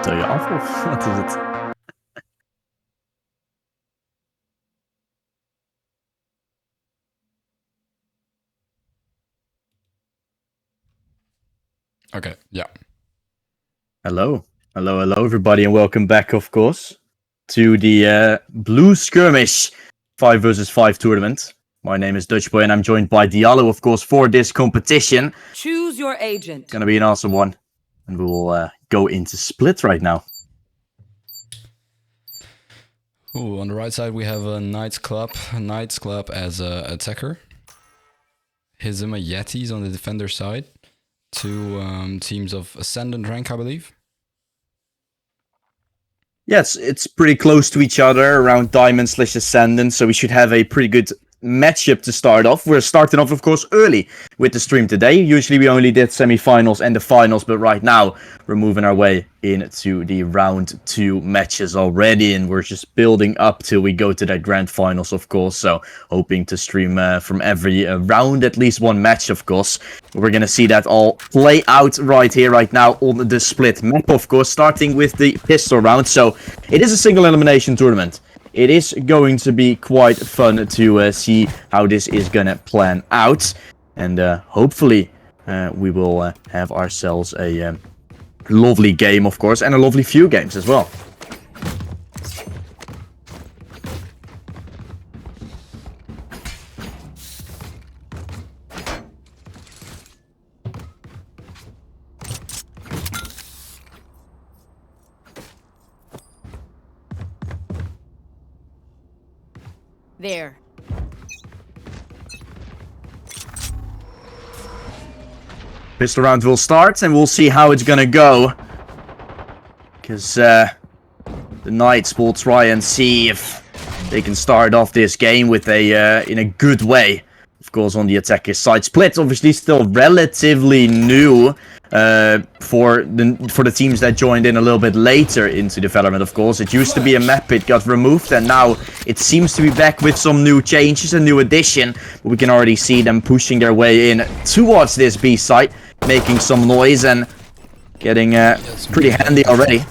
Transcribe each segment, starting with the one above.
Stel je af of wat is het? Okay, yeah. Hello everybody, and welcome back, of course, to the Blue Skirmish 5 vs 5 tournament. My name is Dutchboy, and I'm joined by Diallo, of course, for this competition. Choose your agent. It's gonna be an awesome one, and we will go into split right now. Ooh, on the right side we have a Knights Club as a attacker. Hizima Yetis on the defender side. Two teams of Ascendant rank, I believe. Yes, it's pretty close to each other, around Diamond/Ascendant, so we should have a pretty good matchup to start off. We're starting off, of course, early with the stream today. Usually we only did semi-finals and the finals, but right now we're moving our way into the round 2 matches already, and we're just building up till we go to that grand finals, of course. So hoping to stream from every round at least one match, of course. We're gonna see that all play out right here, right now on the split map, of course, starting with the pistol round. So it is a single elimination tournament. It is going to be quite fun to see how this is gonna plan out, and hopefully we will have ourselves a lovely game, of course, and a lovely few games as well. There. Pistol round will start, and we'll see how it's gonna go. Because the Knights will try and see if they can start off this game with in a good way. Of course, on the attacker's side, Split obviously still relatively new for the teams that joined in a little bit later into the Valorant. Of course, it used to be a map, it got removed, and now it seems to be back with some new changes, a new addition. But we can already see them pushing their way in towards this B site, making some noise and getting pretty handy already.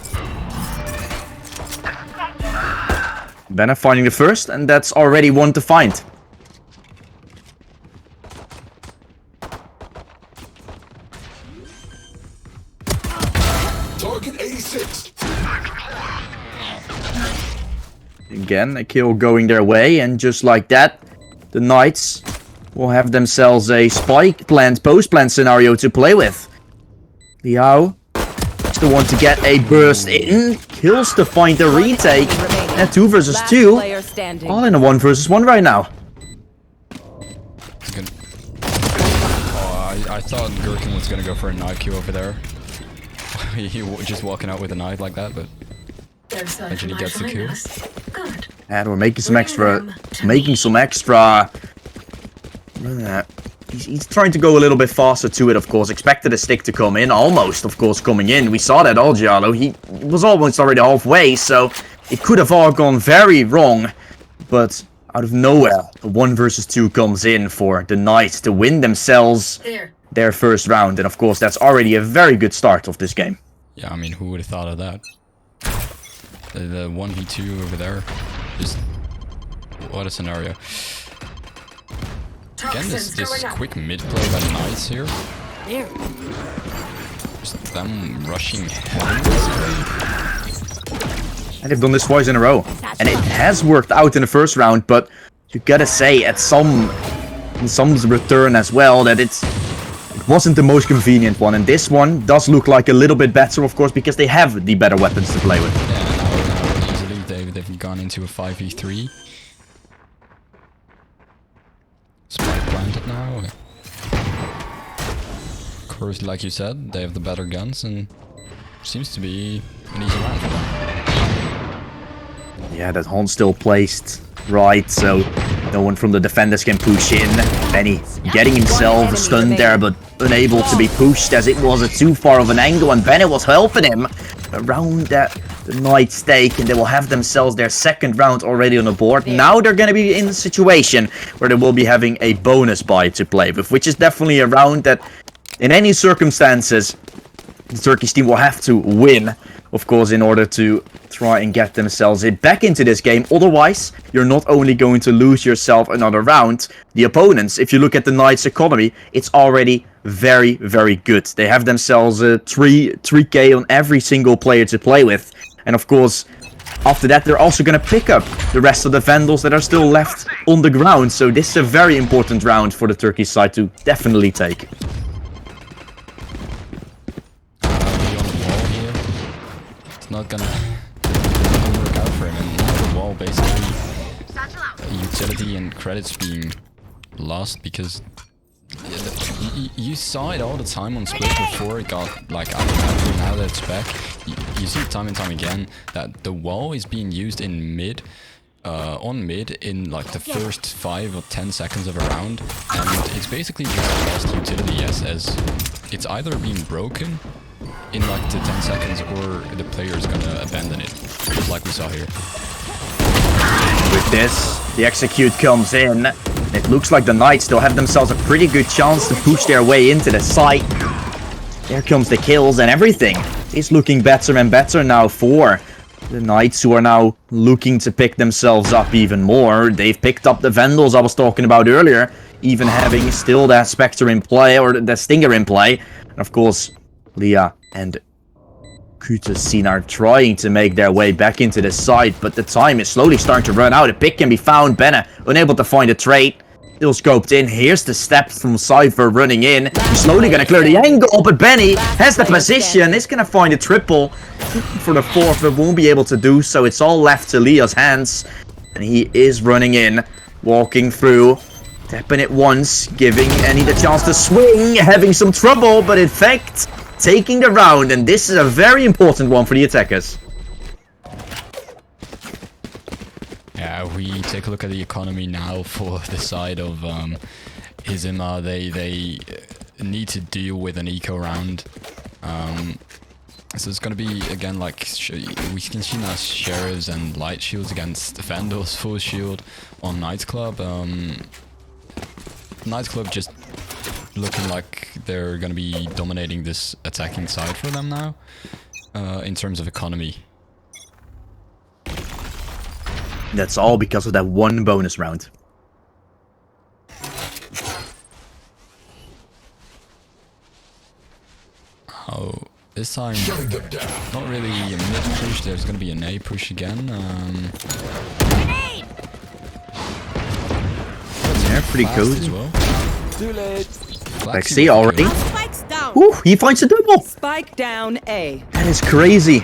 Banner finding the first, and that's already one to find. Target 86. Again, a kill going their way, and just like that, the Knights will have themselves a spike plant, post plant scenario to play with. Liao is the one to get a burst in, kills to find the retake, and 2 vs 2, all in a 1 vs 1 right now. Oh, I thought Gherkin was gonna go for a knife Q over there. He just walking out with a knife like that, but eventually he gets the kill. And we're making some extra. He's trying to go a little bit faster to it, of course. Expected a stick to come in, almost, of course, coming in. We saw that all, Giallo. He was almost already halfway, so it could have all gone very wrong. But out of nowhere, a 1 vs 2 comes in for the Knights to win themselves their first round. And of course, that's already a very good start of this game. Yeah, I mean, who would have thought of that? The 1v2 over there. Just what a scenario. Again, this quick mid play by the Knights here. Just them rushing heaven, basically. And they've done this twice in a row. And it has worked out in the first round, but you gotta say, in some return as well, that it wasn't the most convenient one. And this one does look like a little bit better, of course, because they have the better weapons to play with. Yeah, now easily they've gone into a 5v3. Spike planted now. Of course, like you said, they have the better guns, and seems to be an easy round for them. Yeah, that Hon still placed right, so no one from the defenders can push in. Benny getting himself stunned there, but unable to be pushed as it was too far of an angle, and Bennett was helping him around the Knight stake, and they will have themselves their second round already on the board. Now they're going to be in a situation where they will be having a bonus buy to play with, which is definitely a round that, in any circumstances, the Turkish team will have to win, of course, in order to try and get themselves back into this game. Otherwise, you're not only going to lose yourself another round, the opponents, if you look at the Knights' economy, it's already very, very good. They have themselves 3k on every single player to play with. And of course, after that, they're also going to pick up the rest of the Vandals that are still left on the ground. So this is a very important round for the Turkish side to definitely take. Not gonna work out for him, and now the wall basically utility and credits being lost because you saw it all the time on split before it got like out of bounds. Now that it's back, you see time and time again that the wall is being used in mid, on mid in like the first 5 or 10 seconds of a round, and it's basically just lost utility as it's either being broken in like the 10 seconds or the player is gonna abandon it, just like we saw here. With this, the execute comes in. It looks like the Knights still have themselves a pretty good chance to push their way into the site. There comes the kills and everything. It's looking better and better now for the Knights, who are now looking to pick themselves up even more. They've picked up the Vandals I was talking about earlier, even having still that Spectre in play, or the Stinger in play. And of course, Leah and Kutasin are trying to make their way back into the site, but the time is slowly starting to run out. A pick can be found. Benne unable to find a trade. Still scoped in. Here's the steps from Cypher running in. He's slowly going to clear the angle, but Benny has the position. He's going to find a triple for the fourth, but won't be able to do so. It's all left to Leah's hands, and he is running in, walking through, tapping it once, giving Annie the chance to swing, having some trouble, but in fact, taking the round, and this is a very important one for the attackers. Yeah, we take a look at the economy now for the side of Izima. They need to deal with an eco round. So it's going to be, again, like, we can see now Sheriffs and Light Shields against Vandals, full shield on Knights Club. Knights Club just looking like they're going to be dominating this attacking side for them now, in terms of economy. That's all because of that one bonus round. Oh, this time, not really a mid push, there's going to be an A push again. Yeah, pretty good. As well. Too late. Lexi already. Spike's down. Ooh, he finds a double. Spike down A. That is crazy.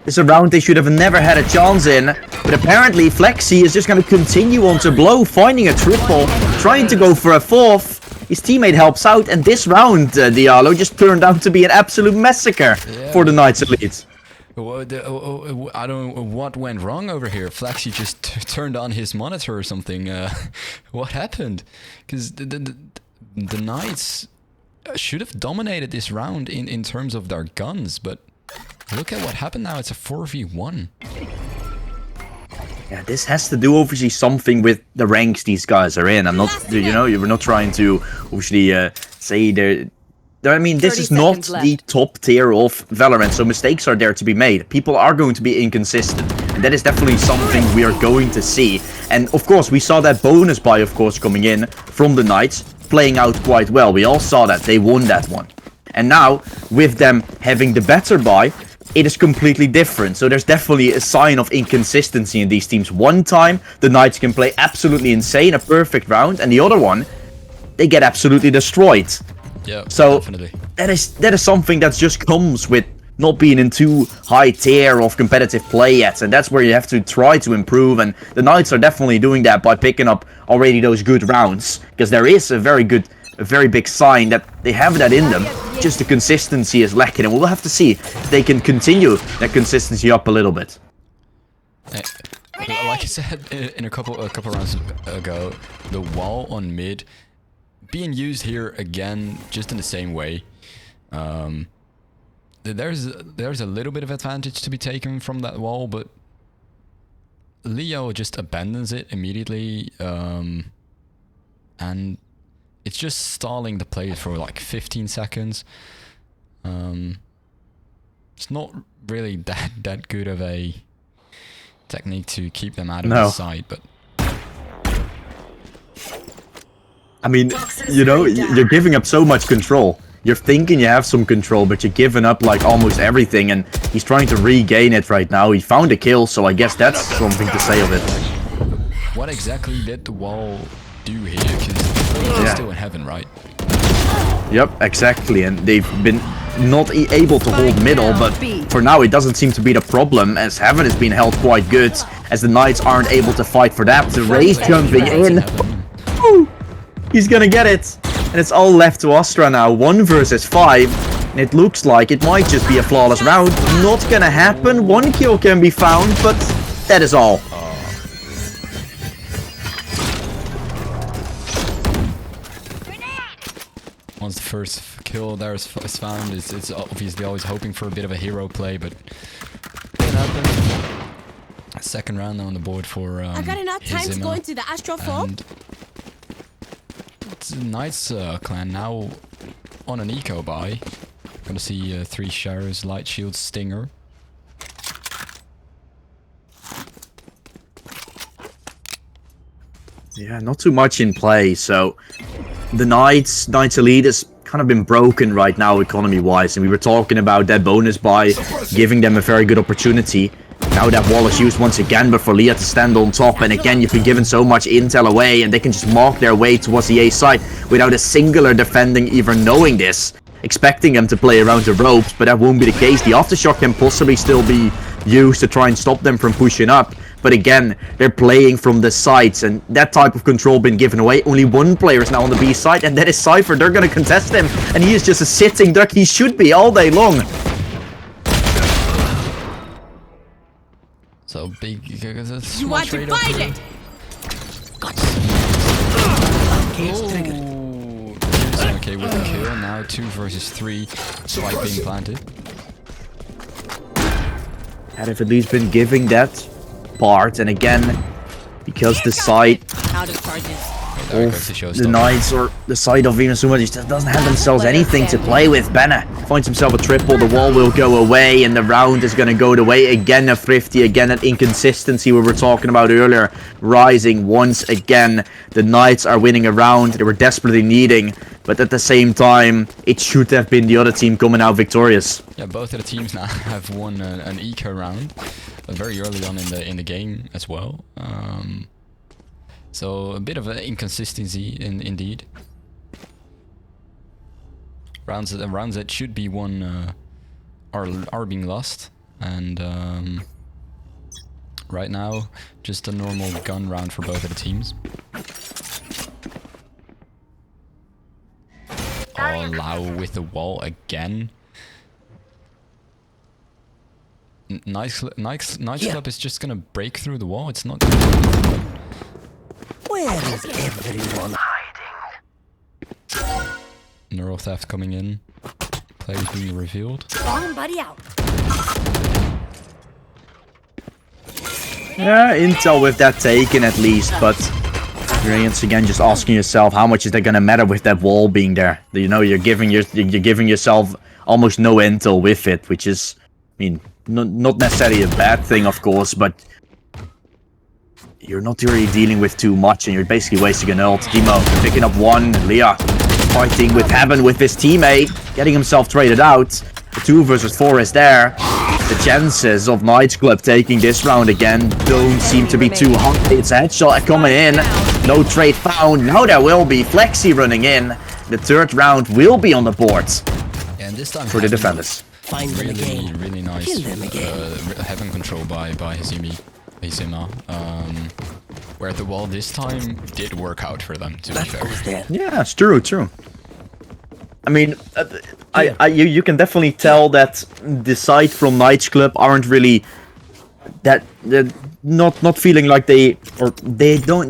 It's a round they should have never had a chance in, but apparently Flexi is just going to continue on to blow, finding a triple, trying to go for a fourth. His teammate helps out, and this round, Diallo, just turned out to be an absolute massacre for the Knights Elite. I don't know what went wrong over here. Flexi just turned on his monitor or something. What happened? Because the Knights should have dominated this round in terms of their guns, but look at what happened now. It's a 4v1. Yeah, this has to do obviously something with the ranks these guys are in. I'm not, you know, we're not trying to obviously say they're. I mean, this is not the top tier of Valorant, so mistakes are there to be made. People are going to be inconsistent, and that is definitely something we are going to see. And of course, we saw that bonus buy, of course, coming in from the Knights, playing out quite well. We all saw that. They won that one. And now, with them having the better buy, it is completely different. So there's definitely a sign of inconsistency in these teams. One time, the Knights can play absolutely insane, a perfect round, and the other one, they get absolutely destroyed. Yeah, so definitely. That is something that just comes with not being in too high tier of competitive play yet, and that's where you have to try to improve, and the Knights are definitely doing that by picking up already those good rounds, because there is a very big sign that they have that in them, just the consistency is lacking, and we'll have to see if they can continue that consistency up a little bit. Like I said in a couple rounds ago, the wall on mid being used here again, just in the same way. There's a little bit of advantage to be taken from that wall, but Leo just abandons it immediately, and it's just stalling the play for like 15 seconds. It's not really that good of a technique to keep them out of No. the side, but I mean, you know, you're giving up so much control. You're thinking you have some control, but you're giving up like almost everything, and he's trying to regain it right now. He found a kill, so I guess that's something to say of it. what exactly did the wall do here? Because they're still in heaven, right? Yep, exactly, and they've been not able to hold middle, but for now it doesn't seem to be the problem, as heaven has been held quite good, as the Knights aren't able to fight for that. The Raze jumping in. Woo! He's gonna get it. And it's all left to Astra now, 1 versus 5. And it looks like it might just be a flawless round. Not gonna happen. 1 kill can be found, but that is all. Once the first kill there is found, it's obviously always hoping for a bit of a hero play, but didn't happen. Second round now on the board for I got enough time to go into the astrophobe. and it's a nice clan now on an eco buy. Gonna see 3 shadows, light shield, stinger. Yeah, not too much in play, so the Knights Elite has kind of been broken right now economy-wise, and we were talking about that bonus buy giving them a very good opportunity. Now that wall is used once again, but for Leah to stand on top, and again you've been given so much intel away, and they can just mark their way towards the A side without a singular defending even knowing this. Expecting them to play around the ropes, but that won't be the case. The aftershock can possibly still be used to try and stop them from pushing up. But again, they're playing from the sides, and that type of control been given away. Only 1 player is now on the B side, and that is Cypher. They're gonna contest him, and he is just a sitting duck. He should be all day long. So big. You are divided. Okay, with the kill now, 2 versus 3. Spike being planted. Had if at least been giving that part, and again, because the side Out of charges. There goes the of the Knights or the side of Venusuma just doesn't have themselves anything to play with. Benna finds himself a triple, the wall will go away, and the round is going to go the way again of Thrifty. Again, that inconsistency we were talking about earlier, rising once again. The Knights are winning a round they were desperately needing, but at the same time, it should have been the other team coming out victorious. Yeah, both of the teams now have won an eco round very early on in the game as well. So a bit of an inconsistency indeed. Rounds that should be won are being lost, and right now just a normal gun round for both of the teams. Oh, Lau with the wall again. Nice Club is just gonna break through the wall. It's not. Where is everyone hiding? Neural theft coming in. Players being revealed. Bomb buddy out. Yeah, intel with that taken at least, but you're once again just asking yourself how much is that gonna matter with that wall being there. You know, you're giving yourself almost no intel with it, which is, I mean, not necessarily a bad thing, of course, but you're not really dealing with too much, and you're basically wasting an ult. Demo picking up 1, Leah fighting with Heaven with his teammate, getting himself traded out. The 2 versus 4 is there. The chances of Knights Club taking this round again don't seem to be too high. It's a headshot coming in. No trade found. Now there will be Flexi running in. The 3rd round will be on the board. And this time for the defenders. Find them again. Really nice Kill them again. Heaven control by Hizima. Where the wall this time did work out for them, to be fair. Yeah, it's true. I mean, you can definitely tell that the side from Knights Club aren't really that not feeling like they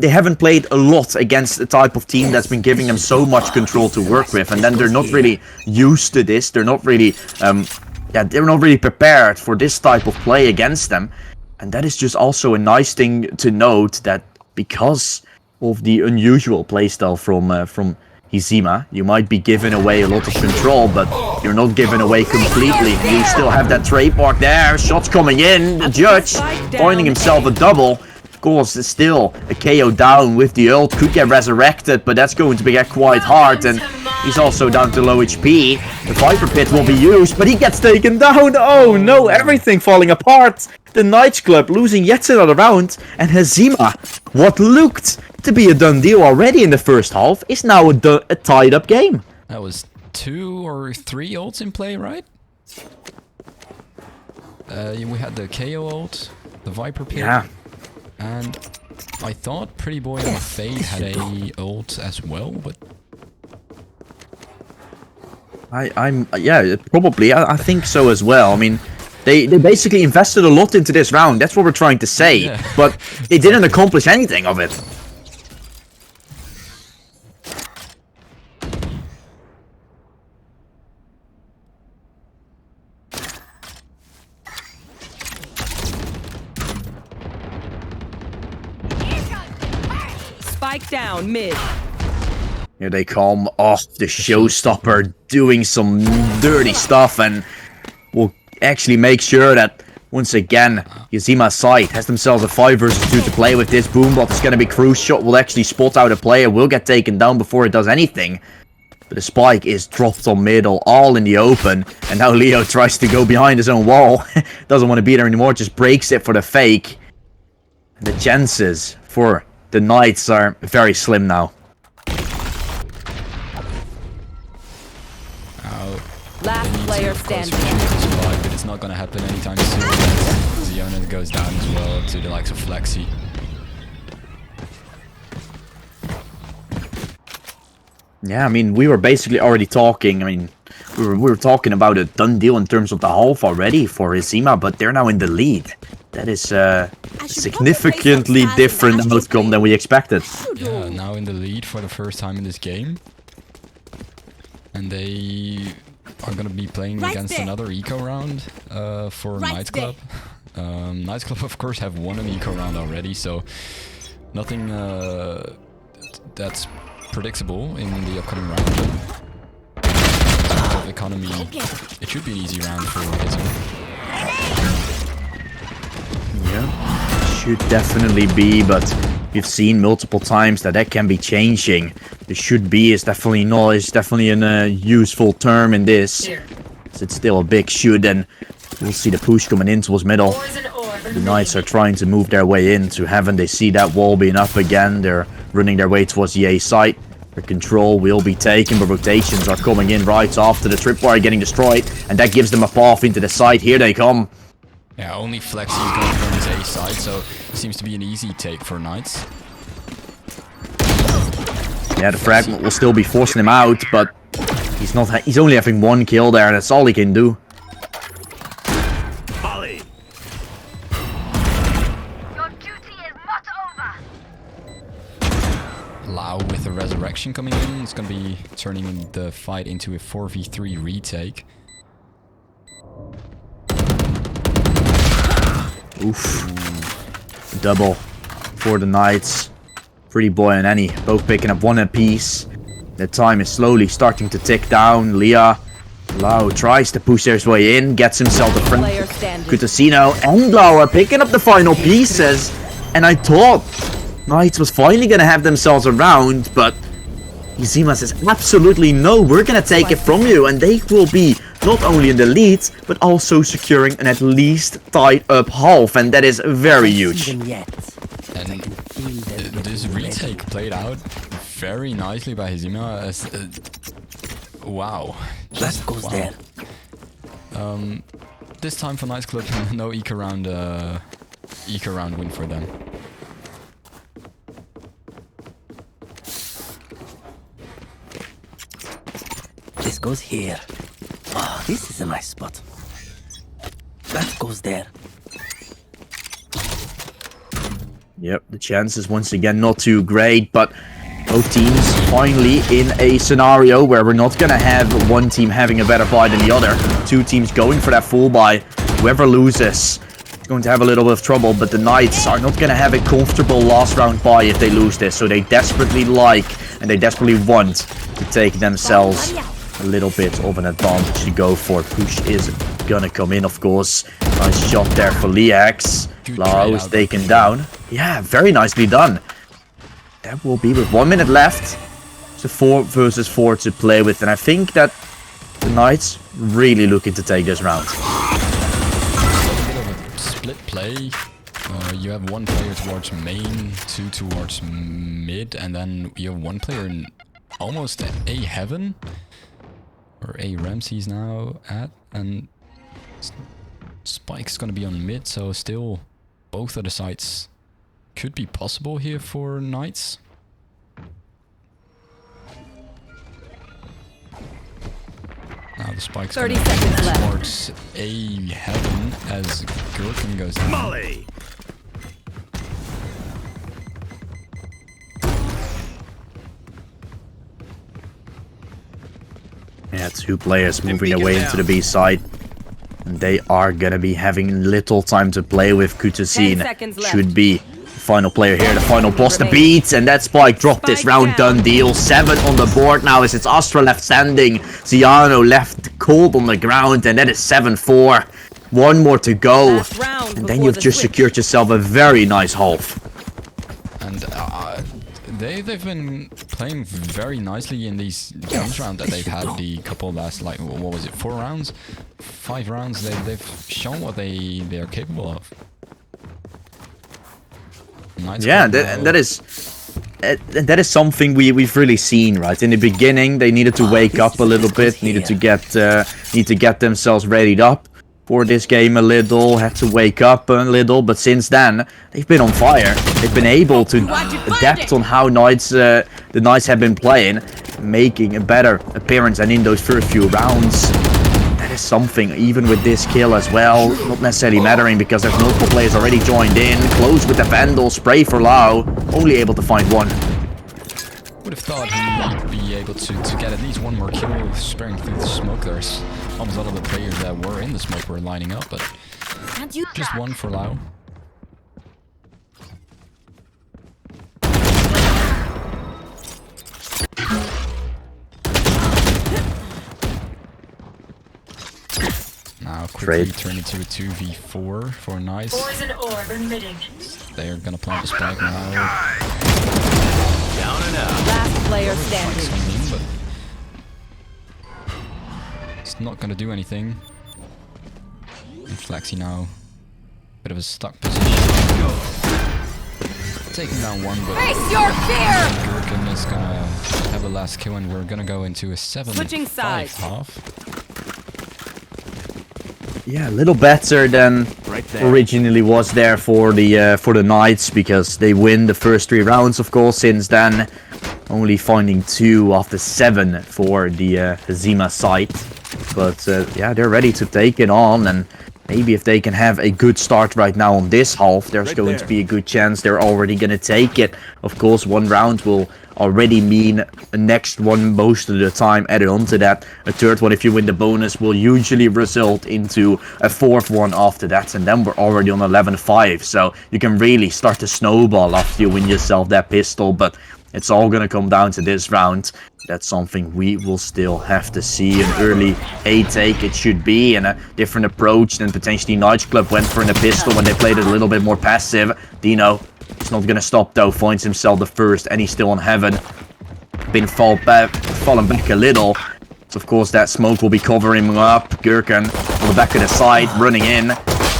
haven't played a lot against the type of team that's been giving them so much control to work with, and then they're not really used to this. They're not really they're not really prepared for this type of play against them. And that is just also a nice thing to note, that because of the unusual playstyle from Hizima, you might be giving away a lot of control, but you're not giving away completely. You still have that trademark there. Shots coming in. The judge finding himself a double. Of course, it's still a KO down with the ult. Could get resurrected, but that's going to get quite hard. And he's also down to low HP. The Viper Pit will be used, but he gets taken down. Oh no, everything falling apart. The Knights Club losing yet another round. And Hizima, what looked to be a done deal already in the first half, is now a tied up game. That was 2 or 3 ults in play, right? We had the KO ult, the Viper Pit. Yeah. And I thought Pretty Boy and Fade had a ult as well, but yeah, probably. I think so as well. I mean, they basically invested a lot into this round. That's what we're trying to say. Yeah. But they didn't accomplish anything of it. Spike down mid. Here they come. Oh, the showstopper doing some dirty stuff, and will actually make sure that once again Hizima's side has themselves a 5 versus 2 to play with. This boombot is going to be crucial. Will actually spot out a player, will get taken down before it does anything. But the spike is dropped on middle, all in the open, and now Leo tries to go behind his own wall. Doesn't want to be there anymore, just breaks it for the fake. The chances for the Knights are very slim now. Last player standing. But it's not gonna happen anytime soon. Ziona goes down as well to the likes of Flexi. Yeah, I mean, we were basically already talking. I mean, we were talking about a done deal in terms of the half already for Hizima, but they're now in the lead. That is a significantly different outcome than we expected. Yeah, now in the lead for the first time in this game. And they are going to be playing against another eco round for Knights Club. Knights Club, of course, have won an eco round already, so nothing that's predictable in the upcoming round. But economy, it should be an easy round for Hizima. Yeah, should definitely be, but we've seen multiple times that can be changing. The should be is definitely not. It's definitely a useful term in this. It's still a big should, and we'll see the push coming in towards middle. The Knights are trying to move their way into heaven. They see that wall being up again. They're running their way towards the A site. Their control will be taken, but rotations are coming in right after the tripwire getting destroyed, and that gives them a path into the site. Here they come. Yeah, only Flexi is going from his A side, so it seems to be an easy take for Knights. Yeah, the fragment will still be forcing him out, but he's not. He's only having 1 kill there. That's all he can do. Volley. Your duty is not over. Lau with a resurrection coming in. It's going to be turning the fight into a 4v3 retake. Oof. Double for the Knights. Pretty Boy and Annie both picking up 1 apiece. The time is slowly starting to tick down. Lau tries to push his way in, gets himself the friend. Kutacino and Lau are picking up the final pieces. And I thought Knights was finally going to have themselves a round, but Hizima says absolutely no, we're going to take it from you. And they will be not only in the lead, but also securing an at least tied up half, and that is very huge. And this retake played out very nicely by Hizima. Wow. That goes there. This time for Knights Club, no eco round win for them. This goes here. Oh, this is a nice spot. That goes there. Yep, the chances once again not too great, but both teams finally in a scenario where we're not gonna have one team having a better buy than the other. 2 teams going for that full buy. Whoever loses going to have a little bit of trouble, but the Knights are not going to have a comfortable last round bye if they lose this. So they desperately and they desperately want to take themselves a little bit of an advantage to go for. Push is gonna come in, of course. Nice shot there for Liax. Lau is taken down. Yeah, very nicely done. That will be with 1 minute left. It's a 4 versus 4 to play with, and I think that the Knights really looking to take this round. Split play. You have one player towards main, 2 towards mid, and then you have one player in almost A heaven, or A Ramses now at, and Spike's gonna be on mid, so still both of the sides could be possible here for Knights. Now the Spike's 30 gonna seconds go left. towards A heaven as Gurken goes down. Molly! Yeah, 2 players moving their way into the B side. And they are gonna be having little time to play with. 10 Kutasin seconds left. should be the final player here, the final boss to beat. And that Spike dropped this Spike round, down. done deal. 7 on the board now as it's Astra left standing. Ziano left cold on the ground, and that is 7-4. 1 more to go. Last round And then before you've the just switch. secured yourself a very nice half. And they've been playing very nicely in these games round that they've had the couple last, like, what was it, 4 rounds? 5 rounds, they've shown what they are capable of. Knights Yeah, quite well. that is something we've really seen, right? In the beginning, they needed to wake up a little bit, needed to get themselves readied up for this game a little, had to wake up a little, but since then, they've been on fire. They've been able to adapt on how the Knights have been playing, making a better appearance than in those first few rounds. That is something, even with this kill as well, not necessarily mattering because there's multiple players already joined in. Close with the Vandal, spray for Lau, only able to find 1. Would have thought he'd be able to get at least 1 more kill spraying through the smoke. There's almost all of the players that were in the smoke were lining up, but just 1 for Lau. Now quickly Great. turn into a 2v4 for Nice. Poison orb emitting. They're gonna plant the spike now. Down and out. Last player Spike's standing. coming in, but it's not gonna do anything. And Flexi now, bit of a stuck position. Taking down 1, but Face your fear! Gurken is gonna have a last kill, and we're gonna go into a 7-5 Switching sides. half. Yeah, a little better than Right there. originally was there for the Knights, because they win the first 3 rounds, of course. Since then, only finding 2 after 7 for the Hazima side. But yeah, they're ready to take it on, and maybe if they can have a good start right now on this half, there's Right going there. to be a good chance they're already going to take it. Of course, 1 round will already mean a next one most of the time added on to that. A 3rd one, if you win the bonus, will usually result into a 4th one after that, and then we're already on 11-5. So you can really start to snowball after you win yourself that pistol, but it's all going to come down to this round. That's something we will still have to see. An early A take it should be, and a different approach than potentially Knights Club went for in the pistol when they played it a little bit more passive. Dino is not going to stop though, finds himself the first, and he's still on heaven. Been fallen back a little. So of course that smoke will be covering him up. Gurken on the back of the side, running in.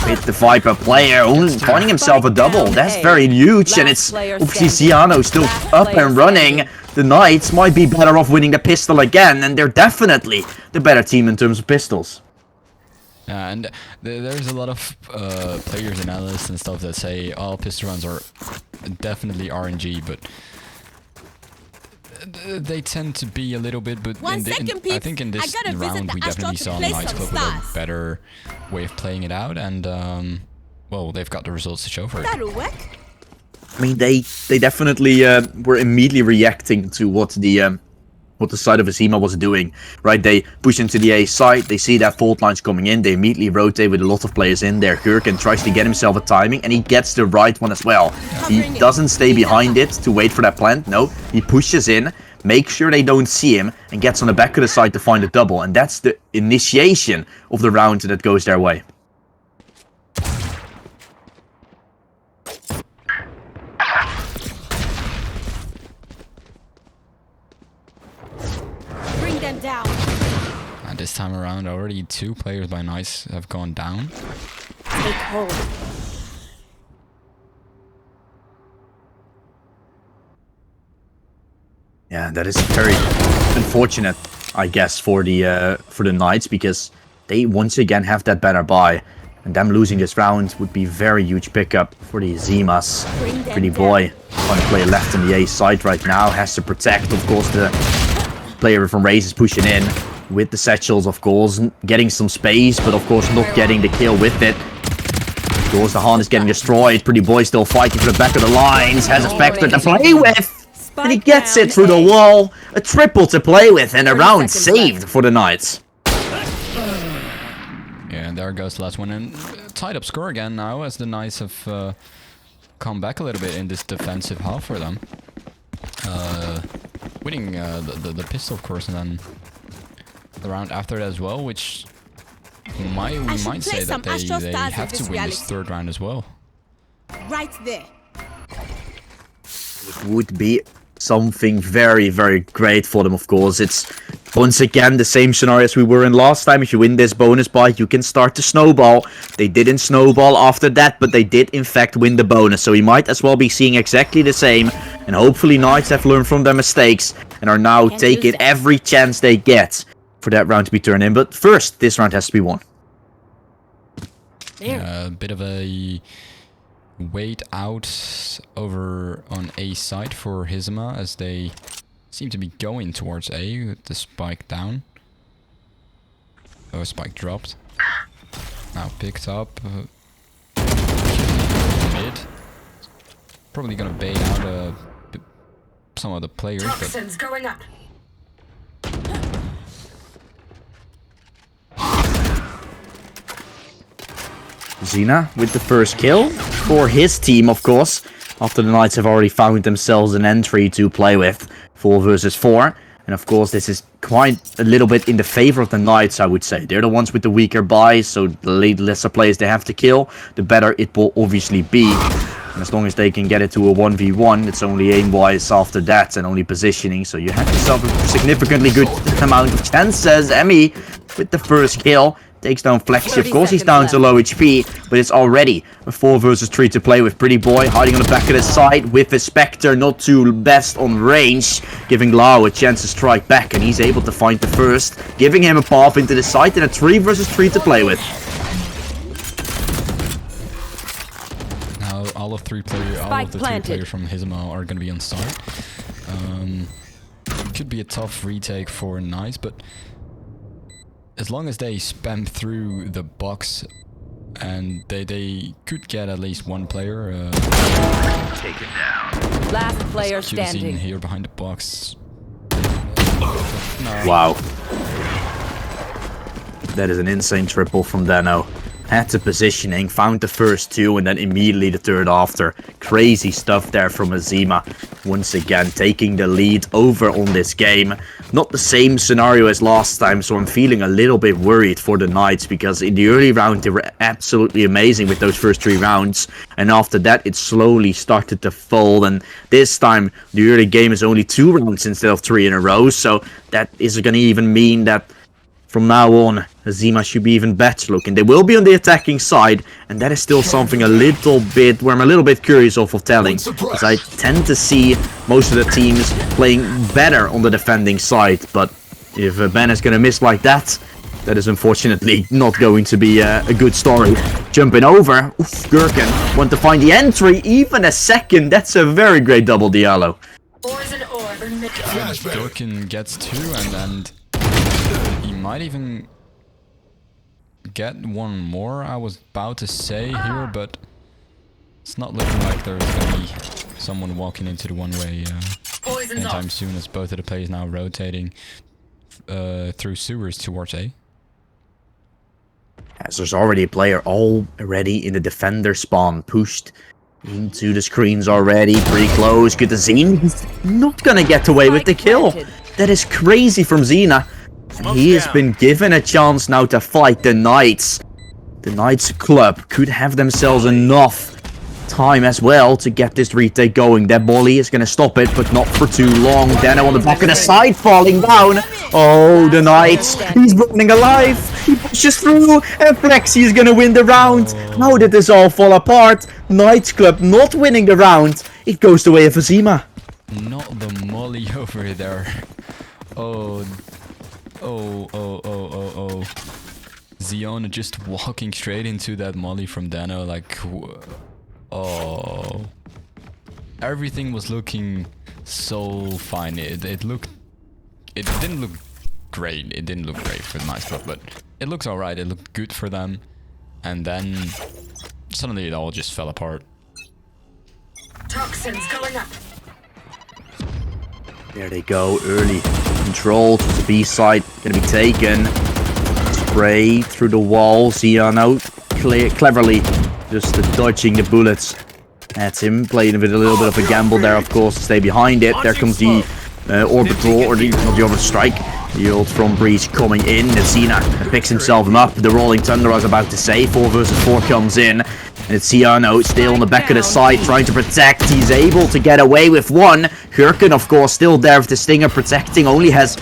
Hit the Viper player, finding himself a double. That's very huge, and it's obviously Ziano still up and running. The Knights might be better off winning the pistol again, and they're definitely the better team in terms of pistols. Yeah, and there's a lot of players and analysts and stuff that say, oh, pistol rounds are definitely RNG, but they tend to be a little bit, but One second, I peeps. think in this I gotta visit round the we Astral definitely to saw play Knights some Club with a stars. better way of playing it out, and well, they've got the results to show for it. That'll work. I mean, they definitely were immediately reacting to what the what the side of Azima was doing, right? They push into the A side, they see that fault lines coming in, they immediately rotate with a lot of players in there. Gurken tries to get himself a timing, and he gets the right one as well. He doesn't stay behind it to wait for that plant, no, he pushes in, makes sure they don't see him, and gets on the back of the side to find a double, and that's the initiation of the round that goes their way. Down. And this time around, already 2 players by Nice have gone down. Take hold. Yeah, that is very unfortunate, I guess, for the Knights, because they once again have that better buy, and them losing this round would be very huge pickup for the Zimas. Pretty boy, one player left on the A side right now, has to protect, of course, the player from Raze is pushing in with the satchels, of course, getting some space, but of course not getting the kill with it. Of course, the Han is getting destroyed. Pretty boy still fighting for the back of the lines, has a Spectre to play with, and he gets it through the wall. A triple to play with, and a round saved for the Knights. Yeah, and there goes the last one, and tied up score again now, as the Knights have come back a little bit in this defensive half for them. Winning the pistol, of course, and then the round after that as well, which we might say that they have to win this 3rd round as well. Right there. It would be something very, very great for them, of course. It's once again the same scenario as we were in last time. If you win this bonus buy, you can start to snowball. They didn't snowball after that, but they did in fact win the bonus. So we might as well be seeing exactly the same. And hopefully Knights have learned from their mistakes and are now taking every chance they get for that round to be turned in. But first, this round has to be won. A bit of a wait out over on A side for Hizma, as they seem to be going towards A with the spike down. Oh, spike dropped. Now picked up. Mid. Probably gonna bait out some of the players, but going up. Xena with the first kill for his team, of course, after the Knights have already found themselves an entry to play with, 4 versus 4. And of course, this is quite a little bit in the favor of the Knights, I would say. They're the ones with the weaker buys, so the lesser players they have to kill, the better it will obviously be. And as long as they can get it to a 1v1, it's only aim-wise after that, and only positioning. So you have yourself a significantly good amount of chances. Emmy with the first kill. Takes down Flexi. Of course, he's down to low HP, but it's already a 4 versus 3 to play with. Pretty boy hiding on the back of the side with the Spectre, not too best on range, giving Lau a chance to strike back, and he's able to find the first, giving him a path into the side and a 3 versus 3 to play with. now all of the 3 players from Hizma are going to be on side. Could be a tough retake for Nice, but as long as they spam through the box, and they could get at least 1 player. Take it down. Last player Should have standing. seen here behind the box. No. Wow. That is an insane triple from Dano. Had the positioning, found the first 2, and then immediately the 3rd after. Crazy stuff there from Azima. Once again, taking the lead over on this game. Not the same scenario as last time, so I'm feeling a little bit worried for the Knights, because in the early round they were absolutely amazing with those first 3 rounds, and after that it slowly started to fold, and this time the early game is only 2 rounds instead of 3 in a row, so that is going to even mean that from now on, Azima should be even better looking. They will be on the attacking side, and that is still something a little bit where I'm a little bit curious of telling, because I tend to see most of the teams playing better on the defending side, but if Ben is going to miss like that, that is unfortunately not going to be a good story. Jumping over, Gurken want to find the entry, even a second, that's a very great double Diallo. Gurken gets 2, and he might even get 1 more, I was about to say here, but it's not looking like there's gonna be someone walking into the one-way anytime soon, as both of the players now rotating through sewers towards A. As there's already a player already in the defender spawn, pushed into the screens already, pretty close. Good to Zine. He's not gonna get away with the kill. That is crazy from Xena. And he has been given a chance now to fight the Knights. The Knights club could have themselves enough time as well to get this retake going. That Molly is gonna stop it, but not for too long. Dano on the back of the side, falling down. Oh, the Knights. He's running alive. He pushes through, and Flexi is gonna win the round. How did this all fall apart? Knights club not winning the round. It goes the way of Azima. Not the molly over there. Oh. Ziona just walking straight into that molly from Dano, like, oh. Everything was looking so fine. It didn't look great. It didn't look great for the Knights Club, but it looks alright. It looked good for them. And then suddenly it all just fell apart. Toxins going up. There they go, early control to the B side, gonna be taken. Spray through the wall, Ziano cleverly just dodging the bullets at him, playing with a little bit of a gamble there, of course, to stay behind it. There comes the orbital, or not the overstrike. The ult from Breeze coming in, and Xena picks himself up. The Rolling Thunder I was about to say, 4 versus 4 comes in. And it's Ziano still on the back of the side, trying to protect. He's able to get away with one. Hurken, of course, still there with the Stinger protecting, only has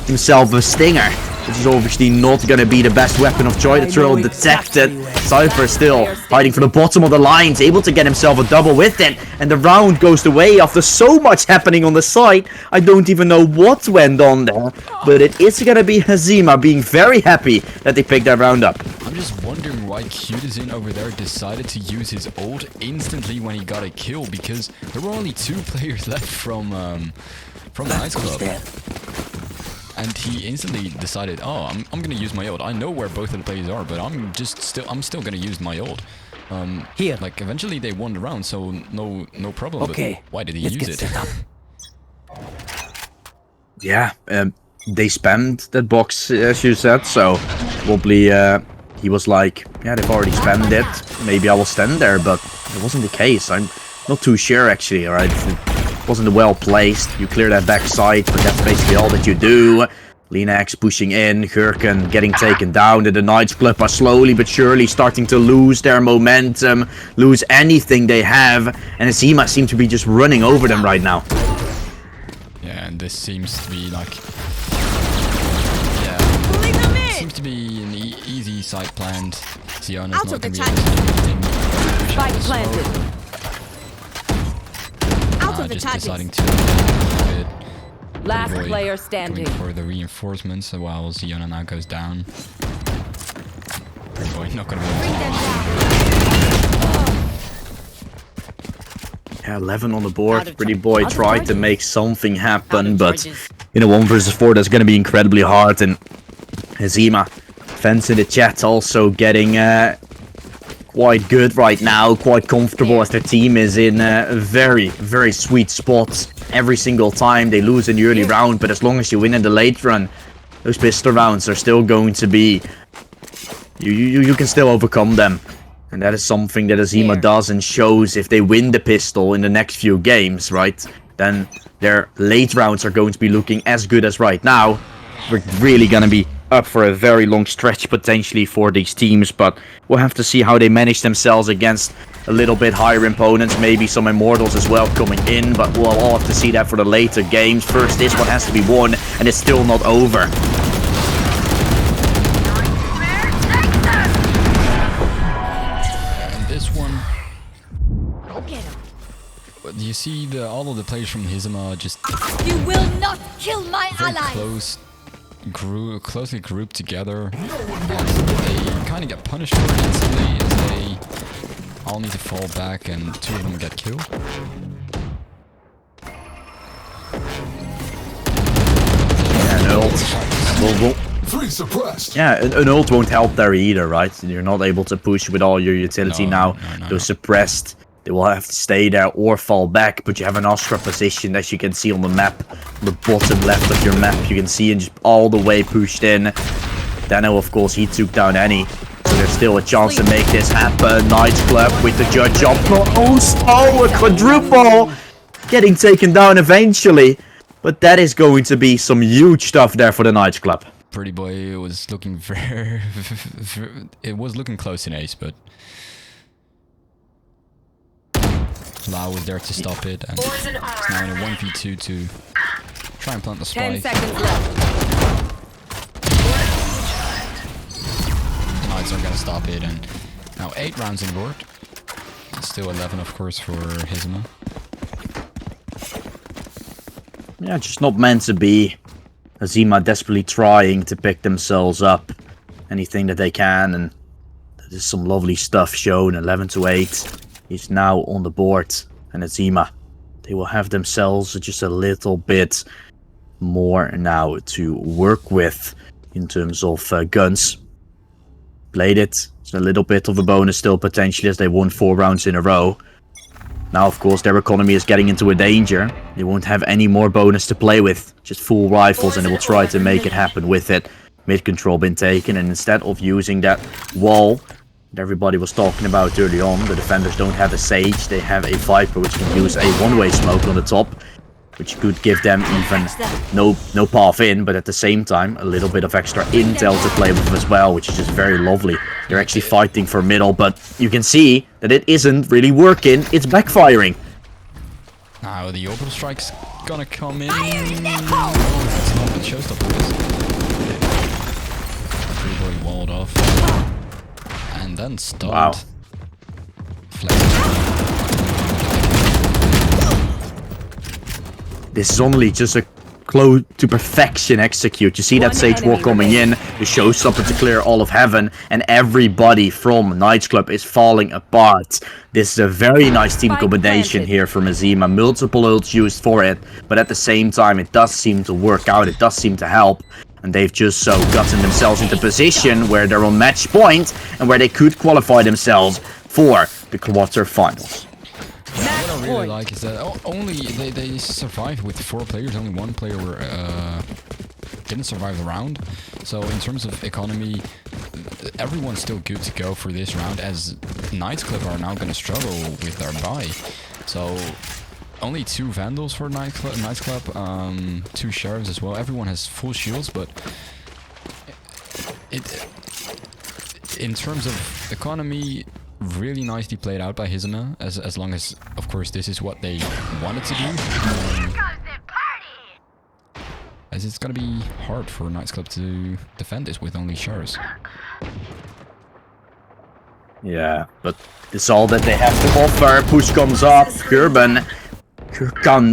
himself a Stinger, which is obviously not going to be the best weapon of choice. The trail detected. Cypher still fighting for the bottom of the lines, able to get himself a double with it. And the round goes the way after so much happening on the side. I don't even know what went on there, but it is going to be Hazima being very happy that they picked that round up. I'm just wondering why Cutizin over there decided to use his ult instantly when he got a kill, because there were only 2 players left from the Knights Club. And he instantly decided, oh, I'm gonna use my ult. I know where both of the players are, but I'm still gonna use my ult. Here. Like, eventually they won the round, so no problem. Okay. But why did he Let's use get it? set up. Yeah, they spammed that box, as you said, so probably he was like, yeah, they've already spammed it, maybe I will stand there, but it wasn't the case. I'm not too sure, actually, alright? It wasn't well placed. You clear that backside, but that's basically all that you do. Linax pushing in, Hurken getting taken down, and the Knights Club are slowly but surely starting to lose their momentum, lose anything they have, and Azima seem to be just running over them right now. Yeah, and this seems to be like... Yeah, it seems to be an easy side planned. Siona's Out not of the going to be able to do anything. Spike planted. Out of the Just charges. deciding to Last avoid player standing. going for the reinforcements while Ziona now goes down. Pretty boy, not gonna win. Yeah, 11 on the board. Pretty boy tried to make something happen, but in a 1 versus 4 that's gonna be incredibly hard. And Hazima, fans in the chat also getting quite good right now, quite comfortable, as their team is in very, very sweet spots every single time. They lose in the early round, but as long as you win in the late run, those pistol rounds are still going to be... You can still overcome them. And that is something that Azima does and shows. If they win the pistol in the next few games, right, then their late rounds are going to be looking as good as right now. We're really going to be up for a very long stretch potentially for these teams, but we'll have to see how they manage themselves against a little bit higher opponents, maybe some Immortals as well coming in, but we'll all have to see that for the later games. First, this one has to be won, and it's still not over. And this one... You see all of the players from Hizima just You will not kill my very allies. closely grouped together, and they kind of get punished for it instantly as they all need to fall back and 2 of them get killed. Yeah, an ult. Yeah, an ult won't help there either, right? You're not able to push with all your utility now. No. Those suppressed, They will have to stay there or fall back, but you have an Astra position, as you can see on the map, on the bottom left of your map. You can see him just all the way pushed in. Dano, of course, he took down Annie. So there's still a chance to make this happen. Knights Club with the judge up. Oh, a quadruple! Getting taken down eventually. But that is going to be some huge stuff there for the Knights Club. Pretty boy was looking very... it was looking close in ace, but... Lau was there to stop it, and it's now in a 1v2 to try and plant the 10 spike. seconds left. Knights aren't gonna stop it, and now 8 rounds in board. Still 11, of course, for Hizma. Yeah, just not meant to be. Azima desperately trying to pick themselves up anything that they can, and there's some lovely stuff shown. 11-8 is now on the board, and Azima, they will have themselves just a little bit more now to work with in terms of guns. Played it. It's a little bit of a bonus still potentially, as they won 4 rounds in a row. Now, of course, their economy is getting into a danger. They won't have any more bonus to play with. Just full rifles, and they will try to make it happen with it. Mid control been taken, and instead of using that wall that everybody was talking about early on, the defenders don't have a Sage. They have a Viper, which can use a one-way smoke on the top, which could give them even no path in, but at the same time, a little bit of extra intel to play with as well, which is just very lovely. They're actually fighting for middle, but you can see that it isn't really working. It's backfiring. Now the orbital strike's gonna come in. Oh, that's not the showstopper. Everybody walled off. And then stunned. Wow. This is only just a close to perfection execute. You see that Sage War coming in, the showstopper to clear all of heaven, and everybody from Knights Club is falling apart. This is a very nice team combination here from Azima. Multiple ults used for it, but at the same time it does seem to work out, it does seem to help. And they've just so gotten themselves into position where they're on match point and where they could qualify themselves for the quarterfinals. What I really like is that only they survived with 4 players. Only 1 player didn't survive the round. So in terms of economy, everyone's still good to go for this round, as Knights Club are now going to struggle with their buy. So only 2 Vandals for Knights Club, 2 Sheriffs as well. Everyone has full shields, but in terms of economy, really nicely played out by Hizma, as long as, of course, this is what they wanted to do. As it's gonna be hard for Knights Club to defend this with only Sheriffs. Yeah, but it's all that they have to offer. Push comes up. Kurban,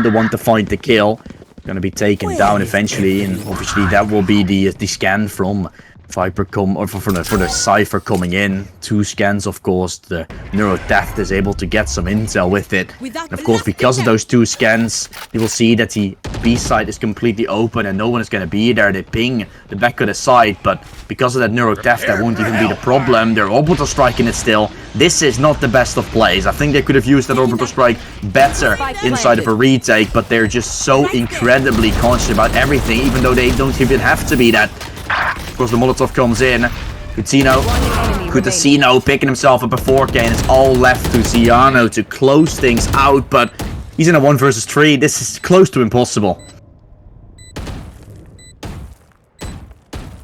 the one to find the kill. Gonna be taken down eventually, and obviously that will be the scan from Viper for the Cypher coming in. 2 scans, of course. The Neuro Death is able to get some intel with it. And of course, because of those 2 scans, you will see that the B side is completely open and no one is going to be there. They ping the back of the side, but because of that Neuro Death, that won't even be the problem. They're orbital striking it still. This is not the best of plays. I think they could have used that orbital strike better inside of a retake, but they're just so incredibly conscious about everything, even though they don't even have to be that. Of course, the Molotov comes in. Kutacino picking himself up a 4K, and it's all left to Ziano to close things out, but he's in a 1 versus 3. This is close to impossible.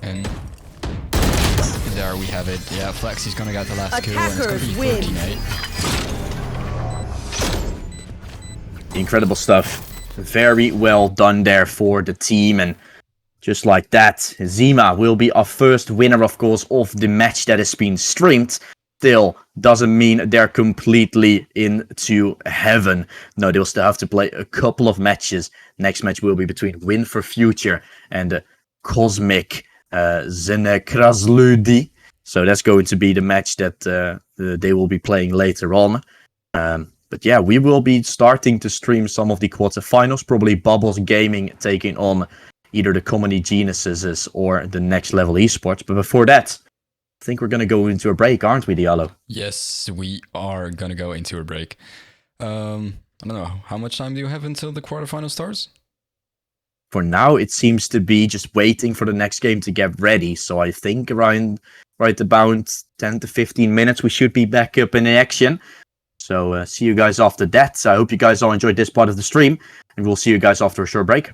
And there we have it. Yeah, Flex is gonna get the last kill, and it's gonna be 13-8. Incredible stuff. Very well done there for the team, and just like that, Zima will be our first winner, of course, of the match that has been streamed. Still doesn't mean they're completely into heaven. No, they'll still have to play a couple of matches. Next match will be between Win for Future and Cosmic Zenekrasludi. So that's going to be the match that they will be playing later on. But yeah, we will be starting to stream some of the quarterfinals. Probably Bubbles Gaming taking on either the Comedy Geniuses or the Next Level Esports. But before that, think we're gonna go into a break, aren't we, Diallo? Yes, we are gonna go into a break. I don't know, how much time do you have until the quarterfinal starts? For now, it seems to be just waiting for the next game to get ready. So I think around right about 10 to 15 minutes, we should be back up in action. So see you guys after that. So I hope you guys all enjoyed this part of the stream, and we'll see you guys after a short break.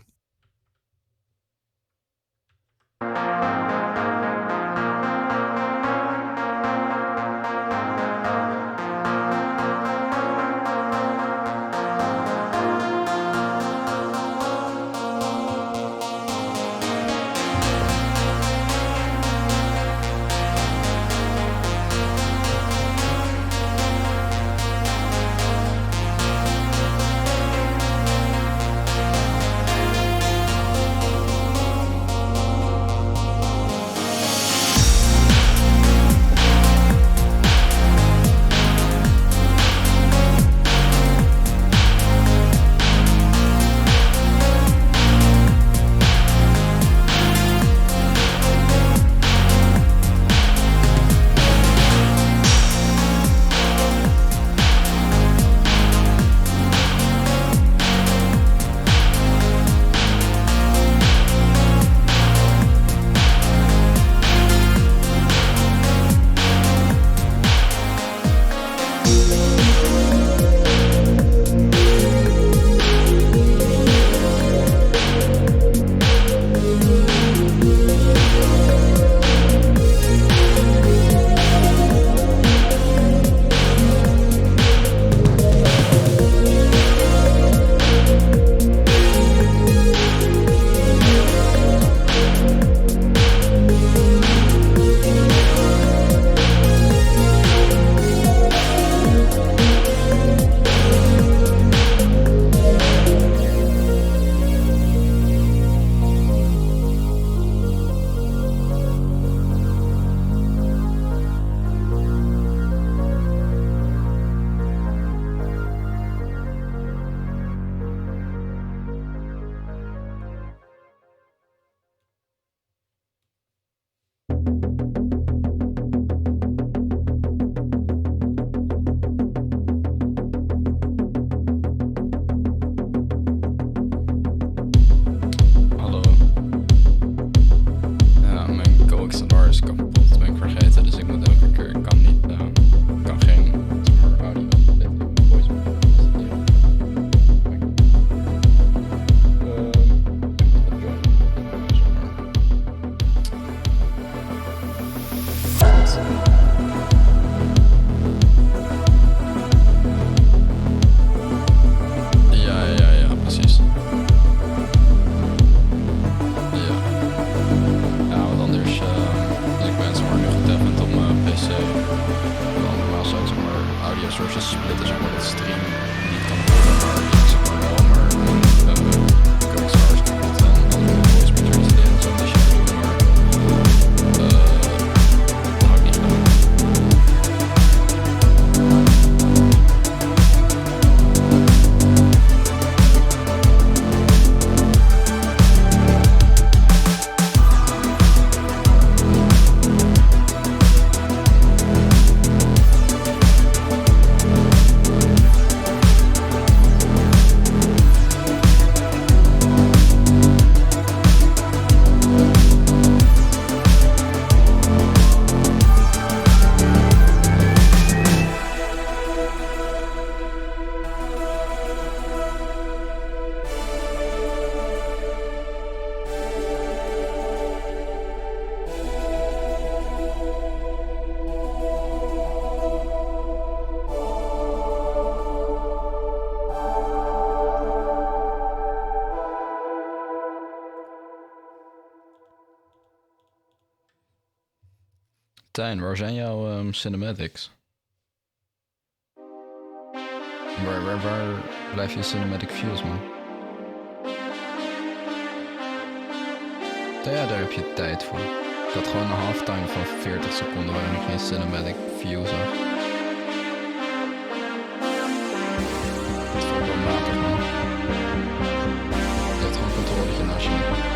Hallo. Ja, mijn coaxilar is kapot. Dat ben ik vergeten, dus ik moet elke keer. Ik kan niet. Kan geen zeg maar, audio dit in mijn voice installeren. Ja, precies. Ja. Ja, want anders, dus ik ben zeg maar nu getapend op mijn PC. Dan normaal zou ik zeg maar audio sources splitten, zeg maar dat stream niet kan horen, maar ik zeg maar wel, maar Code Stars kan het dan andere voice pictures in zo'n shit doen, maar dat had ik niet gedaan. Tijn, waar zijn jouw cinematics? Waar blijf je cinematic views, man? Ja, daar heb je tijd voor. Ik had gewoon een halftime van 40 seconden waarin ik geen cinematic views had. Dat valt wel matig, man. Je hebt gewoon controletje naast je.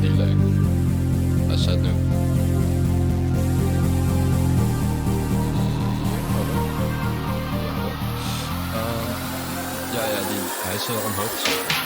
Delay. Hij zet nu. Ja, die. Hij is omhoog gezet.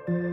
Don't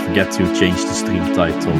forget to change the stream title.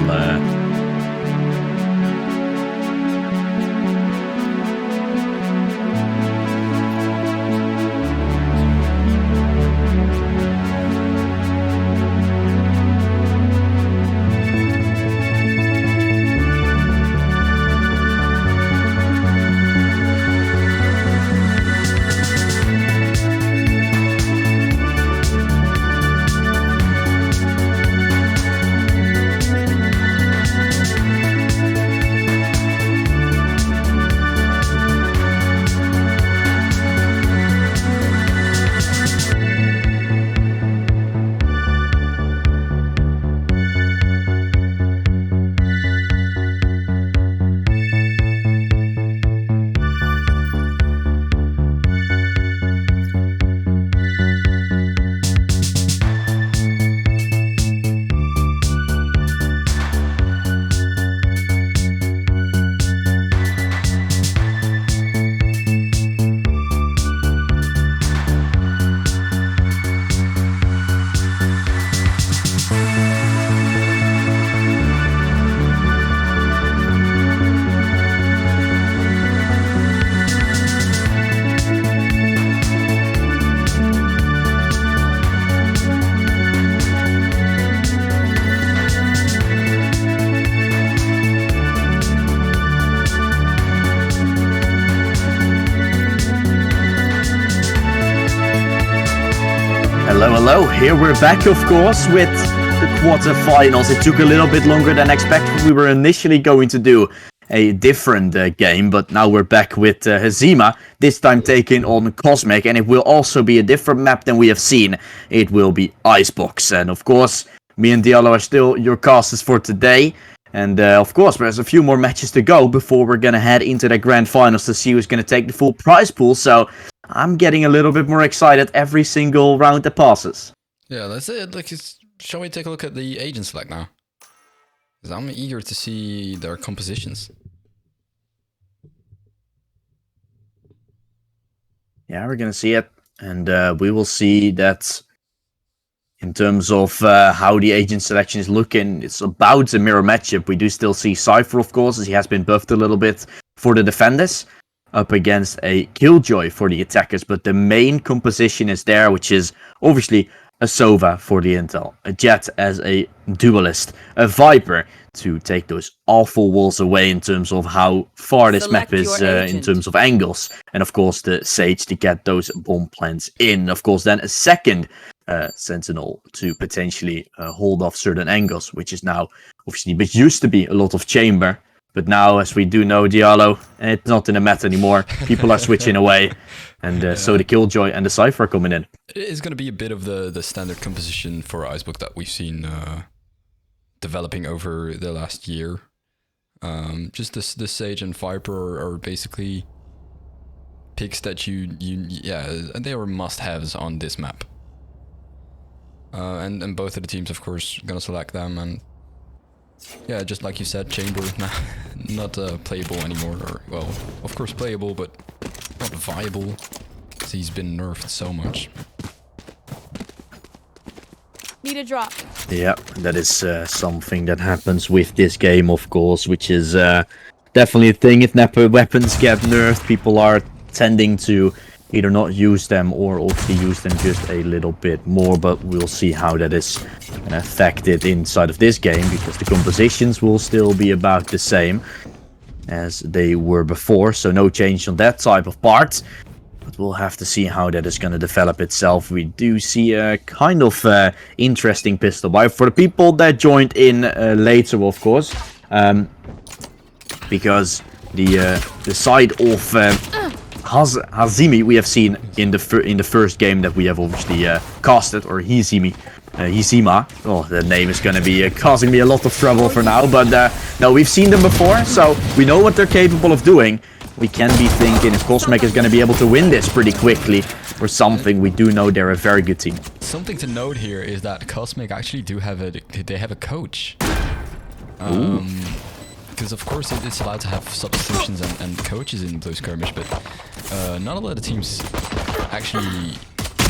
Hello, here we're back, of course, with the quarterfinals. It took a little bit longer than expected. We were initially going to do a different game, but now we're back with Hazima, this time taking on Cosmic, and it will also be a different map than we have seen. It will be Icebox, and of course, me and Diallo are still your casters for today. And of course, there's a few more matches to go before we're gonna head into the grand finals to see who's gonna take the full prize pool, so I'm getting a little bit more excited every single round that passes. Yeah, let's shall we take a look at the agent select now? Because I'm eager to see their compositions. Yeah, we're gonna see it, and we will see that In terms of how the agent selection is looking, it's about a mirror matchup. We do still see Cypher, of course, as he has been buffed a little bit for the defenders, up against a Killjoy for the attackers. But the main composition is there, which is obviously a Sova for the intel, a Jet as a duelist, a Viper to take those awful walls away in terms of how far this map Select is your in agent. terms of angles, and of course the Sage to get those bomb plants in. Of course, then a second Sentinel to potentially hold off certain angles, which is now obviously, but used to be a lot of chamber, but now, as we do know, Diallo, it's not in the meta anymore. People are switching away, and so the Killjoy and the Cypher are coming in. It's going to be a bit of the standard composition for Icebook that we've seen developing over the last year. Just the Sage and Viper are basically picks that they were must-haves on this map. And both of the teams, of course, gonna select them, and yeah, just like you said, Chamber not playable anymore, or well, of course playable, but not viable, because he's been nerfed so much. Need a drop. Yeah, that is something that happens with this game, of course, which is definitely a thing. If weapons get nerfed, people are tending to either not use them or also use them just a little bit more, but we'll see how that is affected inside of this game, because the compositions will still be about the same as they were before, so no change on that type of part. But we'll have to see how that is going to develop itself. We do see a kind of interesting pistol buy for the people that joined in later, of course, because the side of Hazimi we have seen in the first game that we have obviously casted, or Hizima. Oh, that name is going to be causing me a lot of trouble for now, but no, we've seen them before, so we know what they're capable of doing. We can be thinking if Cosmic is going to be able to win this pretty quickly or something. We do know they're a very good team. Something to note here is that Cosmic actually have a coach. Because of course it's allowed to have substitutions and coaches in Blue Skirmish, but not a lot of teams actually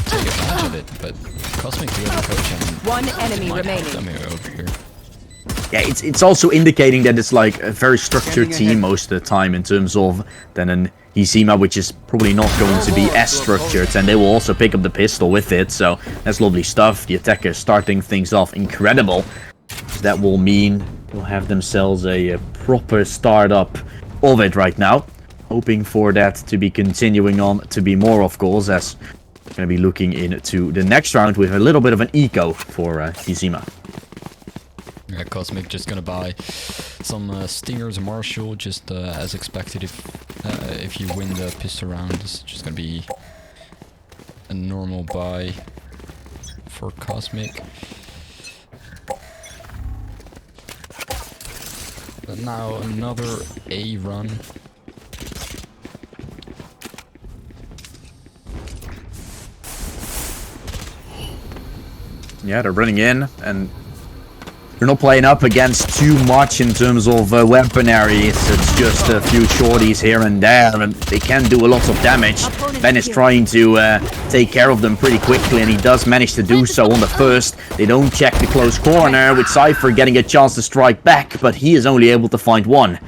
take advantage of it. But Cosmic do have a coach, and One enemy remaining. something over here. Yeah, it's also indicating that it's like a very structured team most of the time, in terms of then an Hizima, which is probably not going to be as structured, and they will also pick up the pistol with it, so that's lovely stuff. The attackers starting things off incredible. That will mean they'll have themselves a proper startup of it right now. Hoping for that to be continuing on to be more, of course, as we're going to be looking into the next round with a little bit of an eco for Hizima. Yeah, Cosmic just gonna buy some Stingers Marshall, just as expected. If you win the pistol round, it's just gonna be a normal buy for Cosmic. But now another A run. Yeah, they're running in, and they're not playing up against too much in terms of weaponry. It's just a few shorties here and there, and they can do a lot of damage. Ben is trying to take care of them pretty quickly, and he does manage to do so on the first. They don't check the close corner, with Cypher getting a chance to strike back, but he is only able to find one.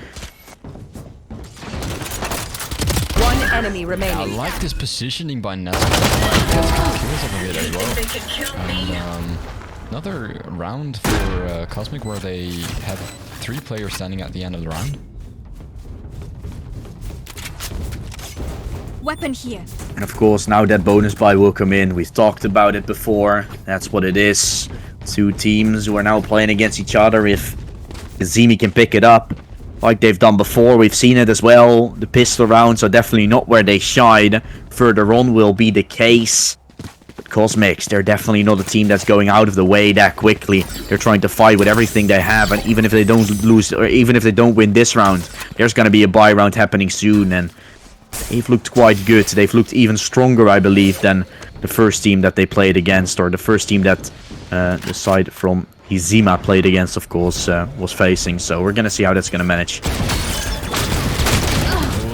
One enemy I remaining. like this positioning by Nestle. Gets kills off of it as well. And, another round for Cosmic where they have 3 players standing at the end of the round. Weapon here. And of course, now that bonus buy will come in. We've talked about it before. That's what it is. 2 teams who are now playing against each other. If Zimi can pick it up, like they've done before, we've seen it as well. The pistol rounds are definitely not where they shine. Further on will be the case. Cosmics, they're definitely not a team that's going out of the way that quickly. They're trying to fight with everything they have, and even if they don't lose, or even if they don't win this round, there's going to be a buy round happening soon, and they've looked quite good. They've looked even stronger, I believe, than the first team that they played against, or the first team that the side from Hizima played against, of course, was facing. So we're going to see how that's going to manage. Oh,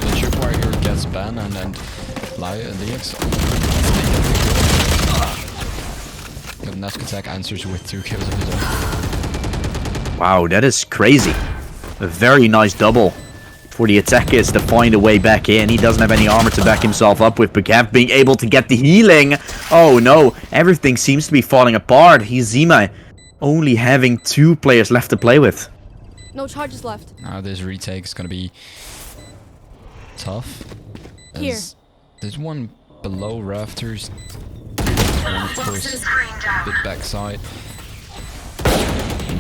the tripwire here gets banned, and then Lex. Nescatek answers with 2 kills of his own. Wow, that is crazy. A very nice double for the attackers to find a way back in. He doesn't have any armor to back himself up with. Bekev being able to get the healing. Oh no, everything seems to be falling apart. Hizima only having 2 players left to play with. No charges left. Now this retake is gonna be tough. Here. There's one below rafters. One of course a bit backside.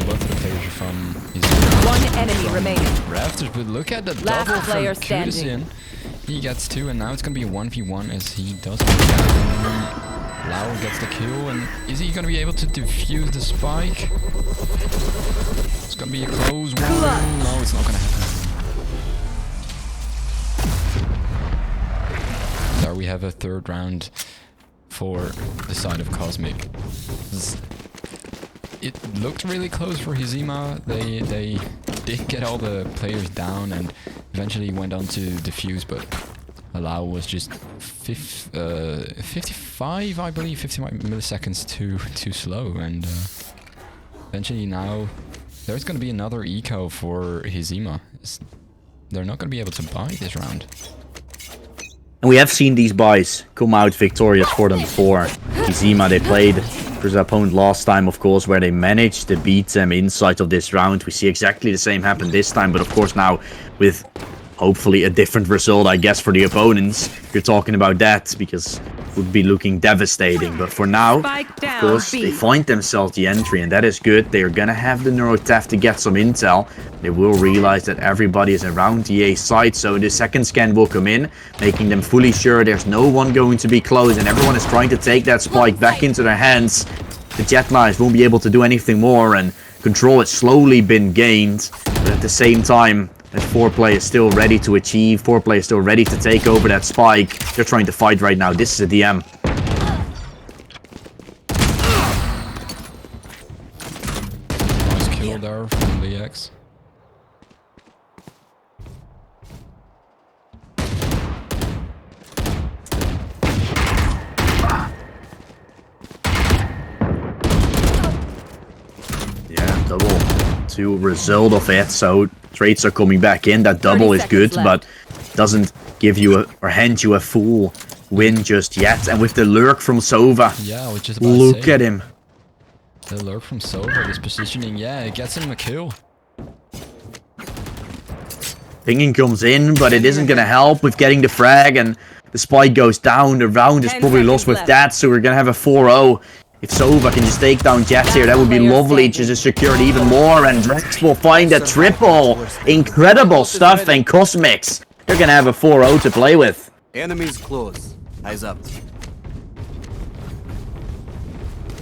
Both of the players are from his One enemy remaining. rafters, but look at the Last double player from standing. Kudisin. He gets 2, and now it's gonna be a 1v1 as he does. Lau gets the kill, and is he gonna be able to defuse the spike? It's gonna be a close one. No, it's not gonna happen. There we have a 3rd round for the side of Cosmic. It looked really close for Hizima. They did get all the players down and eventually went on to defuse, but Allow was just 55, I believe, 55 milliseconds too slow, and eventually now there's going to be another eco for Hizima. They're not going to be able to buy this round. And we have seen these buys come out victorious for them before. Hizima, they played versus opponent last time, of course, where they managed to beat them inside of this round. We see exactly the same happen this time, but of course now with hopefully a different result, I guess, for the opponents. You're talking about that because it would be looking devastating. But for now, of course, they find themselves the entry, and that is good. They are going to have the Neurotef to get some intel. They will realize that everybody is around the A side, so the second scan will come in, making them fully sure there's no one going to be close, and everyone is trying to take that spike back into their hands. The Jet Lines won't be able to do anything more, and control has slowly been gained, but at the same time, as 4play is still ready to achieve, 4play is still ready to take over that spike. They're trying to fight right now. This is a DM. Nice kill there from the X. Yeah, double to result of it, so trades are coming back in. That double is good, but doesn't give you or hand you a full win just yet. And with the lurk from Sova, Yeah, I was just about look to say, at him. the lurk from Sova, this positioning, yeah, it gets him a kill. Pinging comes in, but it isn't going to help with getting the frag, and the spike goes down. The round is 10 probably lost seconds with that, so we're going to have a 4-0. If Sova can just take down Jets here, that would be lovely, just to secure it even more, and Drex will find a triple. Incredible stuff, and Cosmics, they're going to have a 4-0 to play with. Enemies close. Eyes up.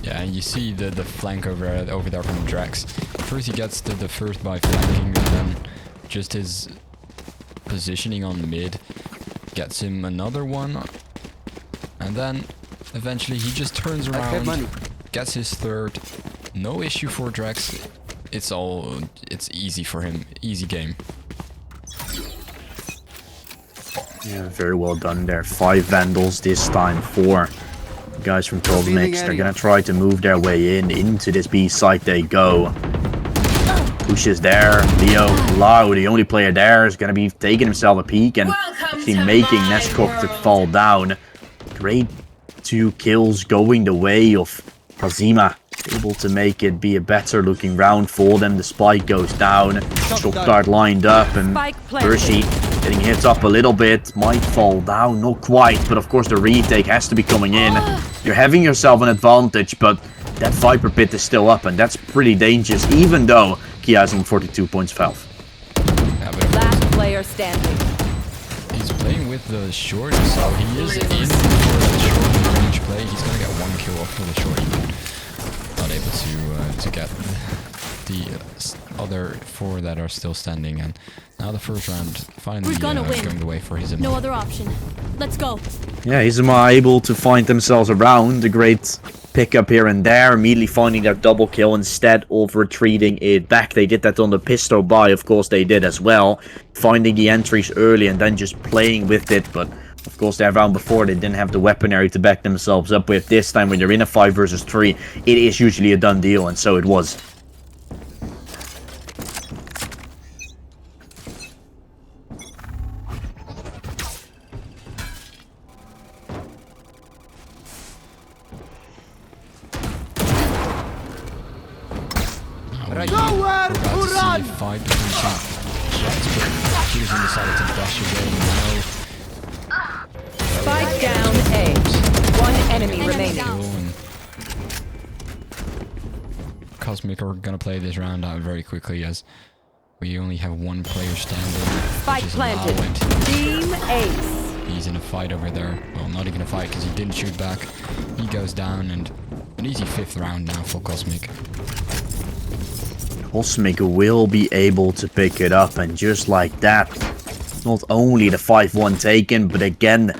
Yeah, and you see the flank over there from Drex. First he gets the first by flanking, and then just his positioning on mid gets him another one, and then eventually he just turns around, gets his third. No issue for Drex. It's easy for him. Easy game. Yeah, very well done there. 5 Vandals this time, 4 guys from Cosmics. They're gonna try to move their way into this B site. They go. Pushes there. Leo Lau, the only player there, is gonna be taking himself a peek and actually making Neskok to fall down. Great 2 kills going the way of Kazima. Able to make it be a better looking round for them. The spike goes down. Shock dart lined up, and Hershey getting hit up a little bit. Might fall down, not quite, but of course the retake has to be coming in. You're having yourself an advantage, but that Viper pit is still up, and that's pretty dangerous, even though Kia has on 42 points of health. Yeah, but Last player standing. he's playing with the short, so he is in for the short range play. He's gonna get 1 kill off for the short, but not able to get the other 4 that are still standing. And now the first round finally going the way for Hizima. No other option. Let's go. Yeah, Hizima able to find themselves around. A great pickup here and there, immediately finding that double kill instead of retreating it back. They did that on the pistol buy, of course they did as well. Finding the entries early and then just playing with it, but Of course, that round before, they didn't have the weaponry to back themselves up with. This time, when they're in a 5 versus 3, it is usually a done deal, and so it was. Nowhere to run! Fight between two shots, but Fusion decided to dash away now. Spike down A. One enemy remaining. And Cosmic are gonna play this round out very quickly as we only have one player standing. Spike planted. Team Ace. He's in a fight over there. Well, not even a fight because he didn't shoot back. He goes down and an easy 5th round now for Cosmic. Cosmic will be able to pick it up, and just like that, not only the 5-1 taken, but again,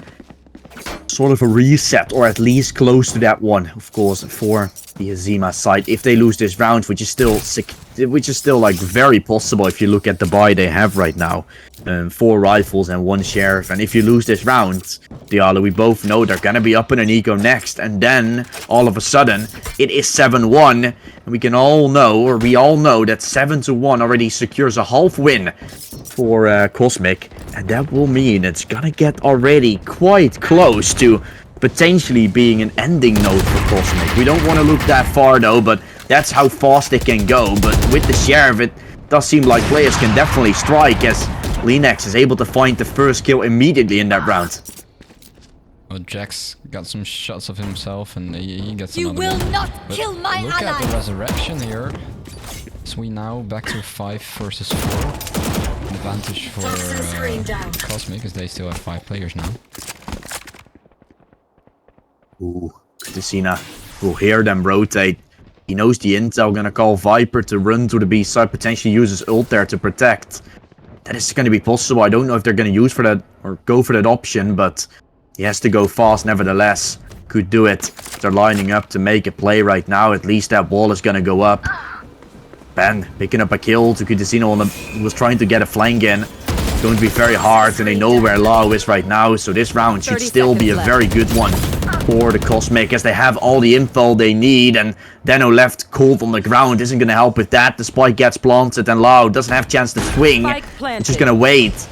sort of a reset, or at least close to that one, of course, for the Azima side. If they lose this round, which is still like very possible if you look at the buy they have right now. 4 rifles and 1 sheriff, and if you lose this round, Diallo, we both know they're gonna be up in an eco next, and then all of a sudden it is 7-1, and we all know that 7-1 already secures a half win for Cosmic, and that will mean it's gonna get already quite close to potentially being an ending note for Cosmic. We don't want to look that far though, but that's how fast it can go. But with the sheriff, it does seem like players can definitely strike, as Linux is able to find the first kill immediately in that round. Well, Jax got some shots of himself and he gets You another will one. not But kill my look at the ally. resurrection here. So we now back to 5 versus 4. An advantage for Cosmic as they still have 5 players now. Ooh, Casina will hear them rotate. He knows the intel, gonna call Viper to run to the B side, potentially use his ult there to protect. That is gonna be possible. I don't know if they're gonna use for that or go for that option, but he has to go fast nevertheless. Could do it. They're lining up to make a play right now. At least that wall is gonna go up. Ben picking up a kill to Casino on the, who was trying to get a flank in. It's going to be very hard, and they know where Lao is right now, so this round should still be a very good one for the Cosmic, as they have all the info they need, and Deno left cold on the ground isn't going to help with that. The spike gets planted, and Lao doesn't have chance to swing. He's just going to wait.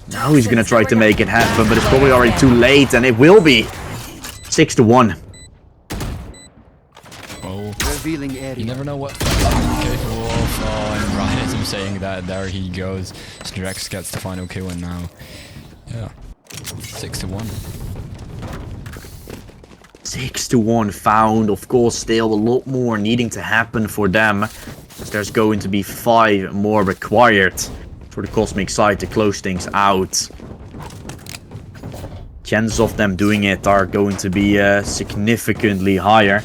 Now he's going to try to make it happen, but it's probably already too late, and it will be 6-1. Oh, Revealing area. you never know what I'm capable of. Oh, and right as I'm saying that, there he goes. Drax gets the final kill, and now, yeah, 6-1. 6-1 found. Of course, still a lot more needing to happen for them. There's going to be 5 more required for the Cosmic side to close things out. Chances of them doing it are going to be significantly higher,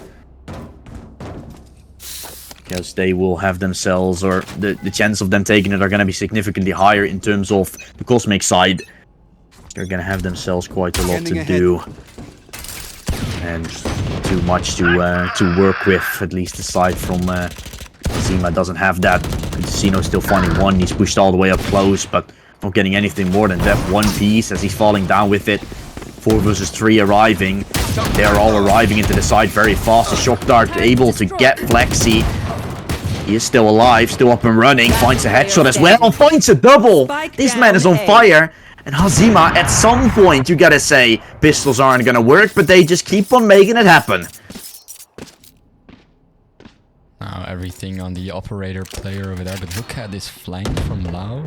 because they will have themselves, or the chance of them taking it are going to be significantly higher in terms of the Cosmic side. They're going to have themselves quite a lot to do, and too much to work with, at least aside from Zima doesn't have that. Casino's still finding one. He's pushed all the way up close, but not getting anything more than that one piece as he's falling down with it. 4 versus 3 arriving. They're all arriving into the side very fast. The shock dart able to get Flexi. He is still alive, still up and running. Finds a headshot as well. Finds a double. This man is on fire. And Hazima, at some point, you gotta say, pistols aren't gonna work, but they just keep on making it happen. Now everything on the operator player over there, but look at this flank from Lao.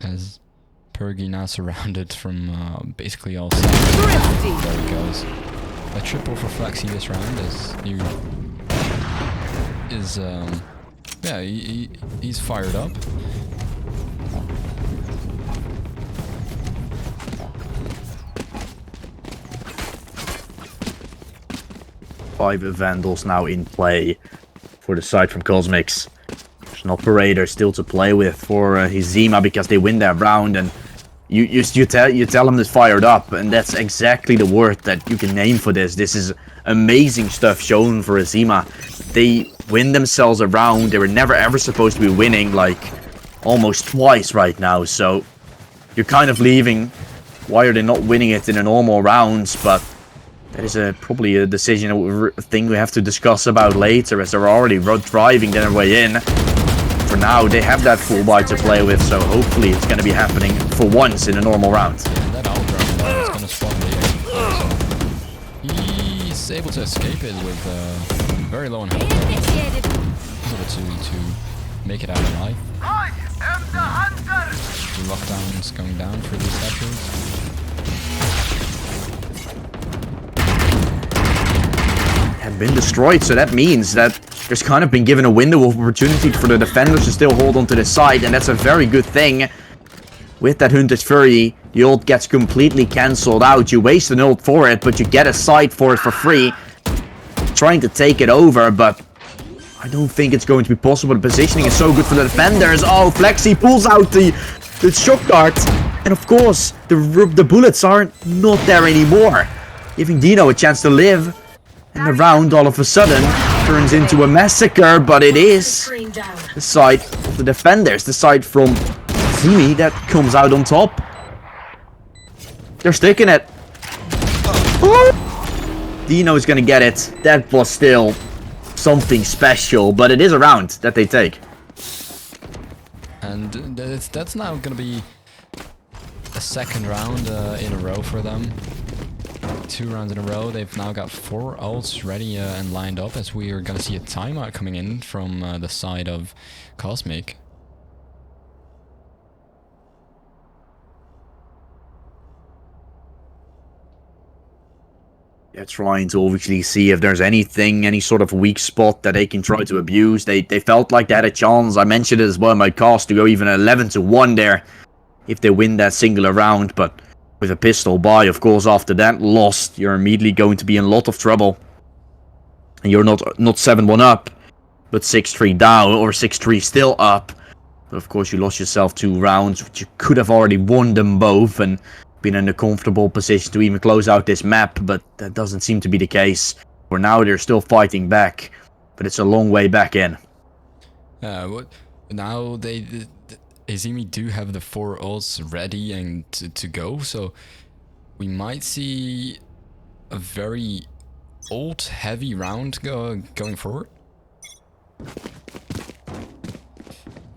As Pergy now surrounded from basically all sides. There he goes. A triple for Flexi this round as he is yeah, he's fired up. Five Vandals now in play for the side from Cosmics. There's an operator still to play with for Hizima, because they win that round, and you tell them it's fired up, and that's exactly the word that you can name for this. This is amazing stuff shown for Hizima. They win themselves around. They were never ever supposed to be winning, like, almost twice right now. So, you're kind of leaving. Why are they not winning it in the normal rounds? But that is probably a decision, a thing we have to discuss about later, as they're already driving their way in. For now, they have that full buy to play with, so hopefully it's going to be happening for once in a normal round. That outdraft is going to spawn the he's able to escape it with very low on health. Able to make it out alive. I am the hunter! The lockdown's going down for these hatcheries. Have been destroyed, so that means that there's kind of been given a window of opportunity for the defenders to still hold on to the side, and that's a very good thing. With that Hunter's Fury, the ult gets completely cancelled out. You waste an ult for it, but you get a side for it for free. Trying to take it over, but I don't think it's going to be possible. The positioning is so good for the defenders. Oh, Flexi pulls out the shock dart, and of course, the bullets are not there anymore, giving Dino a chance to live. And the round all of a sudden turns into a massacre, but it is the side of the defenders, the side from Zimi that comes out on top. They're sticking it. Oh! Dino is gonna get it. That was still something special, but it is a round that they take. And that's now gonna be a second round in a row for them. 2 rounds in a row. They've now got 4 ults ready and lined up, as we are going to see a timeout coming in from the side of Cosmic. They're trying to obviously see if there's anything, any sort of weak spot that they can try to abuse. They felt like they had a chance. I mentioned it as well in my cast to go even 11-1 there if they win that singular round, but with a pistol buy, of course, after that lost, you're immediately going to be in a lot of trouble. And you're not 7-1 up, but 6-3 down, or 6-3 still up. But of course, you lost yourself 2 rounds, which you could have already won them both, and been in a comfortable position to even close out this map, but that doesn't seem to be the case. For now, they're still fighting back, but it's a long way back in. Now Azimi do have the 4 ults ready and to go, so we might see a very ult heavy round going forward.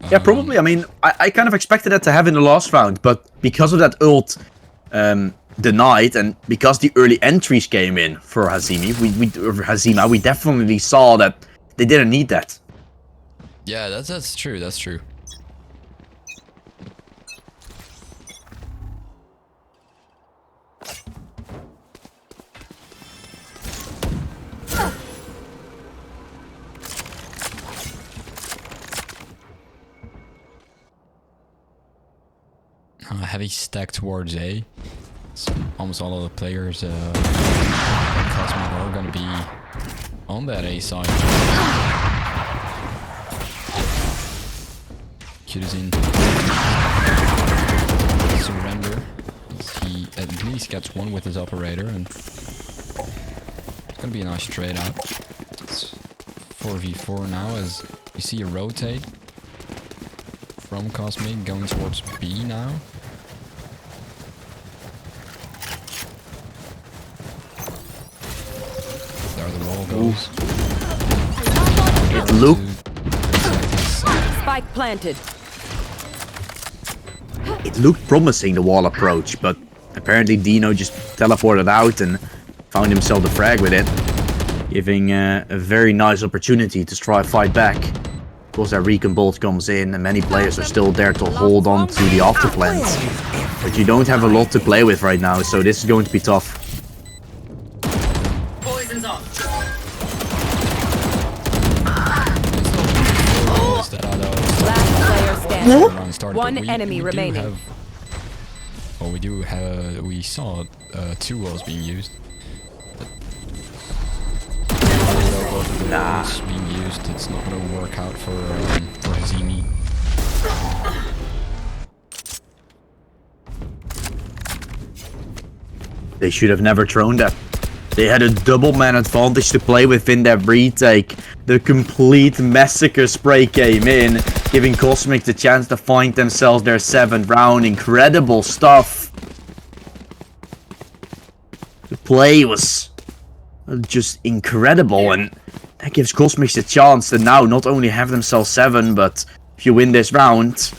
Yeah, probably. I mean, I kind of expected that to have in the last round, but because of that ult denied, and because the early entries came in for Hazima, we definitely saw that they didn't need that. Yeah, that's true. That's true. Heavy stack towards A. So almost all of the players in Cosmic are going to be on that A side. Kudazin surrender. He at least gets 1 with his operator, and it's going to be a nice trade out. It's 4v4 now, as you see a rotate from Cosmic going towards B now. There the wall goes. It looked. Spike planted. It looked promising, the wall approach, but apparently Dino just teleported out and found himself the frag with it, giving a very nice opportunity to try fight back. Of course, that recon bolt comes in, and many players are still there to hold on to the afterplant. But you don't have a lot to play with right now, so this is going to be tough. Poison's off. Last player standing. One enemy remaining. We saw 2 walls being used. Nah. Being used, it's not going to work out for Hazimi. They should have never thrown that. They had a double man advantage to play with in their retake. The complete massacre spray came in, giving Cosmic the chance to find themselves their 7th round. Incredible stuff. The play was just incredible, and that gives Cosmic the chance to now not only have themselves 7, but if you win this round,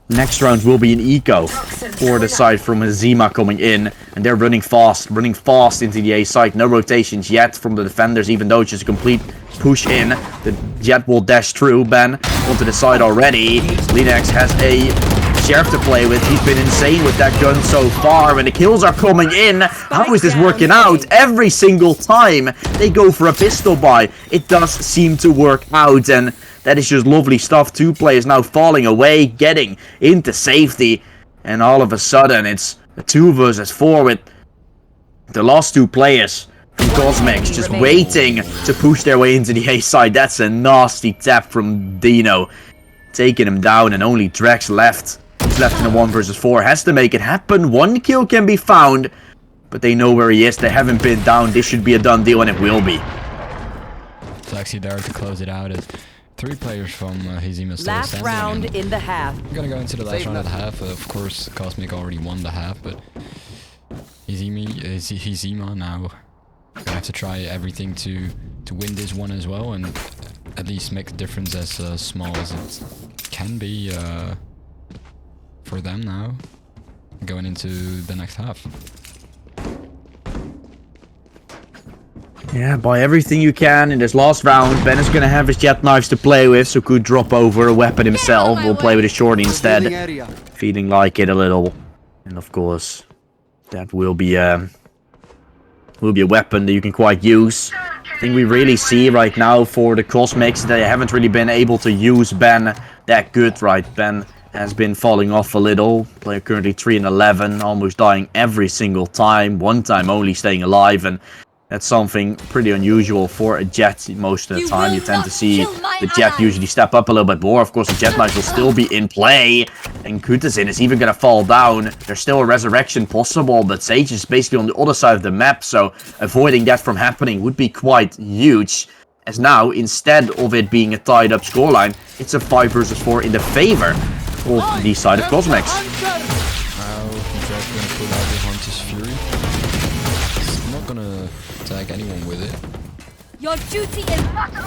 next round will be an eco for the side from Zima coming in, and they're running fast into the A side. No rotations yet from the defenders, even though it's just a complete push in. The Jet will dash through. Ben onto the side already. Linux has a Sheriff to play with. He's been insane with that gun so far, and the kills are coming in. How is this working out? Every single time they go for a pistol buy, it does seem to work out, and that is just lovely stuff. 2 players now falling away, getting into safety, and all of a sudden it's a 2 versus 4 with the last 2 players from Cosmics just waiting to push their way into the A side. That's a nasty tap from Dino, taking him down, and only Drex left. He's left in a 1 versus 4. Has to make it happen. 1 kill can be found, but they know where he is. They haven't been down. This should be a done deal, and it will be. It's actually there to close it out. 3 players from Hizima still Last standing. round in the half. We're gonna go into the last round of the half. Of course, Cosmic already won the half, but Hizima now gonna have to try everything to win this one as well, and at least make the difference as small as it can be for them now, going into the next half. Yeah, buy everything you can in this last round. Ben is going to have his jet knives to play with, so could drop over a weapon himself. We'll play with a shorty instead, feeling like it a little. And of course, that will be a weapon that you can quite use. I think we really see right now for the Cosmics, they haven't really been able to use Ben that good, right? Ben has been falling off a little. Player currently 3-11, almost dying every single time. 1 time only staying alive, and that's something pretty unusual for a Jet most of the time. You tend to see the Jet usually step up a little bit more. Of course, the Jet knife will still be in play, and Kutazin is even going to fall down. There's still a resurrection possible, but Sage is basically on the other side of the map, so avoiding that from happening would be quite huge. As now, instead of it being a tied up scoreline, it's a 5 versus 4 in the favor of the side of Cosmics. Now, Drake gonna pull out the Hunter's Fury. He's not gonna tag anyone with it. Your duty is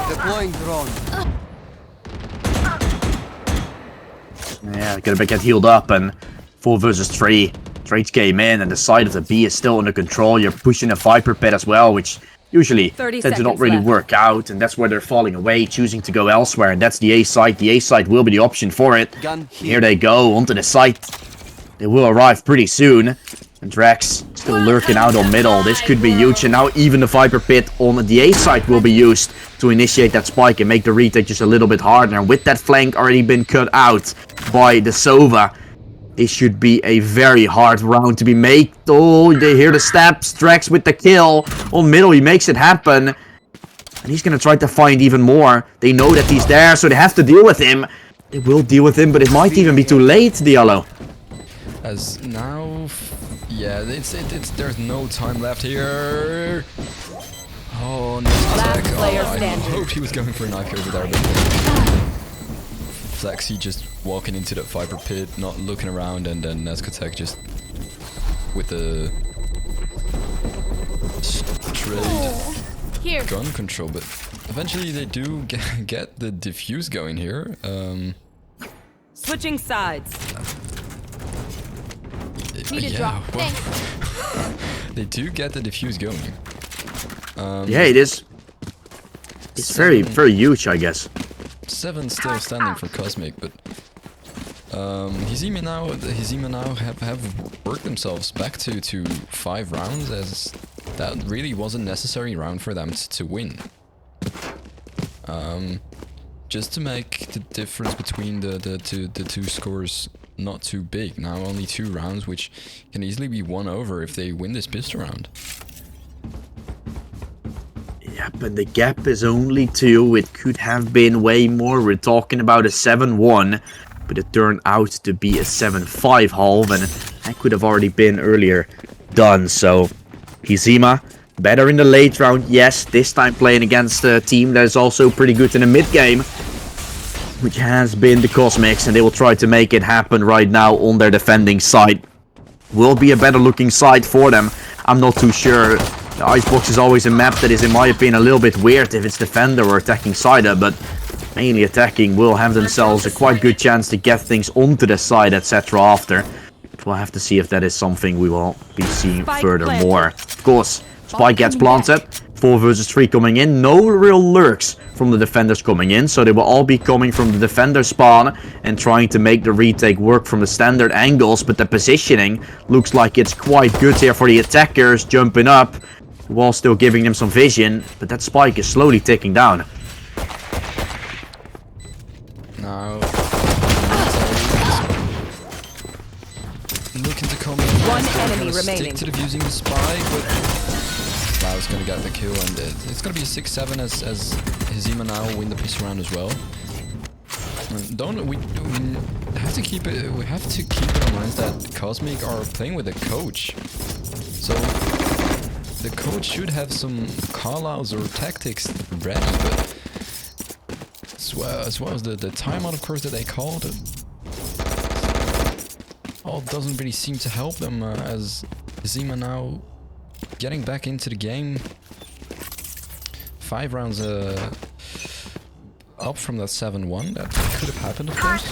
Deploying drone. Yeah, gonna get healed up, and 4 versus 3. Trades came in, and the side of the B is still under control. You're pushing a Viper pit as well, which usually tend to not really work out, and that's where they're falling away, choosing to go elsewhere, and that's the A side. The A side will be the option for it. Here they go, onto the site. They will arrive pretty soon. And Drax still lurking out on middle. This could be huge, and now even the Viper pit on the A side will be used to initiate that spike and make the retake just a little bit harder. And with that flank already been cut out by the Sova, this should be a very hard round to be made. Oh, they hear the steps. Drax with the kill on middle. He makes it happen. And he's going to try to find even more. They know that he's there, so they have to deal with him. They will deal with him, but it might even be too late, Diallo. As now, yeah, there's no time left here. Oh, nice attack. I hoped he was going for a knife over there, but Flexi just walking into that Viper pit, not looking around, and then Nescotek just with the straight gun control. But eventually they do get the defuse going here. Switching sides. need a drop. Thanks. They do get the defuse going. Yeah, it is. It's very, very huge, I guess. 7 still standing for Cosmic, but Hizima now have worked themselves back to 5 rounds, as that really was a necessary round for them to win. Just to make the difference between the two scores not too big. Now only 2 rounds, which can easily be won over if they win this pistol round. Yep, and the gap is only 2. It could have been way more. We're talking about a 7-1, but it turned out to be a 7-5 halve, and that could have already been earlier done. So Hizima Better in the late round, yes. This time playing against a team that is also pretty good in the mid game, which has been the Cosmics, and they will try to make it happen right now on their defending side. Will be a better looking side for them. I'm not too sure. The Icebox is always a map that is, in my opinion, a little bit weird if it's defender or attacking side, but mainly attacking will have themselves a quite good chance to get things onto the side, etc. after. We'll have to see if that is something we will be seeing furthermore. Of course, Spike gets planted. 4 versus 3 coming in. No real lurks from the defenders coming in, so they will all be coming from the defender spawn and trying to make the retake work from the standard angles, but the positioning looks like it's quite good here for the attackers, jumping up while still giving them some vision, but that Spike is slowly ticking down. Now, looking to come in. One enemy Stick remaining. to using the Spike, but Lau's gonna get the kill, and it's gonna be a 6-7 as Hizima now win the pistol round as well. And we have to keep it. We have to keep in mind that Cosmic are playing with a coach, so the coach should have some callouts or tactics ready. But as well as the timeout, of course, that they called, all doesn't really seem to help them as Hizima now getting back into the game. 5 rounds up from that 7-1. That could have happened, of course.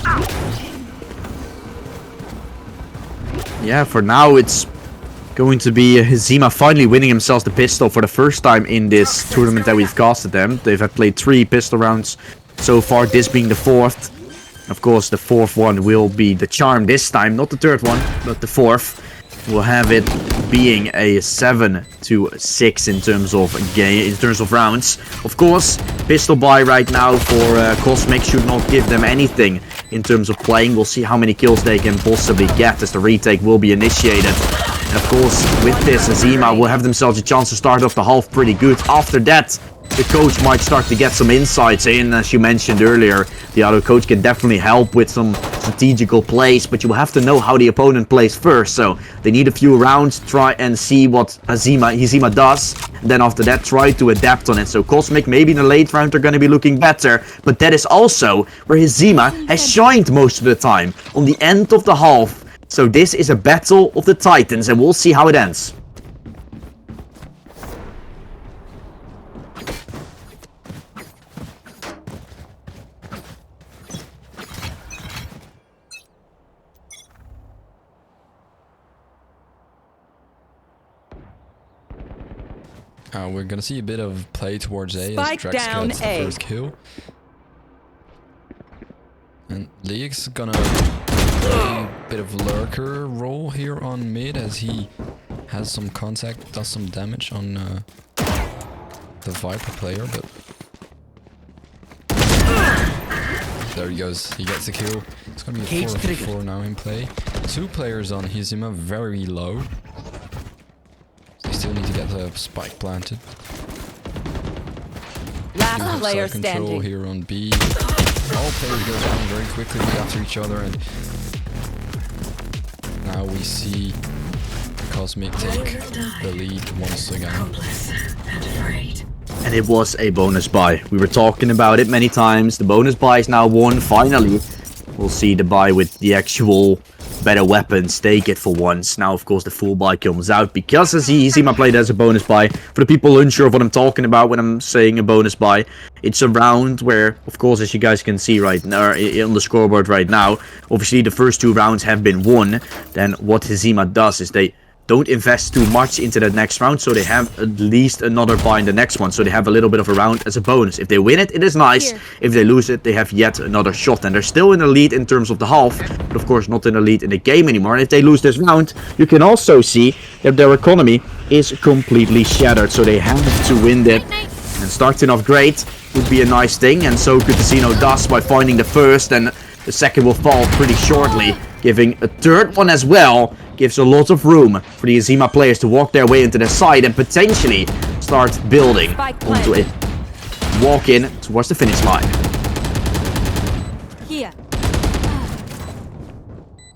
Yeah, for now it's going to be Hizima finally winning himself the pistol for the first time in this tournament that we've casted them. They've had played 3 pistol rounds so far, this being the 4th. Of course, the 4th one will be the charm this time, not the 3rd one, but the 4th. We'll have it being a 7-6 in terms of game, in terms of rounds. Of course, pistol buy right now for Cosmic should not give them anything in terms of playing. We'll see how many kills they can possibly get as the retake will be initiated. And of course, with this, Hizima will have themselves a chance to start off the half pretty good. After that, the coach might start to get some insights in. As you mentioned earlier, the other coach can definitely help with some strategical plays, but you will have to know how the opponent plays first. So they need a few rounds, try and see what Hizima does, and then after that try to adapt on it. So Cosmic maybe in the late round are going to be looking better, but that is also where Hizima has shined most of the time, on the end of the half. So this is a battle of the Titans, and we'll see how it ends. We're gonna see a bit of play towards A Spike as Drex down gets the A. first kill. And League's gonna play a bit of lurker role here on mid as he has some contact, does some damage on the Viper player, but there he goes, he gets the kill. It's gonna be a 4-4 now in play. 2 players on Hizima, very low. They still need to get the Spike planted. Last player Side control standing. here on B. All players go down very quickly after each other, and now we see Cosmic take the lead once again. And it was a bonus buy. We were talking about it many times. The bonus buy is now won, finally. We'll see the buy with the actual better weapons take it for once. Now, of course, the full buy comes out because Hizima played as a bonus buy. For the people unsure of what I'm talking about when I'm saying a bonus buy, it's a round where, of course, as you guys can see right now on the scoreboard right now, obviously the first 2 rounds have been won. Then what Hizima does is they don't invest too much into that next round, so they have at least another buy in the next one, so they have a little bit of a round as a bonus. If they win it, it is nice. If they lose it, they have yet another shot, and they're still in the lead in terms of the half, but of course not in the lead in the game anymore. And if they lose this round, you can also see that their economy is completely shattered, so they have to win that. And starting off great would be a nice thing, and so good to see no dust by finding the first, and the second will fall pretty shortly, giving a third one as well. Gives a lot of room for the Hizima players to walk their way into the side and potentially start building onto it. Walk in towards the finish line. Here.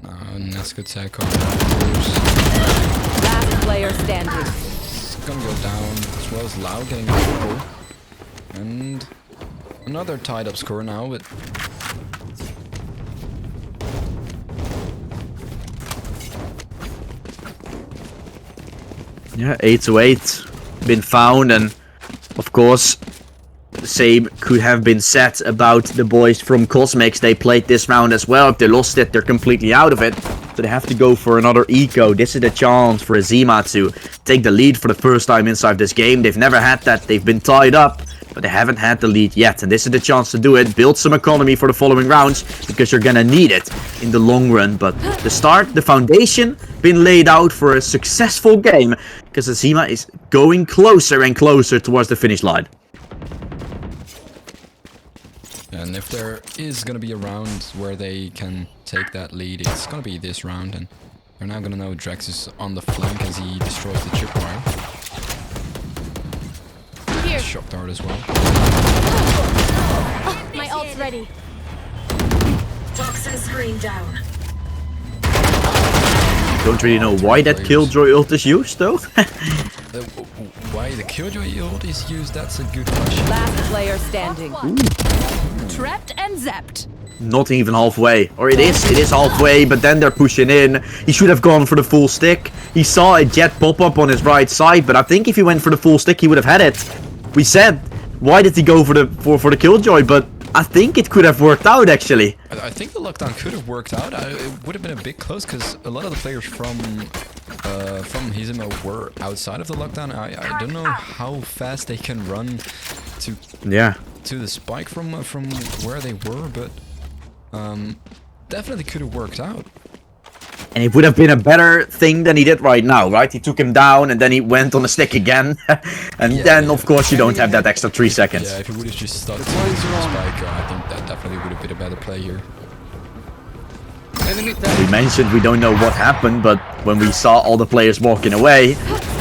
And that's good tech on Last player standing. gonna go down, as well as Lau getting a triple. And another tied up score now, but Yeah, 8-8 been found, and of course the same could have been said about the boys from Cosmics. They played this round as well. If they lost it, they're completely out of it. So they have to go for another eco. This is the chance for Azima to take the lead for the first time inside this game. They've never had that. They've been tied up, but they haven't had the lead yet. And this is the chance to do it. Build some economy for the following rounds, because you're gonna need it in the long run. But the start, the foundation, been laid out for a successful game, because Azima is going closer and closer towards the finish line. and if there is gonna be a round where they can take that lead, it's gonna be this round, and they're now gonna know Drex is on the flank as he destroys the tripwire. Here. Shock dart as well. My ult's ready. Toxin screen down. Don't really know why that Killjoy ult is used though. Why the Killjoy ult is used, that's a good question. Last player standing. Trapped and zapped. Not even halfway. Or it is halfway, but then they're pushing in. He should have gone for the full stick. He saw a jet pop up on his right side, but I think if he went for the full stick, he would have had it. We said, why did he go for the Killjoy? But I think it could have worked out actually. I think the lockdown could have worked out. It would have been a bit close, because a lot of the players from Hizima were outside of the lockdown. I don't know how fast they can run to the spike from where they were, but definitely could have worked out. And it would have been a better thing than he did right now, right? He took him down and then he went on the stick again. And then, of course, you don't have that extra 3 seconds. Yeah, if he would have just stuck to the spike, I think that definitely would have been a better play here. We mentioned we don't know what happened, but when we saw all the players walking away,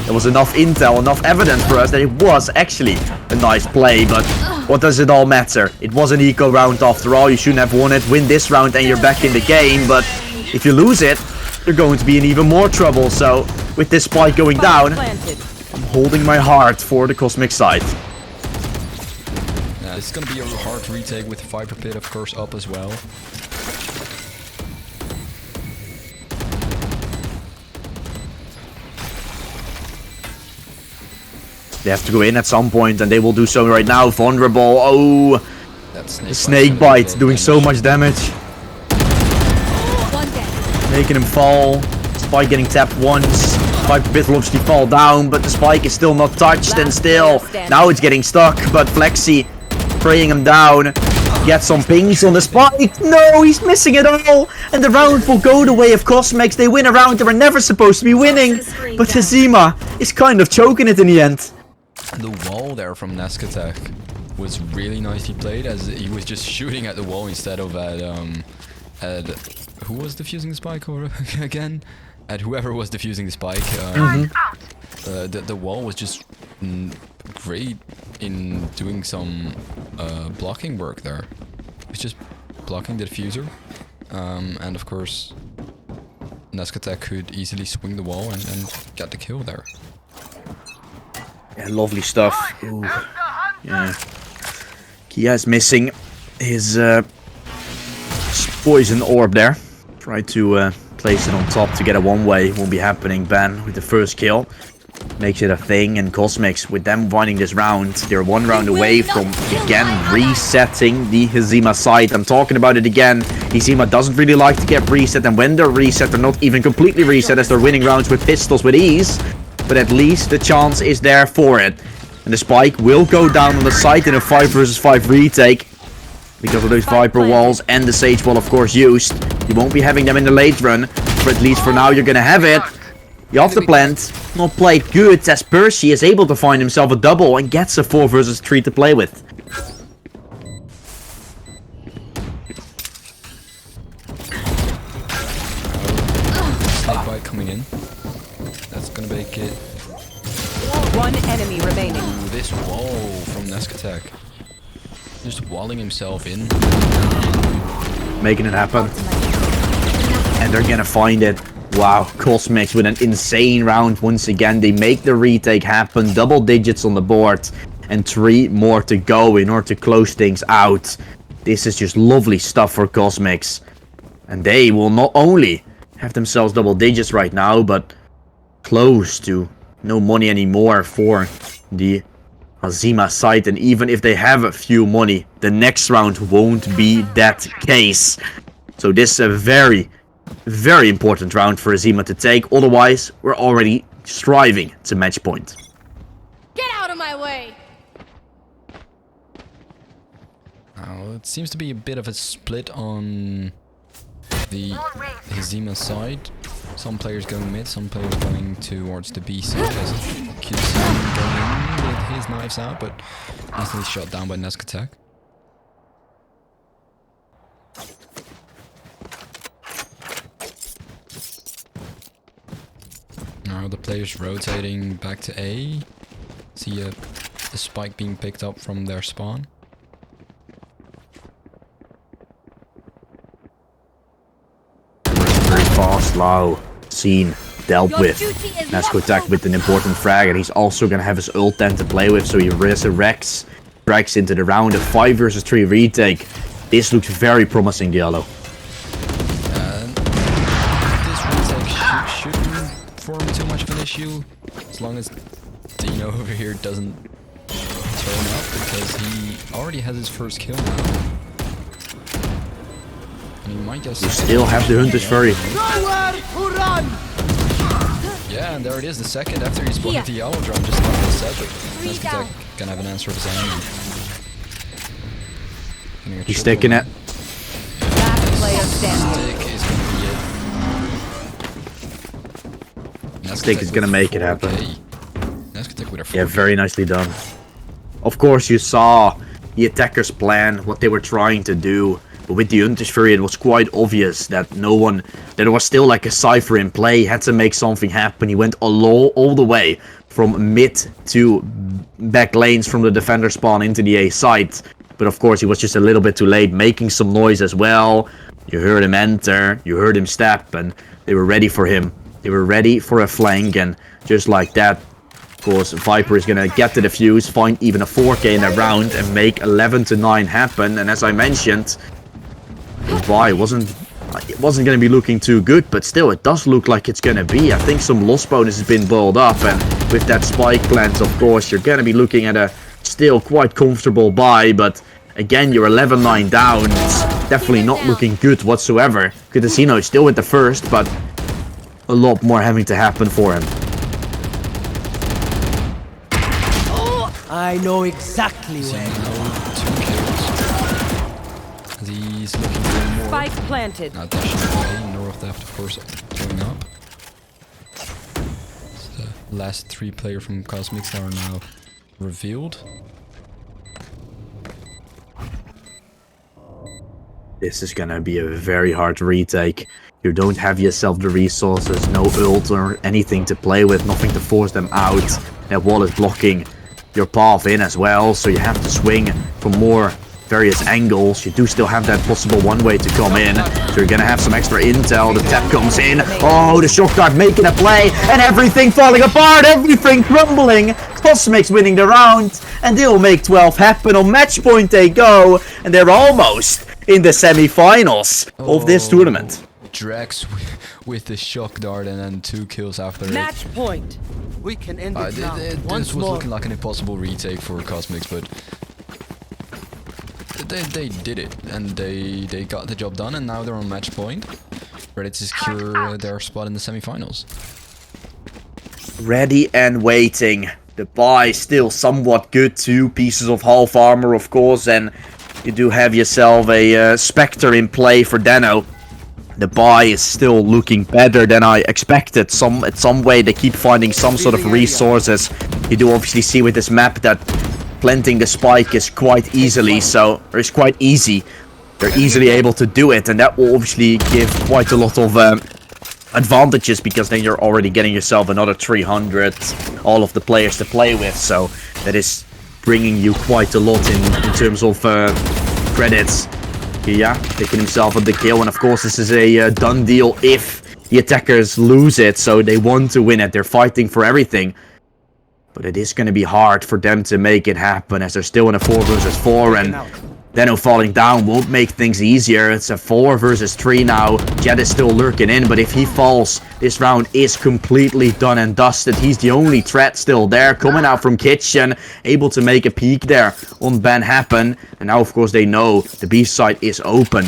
there was enough intel, enough evidence for us that it was actually a nice play. But what does it all matter? It was an eco round after all. You shouldn't have won it. Win this round and you're back in the game. But if you lose it, you're going to be in even more trouble. So with this spike going down, I'm holding my heart for the Cosmic side. Yeah, it's gonna be a hard retake with Viper Pit, of course, up as well. They have to go in at some point, and they will do so right now. Vulnerable. Oh, That's the snake bite doing so much damage. One dead. Making him fall. Spike getting tapped once. Viper Pit will obviously fall down, but the spike is still not touched, and still now it's getting stuck. But Flexi spraying him down. Get some pings on the spike. No, he's missing it all. And the round will go the way of Cosmics. They win a round they were never supposed to be winning. But Hazima is kind of choking it in the end. The wall there from Neskatek was really nicely played, as he was just shooting at the wall instead of at who was defusing the spike over again? At whoever was defusing the spike. The wall was just great in doing some blocking work there. It's just blocking the diffuser, and of course Neskatek could easily swing the wall and get the kill there. Yeah, lovely stuff. Ooh. Yeah. Kia is missing his poison orb there. Try to place it on top to get a one-way. Won't be happening. Ban with the first kill. Makes it a thing. And Cosmics, with them winning this round, they're one round away from again resetting the Hazima side. I'm talking about it again. Hazima doesn't really like to get reset, and when they're reset, they're not even completely reset, as they're winning rounds with pistols with ease. But at least the chance is there for it. And the spike will go down on the site in a 5 versus 5 retake. Because of those Viper walls and the Sage wall, of course, used. You won't be having them in the late run. But at least for now, you're going to have it. The off the plant, not played good, as Percy is able to find himself a double and gets a 4 versus 3 to play with. Snake bite coming in. That's gonna make it. One enemy remaining. Ooh, this wall from Neskatek. Just walling himself in. Making it happen. And they're gonna find it. Wow, Cosmics with an insane round once again. They make the retake happen, double digits on the board, and 3 more to go in order to close things out. This is just lovely stuff for Cosmics. And they will not only have themselves double digits right now, but close to no money anymore for the Azima side. And even if they have a few money, the next round won't be that case. So this is a very, very important round for Azima to take. Otherwise, we're already striving to match point. Get out of my way! Now, it seems to be a bit of a split on the Azima side. Some players going mid, some players going towards the B side. As QC going in with his knives out, but instantly shot down by Neskatek. Now the players rotating back to A. See a spike being picked up from their spawn. Very fast, low, seen, dealt with. Neskatek with an important frag, and he's also gonna have his ult then to play with, so he resurrects, drags into the round of 5 versus 3 retake. This looks very promising, Yellow. This retake shouldn't form too much of an issue, as long as Dino over here doesn't turn up, because he already has his first kill now. And he might just... You still have the Hunter's Fury. Yeah, and there it is, the second after he spotted the Owl Drum, just like I said, but Neskatek gonna have an answer of his own. He's sticking it. Last player standing. Stick is gonna be it. Stick is gonna make it happen. Neskatek with a Yeah, very nicely done. Of course, you saw the attacker's plan, what they were trying to do. But with the Hunter's Fury, it was quite obvious that that there was still like a Cypher in play. He had to make something happen. He went all the way from mid to back lanes from the defender spawn into the A side. But of course, he was just a little bit too late, making some noise as well. You heard him enter, you heard him step, and they were ready for him. They were ready for a flank, and just like that, of course, Viper is gonna get the defuse, find even a 4K in that round, and make 11-9 happen. And as I mentioned, it wasn't going to be looking too good, but still, it does look like it's going to be. I think some loss bonus has been boiled up, and with that spike plant, of course, you're going to be looking at a still quite comfortable buy, but again, you're 11-9 down. It's definitely not looking good whatsoever. Casino is still with the first, but a lot more having to happen for him. I know exactly where. He's looking for more. Spike planted. Not dashing away, North left, of course, going up. So the last 3 players from Cosmics are now revealed. This is gonna be a very hard retake. You don't have yourself the resources, no ult or anything to play with, nothing to force them out. That wall is blocking your path in as well, so you have to swing for more various angles. You do still have that possible one way to come in, so you're gonna have some extra intel. The tap comes in. Oh, the shock dart making a play, and everything falling apart, everything crumbling. Cosmics winning the round, and they'll make 12 happen. On match point they go, and they're almost in the semi-finals of this tournament. Drax with the shock dart and then 2 kills after Match point. We can end it now. This Once was more. looking like an impossible retake for Cosmics, but they did it, and they got the job done, and now they're on match point, ready to secure their spot in the semi-finals. Ready and waiting. The buy still somewhat good. 2 pieces of half armor, of course, and you do have yourself a Spectre in play for Dano. The buy is still looking better than I expected. At some way they keep finding some sort of resources. You do obviously see with this map that planting the spike is quite easily, or is quite easy. They're easily able to do it, and that will obviously give quite a lot of advantages, because then you're already getting yourself another 300, all of the players to play with, so that is bringing you quite a lot in terms of credits. Yeah, picking himself up the kill, and of course this is a done deal if the attackers lose it, so they want to win it. They're fighting for everything. But it is going to be hard for them to make it happen as they're still in a 4 versus 4, and Deno falling down won't make things easier. It's a 4 versus 3 now. Jet is still lurking in, but if he falls, this round is completely done and dusted. He's the only threat still there, coming out from Kitchen, able to make a peek there on Ben Happen. And now, of course, they know the B side is open.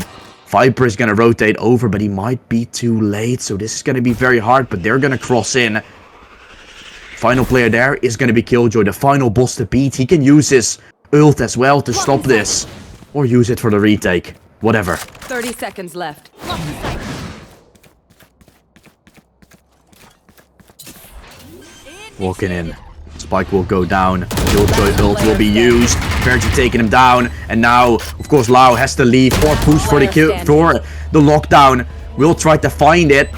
Viper is going to rotate over, but he might be too late, so this is going to be very hard, but they're going to cross in. Final player there is going to be Killjoy, the final boss to beat. He can use his ult as well to stop this. Or use it for the retake. Whatever. 30 seconds left. Walking in. Spike will go down. Killjoy ult will be used. Vergy taking him down. And now, of course, Lau has to leave or push for the lockdown. Will try to find it.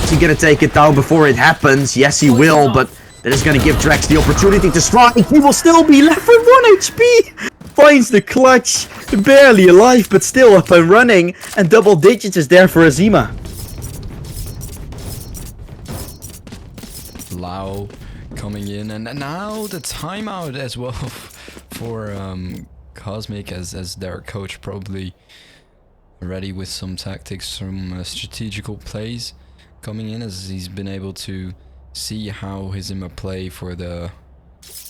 Is he going to take it down before it happens? Yes, he will, but that is going to give Drex the opportunity to strike. He will still be left with 1 HP. Finds the clutch. Barely alive, but still up and running. And double digits is there for Azima. Lau coming in, and now the timeout as well for Cosmic as their coach, probably ready with some tactics, some strategical plays coming in, as he's been able to see how his Zima play for the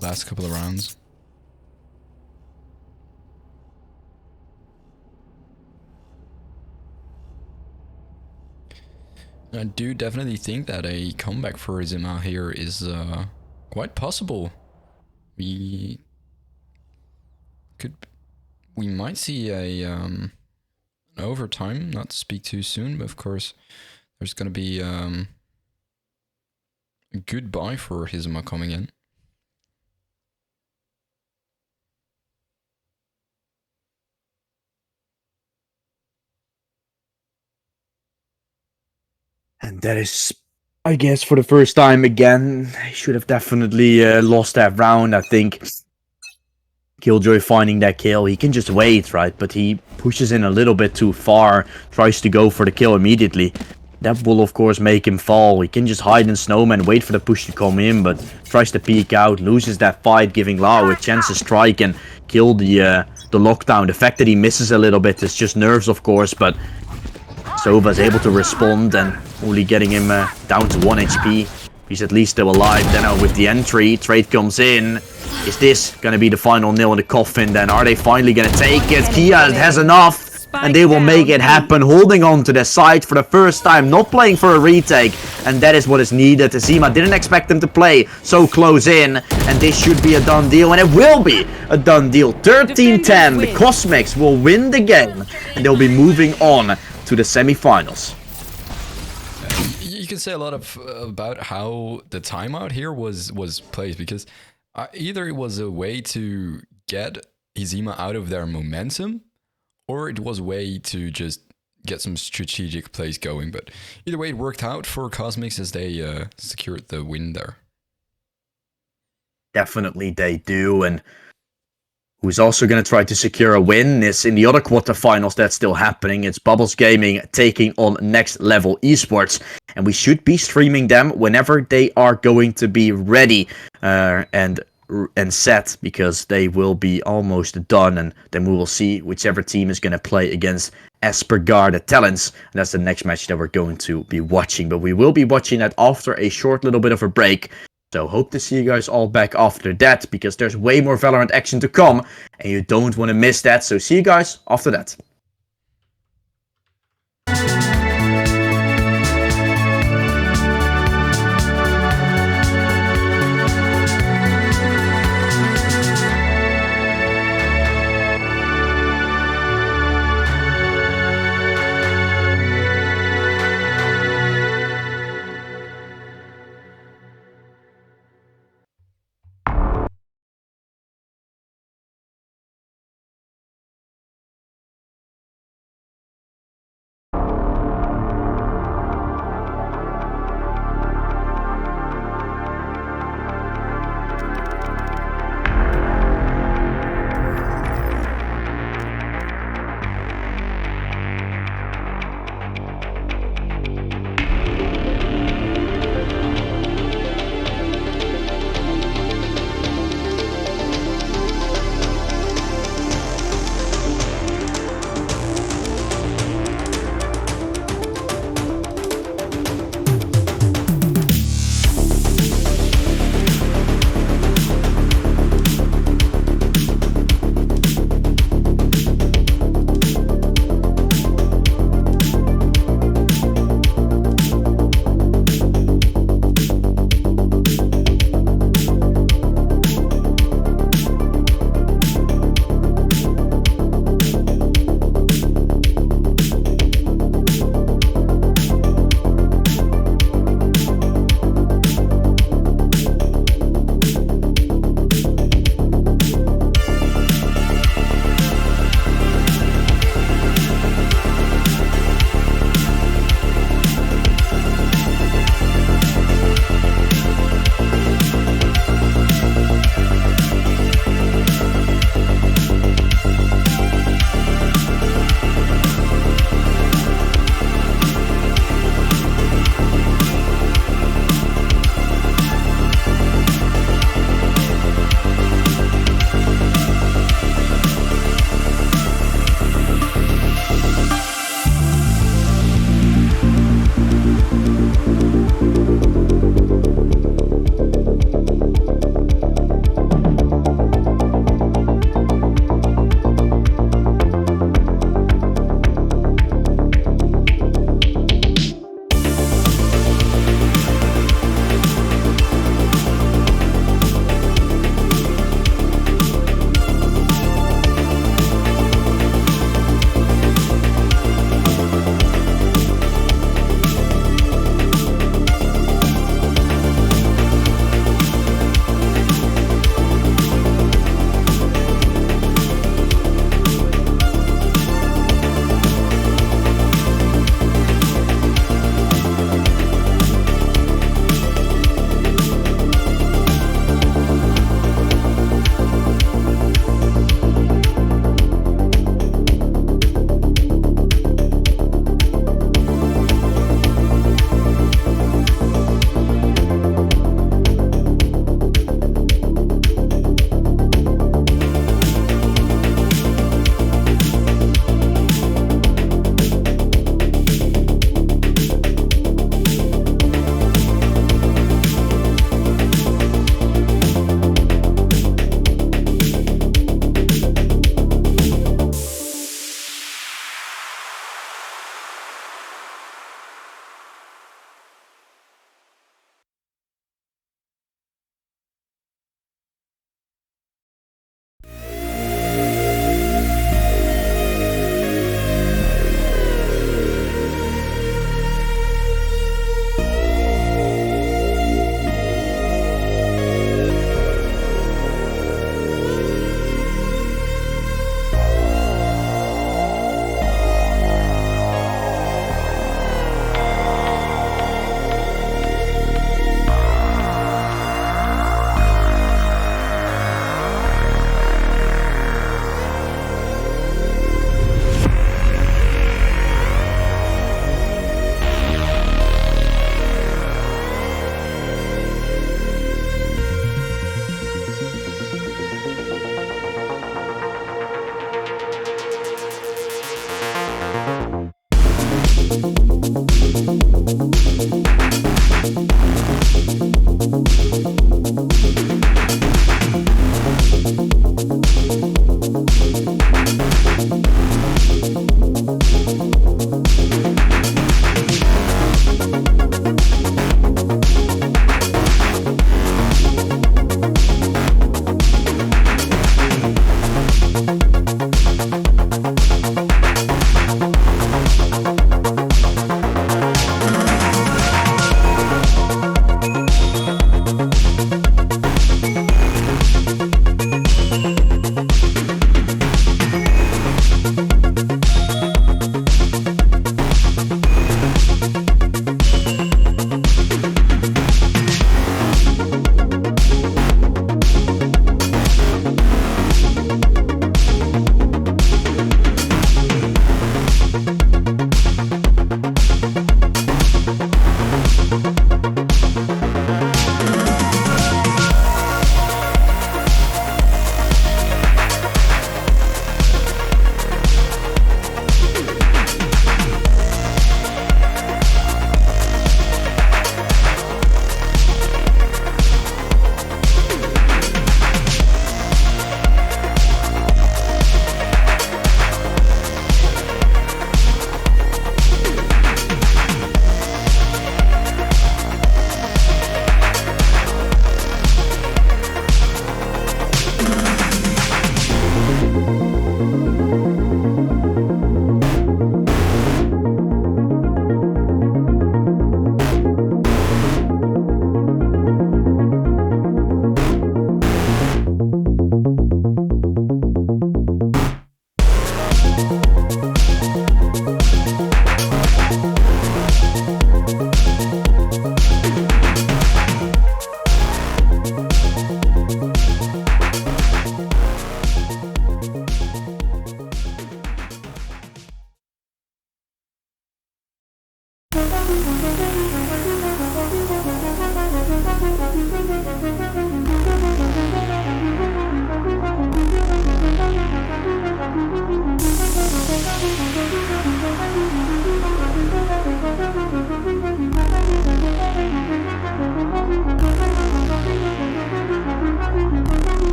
last couple of rounds. I do definitely think that a comeback for Zima here is quite possible. We might see a an overtime, not to speak too soon, but of course there's gonna be a good buy for Hizma coming in. And that is, I guess, for the first time again. He should have definitely lost that round, I think. Killjoy finding that kill. He can just wait, right? But he pushes in a little bit too far. Tries to go for the kill immediately. That will, of course, make him fall. He can just hide in Snowman, wait for the push to come in, but tries to peek out. Loses that fight, giving Lau a chance to strike and kill the lockdown. The fact that he misses a little bit is just nerves, of course, but Sova is able to respond and only getting him down to 1 HP. He's at least still alive. Then with the entry, trade comes in. Is this going to be the final nail in the coffin then? Are they finally going to take it? Kia has enough. And they will make it happen, holding on to their side for the first time, not playing for a retake. And that is what is needed. Zima didn't expect them to play so close in. And this should be a done deal. And it will be a done deal. 13-10. The Cosmics will win the game. And they'll be moving on to the semifinals. You can say a lot of about how the timeout here was played, because either it was a way to get Izima out of their momentum, or it was a way to just get some strategic plays going. But either way, it worked out for Cosmics as they secured the win there. Definitely they do, and who's also going to try to secure a win is in the other quarterfinals that's still happening. It's Bubbles Gaming taking on Next Level Esports, and we should be streaming them whenever they are going to be ready and set, because they will be almost done, and then we will see whichever team is going to play against Espergar the Talents. And that's the next match that we're going to be watching, but we will be watching that after a short little bit of a break. So hope to see you guys all back after that, because there's way more Valorant action to come and you don't want to miss that. So see you guys after that.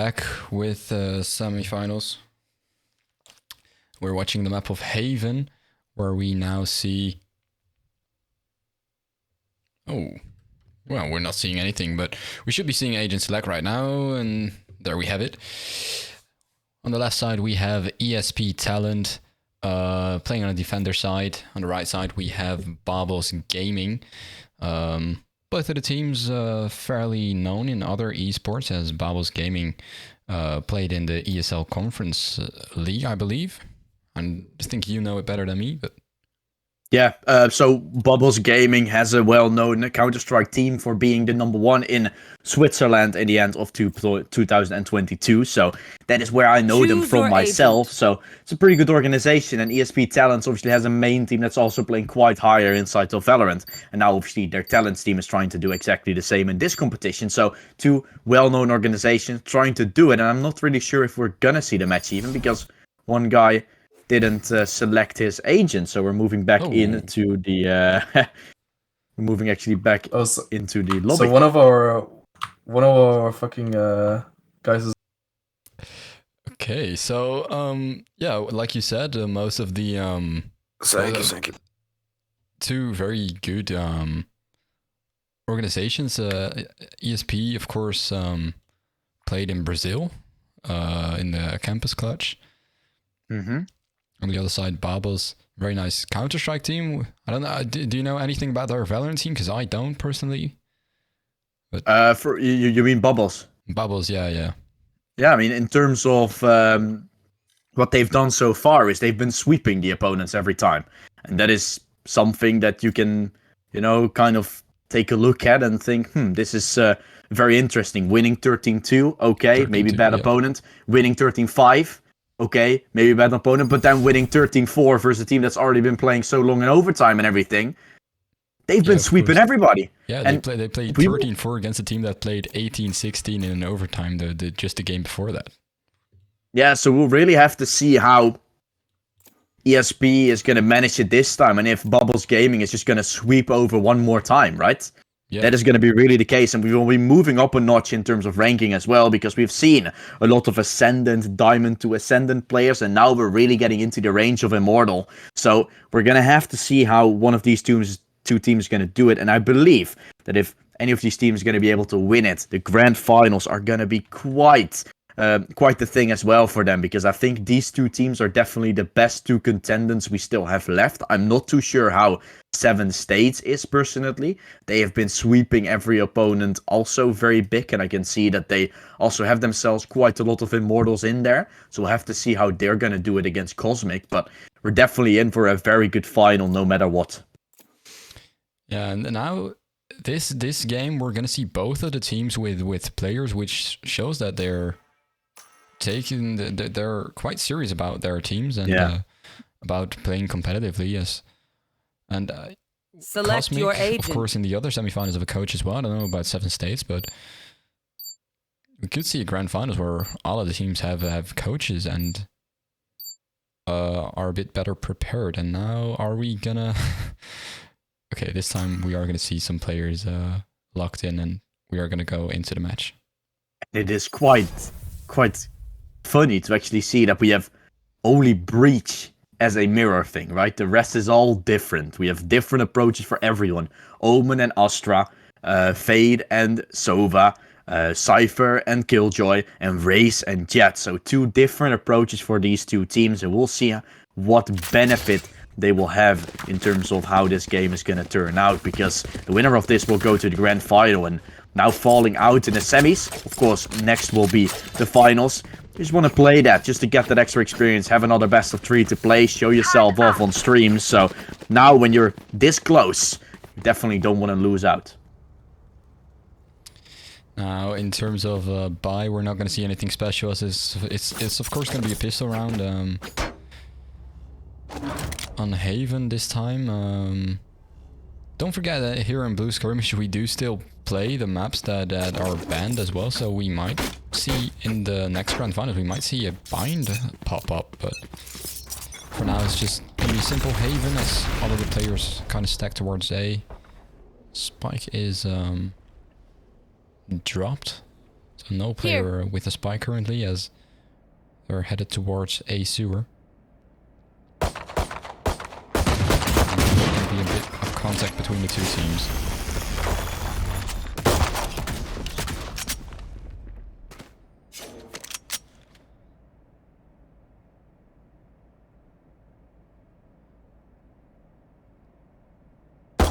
back with semifinals. We're watching the map of Haven, where we now see... Oh, well, we're not seeing anything, but we should be seeing Agent Select right now, and there we have it. On the left side, we have ESP Talent playing on the defender side. On the right side, we have Barbos Gaming. Both of the teams fairly known in other esports, as Barbos Gaming played in the ESL Conference League, I believe. I think you know it better than me, but... Yeah, so Bubbles Gaming has a well-known Counter-Strike team for being the #1 in Switzerland in the end of 2022. So that is where I know them Choose from your myself. agent. So it's a pretty good organization. And ESP Talents obviously has a main team that's also playing quite higher inside of Valorant. And now obviously their Talents team is trying to do exactly the same in this competition. So two well-known organizations trying to do it. And I'm not really sure if we're gonna see the match even, because one guy didn't select his agent, so we're moving back into the we're moving actually back into the lobby. So one of our fucking guys is... Okay, so yeah, like you said, most of the Thank you. two very good organizations. ESP, of course, played in Brazil in the Campus Clutch. Mm-hmm. On the other side, Barbos, very nice Counter-Strike team. I don't know. Do you know anything about their Valorant team? Because I don't personally. But For you mean Bubbles? Barbos, yeah. Yeah, I mean in terms of what they've done so far is they've been sweeping the opponents every time, and that is something that you can, kind of take a look at and think, this is very interesting. Winning 13-2, okay, maybe bad opponent. Winning 13-5. Okay, maybe a bad opponent, but then winning 13-4 versus a team that's already been playing so long in overtime and everything. They've been sweeping everybody. Yeah, and they played 13-4 against a team that played 18-16 in overtime just the game before that. Yeah, so we'll really have to see how ESP is going to manage it this time, and if Bubbles Gaming is just going to sweep over one more time, right? Yeah. That is going to be really the case, and we will be moving up a notch in terms of ranking as well, because we've seen a lot of Ascendant, Diamond to Ascendant players, and now we're really getting into the range of Immortal. So we're going to have to see how one of these two teams is going to do it, and I believe that if any of these teams are going to be able to win it, the grand finals are going to be quite the thing as well for them, because I think these two teams are definitely the best two contenders we still have left. I'm not too sure how 7 States is personally. They have been sweeping every opponent also very big, and I can see that they also have themselves quite a lot of Immortals in there, so we'll have to see how they're going to do it against Cosmic, but we're definitely in for a very good final no matter what. Yeah, and now this game we're going to see both of the teams with players, which shows that they're they're quite serious about their teams and about playing competitively, yes. And select Cosmic, your agent. of course, in the other semifinals of a coach as well. I don't know about 7 States, but we could see a grand finals where all of the teams have coaches and are a bit better prepared. And now, are we gonna? Okay, this time we are gonna see some players locked in, and we are gonna go into the match. It is quite funny to actually see that we have only Breach as a mirror thing, right? The rest is all different. We have different approaches for everyone. Omen and Astra, Fade and Sova, Cypher and Killjoy, and Raze and Jet. So 2 different approaches for these 2 teams, and we'll see what benefit they will have in terms of how this game is going to turn out, because the winner of this will go to the grand final, and now falling out in the semis. Of course, next will be the finals. You just want to play that, just to get that extra experience, have another best of 3 to play, show yourself off on stream. So now when you're this close, you definitely don't want to lose out. Now, in terms of buy, we're not going to see anything special. It's of course going to be a pistol round on Haven this time. Don't forget that here in Blue Skirmish we do still play the maps that are banned as well, so we might see in the next grand finals, we might see a bind pop up, but for now it's just gonna be simple Haven as all of the players kind of stack towards A. Spike is dropped, No player with a spy currently, as they're headed towards a sewer. And there will be a bit of contact between the two teams.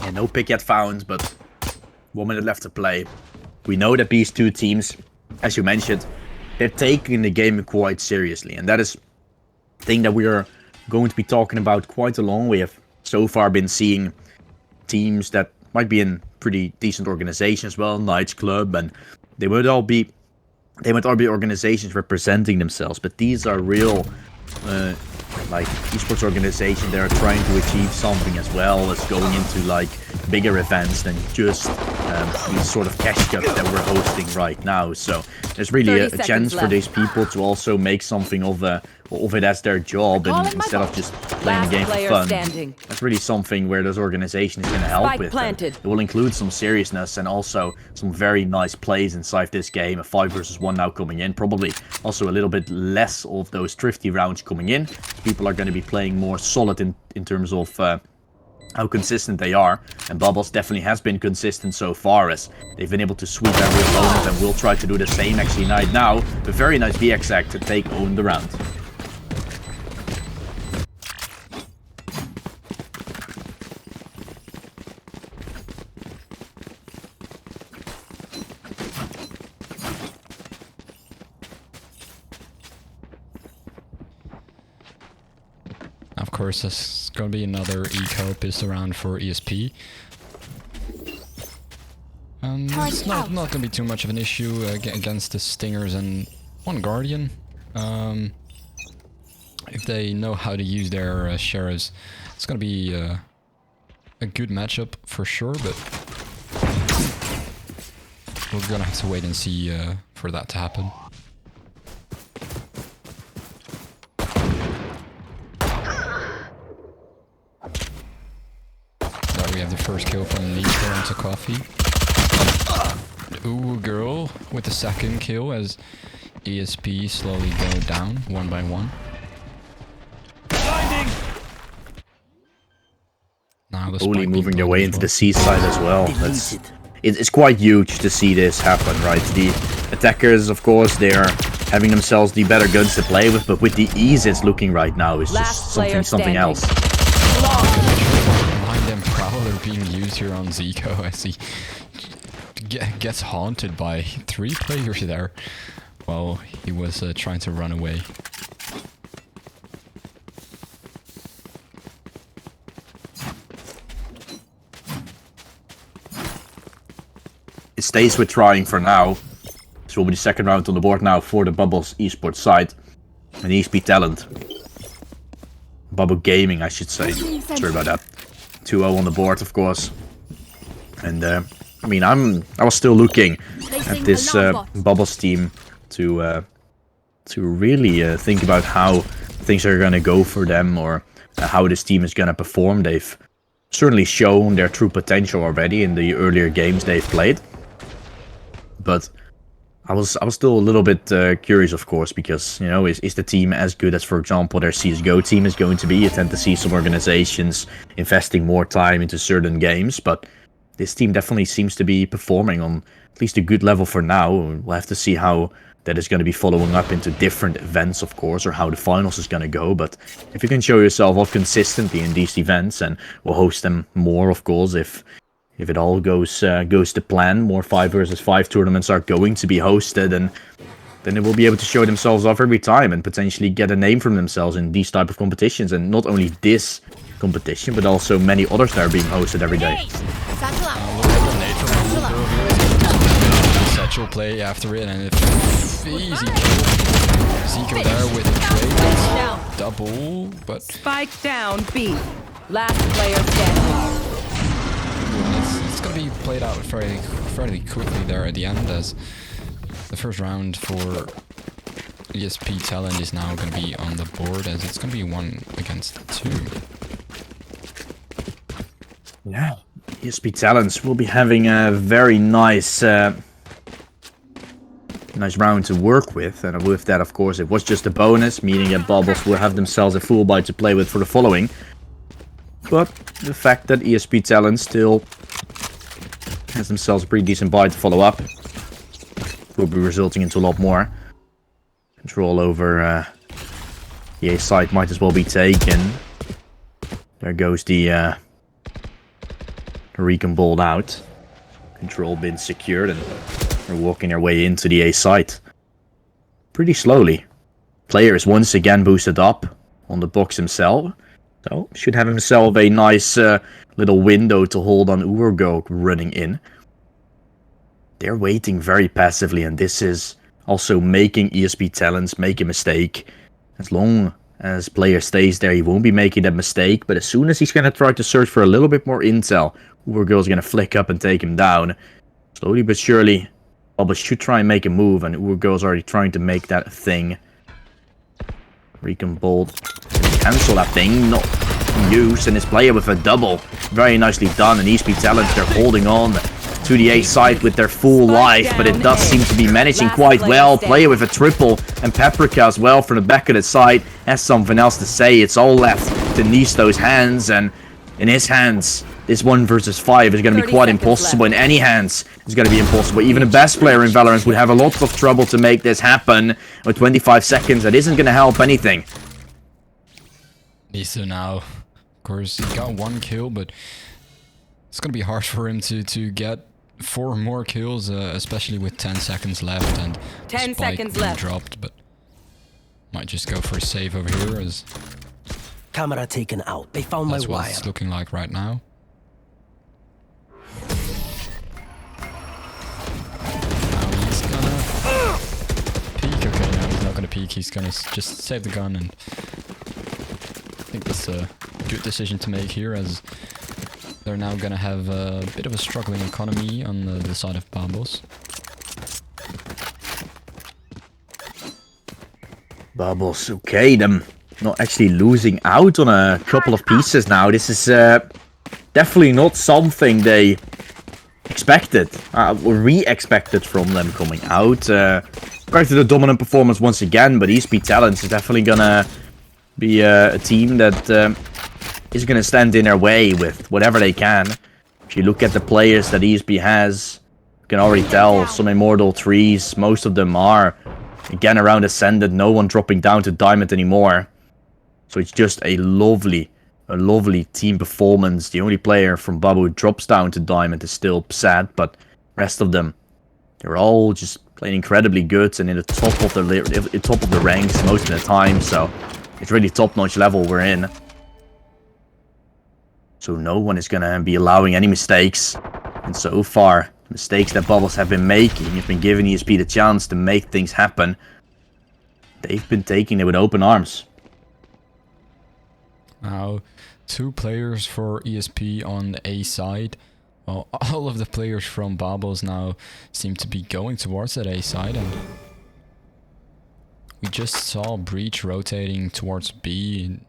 Yeah, no pick yet found, but 1 minute left to play. We know that these two teams, as you mentioned, they're taking the game quite seriously. And that is a thing that we are going to be talking about quite a long. We have so far been seeing teams that might be in pretty decent organizations as well, Knights Club, and they might all be organizations representing themselves, but these are real like esports organizations. They are trying to achieve something as well as going into like bigger events than just these sort of cash cups that we're hosting right now. So there's really a chance for these people to also make something of it as their job, and instead of just playing the game for fun. That's really something where those organizations is going to help with. It will include some seriousness and also some very nice plays inside this game. A 5 versus 1 now coming in, probably also a little bit less of those thrifty rounds coming in. People are going to be playing more solid in terms of how consistent they are, and Bubbles definitely has been consistent so far, as they've been able to sweep every opponent, and will try to do the same actually right now. A very nice VX act to take on the round. Of course, there's gonna be another eco pissed around for ESP. And it's not gonna be too much of an issue against the Stingers and one Guardian. If they know how to use their sheriffs, it's gonna be a good matchup for sure, but we're gonna have to wait and see for that to happen. We have the first kill from Nico onto Coffee. Ooh, girl with the second kill as ESP slowly go down one by one. Now the Only moving their way into the sea. seaside as well. It's quite huge to see this happen, right? The attackers, of course, they are having themselves the better guns to play with, but with the ease it's looking right now, it's just something else. Prowler being used here on Zico as he gets haunted by 3 players there while he was trying to run away. It stays with trying for now. This will be the second round on the board now for the Bubbles esports side. And ESP Talent. Bubble Gaming, I should say. Sorry about that. 2-0 on the board, of course. And I mean, I was still looking at this Bubbles team to really think about how things are gonna go for them, or how this team is gonna perform. They've certainly shown their true potential already in the earlier games they've played, but I was still a little bit curious, of course, because, you know, is the team as good as, for example, their CSGO team is going to be? You tend to see some organizations investing more time into certain games, but this team definitely seems to be performing on at least a good level for now. We'll have to see how that is going to be following up into different events, of course, or how the finals is going to go. But if you can show yourself off consistently in these events, and we'll host them more, of course, if it all goes to plan, more 5 versus 5 tournaments are going to be hosted, and then they will be able to show themselves off every time and potentially get a name from themselves in these type of competitions. And not only this competition, but also many others that are being hosted every day. Satchel play after it, and it's easy kill. Zico there with a trade. Double, but Spike down B. Last player standing. it's gonna be played out fairly quickly there at the end, as the first round for ESP Talent is now gonna be on the board, as it's gonna be 1 against 2. Yeah, ESP Talents will be having a very nice nice round to work with. And with that, of course, it was just a bonus, meaning that Bubbles will have themselves a full buy to play with for the following. But the fact that ESP Talent still has themselves a pretty decent buy to follow up will be resulting into a lot more. Control over the A side might as well be taken. There goes the Recon balled out. Control been secured and they're walking their way into the A site. Pretty slowly. Player is once again boosted up on the box himself. So, should have himself a nice little window to hold on Urgo running in. They're waiting very passively, and this is also making ESP Talents make a mistake. As long as player stays there, he won't be making that mistake, but as soon as he's going to try to search for a little bit more intel, Urgo's going to flick up and take him down. Slowly but surely, Bubbles should try and make a move, and Urgo's already trying to make that thing. Recon Bolt cancel that thing, not use, and his player with a double. Very nicely done, and ESP Talents, they're holding on to the A side with their full life, but it does seem to be managing quite well. Player with a triple, and Paprika as well from the back of the side has something else to say. It's all left to Nisto's hands, and in his hands, this 1 versus 5 is going to be quite impossible. In any hands, it's going to be impossible. Even the best player in Valorant would have a lot of trouble to make this happen. With 25 seconds, that isn't going to help anything. Nisto now, of course, he got 1 kill, but it's going to be hard for him to get 4 more kills, especially with 10 seconds left and 10 Spike seconds being left. dropped, but might just go for a save over here as Camera taken out. They found my that's what wire. it's looking like right now. Now he's gonna peek. Okay, no, he's not gonna peek. He's gonna just save the gun, and I think that's a good decision to make here, as they're now gonna have a bit of a struggling economy on the side of Bubbles. Bubbles, okay, them not actually losing out on a couple of pieces now. This is definitely not something they expected, or re-expected from them coming out. Back to the dominant performance once again, but ESP Talents is definitely gonna be a team that is gonna stand in their way with whatever they can. If you look at the players that ESP has, you can already tell some Immortal 3s, most of them are again around Ascended, no one dropping down to Diamond anymore. So it's just a lovely team performance. The only player from Bubble who drops down to Diamond is still sad, but rest of them, they're all just playing incredibly good and in the top of the ranks most of the time. So it's really top-notch level we're in. So no one is gonna be allowing any mistakes. And so far, mistakes that Bubbles have been making have been giving ESP the chance to make things happen. They've been taking it with open arms. Now, 2 players for ESP on the A side. Well, all of the players from Bubbles now seem to be going towards that A side, and we just saw Breach rotating towards B.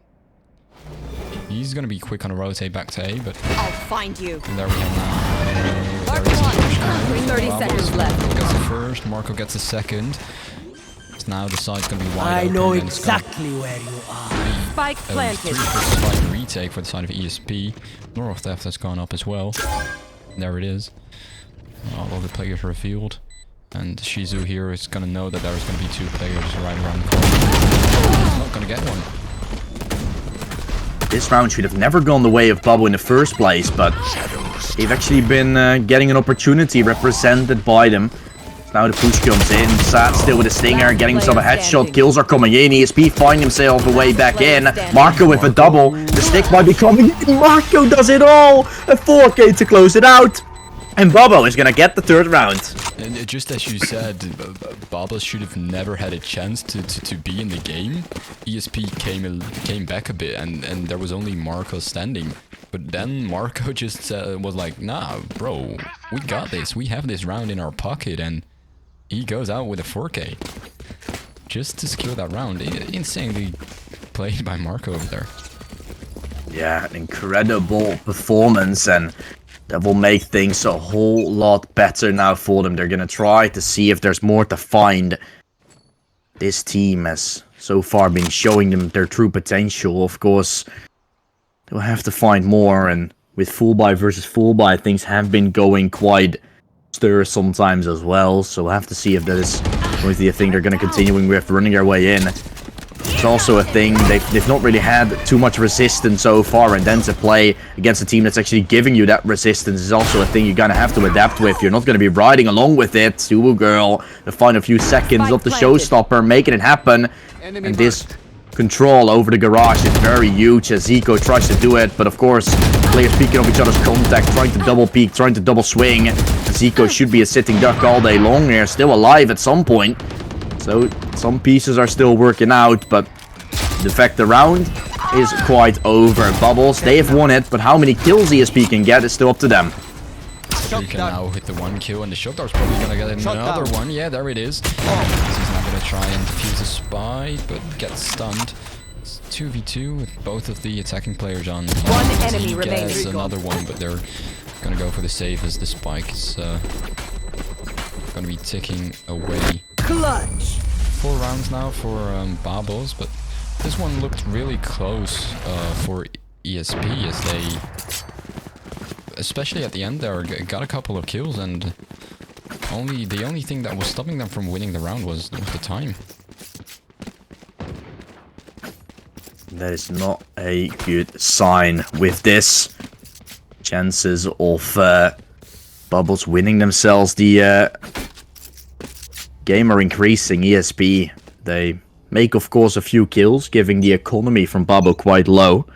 He's gonna be quick on a rotate back to A, but I'll find you. there we have now. Mark There is one. a push now. 30 Bubbles, seconds left. Marco gets the first, Marco gets the second. So now the side's gonna be wide I open, know and it's gonna exactly where you are. Spike be a planted. 3 versus 5 retake for the side of ESP. Neural Theft has gone up as well. There it is. All of the players revealed. And Shizu here is gonna know that there's gonna be 2 players right around the corner. He's not gonna get one. This round should have never gone the way of Bubble in the first place, but they've actually been getting an opportunity represented by them. Now the push comes in, Sad still with a stinger, getting himself a headshot, kills are coming in, ESP finding himself a way back in, Marco with a double, the stick might be coming in, Marco does it all, a 4K to close it out, and Bubble is gonna get the 3rd round. And just as you said, Bubbles should have never had a chance to be in the game. ESP came back a bit, and there was only Marco standing. But then Marco just was like, nah, bro, we got this, we have this round in our pocket, and he goes out with a 4K. Just to secure that round. Insanely played by Marco over there. Yeah, an incredible performance, and That will make things a whole lot better now for them. They're gonna try to see if there's more to find. This team has so far been showing them their true potential. Of course, they'll have to find more, and with full buy versus full buy, things have been going quite stir sometimes as well. So we'll have to see if that is going to be a thing they're going to continuing with, running their way in. It's also a thing, they've not really had too much resistance so far, and then to play against a team that's actually giving you that resistance is also a thing you're going to have to adapt with. You're not going to be riding along with it. Suwu Girl, the final few seconds of the showstopper, making it happen. And this control over the garage is very huge as Zico tries to do it, but of course, players peeking off each other's contact, trying to double peek, trying to double swing. Zico should be a sitting duck all day long here, still alive at some point. So some pieces are still working out, but the fact the round is quite over. Bubbles, they have won it, but how many kills ESP can get is still up to them. You can now hit the 1 kill, and the Shockdar's probably gonna get another one. Yeah, there it is. He's not gonna try and defuse the spy, but gets stunned. It's 2v2 with both of the attacking players on. One enemy He remaining. gets another one, but they're gonna go for the save as the spike is gonna be ticking away. Clutch. 4 rounds now for Bubbles, but this one looked really close for ESP as they, especially at the end there, got a couple of kills, and the only thing that was stopping them from winning the round was the time. That is not a good sign with this. Chances of Bubbles winning themselves the game are increasing. ESP, they make of course a few kills, giving the economy from Bubble quite low.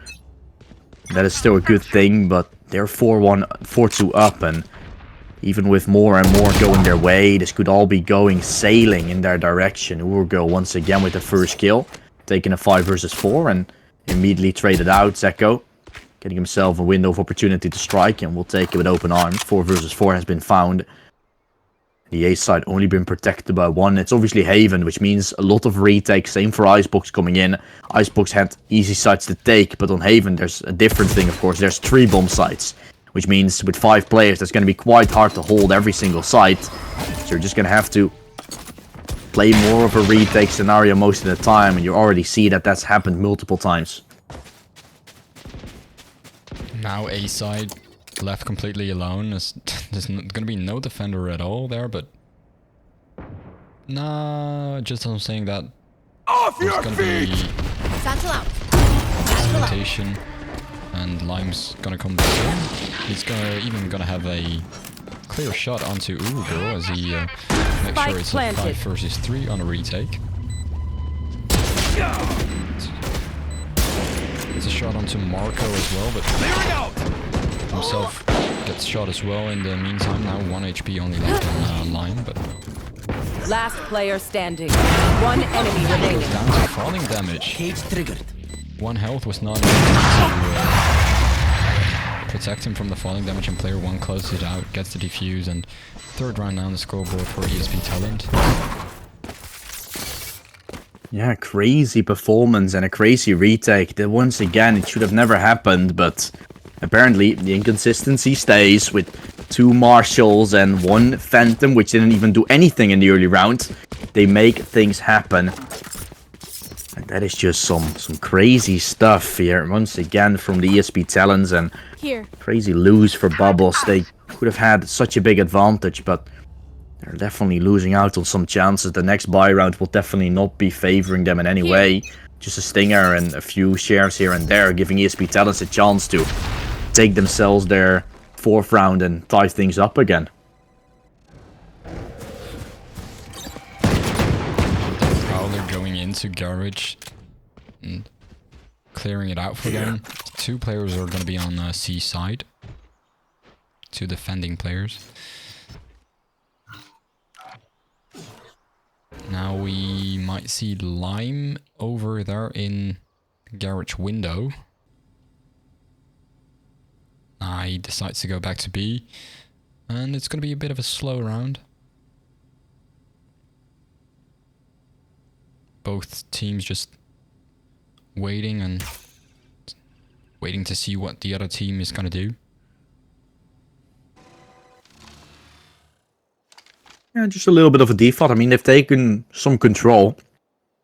That is still a good thing, but they're 4-1, 4-2 up, and even with more and more going their way, this could all be going sailing in their direction. Urgo once again with the first kill, taking a 5 versus 4, and immediately traded out. Zeko getting himself a window of opportunity to strike, and will take it with open arms. 4 versus 4 has been found. The A side only been protected by 1. It's obviously Haven, which means a lot of retakes. Same for Icebox coming in. Icebox had easy sites to take, but on Haven there's a different thing, of course. There's 3 bomb sites, which means with 5 players that's going to be quite hard to hold every single site. So you're just going to have to play more of a retake scenario most of the time, and you already see that that's happened multiple times. Now A side left completely alone. There's gonna be no defender at all there, but nah, just I'm saying that there's gonna be Satchel out. rotation, and Lime's gonna come back in. He's gonna have a clear shot onto Urgo as he makes sure it's a 5 versus 3 on a retake. It's a shot onto Marco as well, but himself gets shot as well in the meantime. Now 1 HP only left on Lime, but Last player standing. 1 enemy remaining. goes down to falling damage. Cage triggered. 1 health was not enough to protect him from the falling damage, and player 1 closes it out, gets the defuse, and 3rd round now on the scoreboard for ESP Talent. Yeah, crazy performance and a crazy retake. That once again, it should have never happened, but apparently the inconsistency stays with 2 Marshals and 1 Phantom, which didn't even do anything in the early round. They make things happen. And that is just some crazy stuff here, once again, from the ESP Talents, and Here. crazy lose for Bubbles. They could have had such a big advantage, but they're definitely losing out on some chances. The next buy round will definitely not be favoring them in any way. Just a stinger and a few shares here and there, giving ESP Talents a chance to take themselves their 4th round and tie things up again. Prowler going into Garage and clearing it out for them. 2 players are going to be on C side. 2 defending players. Now we might see Lime over there in Garage window. He decides to go back to B, and it's going to be a bit of a slow round. Both teams just waiting and waiting to see what the other team is going to do. just a little bit of a default. I mean, they've taken some control,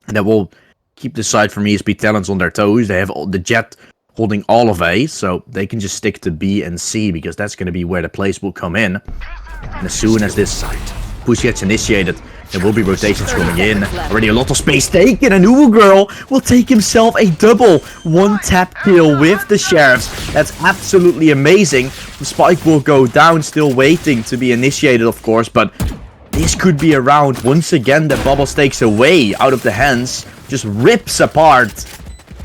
and that will keep the side from ESP Talents on their toes. They have the Jet holding all of A, so they can just stick to B and C, because that's going to be where the plays will come in. And as soon as this push gets initiated, there will be rotations coming in. Already a lot of space taken, and Girl will take himself a double one-tap kill with the Sheriffs. That's absolutely amazing. The spike will go down, still waiting to be initiated, of course, but this could be a round once again that Bubbles takes away out of the hands, just rips apart,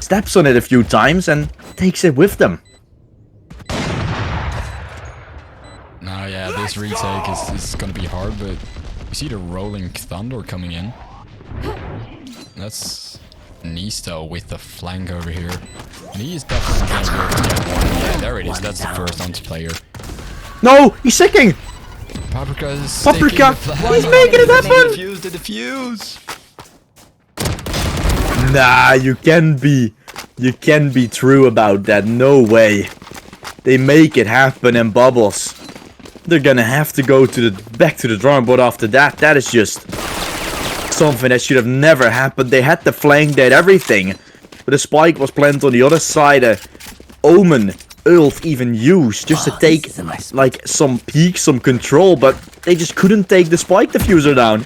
steps on it a few times, and takes it with them. Now, yeah, this retake is gonna be hard, but you see the rolling thunder coming in. That's Nisto with the flank over here. And he is definitely gonna be able to get one. Yeah, there it is. That's the first anti-player. No, he's sicking! Paprika is Paprika! He's making it happen! The defuse! Nah, you can be true about that. No way. They make it happen, and Bubbles, they're gonna have to go to back to the drawing board after that. That is just something that should have never happened. They had the flank, they had everything, but the spike was planted on the other side. Omen ult even used just to take like some peak, some control, but they just couldn't take the spike diffuser down.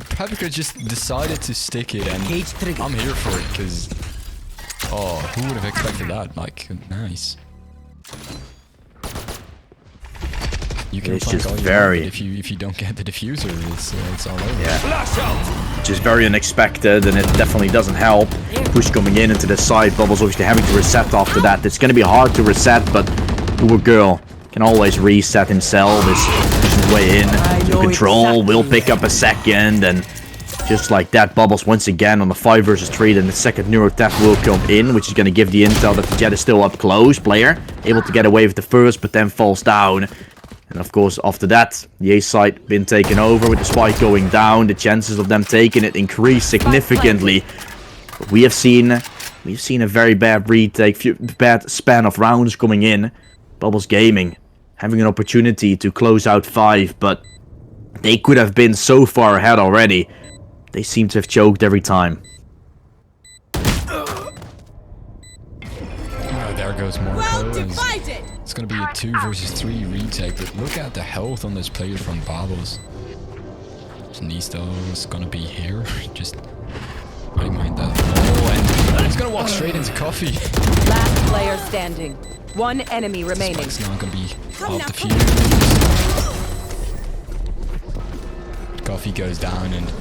Paprika just decided to stick it, and I'm here for it, because oh, who would have expected that? Like, nice. You can It's flank just all you very want, but if you don't get the diffuser, it's all over. Yeah. Just very unexpected, and it definitely doesn't help. Push coming in into the side. Bubbles obviously having to reset after that. It's going to be hard to reset, but Girl can always reset himself. Is pushing his way in. Control will pick up a second, and just like that, Bubbles once again on the 5 versus 3. Then the second Neuro Tap will come in, which is going to give the intel that the Jet is still up close. Player able to get away with the first, but then falls down. And of course, after that, the A side been taken over with the spike going down. The chances of them taking it increase significantly. But we've seen a very bad retake, bad span of rounds coming in. Bubbles Gaming having an opportunity to close out 5, but they could have been so far ahead already. They seem to have choked every time. Oh, there goes Marco. It's gonna be a 2 versus 3 retake, but look at the health on this player from Bubbles. Nisto is gonna be here, just putting behind that wall, and he's gonna walk straight into Coffee. Last player standing. One enemy remaining. It's not gonna be off the fuse. Coffee goes down, and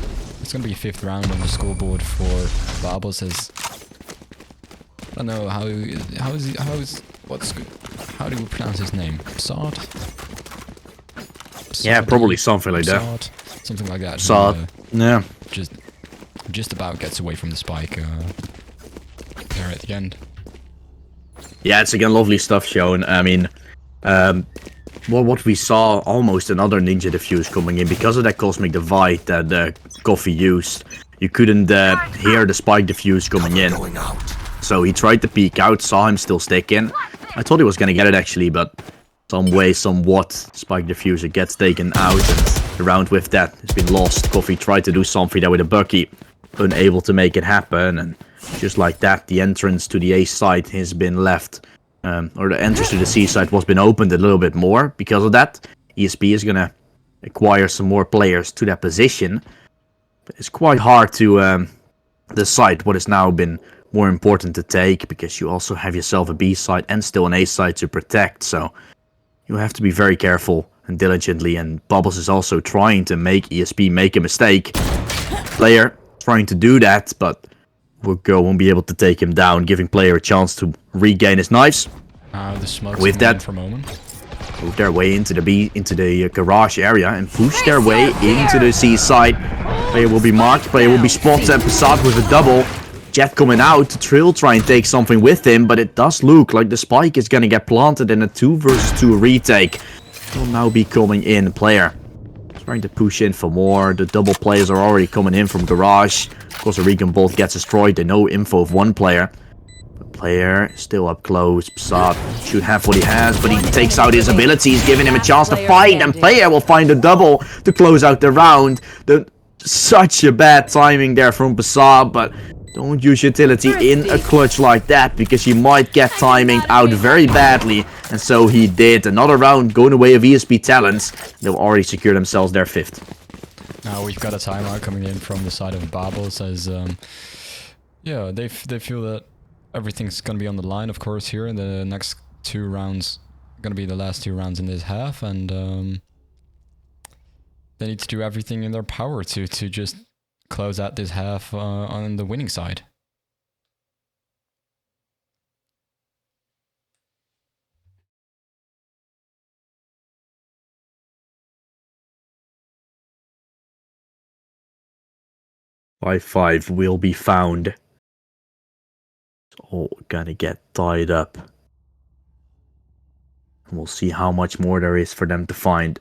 it's gonna be a 5th round on the scoreboard for Bubbles. As I don't know how do we pronounce his name? Sod? Yeah, probably something like that. Sod? Something like that. Sod. Yeah. Just about gets away from the spike there at the end. Yeah, it's again lovely stuff shown. I mean, well, what we saw, almost another Ninja Diffuse coming in because of that Cosmic Divide that Coffee used. You couldn't hear the Spike Diffuse coming in. So he tried to peek out, saw him still sticking. I thought he was gonna get it actually, but some way, somewhat, Spike Diffuser gets taken out, and the round with that has been lost. Coffee tried to do something there with a Bucky, unable to make it happen, and just like that, the entrance to the A side has been left, or the entrance to the C side was been opened a little bit more. Because of that, ESP is gonna acquire some more players to that position. But it's quite hard to decide what has now been more important to take, because you also have yourself a B side and still an A side to protect, so you have to be very careful and diligently, and Bubbles is also trying to make ESP make a mistake. Player trying to do that, but Girl won't be able to take him down, giving Player a chance to regain his knives. The smoke's with that, for a moment. Move their way into the garage area and push their way into the C side. Player will be marked, Player will be spotted, and Passat with a double. Jet coming out to Trill, try and take something with him, but it does look like the spike is gonna get planted in a 2 versus 2 retake. Will now be coming in. Player trying to push in for more. The double players are already coming in from garage. Of course, a Recon Bolt gets destroyed. They know info of one player. But Player still up close. Psad should have what he has, but he takes out his abilities, giving him a chance to fight. And Player will find a double to close out the round. Such a bad timing there from Psad, but don't use utility in a clutch like that, because you might get timing out very badly. And so he did. Another round going away of ESP Talents. They'll already secure themselves their 5th. Now we've got a timeout coming in from the side of Babels as, yeah, they feel that everything's gonna be on the line, of course, here in the next 2 rounds. Gonna be the last 2 rounds in this half, and they need to do everything in their power to just close out this half on the winning side. By 5 will be found. Oh, gonna get tied up. We'll see how much more there is for them to find.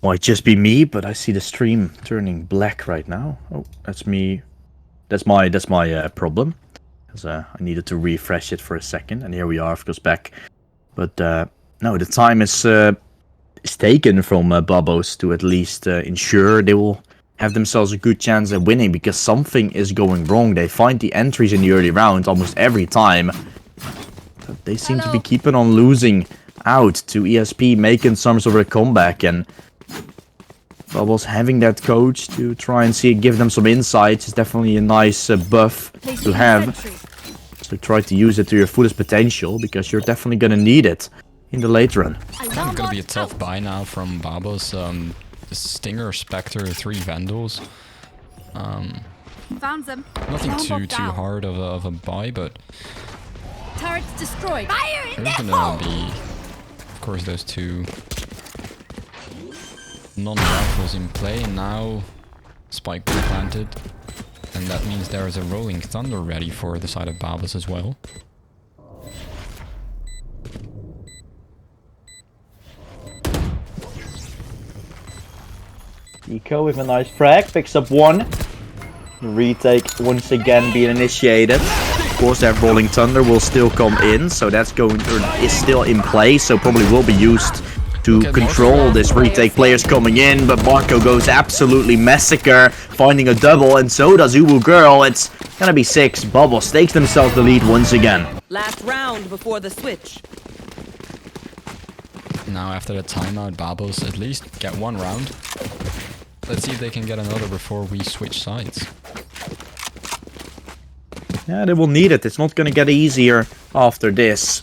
Might just be me, but I see the stream turning black right now. Oh, that's me. That's my problem. Because I needed to refresh it for a second, and here we are, of course, back. But no, the time is taken from Babos to at least ensure they will have themselves a good chance at winning, because something is going wrong. They find the entries in the early round almost every time. But they seem to be keeping on losing out to ESP, making some sort of a comeback, and Bubbles having that coach to try and give them some insights is definitely a nice buff to have. So try to use it to your fullest potential, because you're definitely gonna need it in the late run. It's gonna be a tough buy now from Babos. The Stinger, Spectre, 3 Vandals. Found them. Nothing too hard of a buy, but Turrets destroyed. Fire in there's gonna be, of course, those 2 non-rifles in play. Now Spike planted, and that means there is a Rolling Thunder ready for the side of Babos as well. Eco with a nice frag, picks up 1. Retake once again being initiated. Of course, that Rolling Thunder will still come in, so that's is still in play, so probably will be used to control this retake. Players coming in, but Marco goes absolutely massacre, finding a double, and so does Uwu Girl. It's gonna be 6. Bubbles takes themselves the lead once again. Last round before the switch. Now after the timeout, Babos at least get 1 round. Let's see if they can get another before we switch sides. Yeah, they will need it. It's not gonna get easier after this.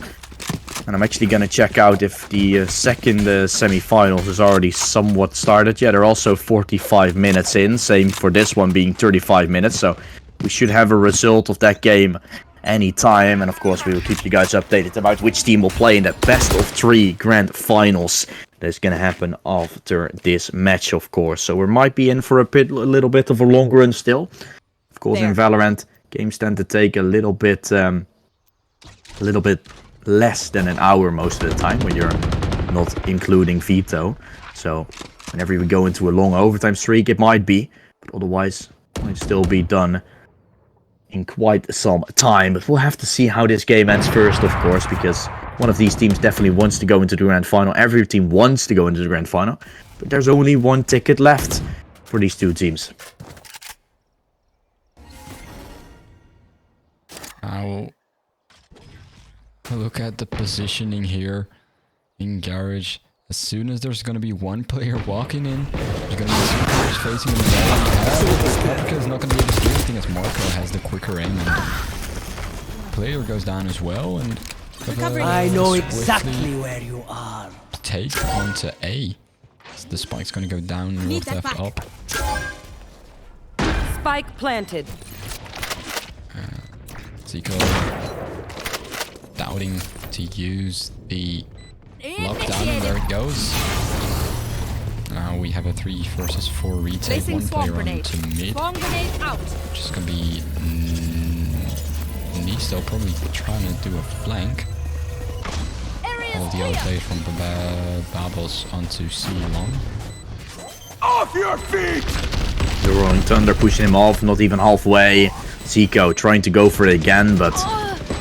And I'm actually gonna check out if the second semi-finals is already somewhat started. Yeah, they're also 45 minutes in. Same for this one being 35 minutes. So we should have a result of that game anytime. And of course, we will keep you guys updated about which team will play in that best of 3 grand finals that's gonna happen after this match, of course. So we might be in for a little bit of a long run still. Of course, in Valorant, games tend to take a little bit less than an hour most of the time when you're not including veto. So whenever we go into a long overtime streak, it might be, but otherwise it might still be done in quite some time. But we'll have to see how this game ends first, of course, because one of these teams definitely wants to go into the grand final. Every team wants to go into the grand final, but there's only 1 ticket left for these 2 teams. Now, look at the positioning here in Garage. As soon as there's going to be 1 player walking in, there's going to be 2 players facing him. Marco is not going to be able to do anything as Marco has the quicker aim, and player goes down as well. And I know exactly where you are. Take onto A. So the spike's going to go down, north, left, up. Spike planted. Zico doubting to use the lockdown, and there it goes. Now we have a 3 versus 4 retake. 1 player on to mid. Which is going to be Nisto probably trying to do a flank. All the other players from Babos onto C long. Off your feet! The Rolling Thunder pushing him off, not even halfway. Zico trying to go for it again, but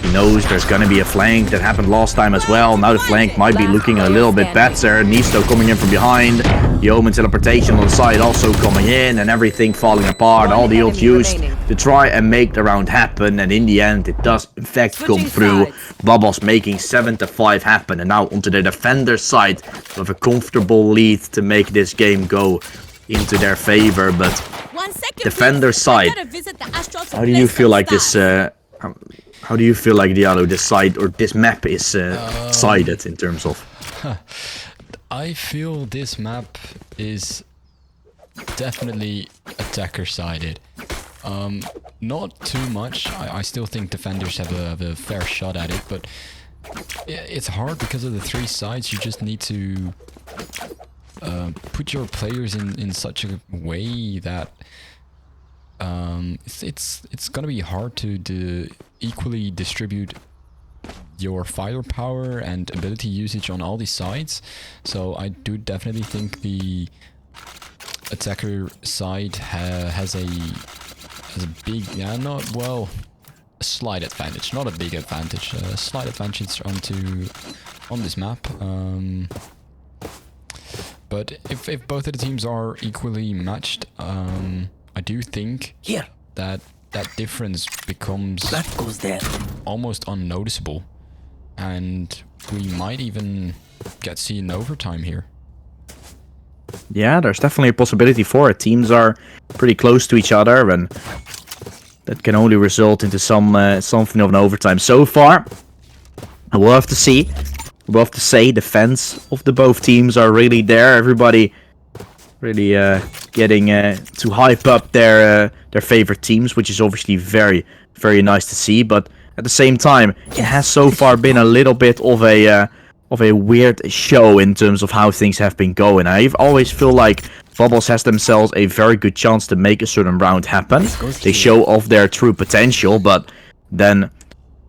he knows there's gonna be a flank. That happened last time as well. Now the flank might be looking a little bit better. Nisto coming in from behind. The Omen teleportation on the side also coming in, and everything falling apart. All the ults used to try and make the round happen, and in the end it does in fact come through. Bubbles making 7-5 happen, and now onto the defender side with a comfortable lead to make this game go into their favor. But defender side, how do you feel like this? How do you feel like Diallo, this side or this map is sided in terms of? I feel this map is definitely attacker sided. Not too much. I still think defenders have a fair shot at it, but it's hard because of the 3 sides. You just need to put your players in such a way that it's gonna be hard to equally distribute your firepower and ability usage on all these sides. So I do definitely think the attacker side has a big, a slight advantage, not a big advantage, a slight advantage on this map. But if both of the teams are equally matched, I do think that difference becomes almost unnoticeable, and we might even get seen overtime here. Yeah, there's definitely a possibility for it. Teams are pretty close to each other, and that can only result into something of an overtime. So far, we'll have to see. We'll have to say the fans of the both teams are really there. Everybody really getting to hype up their favorite teams, which is obviously very, very nice to see. But at the same time, it has so far been a little bit of a weird show in terms of how things have been going. I always feel like Bubbles has themselves a very good chance to make a certain round happen. They show off their true potential, but then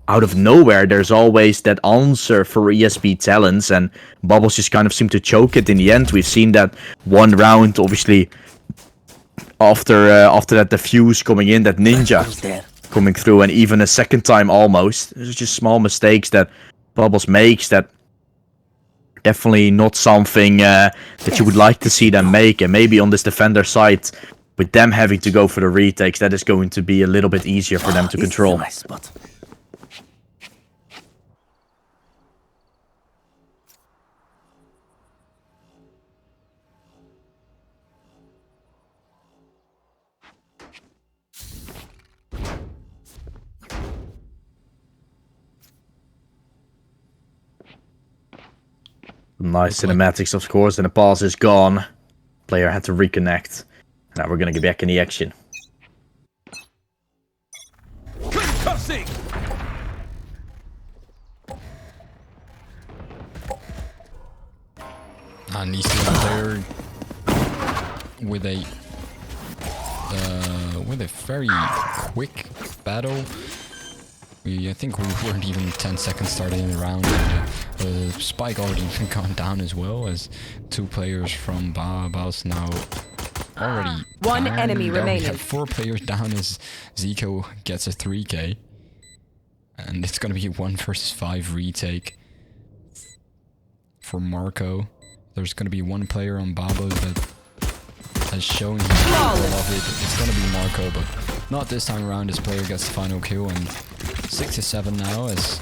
out of nowhere there's always that answer for ESP talents, and Bubbles just kind of seem to choke it in the end. We've seen that one round, obviously, after that defuse coming in, that ninja coming through, and even a second time almost. There's just small mistakes that Bubbles makes that definitely not something that you would like to see them make. And maybe on this defender side, with them having to go for the retakes, that is going to be a little bit easier for them to control. Nice cinematics, of course, and the pass is gone. Player had to reconnect. Now we're gonna get back in the action. Concussing! Needs to be player with a very quick battle. I think we weren't even 10 seconds started in the round, and Spike already gone down as well, as 2 players from Baos now already One down. enemy We remaining. have 4 players down as Zico gets a 3k. And it's gonna be a 1 versus 5 retake for Marco. There's gonna be 1 player on Babo that has shown he's capable of it. It's gonna be Marco, but not this time around. This player gets the final kill, and 6-7 now as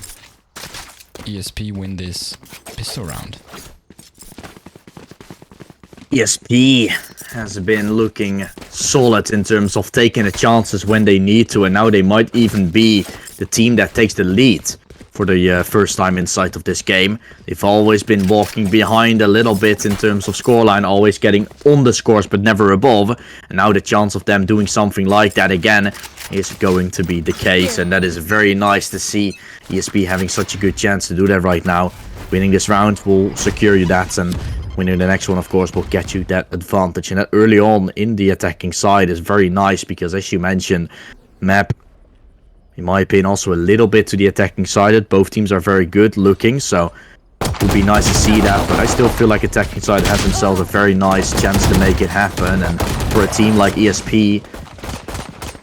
ESP win this pistol round. ESP has been looking solid in terms of taking the chances when they need to, and now they might even be the team that takes the lead for the first time inside of this game. They've always been walking behind a little bit in terms of scoreline, always getting on the scores but never above, and now the chance of them doing something like that again is going to be the case, and that is very nice to see. ESP having such a good chance to do that right now. Winning this round will secure you that, and winning the next one, of course, will get you that advantage. And that early on in the attacking side is very nice because, as you mentioned, map, in my opinion, also a little bit to the attacking side. Both teams are very good looking, so it would be nice to see that. But I still feel like attacking side has themselves a very nice chance to make it happen. And for a team like ESP,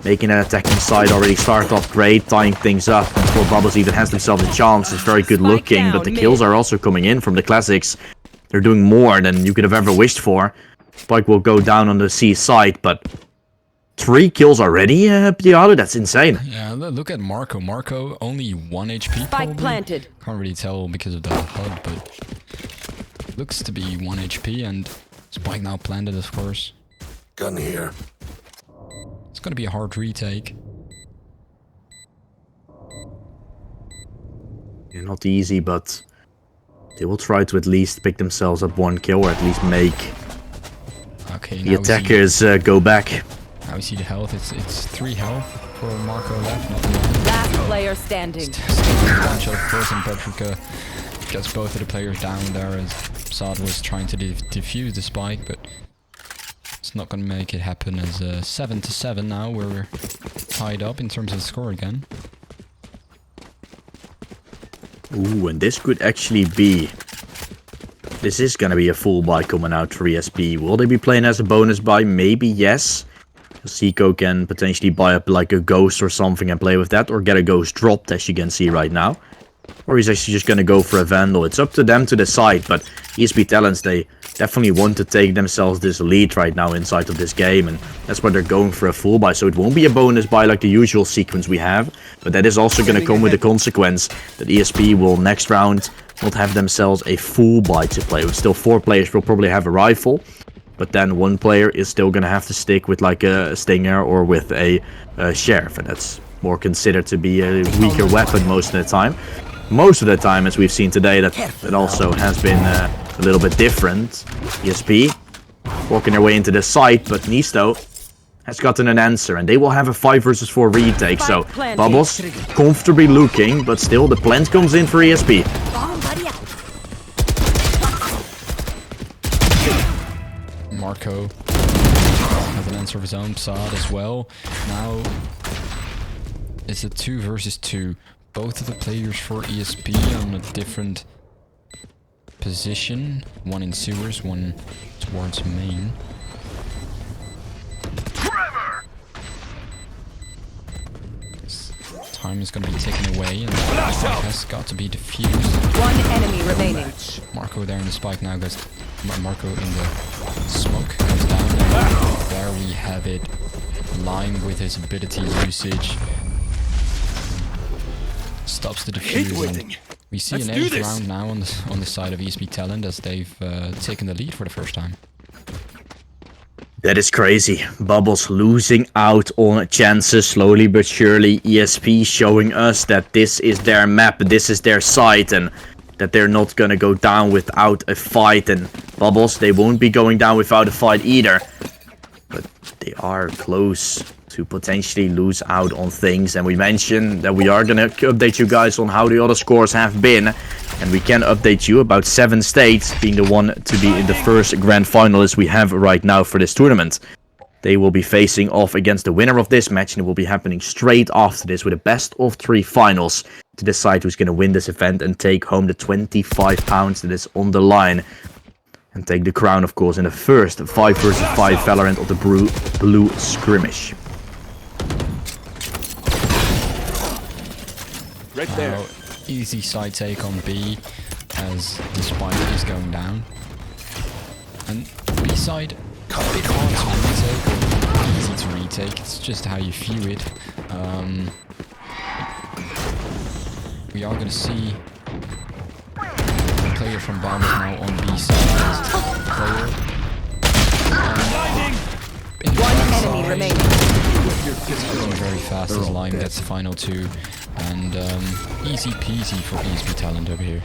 making that attacking side already start off great, tying things up. Before Bubbles even has themselves a chance, it's very good looking, but the kills are also coming in from the classics. They're doing more than you could have ever wished for. Spike will go down on the C side, but 3 kills already, Piado? That's insane. Yeah, look at Marco. Marco, only 1 HP Spike probably. planted. Can't really tell because of the HUD, but looks to be 1 HP, and Spike now planted, of course. Gun here. It's gonna be a hard retake. Yeah, not easy, but they will try to at least pick themselves up 1 kill, or at least make Okay, the attackers go back. Now we see the health. It's 3 health for Marco left, not 1. Last player standing. One shot, of course, and Paprika gets both of the players down there as Saad was trying to defuse the spike, but it's not gonna make it happen. As 7-7 now, we're tied up in terms of the score again. Ooh, and this could actually be... This is gonna be a full buy coming out for ESP. Will they be playing as a bonus buy? Maybe, yes. Seiko can potentially buy up like a ghost or something and play with that, or get a ghost dropped, as you can see right now. Or he's actually just gonna go for a Vandal. It's up to them to decide, but ESP Talents, they definitely want to take themselves this lead right now inside of this game, and that's why they're going for a full buy. So it won't be a bonus buy like the usual sequence we have, but that is also gonna come with the consequence that ESP will next round not have themselves a full buy to play with. Still 4 players will probably have a rifle, but then 1 player is still gonna have to stick with like a Stinger or with a Sheriff, and that's more considered to be a weaker weapon most of the time. Most of the time, as we've seen today, that also has been a little bit different. ESP walking their way into the site, but Nisto has gotten an answer, and they will have a 5 versus 4 retake. So Bubbles comfortably looking, but still the plant comes in for ESP. Marco has an answer of his own. Saad as well. Now it's a 2 versus 2. Both of the players for ESP on a different position. One in sewers, one towards main. Time is going to be taken away, and the spike has got to be defused. 1 enemy remaining. Marco there in the spike now goes. Marco in the smoke goes down there. There we have it. Lying with his ability usage. Stops the defuse. And we see an 8th round now on the side of ESP Talent as they've taken the lead for the first time. That is crazy. Bubbles losing out on chances slowly but surely. ESP showing us that this is their map, this is their site, and that they're not gonna go down without a fight. And Bubbles, they won't be going down without a fight either. But they are close to potentially lose out on things. And we mentioned that we are gonna update you guys on how the other scores have been. And we can update you about 7 states being the one to be in the first grand finalist we have right now for this tournament. They will be facing off against the winner of this match, and it will be happening straight after this with a best of 3 finals to decide who's going to win this event and take home the £25 that is on the line. And take the crown, of course, in the first 5 versus 5 Valorant of the Blue Skirmish. Right there. Easy side take on B as the spike is going down. And B side can't retake, or easy to retake, it's just how you view it. We are going to see a player from Bombers now on B side. Player. 1 enemy remaining. It's going very fast as Lime gets the final 2. And easy peasy for ESP Talent over here.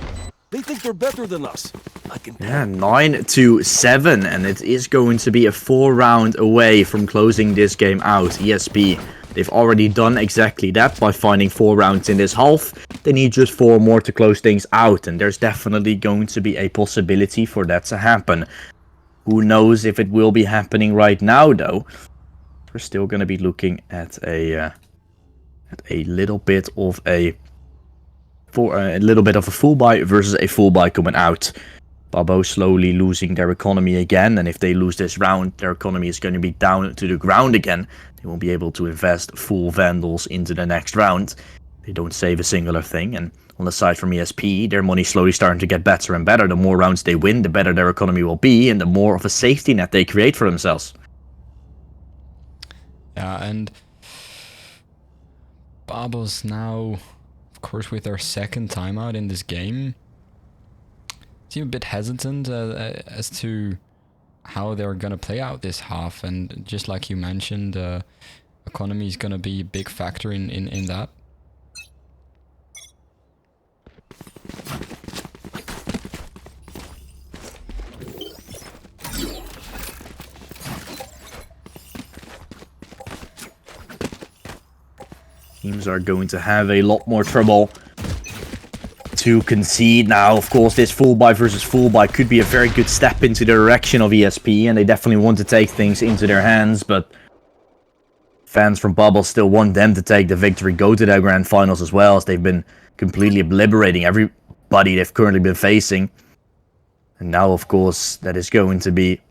They think they're better than us. I can. Yeah, 9-7, and it is going to be a 4 round away from closing this game out. ESP, they've already done exactly that by finding 4 rounds in this half. They need just 4 more to close things out, and there's definitely going to be a possibility for that to happen. Who knows if it will be happening right now, though. We're still going to be looking at a little bit of a full buy versus a full buy coming out. Babo slowly losing their economy again, and if they lose this round, their economy is going to be down to the ground again. They won't be able to invest full Vandals into the next round. They don't save a singular thing, and on the side from ESP, their money slowly starting to get better and better. The more rounds they win, the better their economy will be, and the more of a safety net they create for themselves. Yeah, and Babo's now, of course, with their second timeout in this game, seem a bit hesitant as to how they're gonna play out this half, and just like you mentioned, economy is gonna be a big factor in that. Teams are going to have a lot more trouble to concede now. Of course, this full buy versus full buy could be a very good step into the direction of ESP, and they definitely want to take things into their hands, but fans from Bubble still want them to take the victory, go to their grand finals as well, as they've been completely obliterating everybody they've currently been facing. And now, of course, that is going to be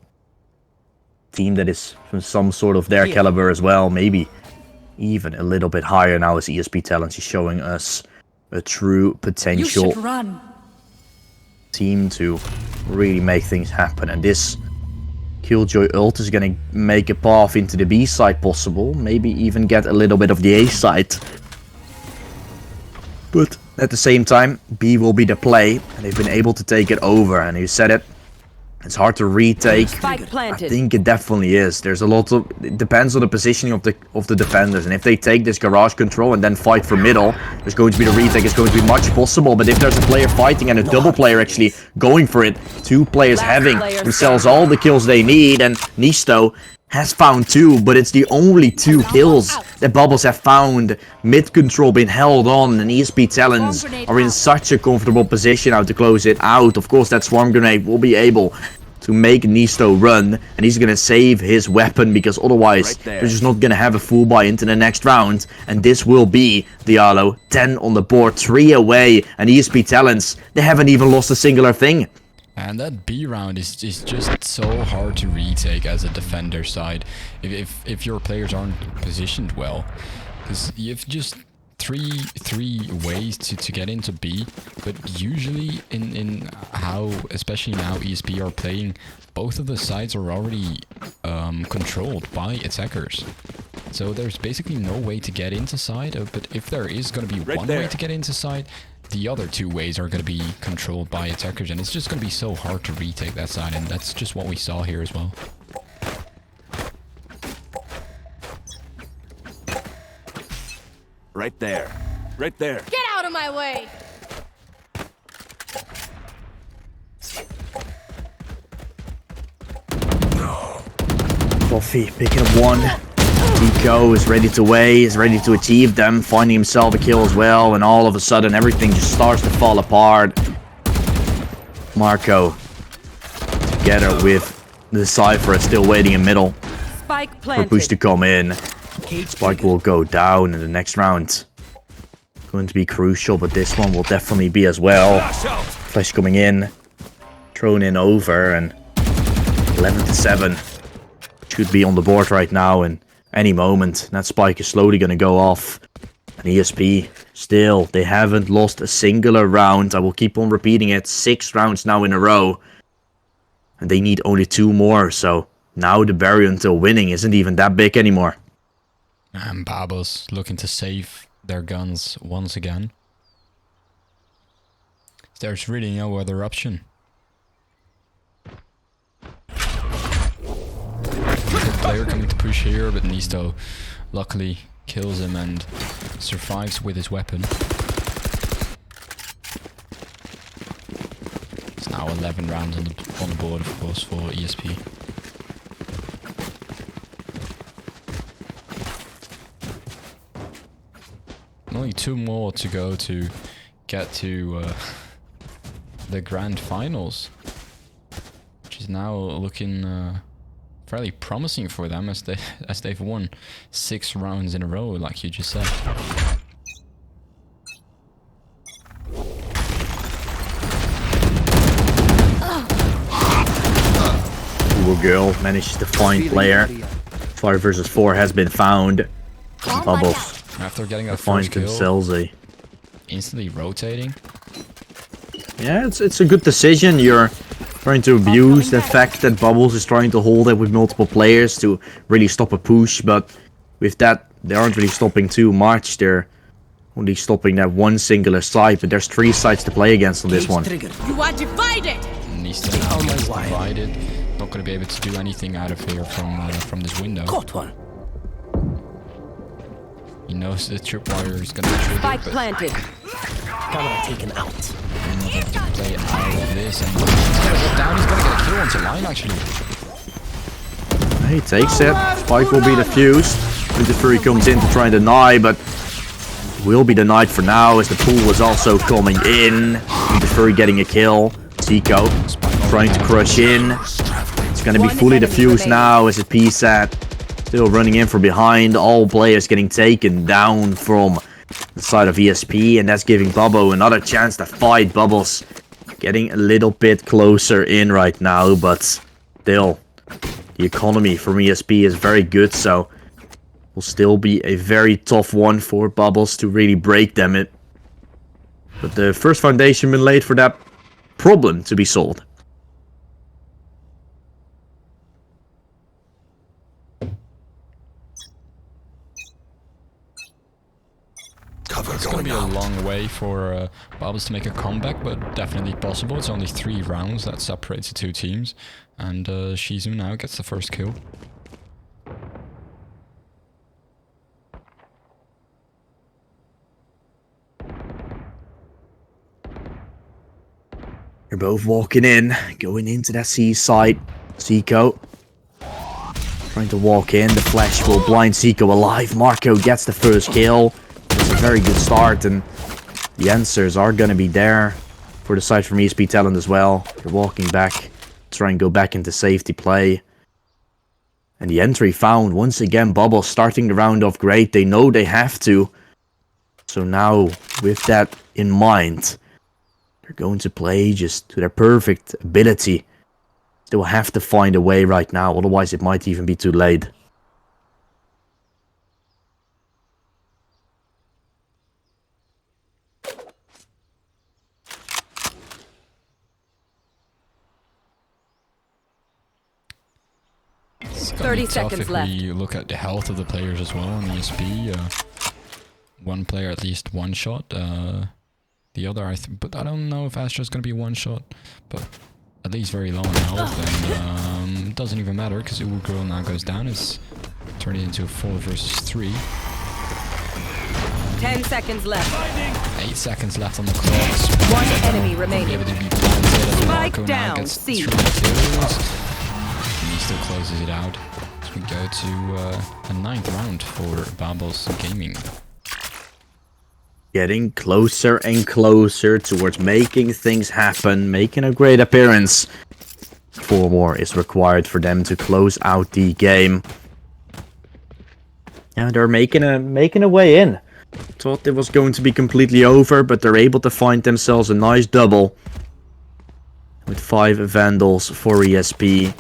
a team that is from some sort of their caliber as well, maybe even a little bit higher now, as ESP Talents is showing us a true potential team to really make things happen. And this Killjoy ult is going to make a path into the B side possible, maybe even get a little bit of the A side. But at the same time, B will be the play, and they've been able to take it over. And you said it, it's hard to retake. Spike I planted. think it definitely is. There's a lot of... It depends on the positioning of the defenders. And if they take this garage control and then fight for middle, there's going to be the retake. It's going to be much possible. But if there's a player fighting and a double player actually going for it, two players having themselves all the kills they need, and Nisto has found two, but it's the only two kills that Bubbles have found. Mid control been held on, and ESP Talents are in such a comfortable position now to close it out. Of course, that Swarm Grenade will be able to make Nisto run, and he's gonna save his weapon, because otherwise they're just not gonna have a full buy into the next round. And this will be Diallo, 10 on the board, 3 away, and ESP Talents, they haven't even lost a singular thing. And that B round is just so hard to retake as a defender side if your players aren't positioned well, because you have just three ways to get into B. But usually in how, especially now, ESP are playing, both of the sides are already controlled by attackers, so there's basically no way to get into side. But if there is going to be one way to get into side, the other two ways are going to be controlled by attackers, and it's just going to be so hard to retake that side, and that's just what we saw here as well. Right there. Right there. Get out of my way! Coffee picking up one. Tico is ready to weigh, is ready to achieve them, finding himself a kill as well, and all of a sudden everything just starts to fall apart. Marco, together with the Cypher, is still waiting in middle Spike for planted. push to come in. Spike will go down in the next round. Going to be crucial, but this one will definitely be as well. Flash coming in, thrown in over, and 11-7 should be on the board right now in any moment. That spike is slowly going to go off. And ESP, still, they haven't lost a singular round. I will keep on repeating it. 6 rounds now in a row. And they need only 2 more, so now the barrier until winning isn't even that big anymore. And Babos looking to save their guns once again. There's really no other option. Good player coming to push here, but Nisto luckily kills him and survives with his weapon. It's now 11 rounds on the board, of course, for ESP. Only 2 more to go to get to the grand finals, which is now looking fairly promising for them, as they've won 6 rounds in a row, like you just said. Poor girl manages to find player. 5 versus 4 has been found. Bubbles After getting a find first kill, themselves a... instantly rotating. Yeah, it's a good decision. You're trying to abuse the fact that Bubbles is trying to hold it with multiple players to really stop a push, but with that, they aren't really stopping too much. They're only stopping that one singular side, but there's 3 sides to play against on this one. You are divided. Nista now gets divided. Not going to be able to do anything out of here from this window. Caught one. He knows the tripwire is going to trigger, Spike but planted. Camera taken out. he's not able to play out of this. And he's going to go down. He's going to get a kill onto line, actually. He takes it. Spike will be defused. Winter Fury comes in to try and deny, but will be denied for now as the pool was also coming in. Winter Fury getting a kill. Zico trying to crush in. It's going to be fully defused now as a PSAT still running in from behind. All players getting taken down from the side of ESP, and that's giving Bubbo another chance to fight. Bubbles getting a little bit closer in right now, but still the economy from ESP is very good, so will still be a very tough one for Bubbles to really break them. But the first foundation been laid for that problem to be solved. It's going to be a long way for Bubbles to make a comeback, but definitely possible. It's only 3 rounds that separates the 2 teams, and Shizu now gets the first kill. They're both walking in, going into that C site. Zico trying to walk in. The flash will blind Zico alive. Marco gets the first kill. It's a very good start, and the answers are going to be there for the side from ESP Talent as well. They're walking back, try and go back into safety play. And the entry found. Once again, Bubble starting the round off great. They know they have to. So now, with that in mind, they're going to play just to their perfect ability. They will have to find a way right now, otherwise it might even be too late. It's gonna 30 be tough seconds if left. we look at the health of the players as well on ESP. One player at least 1 shot. The other, but I don't know if Astra's gonna be 1 shot, but at least very low on health, and doesn't even matter because Girl now goes down. It's turning into a 4 versus 3. 10 seconds left. 8 seconds left on the clock. One enemy Be remaining. able to be planted as Spike Marco now down, gets C. 3 kills. And he still closes it out. So we go to a 9th round for Bubbles Gaming. Getting closer and closer towards making things happen, making a great appearance. 4 more is required for them to close out the game. Yeah, they're making a way in. Thought it was going to be completely over, but they're able to find themselves a nice double. With 5 Vandals for ESP.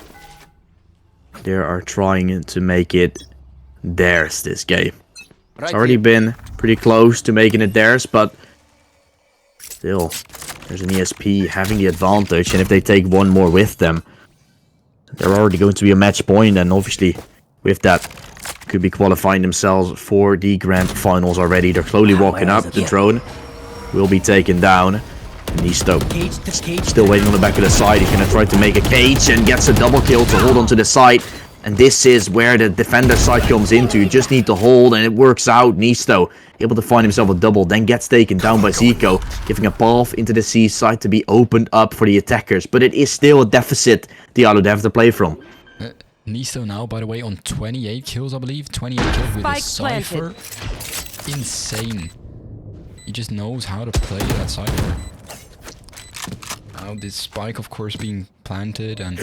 They are trying to make it theirs this game. It's already been pretty close to making it theirs, but still, there's an ESP having the advantage, and if they take 1 more with them, they're already going to be a match point, and obviously, with that, could be qualifying themselves for the grand finals already. They're slowly walking up. The drone will be taken down. Nisto still waiting on the back of the side. He's going to try to make a cage and gets a double kill to hold onto the side. And this is where the defender side comes into. You just need to hold, and it works out. Nisto able to find himself a double, then gets taken down by Zico, giving a path into the C side to be opened up for the attackers. But it is still a deficit Diallo they have to play from. Nisto now, by the way, on 28 kills, I believe. 28 kills with a Cypher. Insane. He just knows how to play that Cypher. Now this spike, of course, being planted, and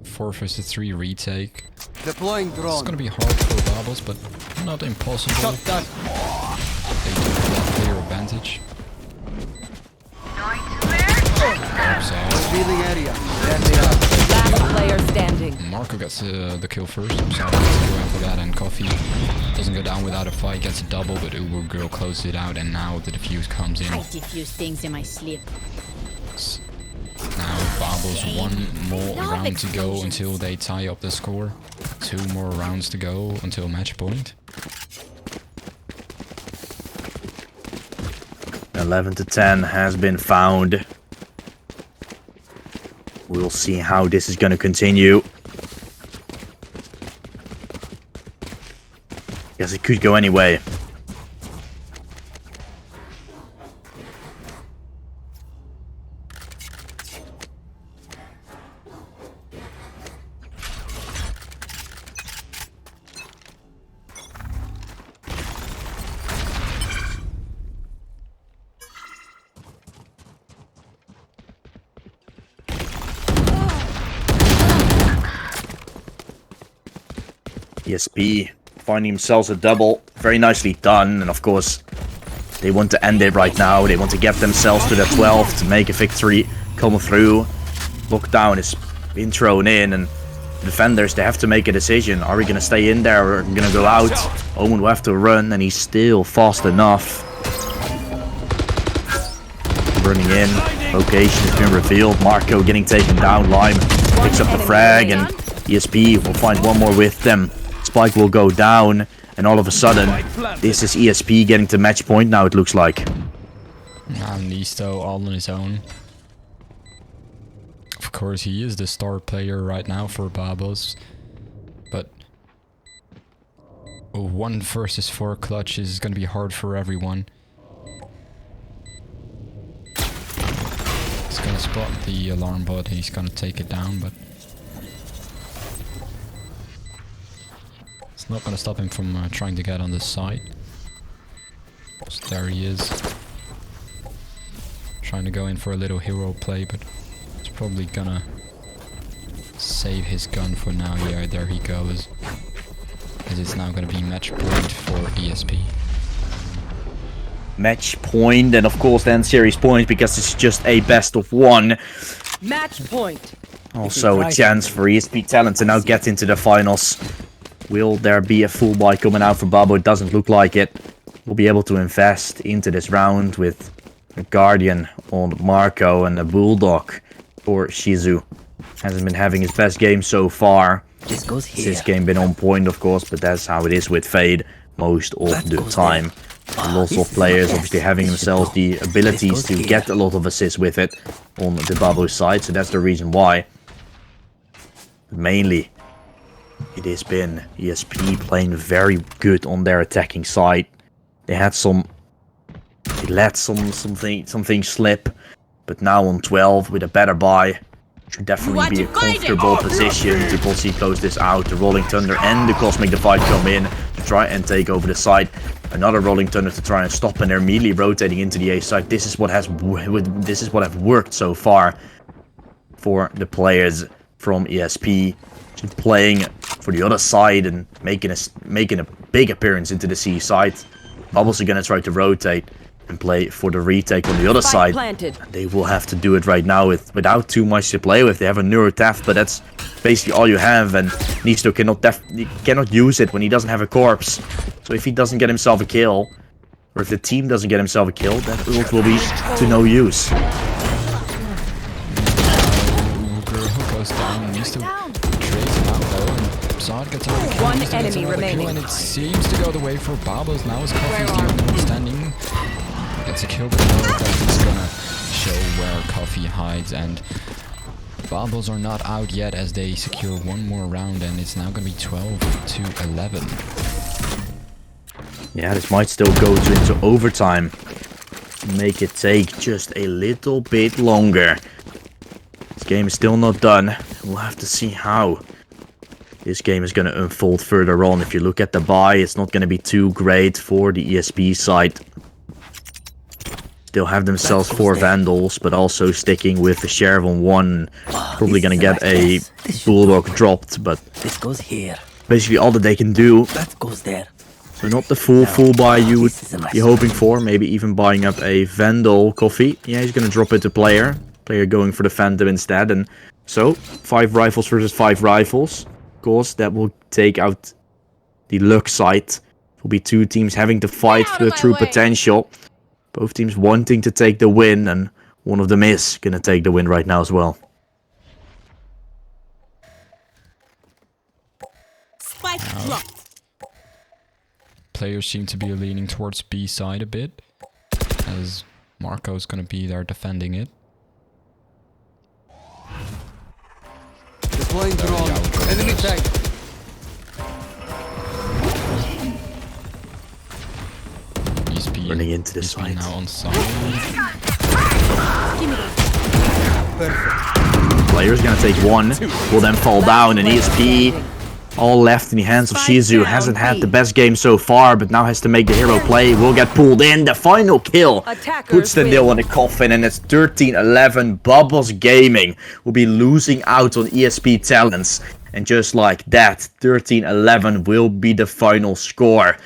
4 versus 3 retake. Deploying drone. It's gonna be hard for Bubbles, but not impossible. Shot that. They do have that clear advantage. Revealing area. There they are. Last player standing. Marco gets the kill first. So let's go after that, and Coffee doesn't go down without a fight. Gets a double, but Uber Girl closes it out, and now the defuse comes in. I diffuse things in my sleep. Now Babel's one more round to go until they tie up the score. 2 more rounds to go until match point. 11 to 10 has been found. We'll see how this is going to continue. Guess it could go anyway. ESP finding themselves a double. Very nicely done. And of course, they want to end it right now. They want to get themselves to the 12 to make a victory come through. Lockdown is being thrown in, and defenders, they have to make a decision. Are we going to stay in there or are we going to go out? Omen will have to run, and he's still fast enough. Running in. Location has been revealed. Marco getting taken down. Lime picks up the frag, and ESP will find one more with them. Spike will go down, and all of a sudden, this is ESP getting to match point now, it looks like. And Nisto all on his own. Of course, he is the star player right now for Babos. But 1 versus 4 clutch is going to be hard for everyone. He's going to spot the alarm bot, he's going to take it down, but it's not going to stop him from trying to get on this side. So there he is. Trying to go in for a little hero play, but he's probably gonna save his gun for now. Yeah, there he goes. As it's now gonna be match point for ESP. Match point, and of course then series points, because it's just a best of 1. Match point. Also a chance for ESP Talent to now get into the finals. Will there be a full buy coming out for Babo? It doesn't look like it. We'll be able to invest into this round with a Guardian on Marco and a Bulldog for Shizu. Hasn't been having his best game so far. This goes here. This game been on point, of course, but that's how it is with Fade most of the time. Lots of players obviously having themselves the abilities to get a lot of assists with it on the Babo side, so that's the reason why. Mainly, it has been ESP playing very good on their attacking side. They had they let something slip, but now on 12 with a better buy, should definitely be a comfortable position to possibly close this out. The Rolling Thunder and the Cosmic Divide come in to try and take over the side. Another Rolling Thunder to try and stop, and they're immediately rotating into the A side. This is what has worked so far for the players from ESP. Playing for the other side and making a big appearance into the C side. Bubbles are gonna try to rotate and play for the retake on the other side. They will have to do it right now without too much to play with. They have a Neurotaf, but that's basically all you have, and Nisto cannot use it when he doesn't have a corpse. So if he doesn't get himself a kill, or if the team doesn't get himself a kill, that ult will be to no use. Goes down, Nisto trades him out though, and Zod gets out of the One enemy remaining. And it seems to go the way for Babos. Now his Coffee's the only one standing. Gets a kill, but he's gonna show where Coffee hides, and Babos are not out yet as they secure one more round, and it's now gonna be 12 to 11. Yeah, this might still go into overtime. Make it take just a little bit longer. This game is still not done. We'll have to see how this game is going to unfold further on. If you look at the buy, it's not going to be too great for the ESP side. Still have themselves 4 Vandals, but also sticking with the Sheriff on 1. Probably going to get a Bulldog dropped, but this goes here. Basically all that they can do. That goes there. So not the full buy you would be hoping for. Maybe even buying up a Vandal Coffee. Yeah, he's going to drop it to player. Player going for the Phantom instead, and So, 5 rifles versus 5 rifles. Of course, that will take out the luck side. It will be 2 teams having to fight for the true potential. Both teams wanting to take the win, and one of them is gonna take the win right now as well. Spike dropped. Players seem to be leaning towards B side a bit, as Marco's gonna be there defending it. Deploying drone. Enemy tank. ESP Running into the ESP side. now on side. Player's gonna take 1, will then fall down, and ESP all left in the hands of Shizu. Hasn't had the best game so far, but now has to make the hero play. Will get pulled in. The final kill puts the nail on the coffin, and it's 13-11. Bubbles Gaming will be losing out on ESP talents. And just like that, 13-11 will be the final score.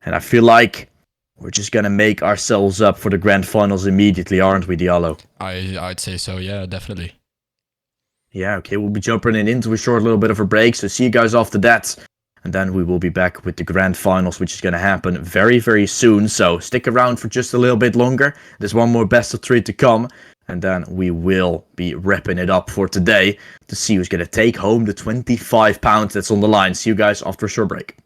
And I feel like we're just gonna make ourselves up for the grand finals immediately, aren't we, Diallo? I'd say so, yeah, definitely. Yeah, okay, we'll be jumping into a short little bit of a break, so see you guys after that. And then we will be back with the grand finals, which is going to happen very, very soon. So stick around for just a little bit longer. There's one more best of 3 to come. And then we will be wrapping it up for today to see who's going to take home the £25 that's on the line. See you guys after a short break.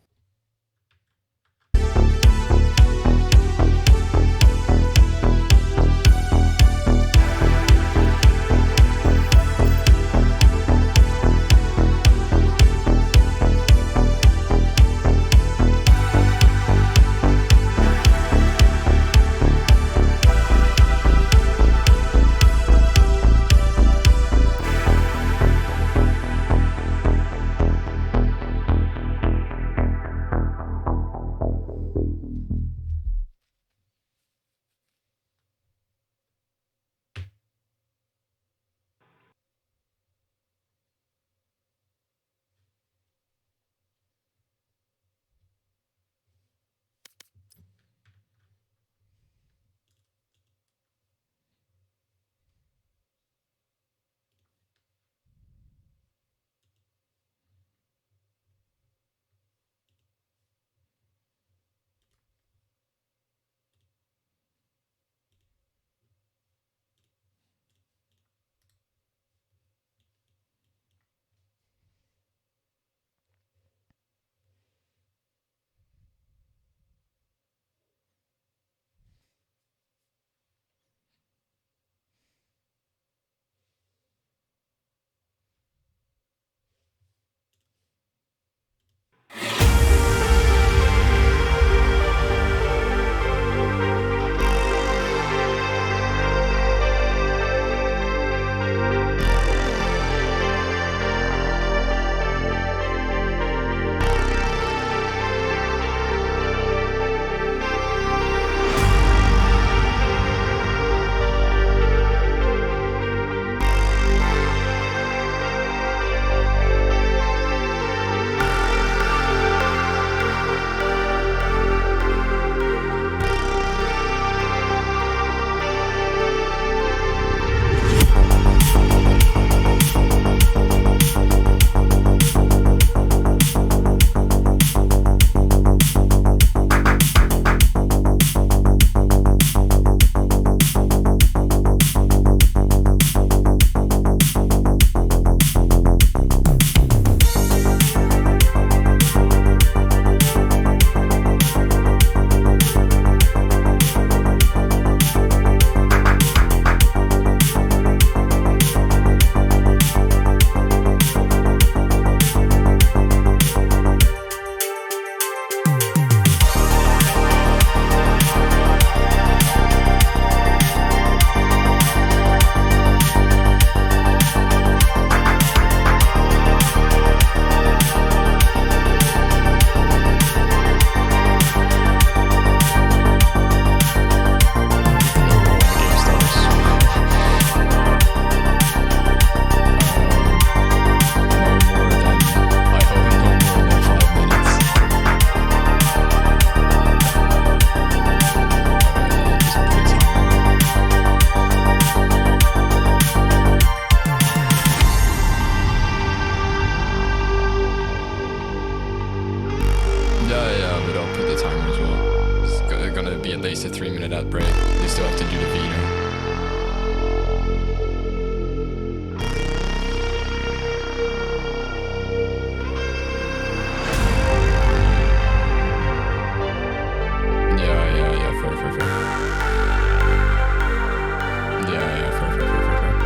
waste a 3-minute ad break. They still have to do the veto. Yeah, fair. Yeah, fair.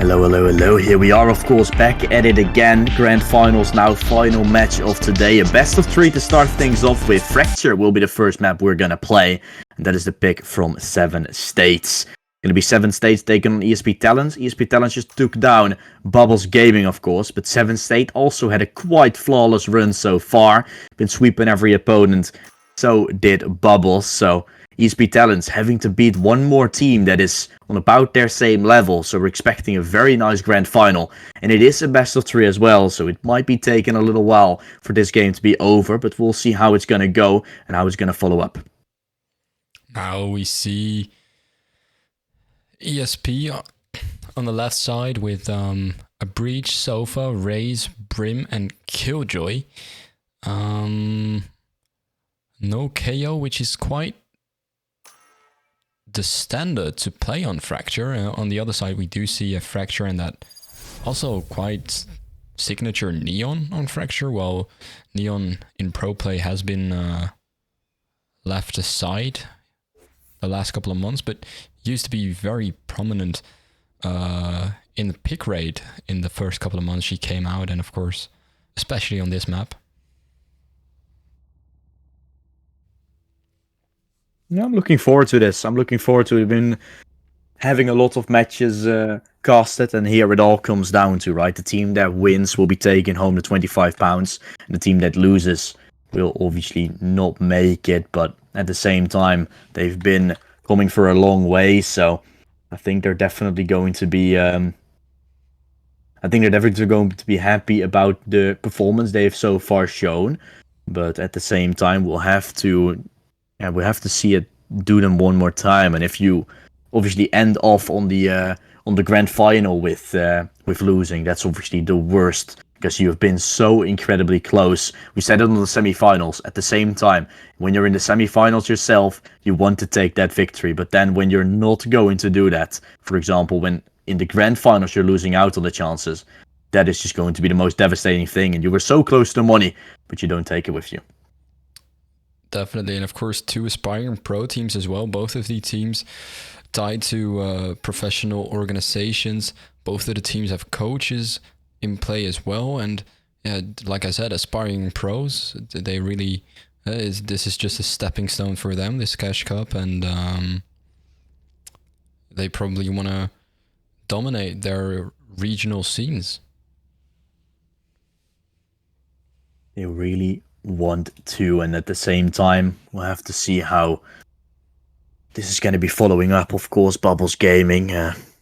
Hello, hello, hello. Here we are, of course, back at it again. Grand Finals now, final match of today. A best of 3 to start things off with. Fracture will be the first map we're gonna play. And that is the pick from 7 states. Gonna be 7 states taken on ESP Talents. ESP Talents just took down Bubbles Gaming, of course. But 7 State also had a quite flawless run so far. Been sweeping every opponent. So did Bubbles. So ESP Talents having to beat one more team that is on about their same level, so we're expecting a very nice grand final, and it is a best of 3 as well, so it might be taking a little while for this game to be over, but we'll see how it's gonna go and how it's gonna follow up. Now we see ESP on the left side with a Breach, Sofa, Raze, Brim, and Killjoy. No KO, which is quite the standard to play on Fracture. On the other side, we do see a Fracture and that also quite signature Neon on Fracture, while Neon in pro play has been left aside the last couple of months, but used to be very prominent in the pick rate in the first couple of months she came out, and of course, especially on this map. Yeah, I'm looking forward to this. I'm looking forward to it. We've been having a lot of matches casted, and here it all comes down to, right? The team that wins will be taking home the £25, and the team that loses will obviously not make it, but at the same time, they've been coming for a long way, so I think they're definitely going to be happy about the performance they've so far shown, but at the same time, we'll have to see it do them one more time. And if you obviously end off on the grand final with losing, that's obviously the worst, because you have been so incredibly close. We said it on the semifinals. At the same time, when you're in the semifinals yourself, you want to take that victory. But then when you're not going to do that, for example, when in the grand finals you're losing out on the chances, that is just going to be the most devastating thing. And you were so close to money, but you don't take it with you. Definitely, and of course 2 aspiring pro teams as well. Both of these teams tied to professional organizations. Both of the teams have coaches in play as well, and like I said, aspiring pros. They really this is just a stepping stone for them, this Cash Cup, and they probably want to dominate their regional scenes. They really want to, and at the same time, we'll have to see how this is going to be following up. Of course, Bubbles Gaming,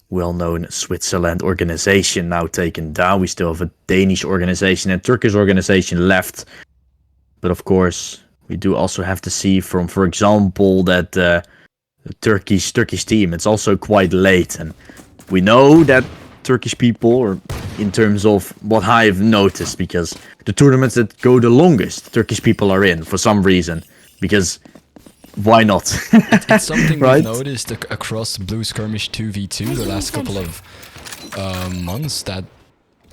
well-known Switzerland organization, now taken down. We still have a Danish organization and Turkish organization left, but of course, we do also have to see from, for example, that the Turkish team, it's also quite late, and we know that Turkish people, or in terms of what I've noticed, because the tournaments that go the longest, Turkish people are in for some reason, because why not? It's something right? we've noticed across Blue Skirmish 2v2 the last couple of months, that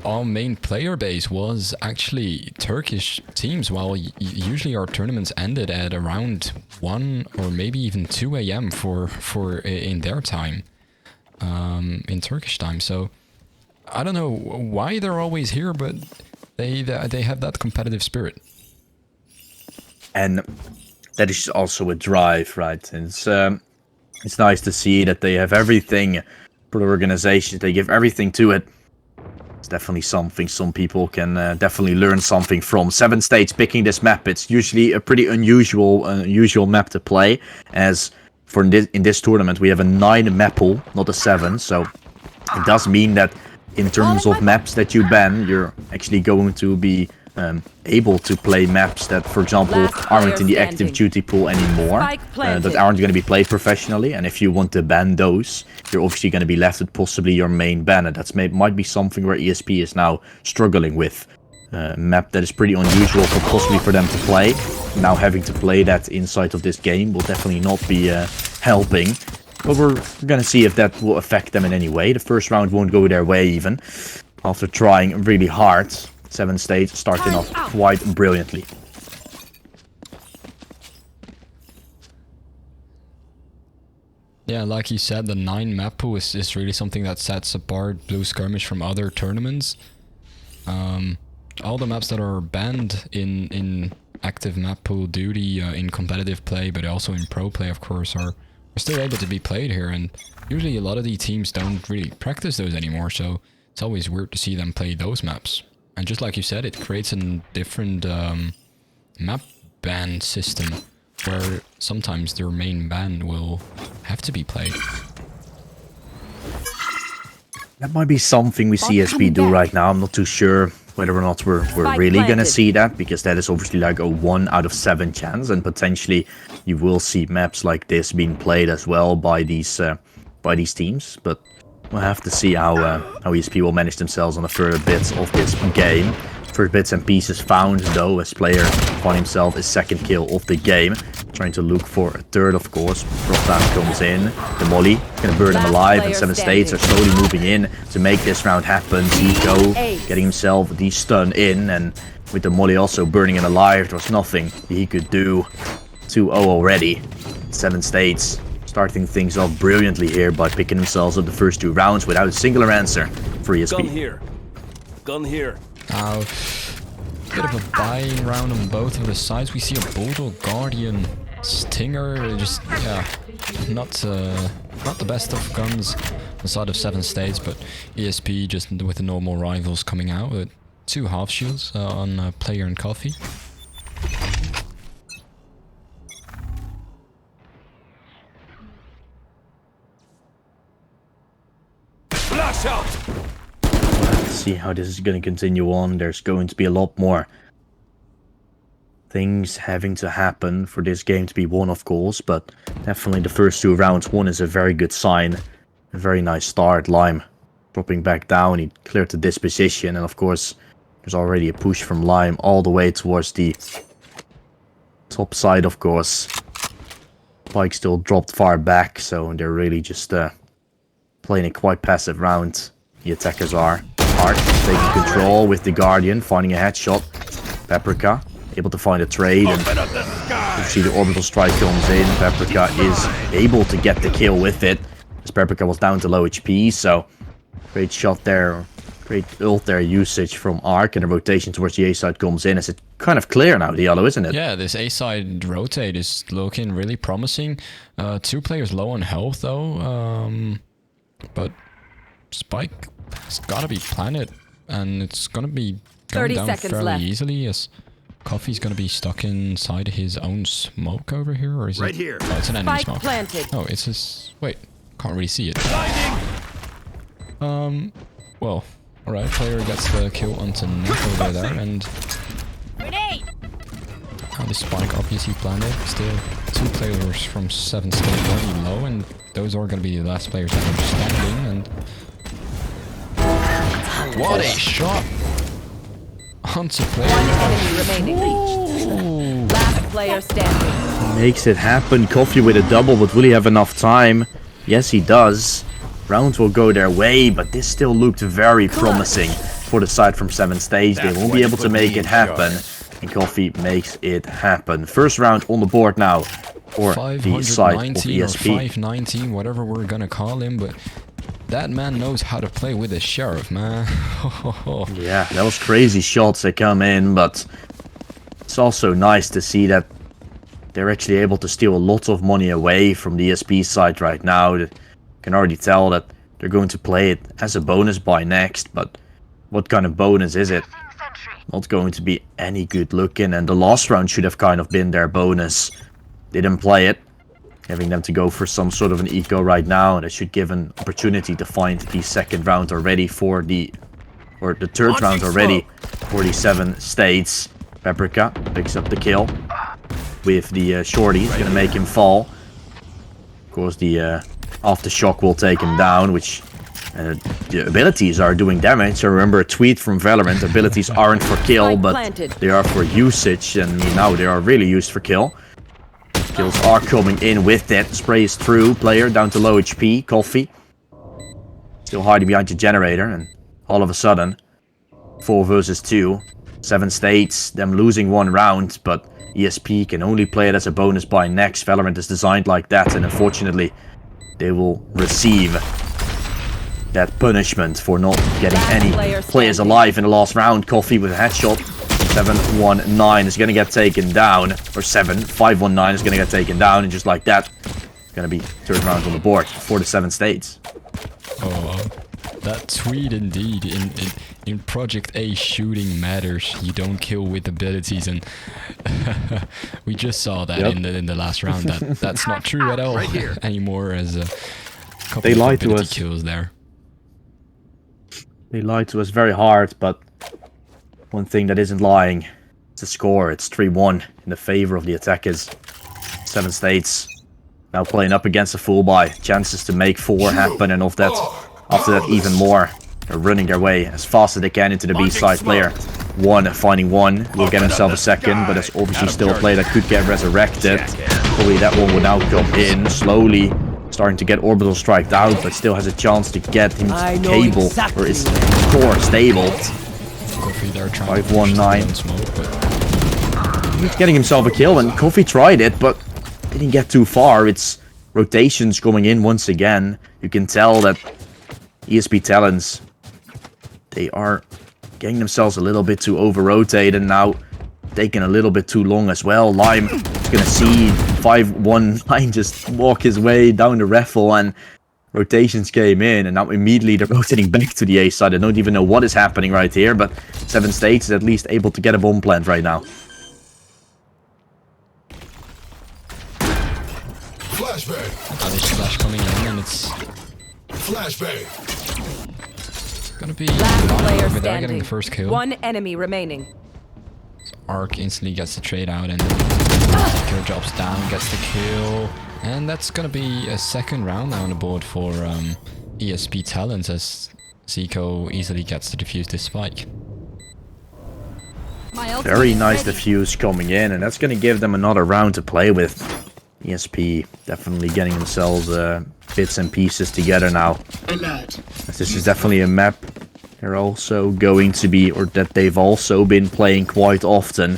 our main player base was actually Turkish teams, while usually our tournaments ended at around 1 or maybe even 2 a.m. for in their time, in Turkish time. So I don't know why they're always here, but they have that competitive spirit. And that is also a drive, right? And it's nice to see that they have everything for the organization. They give everything to it. It's definitely something some people can definitely learn something from. 7 states picking this map. It's usually a pretty unusual map to play, as for in this tournament we have a 9 map pool, not a 7. So it does mean that in terms of maps that you ban, you're actually going to be able to play maps that, for example, aren't in the active duty pool anymore, that aren't going to be played professionally. And if you want to ban those, you're obviously going to be left with possibly your main ban, and that's might be something where ESP is now struggling with. Map that is pretty unusual for possibly for them to play. Now having to play that inside of this game will definitely not be helping. But we're going to see if that will affect them in any way. The first round won't go their way even, after trying really hard. 7 states starting off quite brilliantly. Yeah, like you said, the 9 map pool is really something that sets apart Blue Skirmish from other tournaments. All the maps that are banned in active map pool duty in competitive play, but also in pro play, of course, are still able to be played here. And usually a lot of the teams don't really practice those anymore, so it's always weird to see them play those maps. And just like you said, it creates a different map ban system, where sometimes their main ban will have to be played. That might be something we see ESP do right now. I'm not too sure whether or not we're really gonna see that, because that is obviously like a 1 out of 7 chance, and potentially you will see maps like this being played as well by these teams. But we'll have to see how ESP will manage themselves on the further bits of this game. First bits and pieces found, though, as player found himself his 2nd kill of the game. Trying to look for a 3rd, of course. Frostdown comes in. The molly is going to burn him alive, and 7 States are slowly moving in to make this round happen. Zico getting himself the stun in, and with the molly also burning him alive, there was nothing he could do. 2-0 already. 7 States starting things off brilliantly here by picking themselves up the first 2 rounds without a singular answer for ESP. Gun here. Gun here. Now, bit of a buying round on both of the sides. We see a Bulldog Guardian Stinger, just, yeah, not the best of guns on the side of 7 States, but ESP just with the normal rivals coming out with 2 half shields on Player and Coffee. Flash out! See how this is going to continue on. There's going to be a lot more things having to happen for this game to be won, of course, but definitely the first 2 rounds won is a very good sign. A very nice start. Lime dropping back down. He cleared the disposition, and of course there's already a push from Lime all the way towards the top side, of course. Spike still dropped far back, so they're really just playing a quite passive round. The attackers are. Hard taking control with the Guardian, finding a headshot. Paprika able to find a trade, and you see the orbital strike comes in. Paprika is able to get the kill with it, as Paprika was down to low HP, so great shot there, great ult there usage from Arc, and the rotation towards the A side comes in. As it's kind of clear now, the yellow, isn't it? Yeah, this A side rotate is looking really promising. 2 players low on health though, but Spike it's gotta be planted, and it's gonna be going 30 down seconds fairly left. easily. Yes, Coffee's gonna be stuck inside his own smoke over here, or is Right it? here. Oh, it's an enemy Spike smoke. planted. Oh, it's his. Wait, can't really see it. Well, all right. Player gets the kill onto Nick over there, and the spike obviously planted. Still, 2 players from 7 State very low, and those are gonna be the last players that are standing. And what a shot! Onto player. Enemy remaining. Last player standing. Makes it happen. Coffee with a double, but will he have enough time? Yes, he does. Rounds will go their way, but this still looked very promising for the side from 7 Stage. They won't be able to make it happen, and Coffee makes it happen. First round on the board now for the side of 519 or ESP. 519, whatever we're gonna call him, but that man knows how to play with the sheriff, man. Yeah, that was crazy shots that come in, but it's also nice to see that they're actually able to steal a lot of money away from the ESP side right now. You can already tell that they're going to play it as a bonus buy next, but what kind of bonus is it? Not going to be any good looking, and the last round should have kind of been their bonus. Didn't play it. Having them to go for some sort of an eco right now, and it should give an opportunity to find the 2nd round already for the 3rd round already for the 7 States. Paprika picks up the kill with the shorty. He's gonna make him fall. Of course, the aftershock will take him down, which the abilities are doing damage. So remember a tweet from Valorant: abilities aren't for kill, but they are for usage, and now they are really used for kill. Kills are coming in with it. Spray is through. Player down to low HP. Coffee still hiding behind the generator, and all of a sudden 4 versus 2. 7 States, them losing 1 round, but ESP can only play it as a bonus buy next. Valorant is designed like that, and unfortunately they will receive that punishment for not getting any players alive in the last round. Coffee with a headshot. 719 is going to get taken down. Or 519 is going to get taken down. And just like that, it's going to be third round on the board for the 7 states. Oh, that's sweet indeed. In Project A, shooting matters. You don't kill with abilities, and we just saw that in the last round. That's not true at all anymore. As a couple They of lied to ability us. kills there. They lied to us very hard, but one thing that isn't lying is the score. It's 3-1 in the favor of the attackers. 7 states now playing up against a full buy. Chances to make 4 happen, and after that even more. They're running their way as fast as they can into the B side. Player 1 finding 1 will get himself a second, but there's obviously still a player that could get resurrected. Probably that one will now come in slowly. Starting to get orbital striked out, but still has a chance to get him cable or his core stable. 519. He's getting himself a kill, and Coffee tried it, but didn't get too far. It's rotations coming in once again. You can tell that ESP Talents, they are getting themselves a little bit too over-rotated now. Taking a little bit too long as well. Lime is going to see 519 just walk his way down the raffle, and rotations came in, and now immediately they're rotating back to the A side. I don't even know what is happening right here, but 7 states is at least able to get a bomb plant right now. Flashbang. There's flash coming in, and it's gonna be Last player without getting standing. the first kill. 1 enemy remaining. Arc instantly gets the trade out, and Killer drops down, gets the kill, and that's gonna be a second round now on the board for ESP Talents, as Zico easily gets to defuse this spike. Very nice defuse coming in, and that's going to give them another round to play with. ESP definitely getting themselves bits and pieces together now. As this is definitely a map they're also going to be, or that they've also been playing quite often.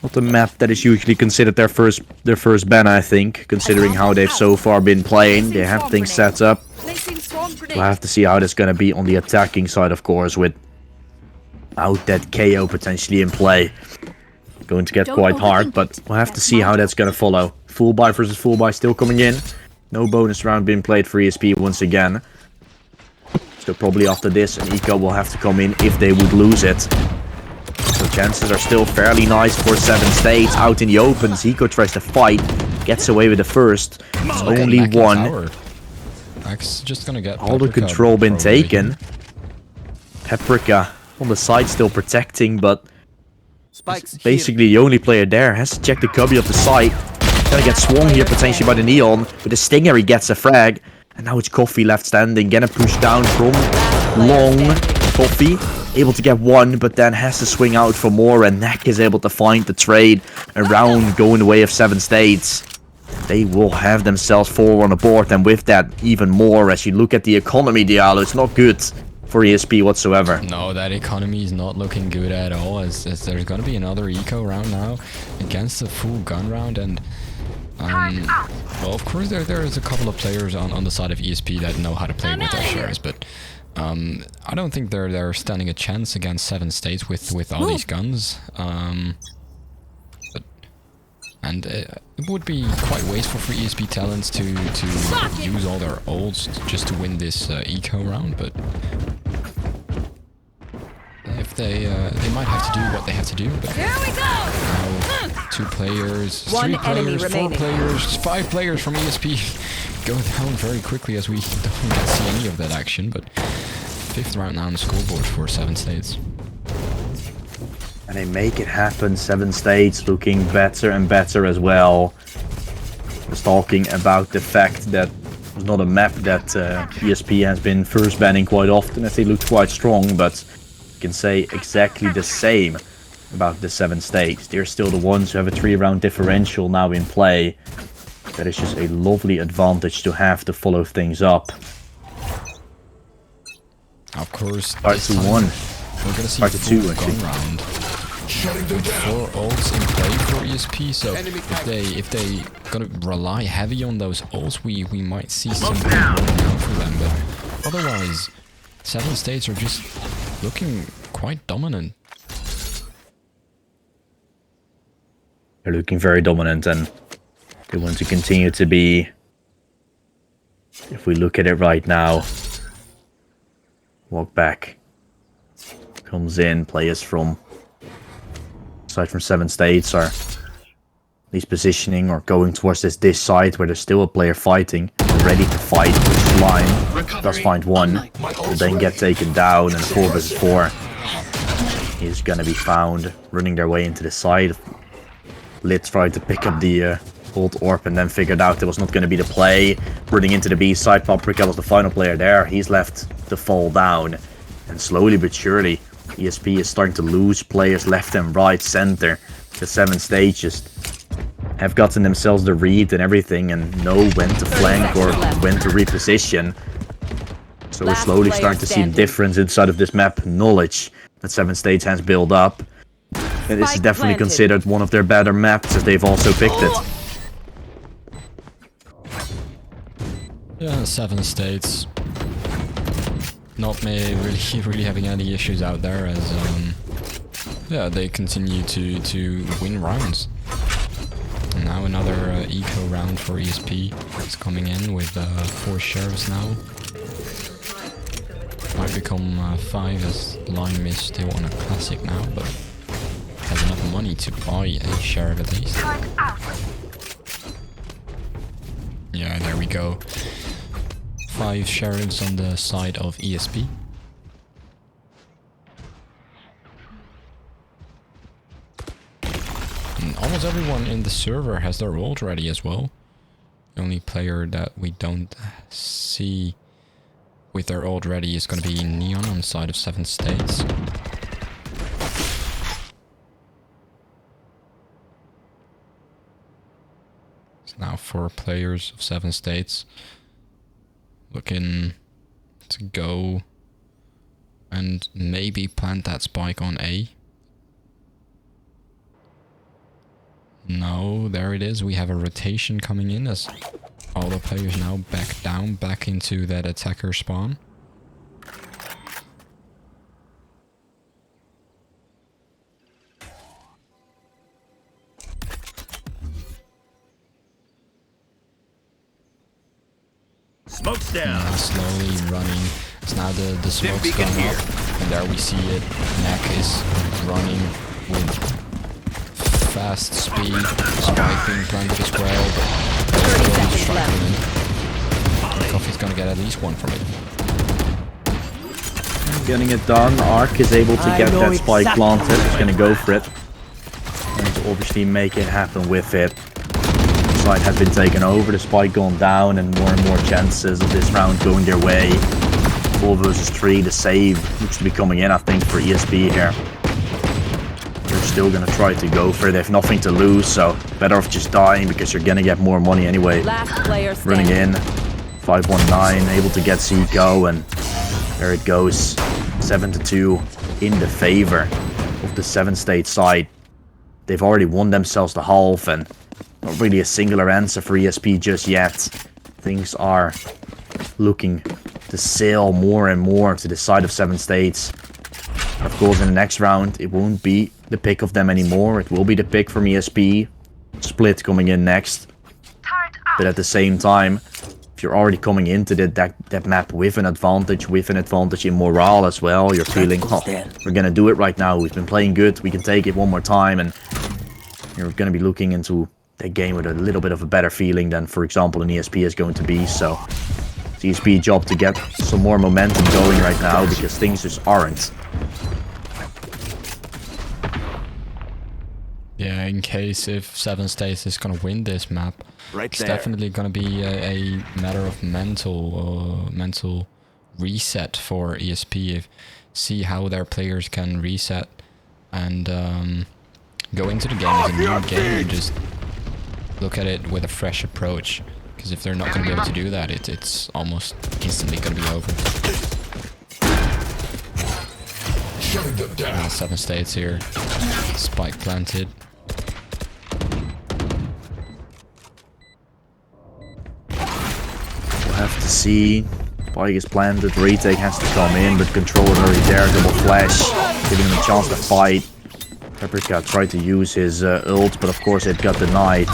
Not a map that is usually considered their first ban, I think, considering how they've so far been playing. They have things set up. We'll have to see how that's going to be on the attacking side, of course, without that KO potentially in play. Going to get quite hard, but we'll have to see how that's going to follow. Full buy versus full buy still coming in. No bonus round being played for ESP once again. So probably after this, an eco will have to come in if they would lose it. So chances are still fairly nice for 7 states. Out in the open, Zico tries to fight. Gets away with the first. It's only 1. Just gonna get all the control been taken. Paprika on the side still protecting, but basically the only player there has to check the cubby of the site. Gonna get swung here potentially by the Neon. With the Stinger he gets a frag. And now it's Coffee left standing. Gonna push down from long. Coffee able to get 1, but then has to swing out for more. And Neck is able to find the trade around, going the way of 7 states. They will have themselves 4 on the board. And with that, even more. As you look at the economy, Diallo, it's not good for ESP whatsoever. No, that economy is not looking good at all. As there's gonna be another eco round now against a full gun round, and well, of course there is a couple of players on the side of ESP that know how to play with their shares, but I don't think they're standing a chance against 7 states with all these guns. And it would be quite wasteful for ESP Talents to use all their ults just to win this eco round, but if they might have to do what they have to do. But now 2 players, 3 players, 4 players, 5 players from ESP go down very quickly, as we don't get to see any of that action. But 5th round now on the scoreboard for 7 states. And they make it happen. 7 states looking better and better as well. I was talking about the fact that it was not a map that ESP has been first banning quite often, as they looked quite strong, but you can say exactly the same about the 7 states. They're still the ones who have a 3-round differential now in play. That is just a lovely advantage to have to follow things up. Of course, Part to 1. We're gonna see Part to 2, gun round. 4 ults in play for ESP, so if they gonna rely heavy on those ults, we might see something rolling out for them. But otherwise, 7 states are just looking quite dominant. They're looking very dominant, and they want to continue to be. If we look at it right now, walk back, comes in, players from, aside from 7 states, are at least positioning or going towards this side where there's still a player fighting, ready to fight, which line does find one, will then get taken down, and 4 versus 4 is gonna be found, running their way into the side. Lit tried to pick up the old orb and then figured out it was not going to be the play. Running into the B side, Paprika was the final player there. He's left to fall down. And slowly but surely, ESP is starting to lose players left and right, center. The 7 stages have gotten themselves the read and everything and know when to flank or when to reposition. So we're slowly starting to see the difference inside of this map knowledge that 7 states has built up. And this is definitely considered one of their better maps, as they've also picked it. Yeah, 7 states. Not really having any issues out there, as yeah, they continue to win rounds. And now another eco round for ESP is coming in with 4 sheriffs now. Might become 5 as Lime is still on a classic now, but has enough money to buy a sheriff at least. Yeah, there we go. 5 sheriffs on the side of ESP. And almost everyone in the server has their ult ready as well. The only player that we don't see with their ult ready is going to be Neon on the side of 7 states. Now 4 players of 7 states looking to go and maybe plant that spike on A. No, there it is. We have a rotation coming in as all the players now back down, back into that attacker spawn. Smoke's down. Now slowly running. It's now the smoke's gone up. And there we see it. Neck is running with fast speed. Spike being planted as well. But he's struggling. Coffee's gonna get at least 1 from it. Getting it done. Ark is able to get that spike planted. He's gonna go for it. And to obviously make it happen with it. Side has been taken over, the spike gone down, and more chances of this round going their way. 4 versus 3, the save looks to be coming in, I think, for ESP here. They're still gonna try to go for it. They have nothing to lose, so better off just dying because you're gonna get more money anyway. Last player Running standing. in, 519, able to get Seiko, and there it goes. 7-2 in the favor of the 7 state side. They've already won themselves the half, and not really a singular answer for ESP just yet. Things are looking to sail more and more to the side of 7 states. Of course, in the next round, it won't be the pick of them anymore. It will be the pick from ESP. Split coming in next. But at the same time, if you're already coming into that map with an advantage in morale as well, you're feeling, oh, we're gonna do it right now. We've been playing good. We can take it one more time, and you're gonna be looking into a game with a little bit of a better feeling than, for example, an ESP is going to be. So it's ESP job to get some more momentum going right now, because things just aren't. Yeah, in case if 7 states is gonna win this map, it's definitely gonna be a matter of mental reset for ESP. See how their players can reset and go into the game as a new game and just look at it with a fresh approach. Because if they're not going to be able to do that, it's almost instantly going to be over. 7 states here. Spike planted. We'll have to see. Spike is planted, retake has to come in, but controller already there, double flash, giving him a chance to fight. Paprika tried to use his ult, but of course it got denied.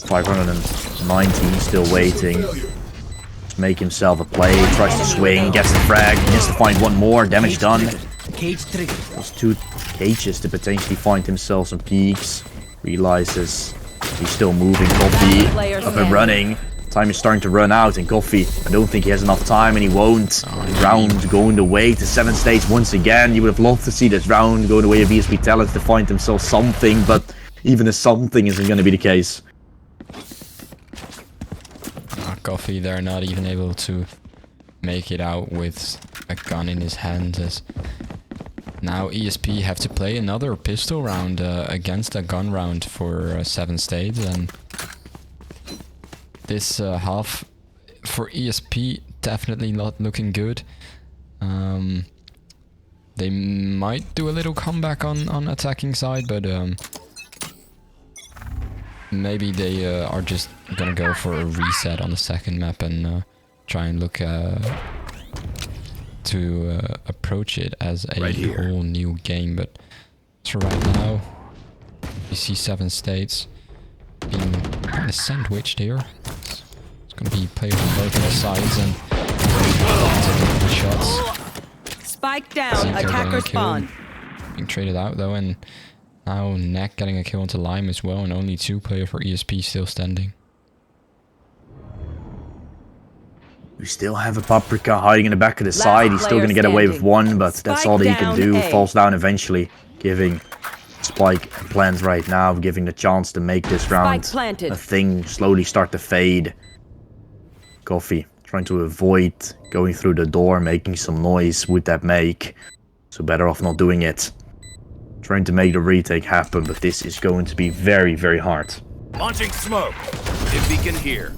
590, still waiting. Let's make himself a play, tries to swing, gets the frag, needs to find one more, damage done. Cage trigger. Those 2 cages to potentially find himself some peaks. Realizes he's still moving, Coffee up and running. Time is starting to run out, and Coffee, I don't think he has enough time, and he won't. Round going the way to 7 states once again. You would have loved to see this round go the way of ESP Talents to find himself something, but even a something isn't going to be the case. Coffee, they're not even able to make it out with a gun in his hand. As now ESP have to play another pistol round against a gun round for 7 states, and this half for ESP definitely not looking good. They might do a little comeback on attacking side, but maybe they are just gonna go for a reset on the second map and try and look to approach it as a whole new game. But for right now, you see 7 states being kind of sandwiched here. It's gonna be players on both of the sides and shots. Spike down. Zika Attacker getting a kill, spawn. being traded out though, and now Neck getting a kill into Lime as well, and only 2 players for ESP still standing. We still have a Paprika hiding in the back of the side. He's still going to get away with 1, but that's all that he can do. Falls down eventually, giving Spike plans right now, giving the chance to make this round a thing, slowly start to fade. Coffee trying to avoid going through the door, making some noise would that make. So better off not doing it. Trying to make the retake happen, but this is going to be very, very hard. Launching smoke. If he can hear.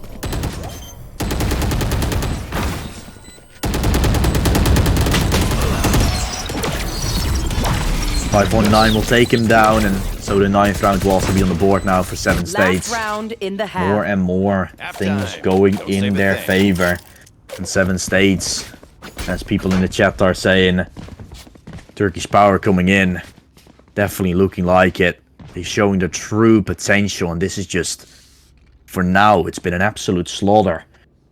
519 will take him down, and so the 9th round will also be on the board now for 7 states. Round in the half. More and more things going in their favor. And 7 states, as people in the chat are saying, Turkish power coming in. Definitely looking like it. They're showing the true potential, and this is just, for now, it's been an absolute slaughter.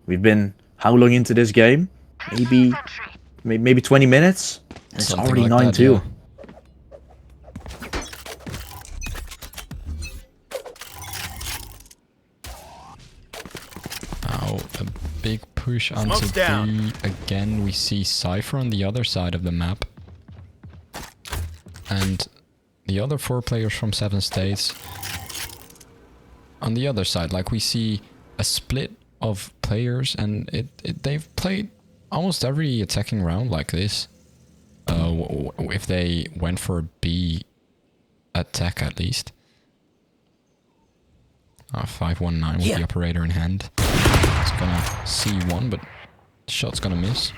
We've been, how long into this game? Maybe 20 minutes? And it's Something already like 9-2. Yeah. A big push onto B. Again, we see Cypher on the other side of the map. And the other 4 players from 7 states on the other side. Like, we see a split of players, and they've played almost every attacking round like this. If they went for a B attack at least. 519 with the operator in hand. It's gonna see 1, but shot's gonna miss.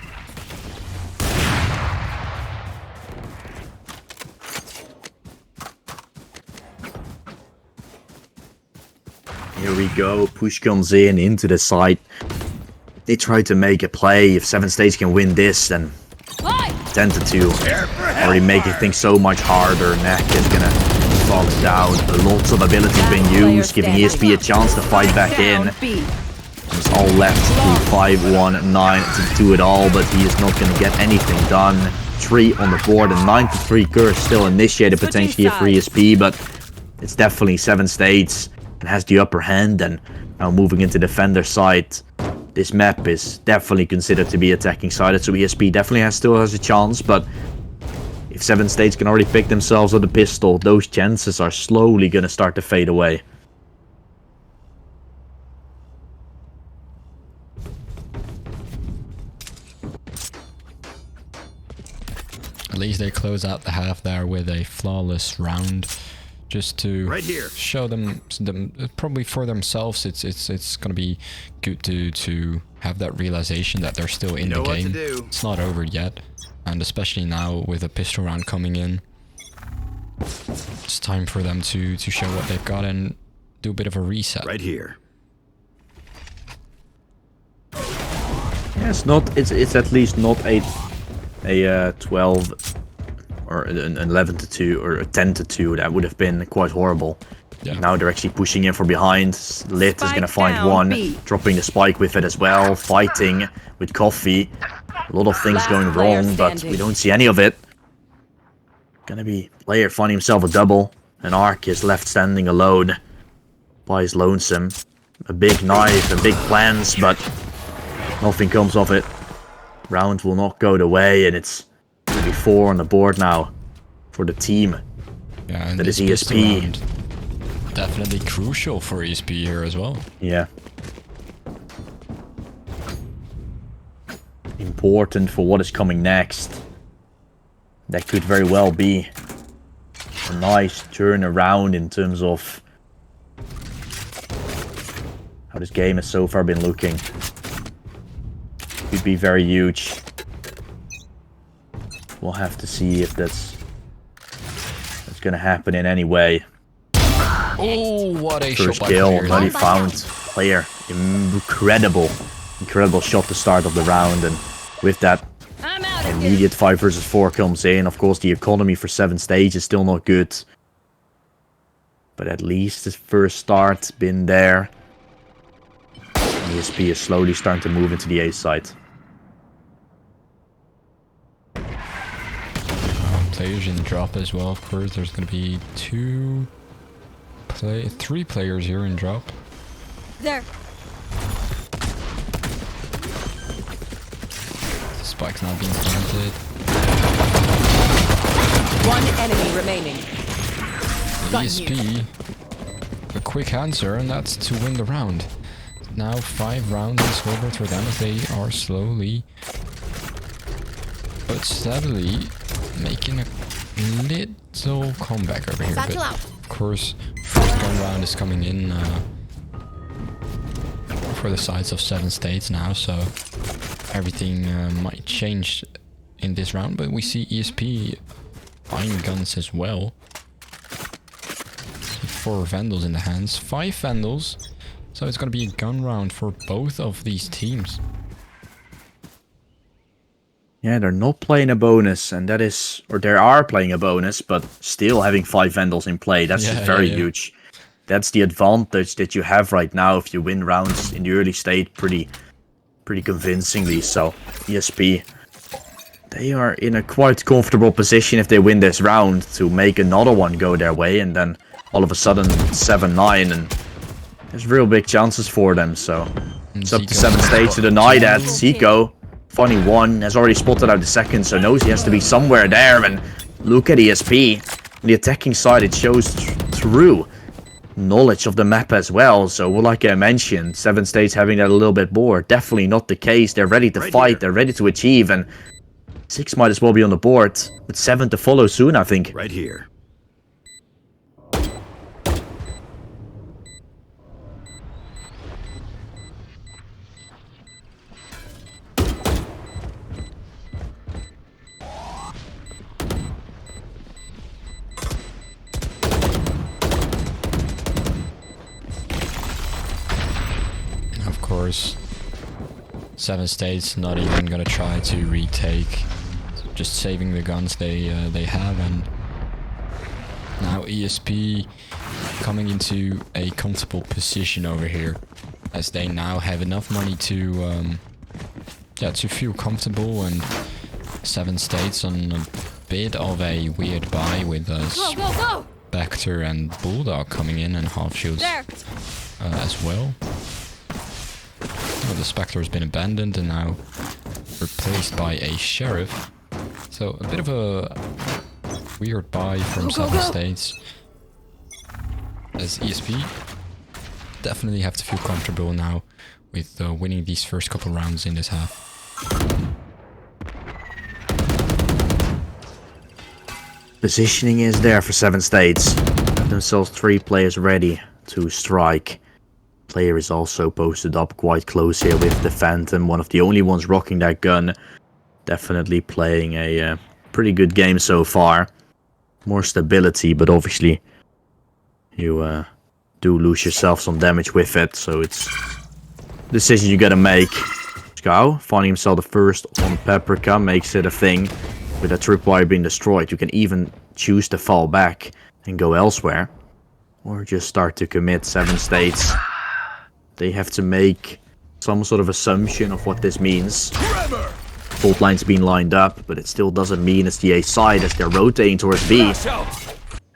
Here we go, push comes in into the side. They try to make a play. If 7 states can win this, then 10-2. Already making things so much harder. Neck is gonna fall down. Lots of ability being used, giving ESP a chance to fight back in. It's all left to 519 to do it all, but he is not gonna get anything done. 3 on the board, and 9-3 curse still initiated potentially for ESP, but it's definitely 7 states and has the upper hand. And now moving into defender side, this map is definitely considered to be attacking sided, so ESP definitely still has a chance. But if 7 states can already pick themselves up a pistol, those chances are slowly gonna start to fade away. At least they close out the half there with a flawless round, just to show them probably for themselves. It's gonna be good to have that realization that they're still in the game. It's not over yet. And especially now with a pistol round coming in, it's time for them to show what they've got and do a bit of a reset. Right here. Yeah, it's at least not a 12 or an 11 to 2 or a 10 to 2. That would have been quite horrible. Yeah. Now they're actually pushing in from behind. Lit is gonna find down, one, B. dropping the spike with it as well, fighting with Coffee. A lot of things Last going player wrong, but standing. we don't see any of it. Gonna be player finding himself a double. And Ark is left standing alone by his lonesome. A big knife, a big plans, but nothing comes of it. Round will not go the way, and it's gonna be 4 on the board now for the team. Yeah, and That is this pistol ESP. round definitely crucial for ESP here as well. Yeah. Important for what is coming next. That could very well be a nice turnaround in terms of how this game has so far been looking. Could be very huge. We'll have to see if that's gonna happen in any way. Oh, what a First shot by kill, player. bloody found player. Incredible shot to start of the round, and with that I'm out of here. immediate 5 versus 4 comes in. Of course, the economy for 7 stage is still not good, but at least the first start been there. ESP is slowly starting to move into the A side. Players in drop as well, of course. There's going to be 3 players here in drop. There. Spike's not being planted. One enemy remaining. ESP, a quick answer, and that's to win the round. Now 5 rounds in silver for them as they are slowly but steadily making a little comeback over here. But of course, first gun round is coming in for the sides of 7 states now, so everything might change in this round. But we see ESP buying guns as well. 4 Vandals in the hands, 5 Vandals. So it's going to be a gun round for both of these teams. Yeah, they're not playing a bonus, and that is, or they are playing a bonus, but still having 5 Vandals in play. That's just very huge. That's the advantage that you have right now if you win rounds in the early state pretty convincingly. So ESP, they are in a quite comfortable position if they win this round to make another one go their way, and then all of a sudden 7-9, and there's real big chances for them. So it's up to 7 stage to deny that. Zico, funny one, has already spotted out the second, so knows he has to be somewhere there. And look at ESP. On the attacking side, it shows through knowledge of the map as well. So like I mentioned, 7 states having that a little bit more. Definitely not the case. They're ready to fight. They're ready to achieve. And 6 might as well be on the board, with 7 to follow soon, I think. Right here. Of course, 7 states not even gonna try to retake, just saving the guns they have. And now ESP coming into a comfortable position over here, as they now have enough money to feel comfortable. And 7 states on a bit of a weird buy with Spectre and Bulldog coming in, and half shields as well. The Spectre has been abandoned and now replaced by a Sheriff. So a bit of a weird buy from 7 states, as ESP definitely have to feel comfortable now with winning these first couple rounds in this half. Positioning is there for 7 states. Have themselves 3 players ready to strike. Player is also posted up quite close here with the Phantom, one of the only ones rocking that gun. definitely playing a pretty good game so far. More stability, but obviously you do lose yourself some damage with it, so it's a decision you gotta make. Scow finding himself the first on Paprika makes it a thing. With that tripwire being destroyed, you can even choose to fall back and go elsewhere. Or just start to commit 7 states. They have to make some sort of assumption of what this means. Fault line's been lined up, but it still doesn't mean it's the A side as they're rotating towards B.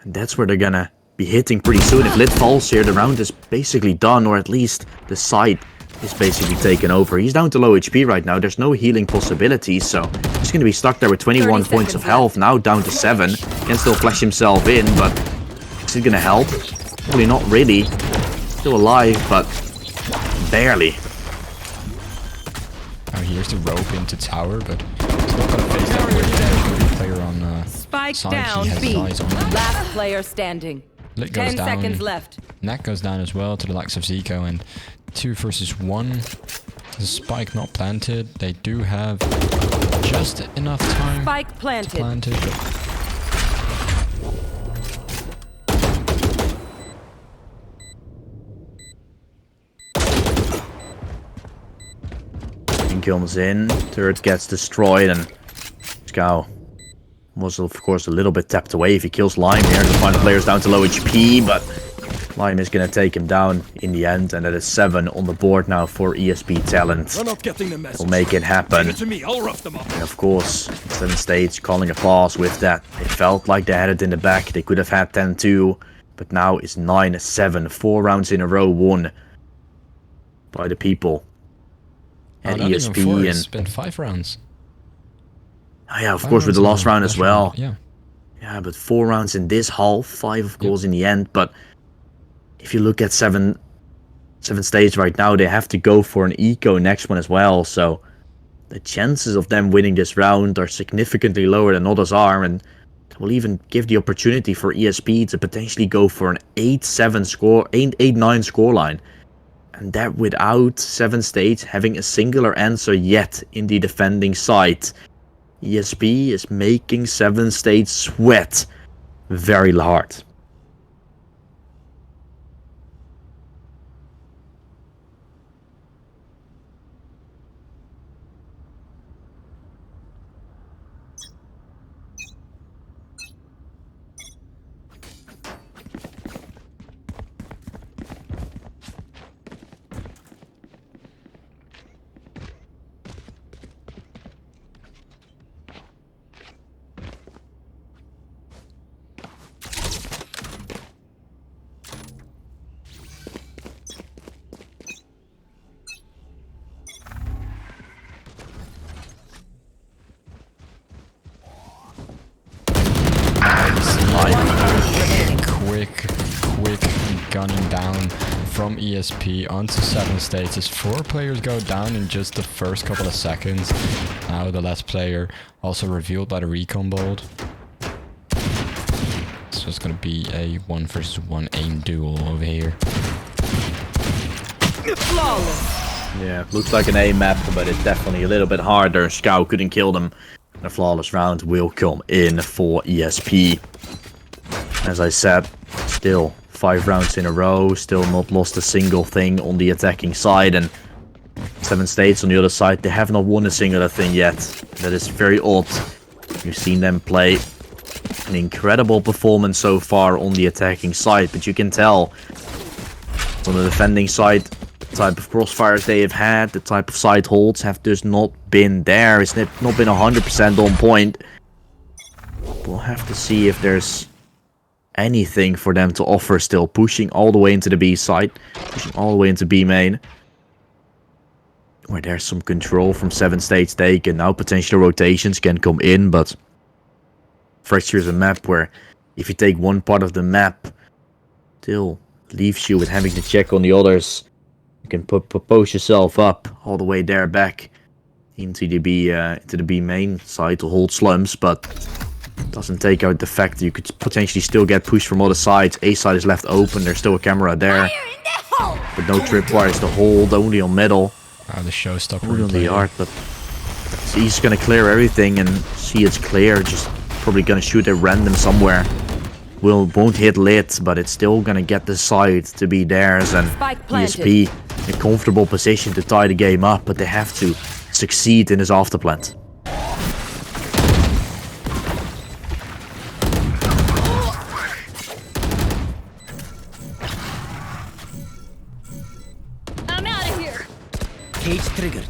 And that's where they're gonna be hitting pretty soon. If Lit falls here, the round is basically done, or at least the side is basically taken over. He's down to low HP right now. There's no healing possibilities, so he's gonna be stuck there with 21 points of health, now down to 7. Can still flash himself in, but is it gonna help? Probably not really. Still alive, but barely. Oh, here's the rope into tower, but it's not gonna face that with the player on Spike side. down He has his B. eyes on him. Last player standing. Lit goes 10 down. seconds left. Neck goes down as well to the likes of Zico, and 2 versus 1. The spike not planted. They do have just enough time Spike to planted. plant it, but Comes in, turret gets destroyed, and Scow was of course a little bit tapped away. If he kills Lime here, the final player's down to low HP, but Lime is gonna take him down in the end, and that is 7 on the board now for ESP Talent. Will make it happen. And of course, 7 states calling a pause with that. It felt like they had it in the back. They could have had 10-2, but now it's 9-7. 4 rounds in a row won by the people. And not even ESP 4, and it's been 5 rounds. oh yeah, of 5 course with the rounds last in round as last well. round, yeah. Yeah, but 4 rounds in this half, 5 of course in the end. But if you look at 7 stages right now, they have to go for an eco next one as well. So the chances of them winning this round are significantly lower than others are, and it will even give the opportunity for ESP to potentially go for an 8-7 score, 8-9 scoreline. And that without 7 states having a singular answer yet in the defending side. ESP is making 7 states sweat very hard. Quick gunning down from ESP onto 7 states as 4 players go down in just the first couple of seconds. Now the last player also revealed by the recon bolt. So it's gonna be a 1 versus 1 aim duel over here. Flawless. Yeah, looks like an A map, but it's definitely a little bit harder. Scow couldn't kill them. A flawless round will come in for ESP. As I said, still 5 rounds in a row, still not lost a single thing on the attacking side, and 7 states on the other side, they have not won a singular thing yet. That is very odd. You've seen them play an incredible performance so far on the attacking side, but you can tell on the defending side, the type of crossfires they have had, the type of side holds have just not been there. It's not been 100% on point. We'll have to see if there's anything for them to offer still. Pushing all the way into the B side, pushing all the way into B main, where there's some control from 7 states taken. Now potential rotations can come in, but Fracture is a map where if you take one part of the map, still leaves you with having to check on the others. You can propose yourself up all the way there back into the B main side to hold slumps, but doesn't take out the fact that you could potentially still get pushed from other sides. A side is left open, there's still a camera there, but no tripwires to hold, only on middle. The showstopper Only on the player. yard, but He's gonna clear everything and see it's clear. Just probably gonna shoot at random somewhere. Won't hit lit, but it's still gonna get the side to be theirs, and ESP in a comfortable position to tie the game up, but they have to succeed in his afterplant. I'm out of here. Cage triggered.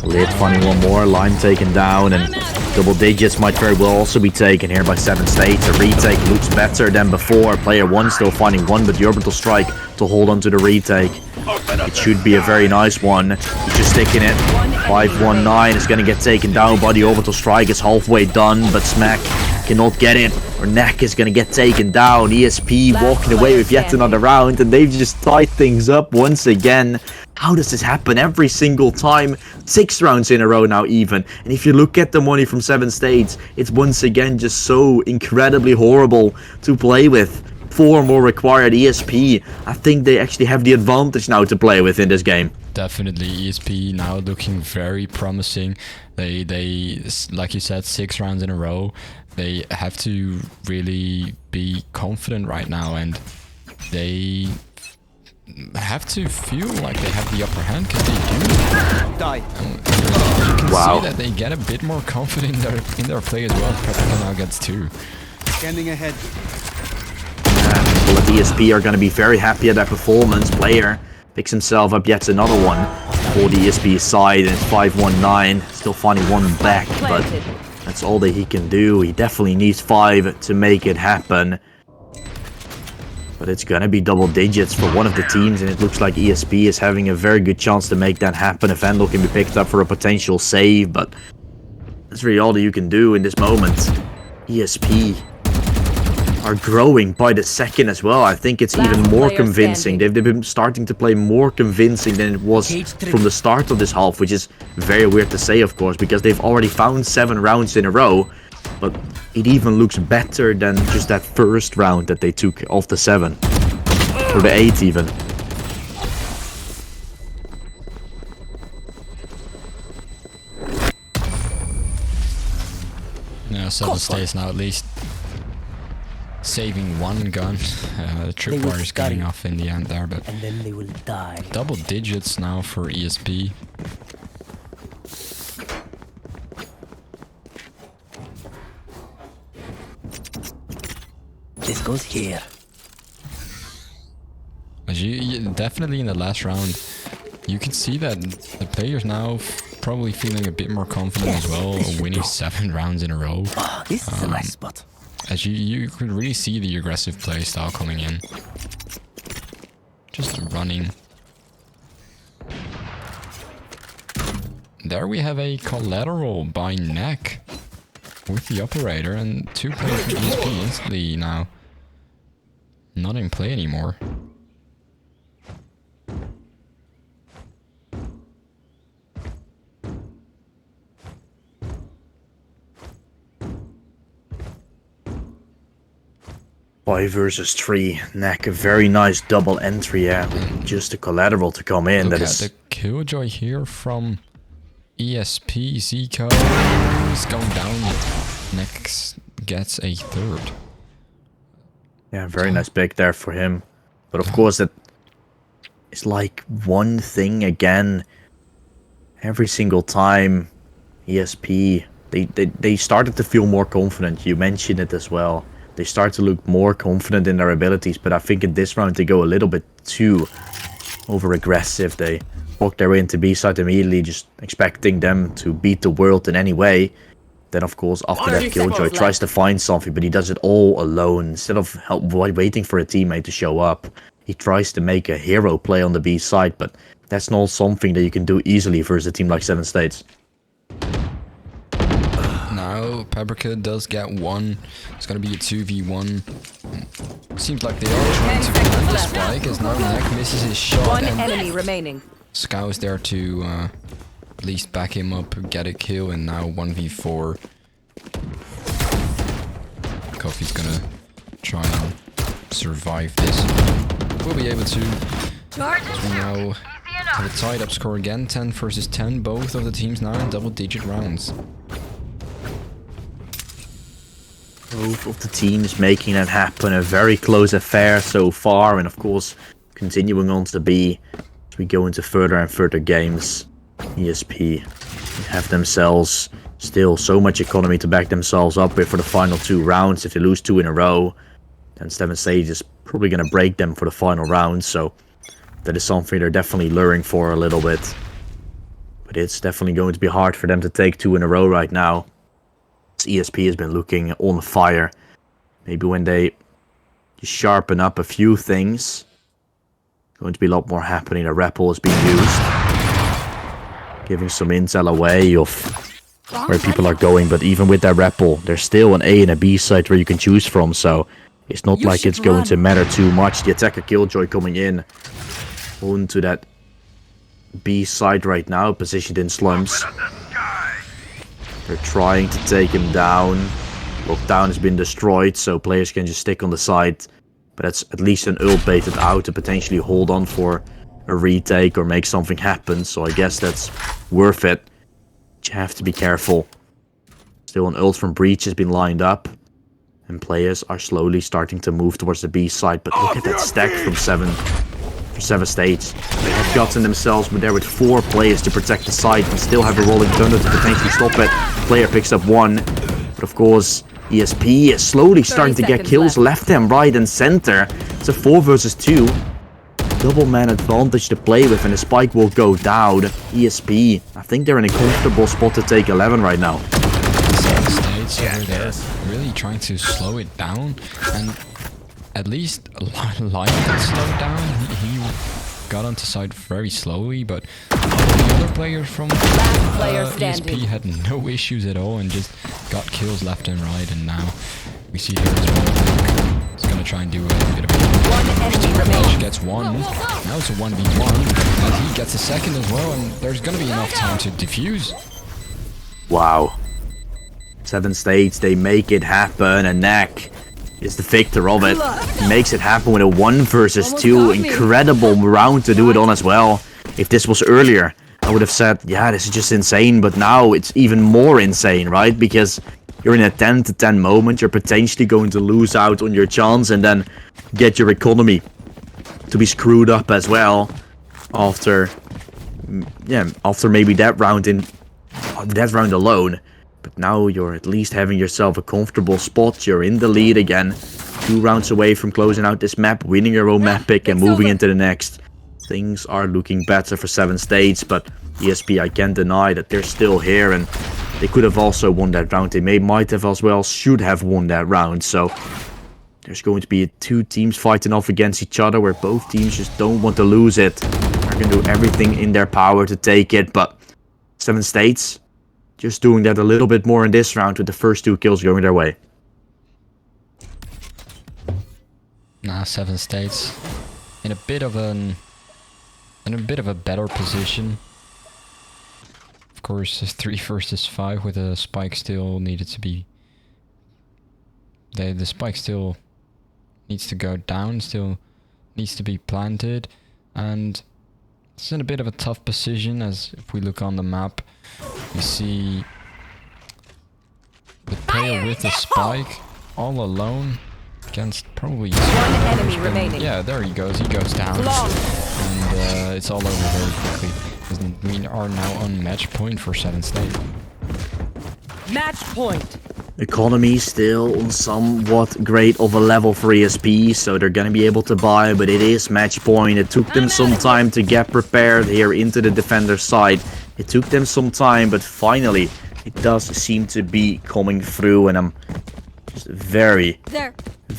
Lit finding one more, line taken down, and double digits might very well also be taken here by 7 States. A retake looks better than before. Player 1 still finding one, but the orbital strike to hold on to the retake. It should be a very nice one. He's just sticking it. 519 is going to get taken down by the orbital strike. It's halfway done, but Smack cannot get it. Or Neck is going to get taken down. ESP walking away with yet another round, and they've just tied things up once again. How does this happen every single time? 6 rounds in a row now even. And if you look at the money from 7 States, it's once again just so incredibly horrible to play with. 4 more required. ESP, I think they actually have the advantage now to play with in this game. Definitely, ESP now looking very promising. They like you said, 6 rounds in a row. They have to really be confident right now, and they have to feel like they have the upper hand, because they do. Die. You can Wow. see that they get a bit more confident in their play as well. Paprika now gets 2. Scanning ahead. People at ESP are going to be very happy at that performance. Player picks himself up yet another one for the ESP side, and it's 519. Still finding one back, but that's all that he can do. He definitely needs 5 to make it happen. But it's gonna be double digits for one of the teams, and it looks like ESP is having a very good chance to make that happen. If Vandal can be picked up for a potential save, but that's really all that you can do in this moment. ESP are growing by the second as well. I think it's even more convincing. They've been starting to play more convincing than it was from the start of this half, which is very weird to say, of course, because they've already found 7 rounds in a row. But it even looks better than just that first round that they took off the 7. Or the 8 even. Yeah, 7 States now at least saving 1 gun. The tripwire is going off in the end there, but And then they will die. double digits now for ESP. This goes here. As you definitely in the last round, you can see that the players now probably feeling a bit more confident as well, winning 7 rounds in a row. Oh, this is a nice spot. As you could really see the aggressive play style coming in. Just running. There we have a collateral by Neck with the operator, and 2 players from ESP instantly now not in play anymore. 5 versus 3. Neck, a very nice double entry, yeah. Just a collateral to come in. Look That at is the killjoy here from ESP. Zico is going down. Next gets a 3rd. Yeah, very nice pick there for him. But of course, that is like one thing again. Every single time, ESP, they started to feel more confident. You mentioned it as well. They start to look more confident in their abilities, but I think in this round they go a little bit too over-aggressive. They walk their way into B-side immediately, just expecting them to beat the world in any way. Then of course after that Killjoy tries to find something, but he does it all alone. Instead of waiting for a teammate to show up, he tries to make a hero play on the B side, but that's not something that you can do easily versus a team like 7 States. Now Paprika does get 1. It's gonna be a 2v1. Seems like they are trying to plant the spike, as now Neck misses his shot. 1 and enemy remaining. Scow is there to at least back him up, get a kill, and now 1v4. Coffee's gonna try and survive this. We'll be able to. We now Have a tied up score again, 10 versus 10. Both of the teams now in double-digit rounds. Both of the teams making that happen. A very close affair so far, and of course, continuing on to be as we go into further and further games. ESP have themselves still so much economy to back themselves up with for the final 2 rounds. If they lose 2 in a row, then 7 Stage is probably going to break them for the final round. So that is something they're definitely luring for a little bit. But it's definitely going to be hard for them to take 2 in a row right now. ESP has been looking on fire. Maybe when they sharpen up a few things, going to be a lot more happening. A rappel is being used, giving some intel away of where people are going. But even with that rappel, there's still an A and a B site where you can choose from. So it's not like it's going to matter too much. The attacker Killjoy coming in onto that B site right now, positioned in slums. They're trying to take him down. Lockdown has been destroyed, so players can just stick on the side. But that's at least an ult baited out to potentially hold on for a retake or make something happen. So I guess that's worth it. But you have to be careful. Still an ult from Breach has been lined up. And players are slowly starting to move towards the B side. But look at that stack from 7 Stage. They have gotten themselves there with 4 players to protect the site and still have a rolling thunder to potentially stop it. Player picks up 1. But of course, ESP is slowly starting to get kills left and right and center. It's a 4 versus 2. Double man advantage to play with, and the spike will go down. ESP, I think they're in a comfortable spot to take 11 right now. States over there really trying to slow it down, and at least Lion got slowed down. He got onto site very slowly, but the other players from ESP had no issues at all and just got kills left and right. And now we see here as well, he's gonna try and do a bit of a gets 1. Now it's a 1v1, and he gets a second as well, and there's gonna be enough time to defuse. Wow. 7 Stage, they make it happen, and Knack is the victor of it. He makes it happen with a 1 versus 2. Incredible round to do it on as well. If this was earlier, I would have said, yeah, this is just insane. But now it's even more insane, right? Because you're in a 10-10 moment. You're potentially going to lose out on your chance and then get your economy to be screwed up as well. After maybe that round alone. But now you're at least having yourself a comfortable spot. You're in the lead again. 2 rounds away from closing out this map, winning your own map pick and moving into the next. Things are looking better for 7 Stage, but ESP, I can't deny that they're still here, and they could have also won that round. They might have as well, should have won that round. So there's going to be 2 teams fighting off against each other where both teams just don't want to lose it. They're going to do everything in their power to take it, but 7 Stage just doing that a little bit more in this round with the first 2 kills going their way. Nah, 7 States in a bit of a better position. Of course, 3 versus 5 with a spike still needed to be. The spike still needs to go down, still needs to be planted, and it's in a bit of a tough position. As if we look on the map, we see the player with the spike all alone against probably 1 enemy remaining. Yeah, there he goes down, and it's all over very quickly. We are now on match point for 7 State. Match point. Economy still on somewhat great of a level for ESP, so they're gonna be able to buy, but it is match point. It took them some time to get prepared here into the defender's side. It took them some time, but finally it does seem to be coming through, and I'm just very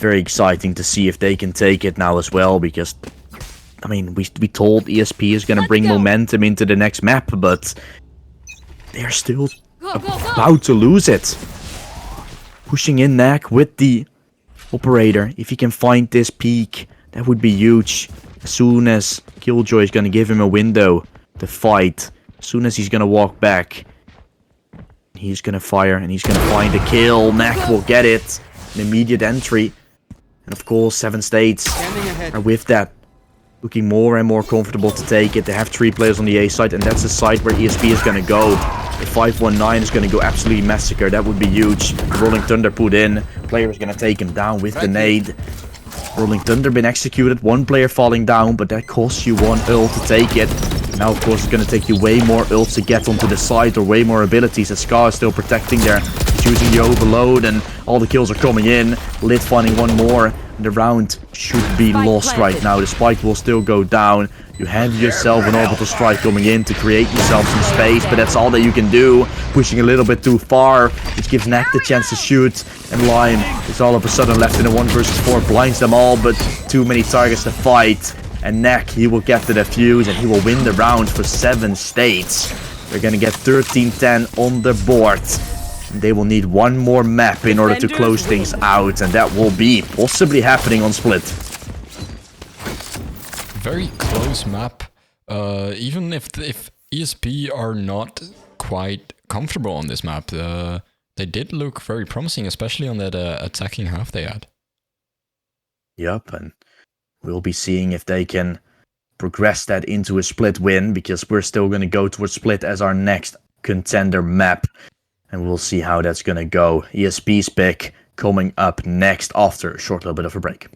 exciting to see if they can take it now as well, because I mean, we told ESP is gonna bring momentum into the next map, but they're still about to lose it. Pushing in Knack with the operator. If he can find this peak, that would be huge. As soon as Killjoy is gonna give him a window to fight, as soon as he's gonna walk back, he's gonna fire and he's gonna find a kill. Knack will get it. An immediate entry. And of course, 7 States are with that. looking more and more comfortable to take it. They have 3 players on the A side, and that's the side where ESP is going to go. If 519 is going to go absolutely massacre, that would be huge. Rolling Thunder put in. Player is going to take him down with the nade. Rolling Thunder been executed. 1 player falling down, but that costs you 1 ult to take it. Now, of course, it's going to take you way more ults to get onto the side, or way more abilities. As Scar is still protecting there. He's using the overload, and all the kills are coming in. Lit finding 1 more. And the round should be lost right now. The spike will still go down. You have yourself an orbital strike coming in to create yourself some space, but that's all that you can do. Pushing a little bit too far, which gives Knack the chance to shoot. And Lime is all of a sudden left in a 1 versus 4, blinds them all, but too many targets to fight. And Knack, he will get the defuse, and he will win the round for 7 states. They're gonna get 13-10 on the board. They will need 1 more map in order to close things out, and that will be possibly happening on Split. Very close map. Even if ESP are not quite comfortable on this map, they did look very promising, especially on that attacking half they had. Yup, and we'll be seeing if they can progress that into a Split win, because we're still going to go towards Split as our next contender map. And we'll see how that's going to go. ESP's pick coming up next after a short little bit of a break.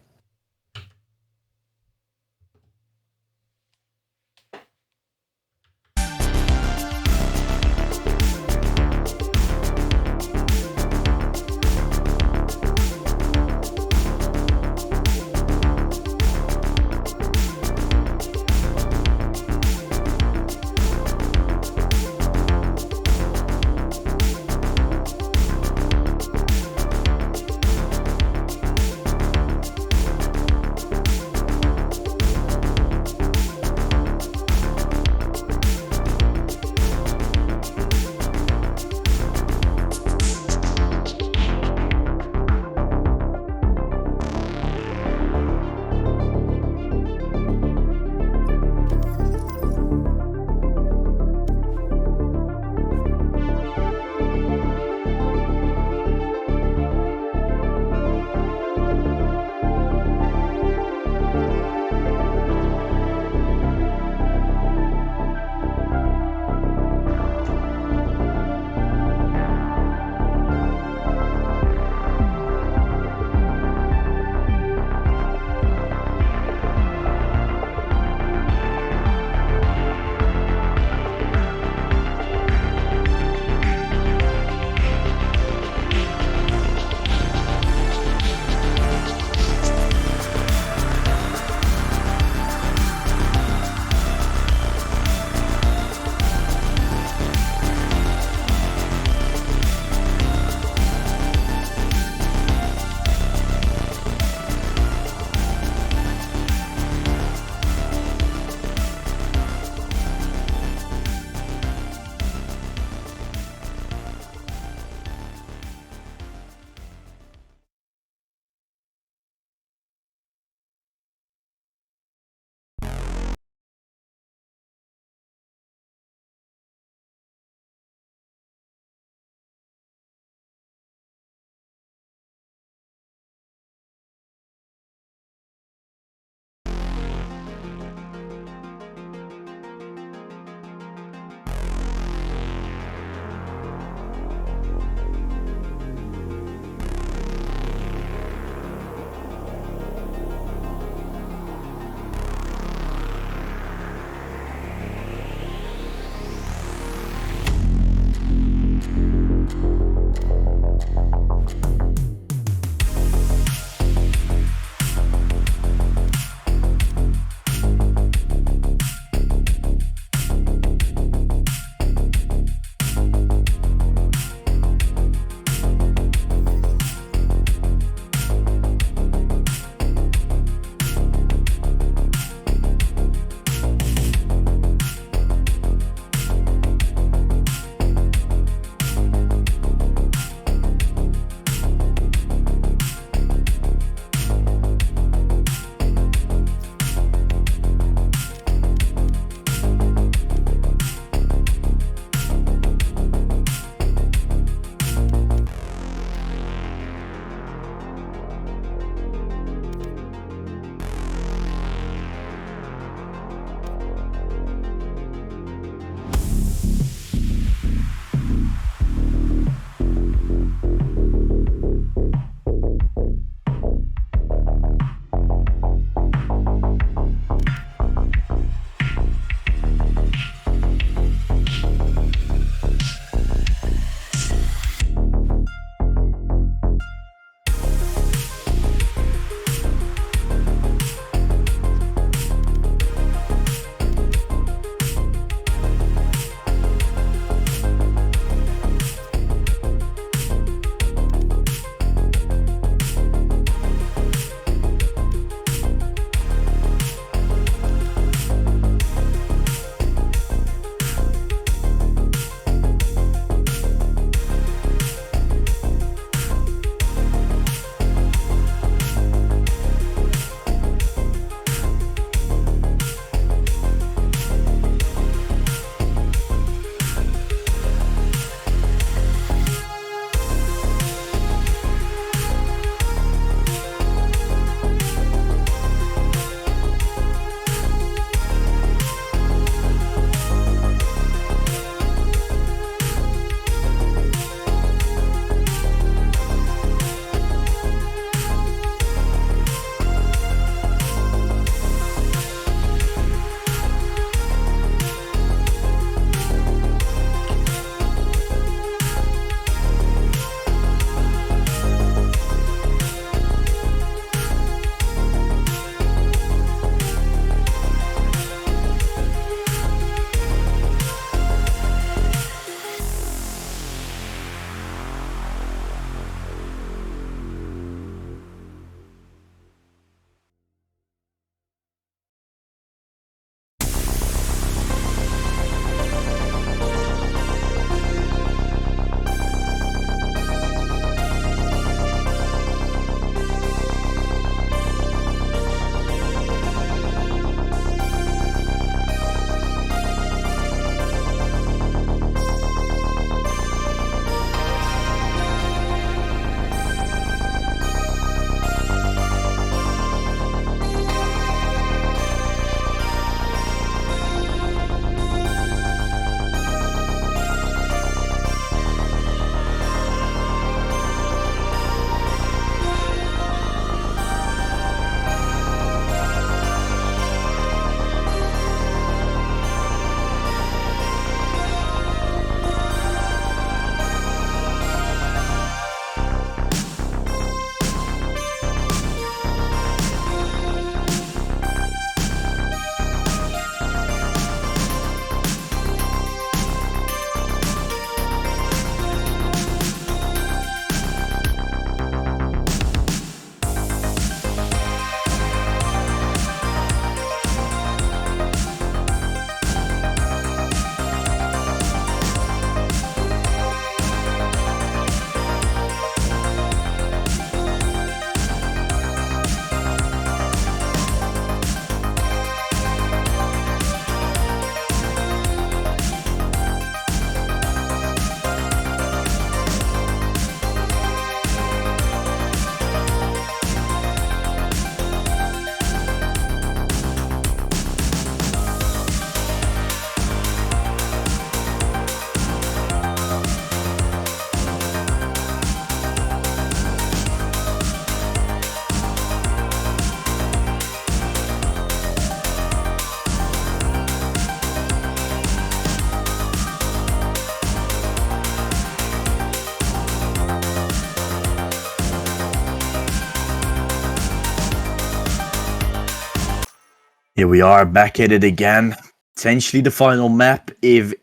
Here we are back at it again. Potentially the final map. If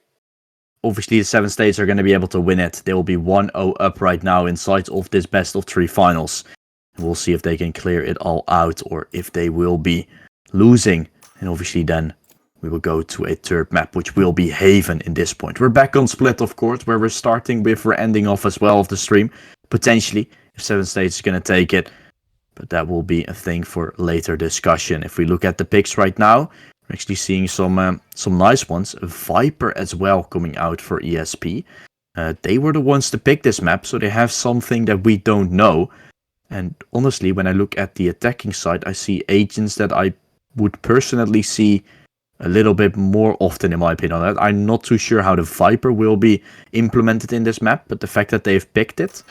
obviously the 7 states are going to be able to win it, they will be 1-0 up right now inside of this best of 3 finals. And we'll see if they can clear it all out or if they will be losing. And obviously then we will go to a third map, which will be Haven in this point. We're back on Split, of course, where we're starting with, we're ending off as well of the stream. Potentially, if 7 states is going to take it. But that will be a thing for later discussion. If we look at the picks right now, we're actually seeing some nice ones. Viper as well coming out for ESP. They were the ones to pick this map, so they have something that we don't know. And honestly, when I look at the attacking side, I see agents that I would personally see a little bit more often, in my opinion, on that. I'm not too sure how the Viper will be implemented in this map, but the fact that they've picked it,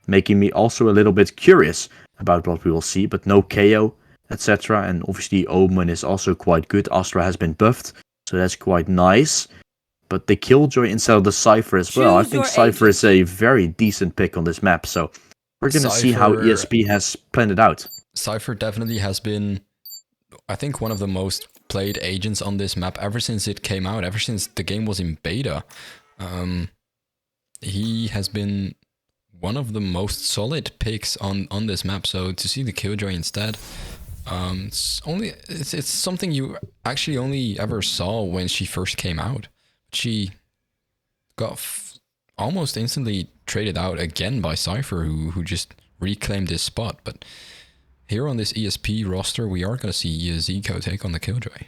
making me also a little bit curious about what we will see, but no KO, etc. And obviously Omen is also quite good. Astra has been buffed, so that's quite nice. But the Killjoy instead of the Cypher as well. I think Cypher is a very decent pick on this map, so we're going to see how ESP has planned it out. Cypher definitely has been, I think, one of the most played agents on this map ever since it came out, ever since the game was in beta. He has been one of the most solid picks on this map, so to see the Killjoy instead, it's something you actually only ever saw when she first came out. She got almost instantly traded out again by Cypher, who just reclaimed his spot. But here on this ESP roster, we are going to see Zico take on the Killjoy.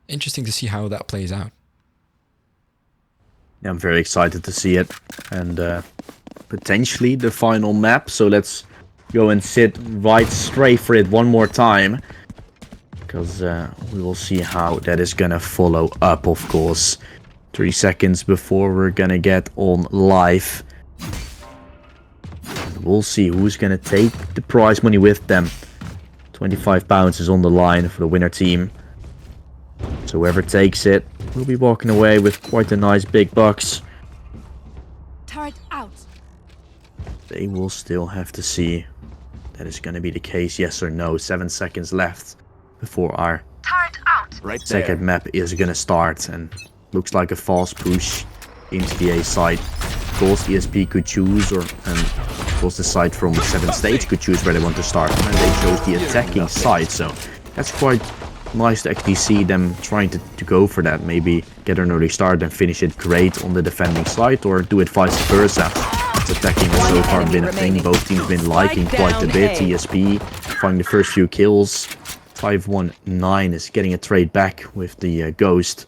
Interesting to see how that plays out. I'm very excited to see it, and potentially the final map. So let's go and sit right straight for it one more time, because we will see how that is gonna follow up. Of course, 3 seconds before we're gonna get on live. We'll see who's gonna take the prize money with them. £25 is on the line for the winner team. So whoever takes it will be walking away with quite a nice big bucks. Turret out. They will still have to see that is going to be the case, yes or no. 7 seconds left before our second map is going to start. And looks like a fast push into the A side. Of course, ESP could choose, and of course the side from 7 states could choose where they want to start. And they chose the attacking side, so that's quite nice to actually see them trying to go for that. Maybe get an early start and finish it great on the defending side, or do it vice versa. It's attacking has so far been a thing. Both teams been liking quite a bit. ESP finding the first few kills. 519 is getting a trade back with the Ghost.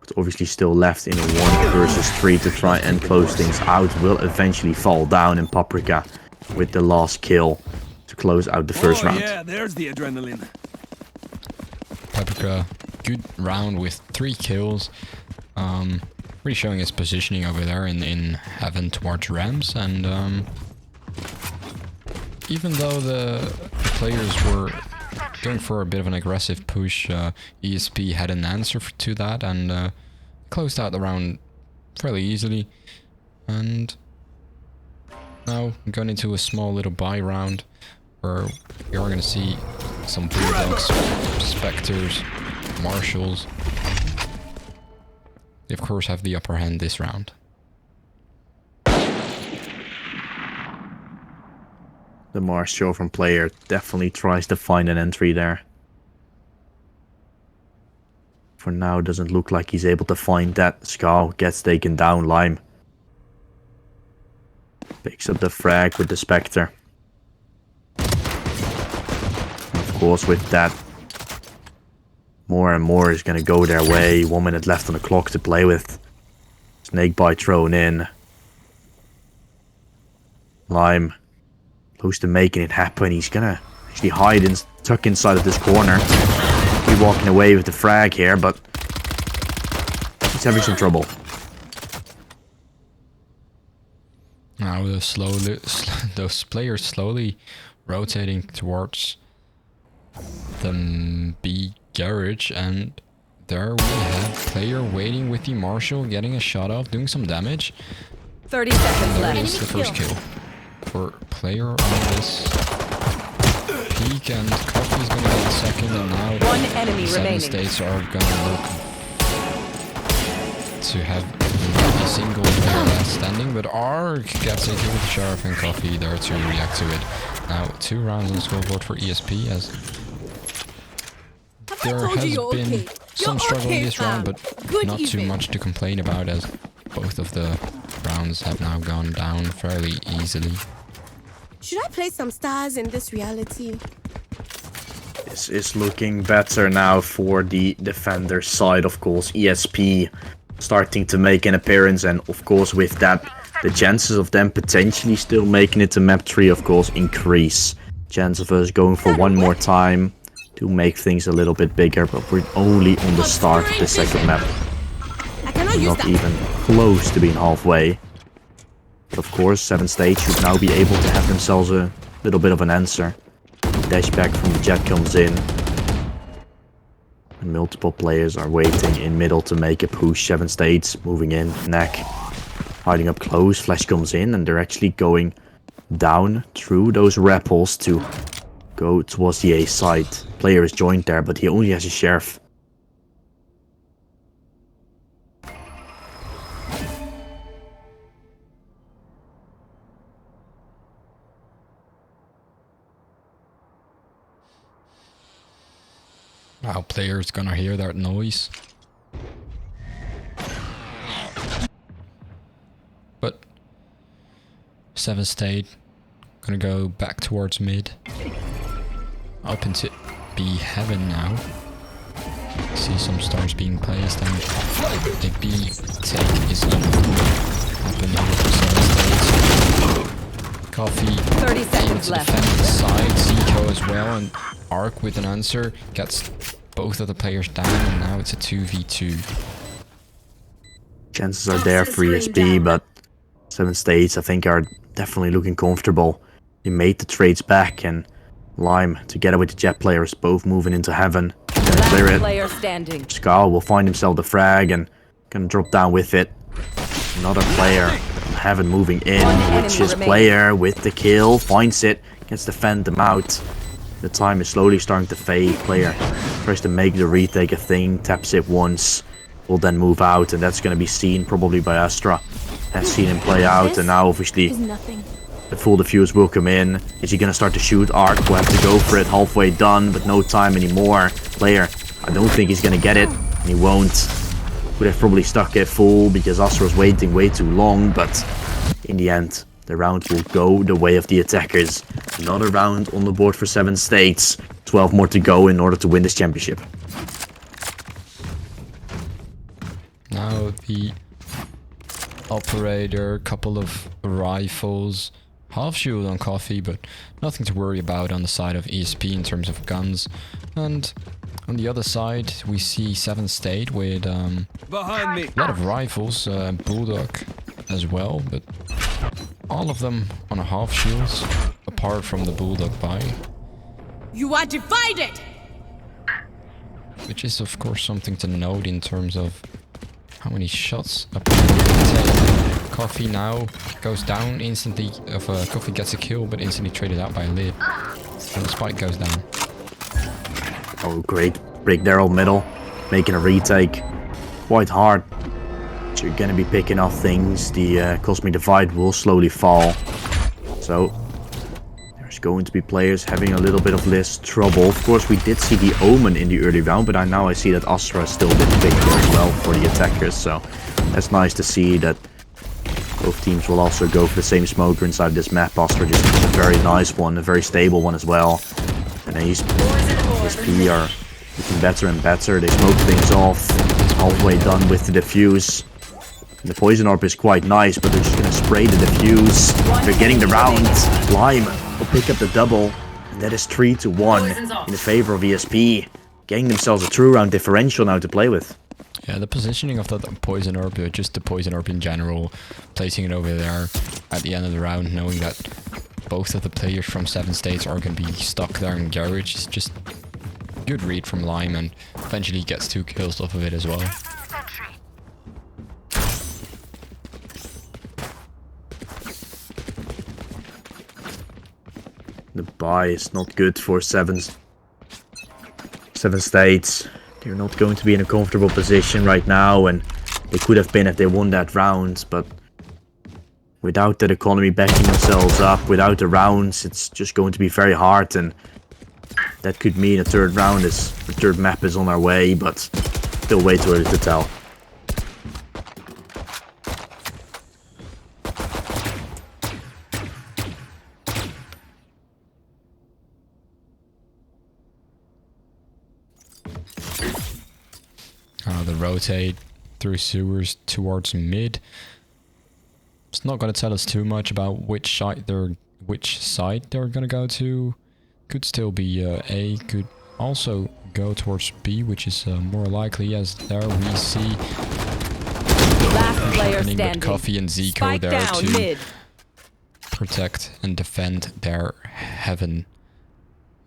But obviously still left in a 1 versus 3 to try and close things out. Will eventually fall down, in Paprika with the last kill to close out the first round. Yeah, there's the adrenaline. Paprika, good round with 3 kills. Really showing his positioning over there in heaven towards Rams. And even though the players were going for a bit of an aggressive push, ESP had an answer to that and closed out the round fairly easily. And now going into a small little buy round where we are going to see some Bulldogs, Spectres, Marshals. They of course have the upper hand this round. The Marshal from player definitely tries to find an entry there. For now, doesn't look like he's able to find that. Skal gets taken down. Lime picks up the frag with the Spectre. Of course, with that, more and more is going to go their way. 1 minute left on the clock to play with. Snakebite thrown in. Lime close to making it happen. He's going to actually hide and tuck inside of this corner. Be walking away with the frag here, but he's having some trouble. Now those players slowly rotating towards the B garage, and there we have player waiting with the Marshal, getting a shot off, doing some damage. 30 seconds There left. is the first kill for player on this peek, and Coffee's gonna get a second, and now One enemy Seven remaining. States are gonna look to have a single player last standing, but Ark gets a kill with Sheriff and Coffee there to react to it. Now 2 rounds on the scoreboard for ESP, as there has been some struggle in this round, but not too much to complain about, as both of the rounds have now gone down fairly easily. Should I play some stars in this reality? This is looking better now for the defender side, of course. ESP starting to make an appearance, and of course with that, the chances of them potentially still making it to map 3, of course, increase. Chance of us going for one more time to make things a little bit bigger, but we're only on the start of the second map. We're not even close to being halfway. But of course, 7 State should now be able to have themselves a little bit of an answer. Dash back from the jet comes in. And multiple players are waiting in middle to make a push. 7 States moving in, neck, hiding up close. Flash comes in, and they're actually going down through those rappels to go towards the A side. Player is joined there, but he only has a Sheriff. Now players gonna hear that noise. But 7 State gonna go back towards mid. Up into B heaven now. See some stars being placed, and a B take is happening with 7 States. Coffee 30 seconds to left. defend the side, Zico as well, and Ark with an answer gets both of the players down, and now it's a 2v2. Chances are there for ESP, but 7 States, I think, are definitely looking comfortable. They made the trades back, and Lime, together with the Jet players, both moving into heaven. Gonna clear Last it. player standing. Skal will find himself the frag and gonna drop down with it. Another player from heaven moving in, One which enemy is remaining. player with the kill, finds it, gets to fend them out. The time is slowly starting to fade. Player tries to make the retake a thing, taps it once, will then move out, and that's gonna be seen probably by Astra. Has seen him play out, and now obviously Nothing. the full defuse will come in. Is he gonna start to shoot? Ark will have to go for it, halfway done, but no time anymore. Player, I don't think he's gonna get it, and he won't. Would have probably stuck it full because Astra was waiting way too long, but in the end, the round will go the way of the attackers. Another round on the board for 7 States. 12 more to go in order to win this championship. Now the operator, couple of rifles, half shield on Coffee, but nothing to worry about on the side of ESP in terms of guns. And on the other side, we see 7 State with Behind me. a lot of rifles, Bulldog as well, but all of them on a half shields, apart from the Bulldog buy, You are divided! which is of course something to note in terms of how many shots a player can take. Coffee now goes down instantly. Coffee gets a kill, but instantly traded out by a lid, and the spike goes down. Oh, great. Break there on middle. Making a retake. Quite hard. So you're gonna be picking off things. The Cosmic Divide will slowly fall. So there's going to be players having a little bit of less trouble. Of course, we did see the Omen in the early round, but now I see that Astra is still a bit big as well for the attackers. So that's nice to see that both teams will also go for the same smoker inside this map. Astra just a very nice one, a very stable one as well. And ESP are looking better and better. They smoke things off. It's halfway done with the defuse. And the poison orb is quite nice, but they're just gonna spray the defuse. They're getting the round. Lime will pick up the double. And that is 3-1 in the favor of ESP. Getting themselves a true round differential now to play with. Yeah, the positioning of the poison orb, just the poison orb in general, placing it over there at the end of the round, knowing that both of the players from 7 States are going to be stuck there in garage, is just good read from Lime, and eventually gets 2 kills off of it as well. The buy is not good for Seven States. They're not going to be in a comfortable position right now, and they could have been if they won that round, but without that economy backing themselves up, without the rounds, it's just going to be very hard, and that could mean a third map is on our way, but still way too early to tell. The rotate through sewers towards mid. It's not going to tell us too much about which side they're going to go to. Could still be A. Could also go towards B, which is more likely, as there we see Last player happening with standing. Coffee and Zico Spike there down to mid. protect and defend their heaven.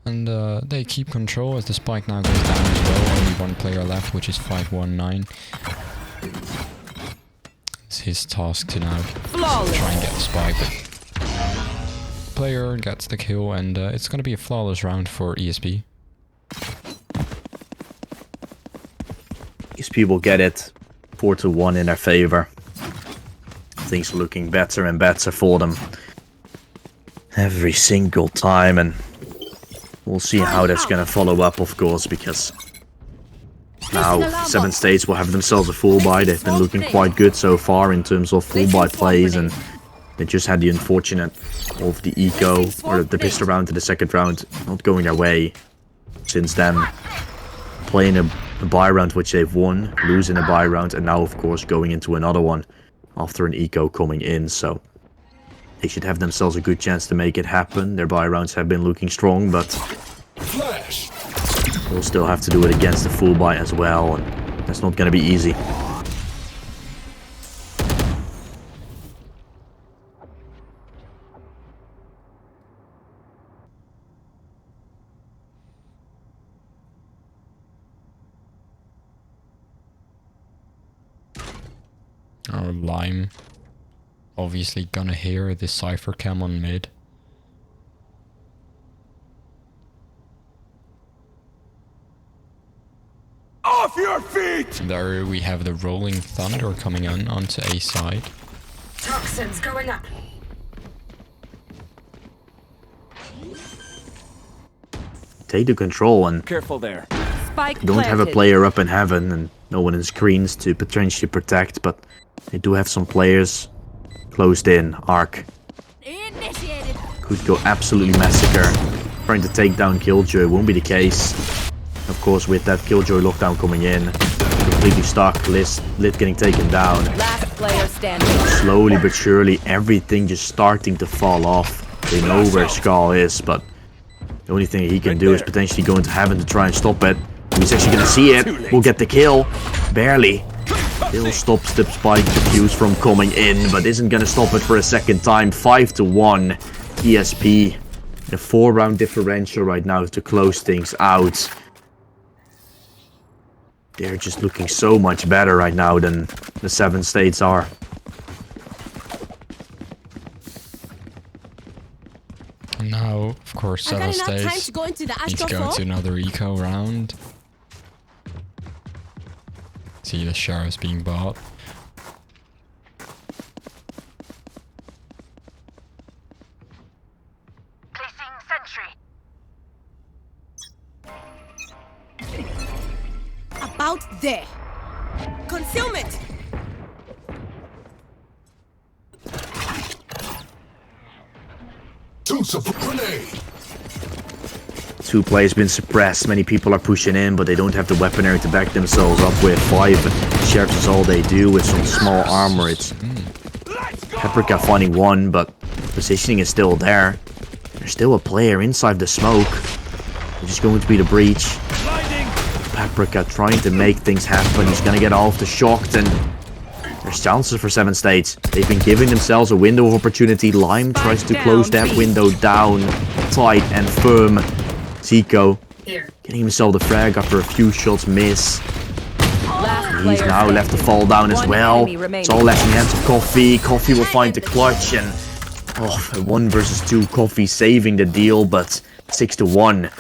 And they keep control as the spike now goes down as well. Only one player left, which is 519. It's his task to now try and get the spike. But player gets the kill, and it's going to be a flawless round for ESP. ESP will get it 4-1 in their favor. Things are looking better and better for them every single time, and we'll see how that's going to follow up, of course, because now 7 States will have themselves a full buy. They've been looking quite good so far in terms of full buy plays, and they just had the unfortunate of the eco, or the pistol round to the second round, not going their way. Since then, playing a buy round which they've won, losing a buy round, and now, of course, going into another one after an eco coming in, so they should have themselves a good chance to make it happen. Their buy rounds have been looking strong, but we'll still have to do it against the full buy as well, and that's not going to be easy. Our Lime obviously gonna hear the Cypher cam on mid. Off your feet! There we have the Rolling Thunder coming in onto A side. Toxins going up. Take the control, and Careful there. Spike you don't have a planted. player up in heaven and no one in screens to potentially protect, but they do have some players closed in. Arc Initiated. could go absolutely massacre. Trying to take down Killjoy won't be the case. Of course, with that Killjoy lockdown coming in, completely stuck, Lit getting taken down. Last player standing. Slowly but surely, everything just starting to fall off. They know where Skull is, but the only thing he can do is potentially go into heaven to try and stop it. He's actually gonna see it. We'll get the kill. Barely. Still stops the spike defuse from coming in, but isn't gonna stop it for a second time. 5-1. ESP. The 4-round differential right now to close things out. They're just looking so much better right now than the 7 States are. And now, of course, I got Seven enough time States to go into the needs to go Astro into another eco round. See the sheriffs being bought. About there. Concealment. Two players been suppressed. Many people are pushing in, but they don't have the weaponry to back themselves up with. 5 sheriffs is all they do with some small armor. It's Paprika finding one, but positioning is still there. There's still a player inside the smoke, which is going to be the breach. Paprika trying to make things happen. He's gonna get off the shocked, and there's chances for 7 States. They've been giving themselves a window of opportunity. Lime tries to close that window down tight and firm. Zico getting himself the frag after a few shots miss. And he's now left to fall down as well. It's all left in the hands of Coffee. Coffee will find the clutch, and Oh, a 1 versus 2 Coffee saving the deal, but 6-1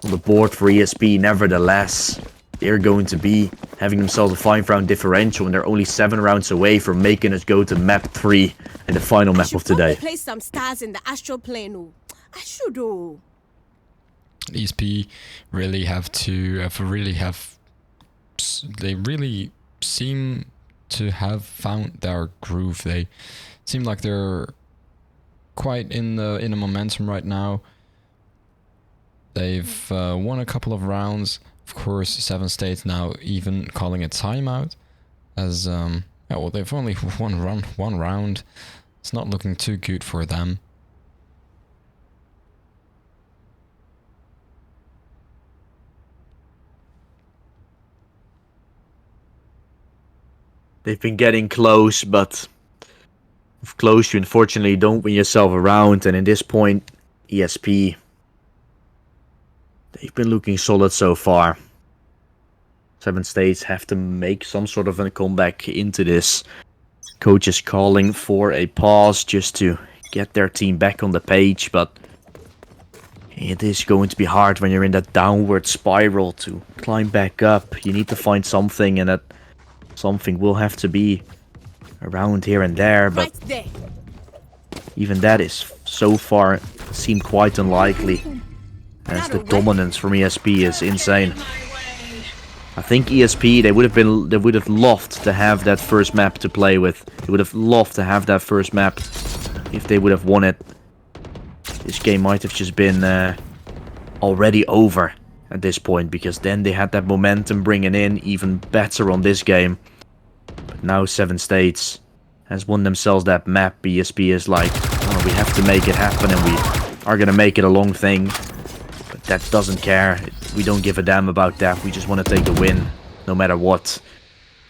on the board for ESP nevertheless. They're going to be having themselves a 5-round differential, and they're only 7 rounds away from making us go to map 3 in the final map of today. Place some stars in the astral plane. Oh. I should. Oh. ESP really they really seem to have found their groove. They seem like they're quite in the momentum right now. They've won a couple of rounds. Of course, 7 States now even calling a timeout, as yeah, well, they've only won one round. It's not looking too good for them. They've been getting close, but with close you unfortunately don't win yourself a round, and in this point, ESP, they've been looking solid so far. 7 States have to make some sort of a comeback into this. Coach is calling for a pause just to get their team back on the page, but it is going to be hard when you're in that downward spiral to climb back up. You need to find something, and that something will have to be around here and there, but even that is so far seemed quite unlikely, as the dominance from ESP is insane. I think ESP, they would have loved to have that first map to play with. They would have loved to have that first map if they would have won it. This game might have just been already over at this point, because then they had that momentum bringing in even better on this game. But now 7 States has won themselves that map. ESP is like, oh, we have to make it happen, and we are gonna make it a long thing. But that doesn't care. We don't give a damn about that. We just want to take the win, no matter what.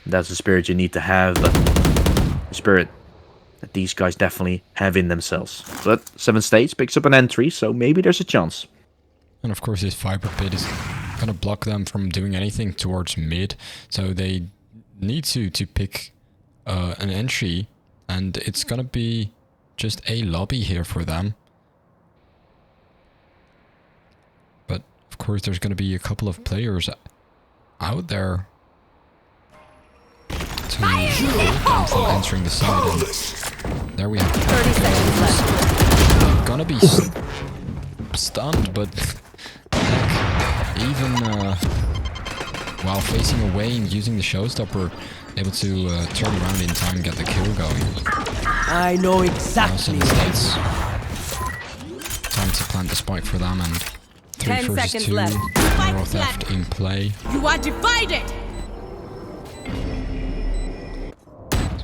That's the spirit you need to have, but the spirit that these guys definitely have in themselves. But 7 States picks up an entry, so maybe there's a chance. And of course this Viper Pit is gonna block them from doing anything towards mid, so they need to pick an entry, and it's gonna be just a lobby here for them. But of course there's gonna be a couple of players out there to hold them from entering the side, and there we have 30 seconds left. Gonna be stunned, but even while facing away and using the showstopper, able to turn around in time and get the kill going. I know exactly. Time to plant the spike for them, and 3 10 versus seconds 2. left. Neural Theft in play. You are divided.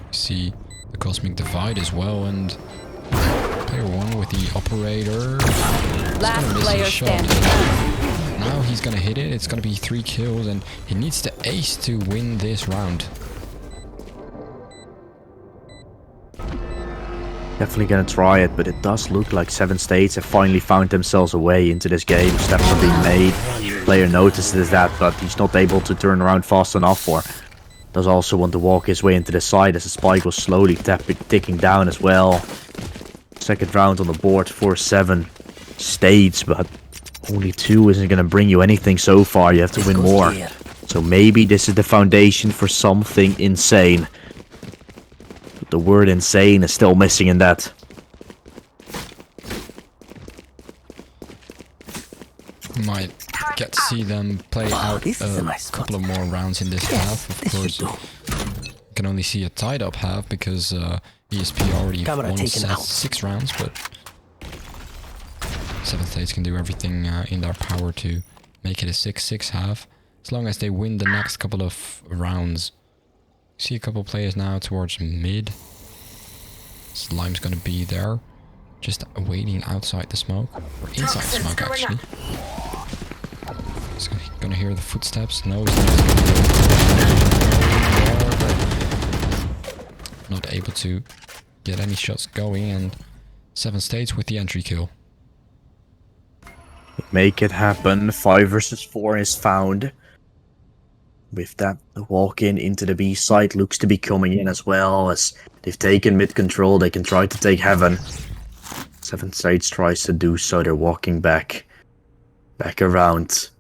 We see the Cosmic Divide as well, and player 1 with the operator. Last player standing. Now he's gonna hit it. It's gonna be 3 kills, and he needs to ace to win this round. Definitely gonna try it, but it does look like 7 States have finally found themselves a way into this game. Steps are being made. Player notices that, but he's not able to turn around fast enough, or does also want to walk his way into the side as the spike was slowly ticking down as well. Second round on the board for 7 States, but only 2 isn't gonna bring you anything so far. You have to win more. So maybe this is the foundation for something insane. But the word insane is still missing in that. Might get to see them play out a couple of more rounds in this half. Of course, you can only see a tied up half because ESP already won 6 rounds, but 7 States can do everything in their power to make it a 6-6 half, as long as they win the next couple of rounds. See a couple players now towards mid. Slime's gonna be there, just waiting outside the smoke, or inside the smoke actually. He's gonna hear the footsteps, knows not able to get any shots going, and 7 States with the entry kill. Make it happen. 5 versus 4 is found. With that, the walk-in into the B site looks to be coming in as well, as they've taken mid control. They can try to take heaven. Seven States tries to do so. They're walking back around.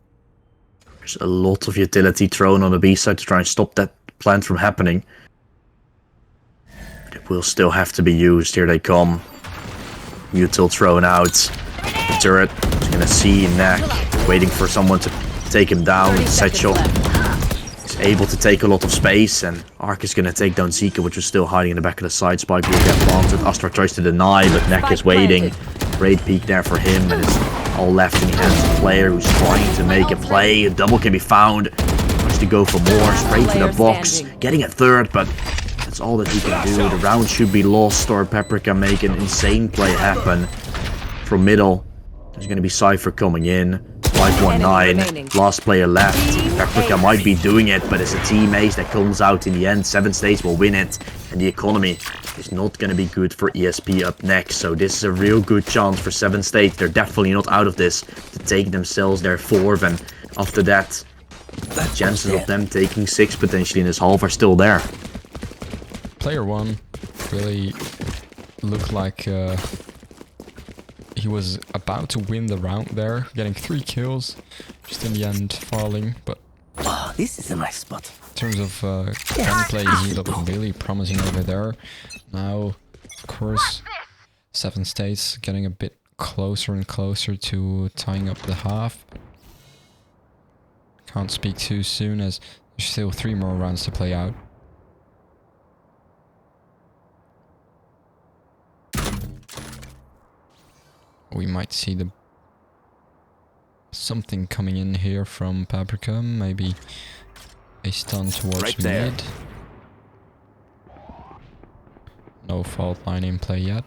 There's a lot of utility thrown on the B side to try and stop that plant from happening. But it will still have to be used. Here they come. Util thrown out. The turret is gonna see Knack waiting for someone to take him down. Satchel is able to take a lot of space, and Ark is gonna take down Zika, which was still hiding in the back of the side. Spike will get planted. Astra tries to deny, but Knack is waiting. Great peek there for him, and it's all left in the hands of the player who's trying to make a play. A double can be found. Wants to go for more, straight to the box, getting a third, but that's all that he can do. The round should be lost, or Paprika make an insane play happen. From middle, there's going to be Cypher coming in. 519, last player left. Paprika might be doing it, but it's a team ace that comes out in the end. Seven States will win it, and the economy is not going to be good for ESP up next. So this is a real good chance for Seven States. They're definitely not out of this to take themselves their fourth, and after that, the chances of them taking 6 potentially in this half are still there. Player 1 really looked like he was about to win the round there, getting 3 kills, just in the end falling, but Oh, this is a nice spot. in terms of gameplay, he looked really promising over there. Now, of course, Seven States getting a bit closer and closer to tying up the half. Can't speak too soon as there's still 3 more rounds to play out. We might see something coming in here from Paprika, maybe a stun towards mid. No fault line in play yet.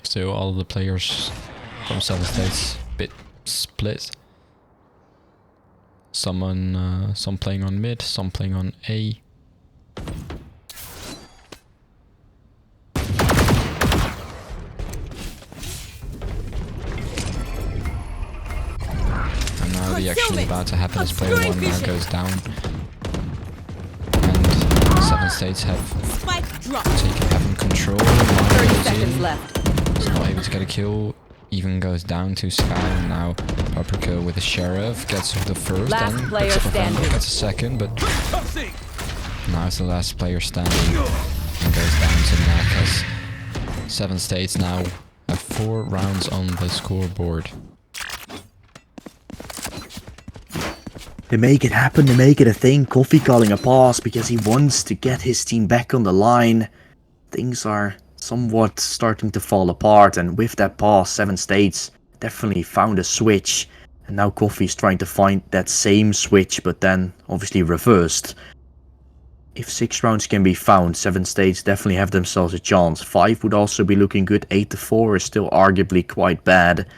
Still all the players from Seven States bit split. Some playing on mid, some playing on A. And now the action is about to happen as player 1 now goes down. And Seven States have taken control. 30 seconds left. He's not able to get a kill. Even goes down to Sky, and now Paprika with the Sheriff gets the first Last and player picks up a standing. Vandal, gets a second, but now it's the last player standing and goes down to Knack as Seven States now have 4 rounds on the scoreboard. They make it happen, they make it a thing. Coffee calling a pause because he wants to get his team back on the line. Things are somewhat starting to fall apart, and with that pause, Seven States definitely found a switch, and now Coffee's trying to find that same switch, but then obviously reversed. If 6 rounds can be found, Seven States definitely have themselves a chance. 5 would also be looking good. 8-4 is still arguably quite bad.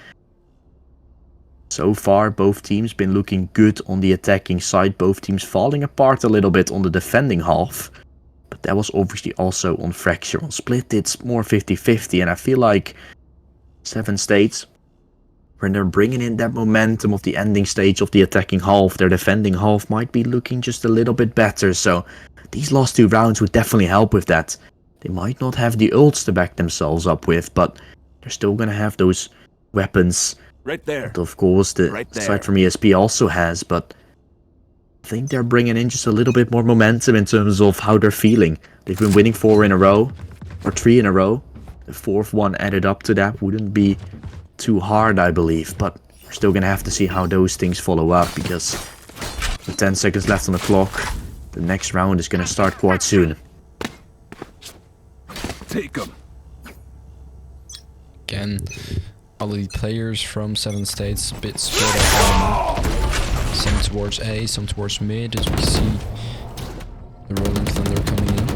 So far, both teams been looking good on the attacking side, both teams falling apart a little bit on the defending half. But that was obviously also on Fracture. On Split, it's more 50-50, and I feel like Seven States, when they're bringing in that momentum of the ending stage of the attacking half, their defending half might be looking just a little bit better. So these last 2 rounds would definitely help with that. They might not have the ults to back themselves up with, but they're still going to have those weapons. Right there. That, of course, the side from ESP also has, but I think they're bringing in just a little bit more momentum in terms of how they're feeling. They've been winning 4 in a row, or 3 in a row. The 4th one added up to that wouldn't be too hard, I believe, but we're still gonna have to see how those things follow up, because with 10 seconds left on the clock, the next round is gonna start quite soon. Take him. Again, all the players from Seven States a bit spread out on the map. Some towards A, some towards mid, as we see the Rolling Thunder coming in.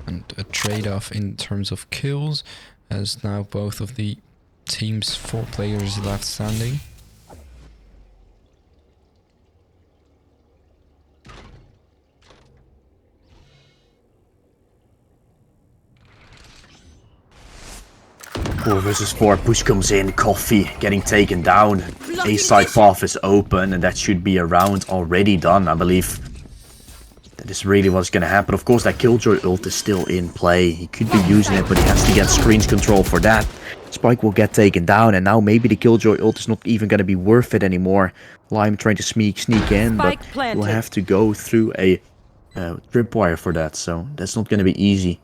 And a trade-off in terms of kills, as now both of the teams' 4 players left standing. 4 versus 4, push comes in, Coffee getting taken down. A side path is open, and that should be a round already done, I believe. That is really what's gonna happen. Of course, that Killjoy ult is still in play. He could be using it, but he has to get screens control for that. Spike will get taken down, and now maybe the Killjoy ult is not even gonna be worth it anymore. Lime trying to sneak in, but will have to go through a tripwire for that, so that's not gonna be easy.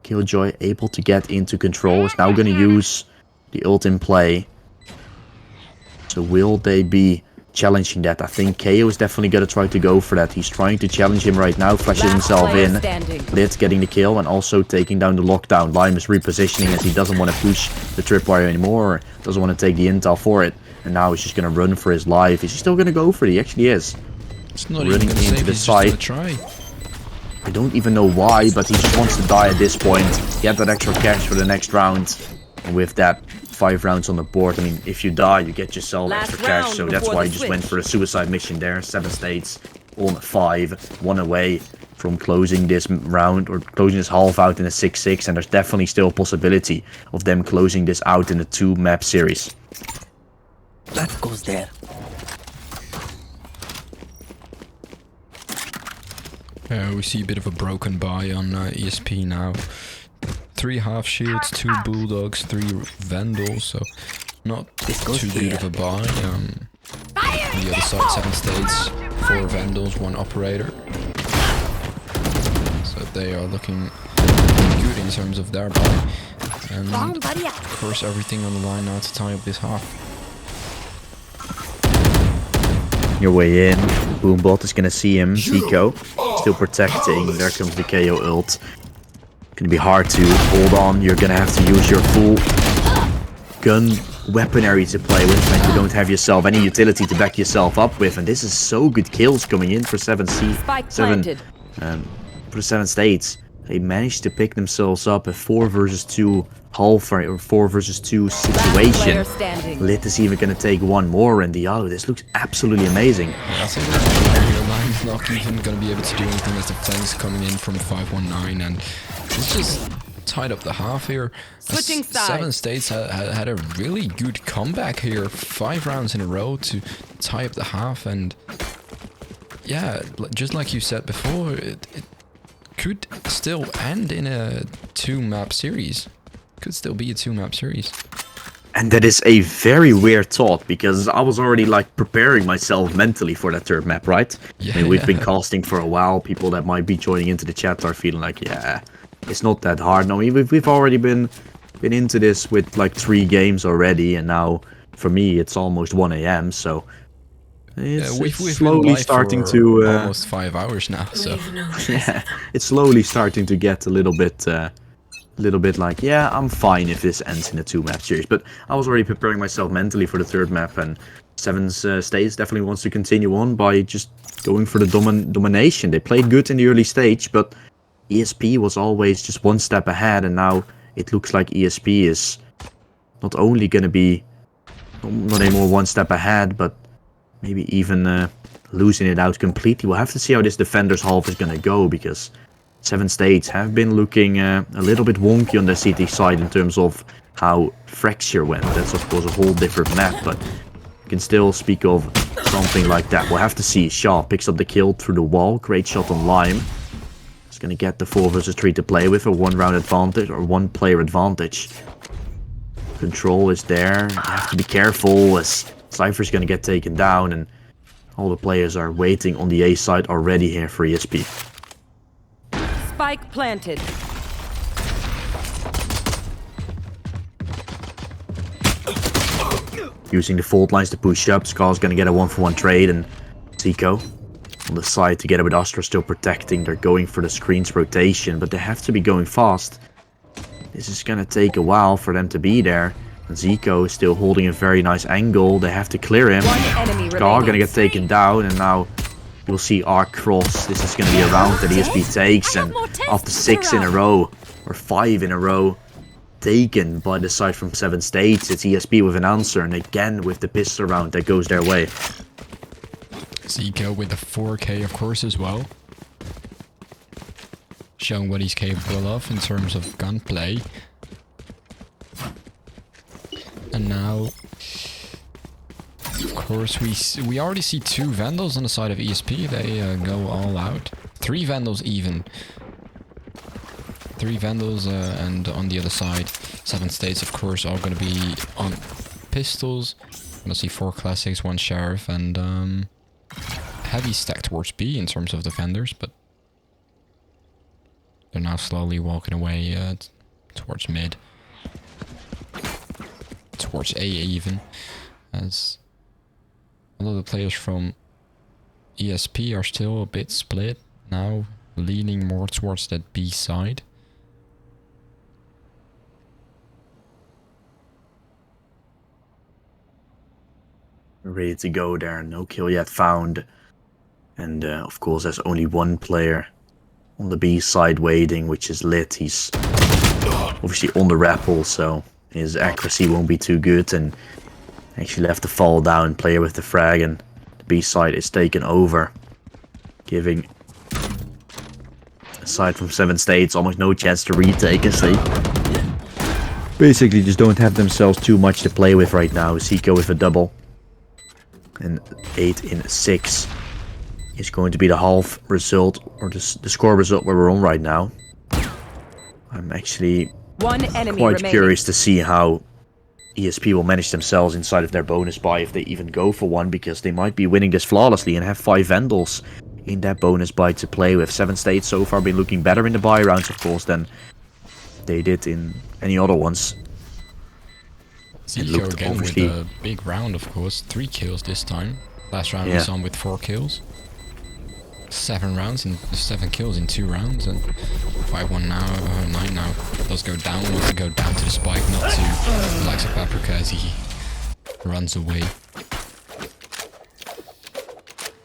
Killjoy able to get into control, is now gonna use the ult in play. So will they be challenging that? I think KO is definitely gonna try to go for that. He's trying to challenge him right now, flashes himself in. Lit getting the kill and also taking down the lockdown. Lime is repositioning as he doesn't want to push the tripwire anymore, or doesn't want to take the intel for it. And now he's just gonna run for his life. Is he still gonna go for it? He actually is. It's not Running even into the side. Try. I don't even know why, but he just wants to die at this point. Get that extra cash for the next round. And with that, 5 rounds on the board. I mean, if you die, you get yourself extra cash. So that's why he just went for a suicide mission there. 7 states, on 5, 1 away from closing this round, or closing this half out in a 6-6. And there's definitely still a possibility of them closing this out in a 2-map series. That goes there. We see a bit of a broken buy on ESP now. 3 half shields, 2 bulldogs, 3 vandals, so not too good of a buy. On the other side, 7 states, 4 vandals, 1 operator. So they are looking good in terms of their buy. And of course everything on the line now to tie up this half. Your way in, Boombot is gonna see him, Zico, still protecting, there comes the KO ult. Gonna be hard to hold on, you're gonna have to use your full gun weaponry to play with when you don't have yourself any utility to back yourself up with, and this is so good kills coming in for 7 states. They managed to pick themselves up a 4 versus 2 half or 4 versus 2 situation. Lit is even gonna take 1 more, and this looks absolutely amazing. I think the line is not even gonna be able to do anything as the flanks coming in from 519, and it's just tied up the half here. 7 states had a really good comeback here, 5 rounds in a row to tie up the half, and yeah, just like you said before, it could still end in a 2-map series. Could still be a 2-map series. And that is a very weird thought, because I was already like preparing myself mentally for that 3rd map, right? Yeah, I mean, we've been casting for a while. People that might be joining into the chat are feeling like, yeah, it's not that hard. No, we've already been into this with like 3 games already, and now for me it's almost 1 AM, so we've slowly starting to almost 5 hours now, so yeah, it's slowly starting to get a little bit like, yeah, I'm fine if this ends in a 2-map series. But I was already preparing myself mentally for the 3rd map, and 7 states definitely wants to continue on by just going for the domination. They played good in the early stage, but ESP was always just 1 step ahead, and now it looks like ESP is not only gonna be not anymore 1 step ahead, but maybe even losing it out completely. We'll have to see how this defender's half is gonna go, because 7 states have been looking a little bit wonky on the CT side in terms of how Fracture went. That's of course a whole different map, but you can still speak of something like that. We'll have to see. Shaw picks up the kill through the wall. Great shot on Lime. He's gonna get the 4 versus 3 to play with, a 1-round advantage, or 1-player advantage. Control is there. You have to be careful, as Cypher's gonna get taken down, and all the players are waiting on the A side already here for ESP. Spike planted. Using the fault lines to push up. Scar's gonna get a 1-for-1 trade, and Zico on the side together with Astra still protecting. They're going for the screens rotation, but they have to be going fast. This is gonna take a while for them to be there. And Zico is still holding a very nice angle. They have to clear him. Scar gonna get taken down, and now you'll see Arc cross. This is going to be a round that ESP takes, and after 6 in a row, or 5 in a row, taken by the side from 7 states, it's ESP with an answer, and again with the pistol round that goes their way. Zico with the 4K of course as well. Showing what he's capable of in terms of gunplay. And now, of course, we already see 2 Vandals on the side of ESP. They go all out. 3 Vandals even. 3 Vandals and on the other side, 7 States, of course, are going to be on pistols. Gonna see 4 classics, 1 sheriff, and heavy stack towards B in terms of defenders, but they're now slowly walking away towards mid. Towards A even, as a lot of the players from ESP are still a bit split, now leaning more towards that B side. Ready to go there, no kill yet found. And of course there's only 1 player on the B side waiting, which is Lit. He's obviously on the rappel, so his accuracy won't be too good, and actually left to fall down player with the frag, and the B side is taken over, giving, aside from 7 States, almost no chance to retake, as they basically just don't have themselves too much to play with right now. Zico with a double, and 8 in 6 is going to be the half result, or the score result where we're on right now. I'm actually One enemy quite remaining. curious to see how ESP will manage themselves inside of their bonus buy, if they even go for one, because they might be winning this flawlessly and have 5 Vandals in that bonus buy to play with. 7 States so far been looking better in the buy rounds, of course, than they did in any other ones. Zico again with a big round, of course. 3 kills this time. Last round we saw him with 4 kills. 7 rounds and 7 kills in 2 rounds, and 5-1 now, 9 now. Does go down, wants to go down to the spike, not to the likes of Paprika as he runs away.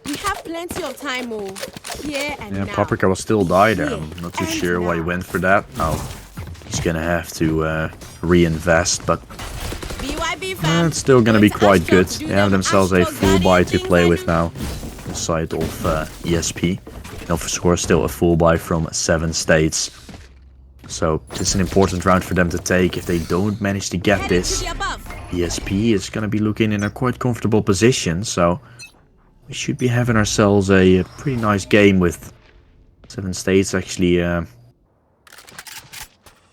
We have plenty of time, oh. Here and Yeah, now. Paprika will still die there. I'm not too sure why he went for that. Now he's gonna have to reinvest, but BYB fam. it's still gonna be Going to quite Astro good. to do They have them themselves a Astro full buy Guardian to things play I with do. now. The side of ESP. And of course still a full buy from 7 States. So it's an important round for them to take. If they don't manage to get Heading to this, the above. ESP is gonna be looking in a quite comfortable position. So we should be having ourselves a pretty nice game with 7 States actually.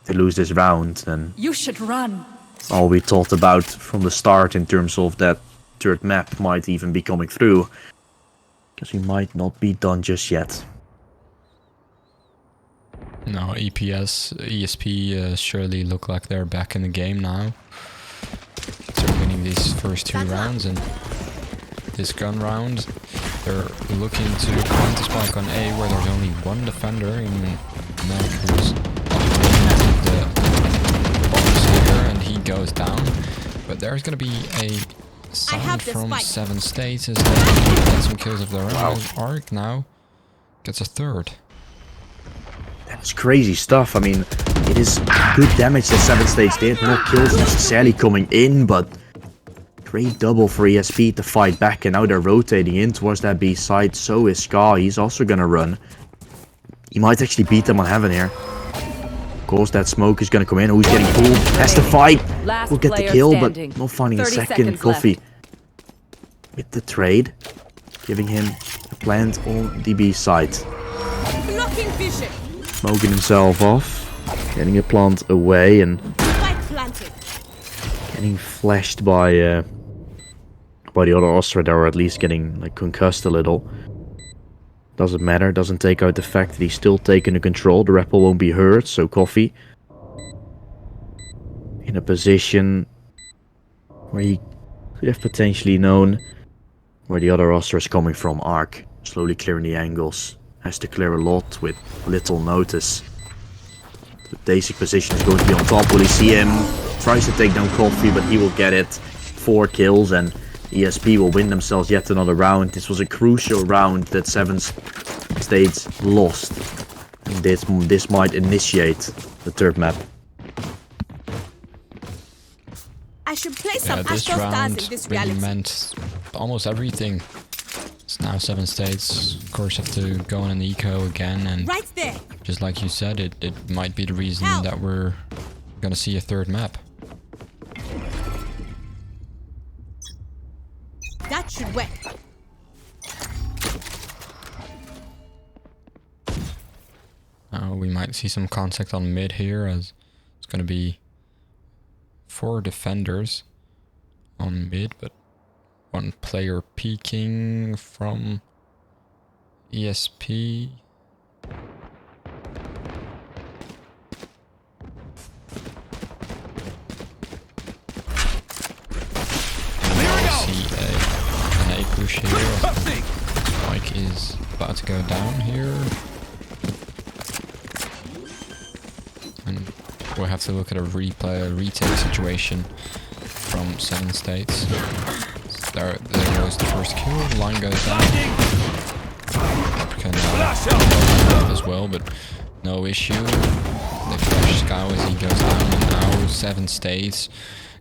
They lose this round, and You should run. all we thought about from the start in terms of that 3rd map might even be coming through, because we might not be done just yet. No, ESP surely look like they're back in the game now. They're winning these first 2 rounds, and this gun round, they're looking to plant the spike on A, where there's only 1 defender in Mac, who's the box here, and he goes down. But there's going to be a sound have the from spike. 7 States as they get some kills of their own. Arc now gets a 3rd. That's crazy stuff. I mean, it is good damage that 7 States did. No kills necessarily coming in, but great double for ESP to fight back, and now they're rotating in towards that B side. So is Scar. He's also gonna run. He might actually beat them on Heaven here. Of course, that smoke is gonna come in. Who's getting pulled? Has to fight. Last We'll get the player kill, standing. but not finding a 30 second. seconds Coffee left. with the trade, giving him a plant on the B side. Blocking vision. Smoking himself off, getting a plant away, and Spike planted. getting flashed by the other Ostra, or at least getting like concussed a little. Doesn't matter, doesn't take out the fact that he's still taking the control. The rappel won't be hurt, so Coffee in a position where he could have potentially known where the other Ostra is coming from. Arc slowly clearing the angles. Has to clear a lot with little notice. The basic position is going to be on top. Will he see him? Tries to take down Coffee, but he will get it. 4 kills, and ESP will win themselves yet another round. This was a crucial round that 7 States lost. And this might initiate the 3rd map. I should play Yeah, some this Astro stars round in this really reality. meant almost everything. It's now 7 States, of course, have to go on an eco again, and Right there. just like you said, it might be the reason Help. that we're gonna see a 3rd map. Should wet. We might see some contact on mid here, as it's going to be 4 defenders on mid, but 1 player peeking from ESP. An A push here. Mike is about to go down here. And we'll have to look at a retake situation from 7 states. So there goes the first kill. The line goes down. Can as well, but no issue. They flash Scow as he goes down. And now 7 states.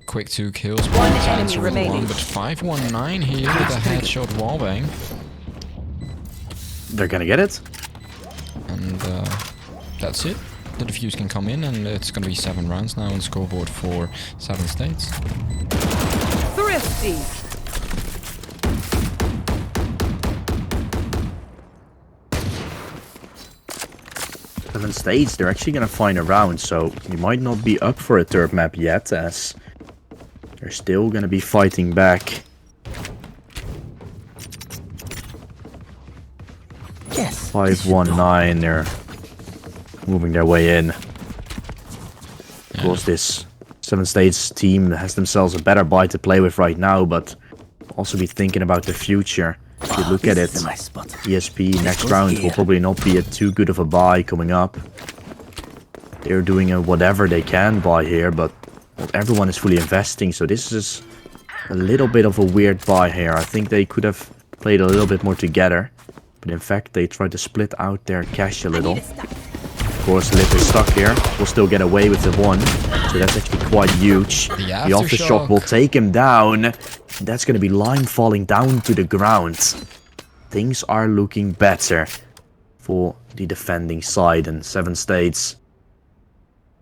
Quick 2 kills. One enemy remaining. But 519 here with a headshot wallbang. They're gonna get it. And that's it. The defuse can come in, and it's gonna be 7 rounds now on scoreboard for 7 states. Thrifty. 7 states, they're actually gonna find a round, so you might not be up for a third map yet, as they're still gonna be fighting back. Yes. 519, they're moving their way in. Of course, this 7 states team has themselves a better buy to play with right now, but also be thinking about the future. If you look at it, ESP next round will probably not be too good of a buy coming up. They're doing whatever they can buy here, but not everyone is fully investing, so this is a little bit of a weird buy here. I think they could have played a little bit more together, but in fact they tried to split out their cash a little. Of course, Lip is stuck here. Will still get away with the 1, so that's actually quite huge. The aftershock will take him down. That's going to be Lime falling down to the ground. Things are looking better for the defending side, and 7 states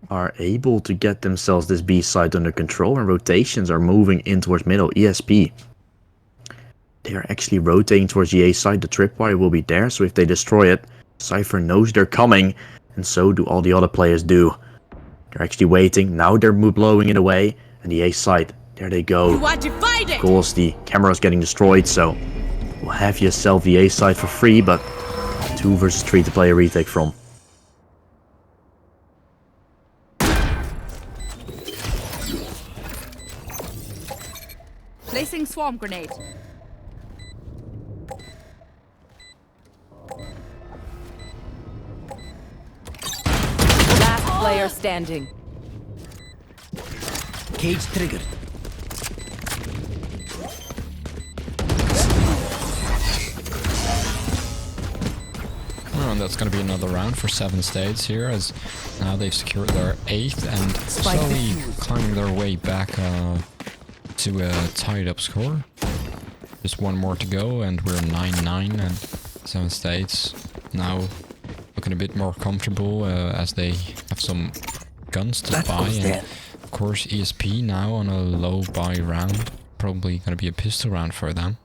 are able to get themselves this B side under control, and rotations are moving in towards middle. ESP, they are actually rotating towards the A side. The tripwire will be there, so if they destroy it, Cypher knows they're coming, and so do all the other players do. They're actually waiting. Now they're blowing it away, and the A side, there they go. Of course, the camera is getting destroyed, so we'll have yourself the A side for free, but 2 versus 3 to play a retake from. Placing swarm grenade. Last player standing. Cage triggered. Well, and that's going to be another round for 7 states here, as now they've secured their 8th and slowly climbing their way back to a tied up score. Just 1 more to go, and we're 9-9, and 7 states now looking a bit more comfortable as they have some guns to buy. And of course, ESP now on a low buy round, probably going to be a pistol round for them.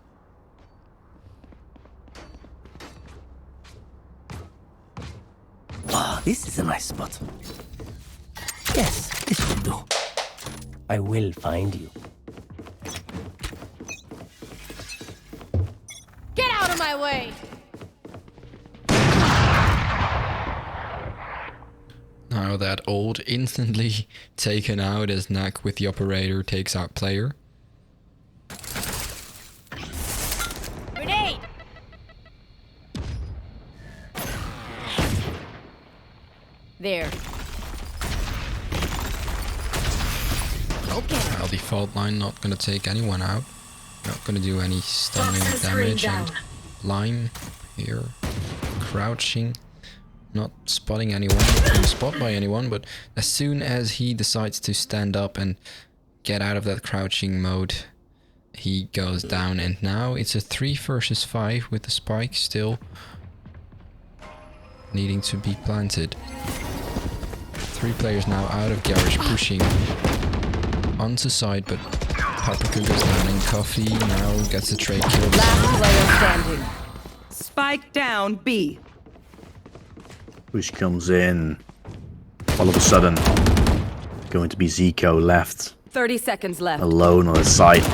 This is a nice spot. Yes, this will do. I will find you. Get out of my way! Now that ult instantly taken out as Knack with the operator takes out player. Grenade! There. Okay. Well, the fault line not gonna take anyone out. Not gonna do any stunning damage, and Lime here crouching, not spotting anyone, not being spotted by anyone, but as soon as he decides to stand up and get out of that crouching mode, he goes down, and now it's a 3 versus 5 with the spike still needing to be planted. 3 players now out of garage pushing onto side, but Paprika goes down in coffee. Now gets a trade kill. Last player standing. Spike down B. Push comes in. All of a sudden, going to be Zico left 30 seconds left. alone on the side.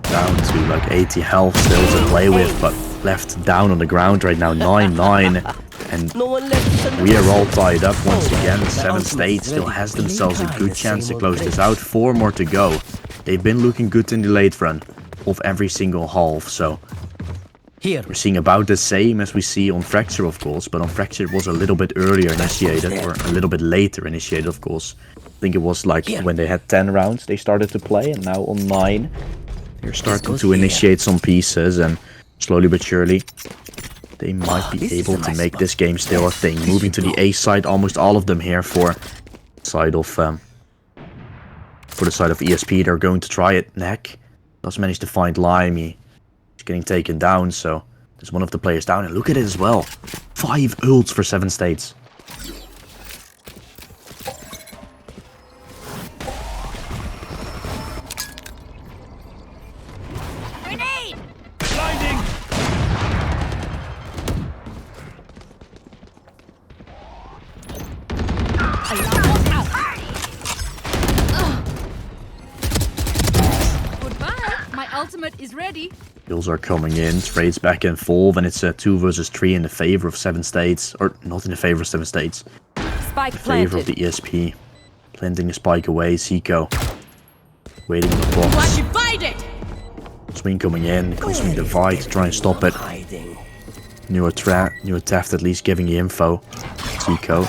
Down to like 80 health still to play with, but left down on the ground right now, 9-9. And No one left. we are all tied up once again. 7th State still has themselves a good chance to close this out. 4 more to go. They've been looking good in the late run of every single half, so Here. we're seeing about the same as we see on Fracture, of course, but on Fracture it was a little bit earlier initiated, or a little bit later initiated, of course. I think it was like when they had 10 rounds they started to play, and now on 9 they're starting to initiate some pieces, and slowly but surely they might be able to make this game still a thing. Moving to the A side, almost all of them here for the side of ESP. They're going to try it. Neck does manage to find Lime. He's getting taken down, so there's one of the players down. And look at it as well. 5 ults for 7 States. Grenade! Blinding! Goodbye. My ultimate is ready. Kills are coming in. Trades back and forth, and it's a 2 versus 3 in the favor of 7 States. Or not in the favor of 7 States. Spike In favor of planted. the ESP. Planting the spike away. Zico waiting on the box. Divide it! Swing coming in. Cosmic Divide to try and stop it. Hiding. New Taft at least giving the info. Zico.